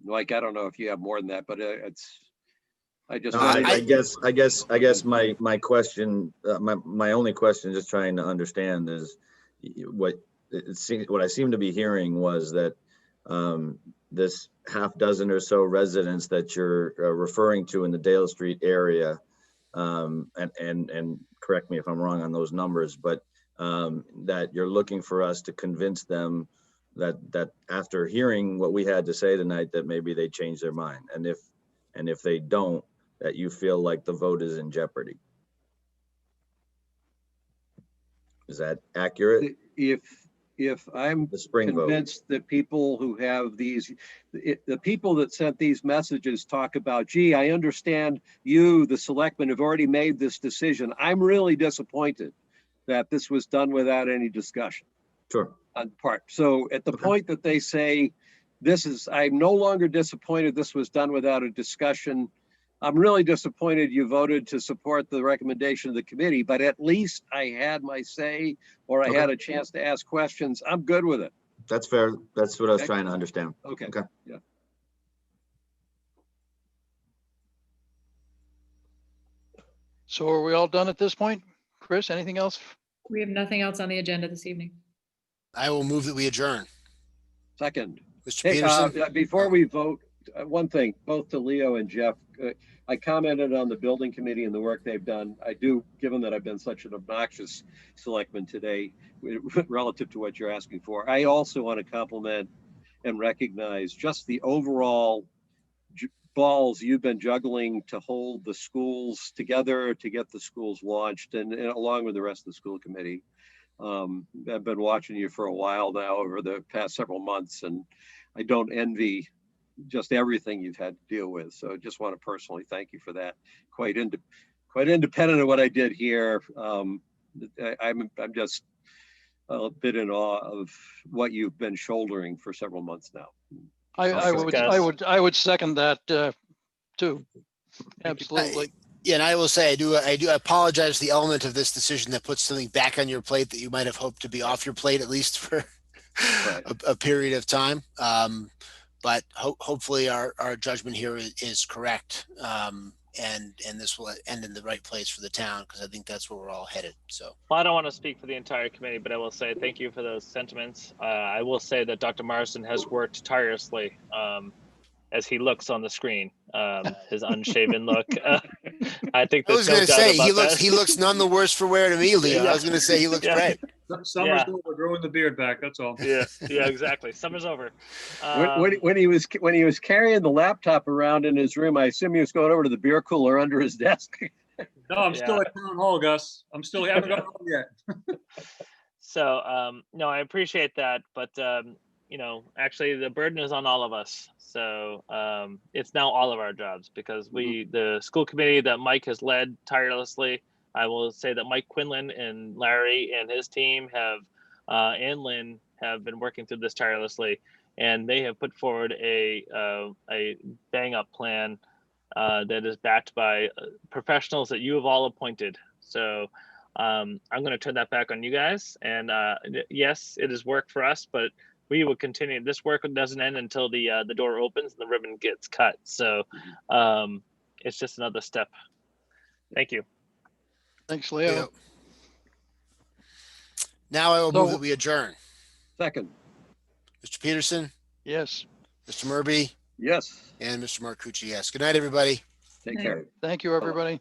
Like, I don't know if you have more than that, but I just. No, I guess my question, my only question, just trying to understand, is what I seem to be hearing was that this half dozen or so residents that you're referring to in the Dale Street area, and correct me if I'm wrong on those numbers, but that you're looking for us to convince them that after hearing what we had to say tonight, that maybe they change their mind, and if they don't, that you feel like the vote is in jeopardy. Is that accurate? If I'm The spring vote. convinced that people who have the people that sent these messages talk about, gee, I understand you, the selectmen, have already made this decision. I'm really disappointed that this was done without any discussion. Sure. On part. So at the point that they say, I'm no longer disappointed this was done without a discussion, I'm really disappointed you voted to support the recommendation of the committee, but at least I had my say, or I Okay. had a chance to ask questions. I'm good with it. That's fair. That's what I was Okay. trying to understand. Okay. Okay. Yeah. So are we all done at this point? Chris, anything else? We have nothing else on the agenda this evening. I will move that we adjourn. Second. Mr. Hey, Peterson? before we vote, one thing, both to Leo and Jeff, I commented on the building committee and the work they've done. I do, given that I've been such an obnoxious selectman today relative to what you're asking for. I also want to compliment and recognize just the overall balls you've been juggling to hold the schools together, to get the schools launched, and along with the rest of the school committee. I've been watching you for a while now over the past several months, and I don't envy just everything you've had to deal with. So just want to personally thank you for that. Quite independent of what I did here. I'm just a bit in awe of what you've been shouldering for several months now. I would second that too. Absolutely. Yeah, and I will say I do apologize for the element of this decision that puts something back on your plate that you might have hoped to be off your plate at least for Right. a period of time. But hopefully our judgment here is correct, and this will end in the right place for the town, because I think that's where we're all headed. So, Well, I don't want to speak for the entire committee, but I will say thank you for those sentiments. I will say that Dr. Marsden has worked tirelessly as he looks on the screen, his unshaven look. I think I was there's no going to doubt say about he looks none the worse for wear to me, Leo. Yeah. I was going to say he looks Yeah. great. Summer's over, growing the beard back, that's all. Yeah, exactly. Summer's over. When he was carrying the laptop around in his room, I assume he was going over to the beer cooler under his desk. No, I'm still at town hall, Gus. Haven't got home yet. So, no, I appreciate that, but actually the burden is on all of us. So it's now all of our jobs, because the school committee that Mike has led tirelessly. I will say that Mike Quinlan and Larry and his team and Lynn have been working through this tirelessly, and they have put forward a bang up plan that is backed by professionals that you have all appointed. So I'm going to turn that back on you guys. And yes, it is work for us, but we will continue. This work doesn't end until the door opens and the ribbon gets cut. So it's just another step. Thank you. Thanks, Leo. Now I will move that we adjourn. Second. Mr. Peterson? Yes. Mr. Murby? Yes. And Mr. Marcucci, yes. Good night, everybody. Take care. Thank you, everybody.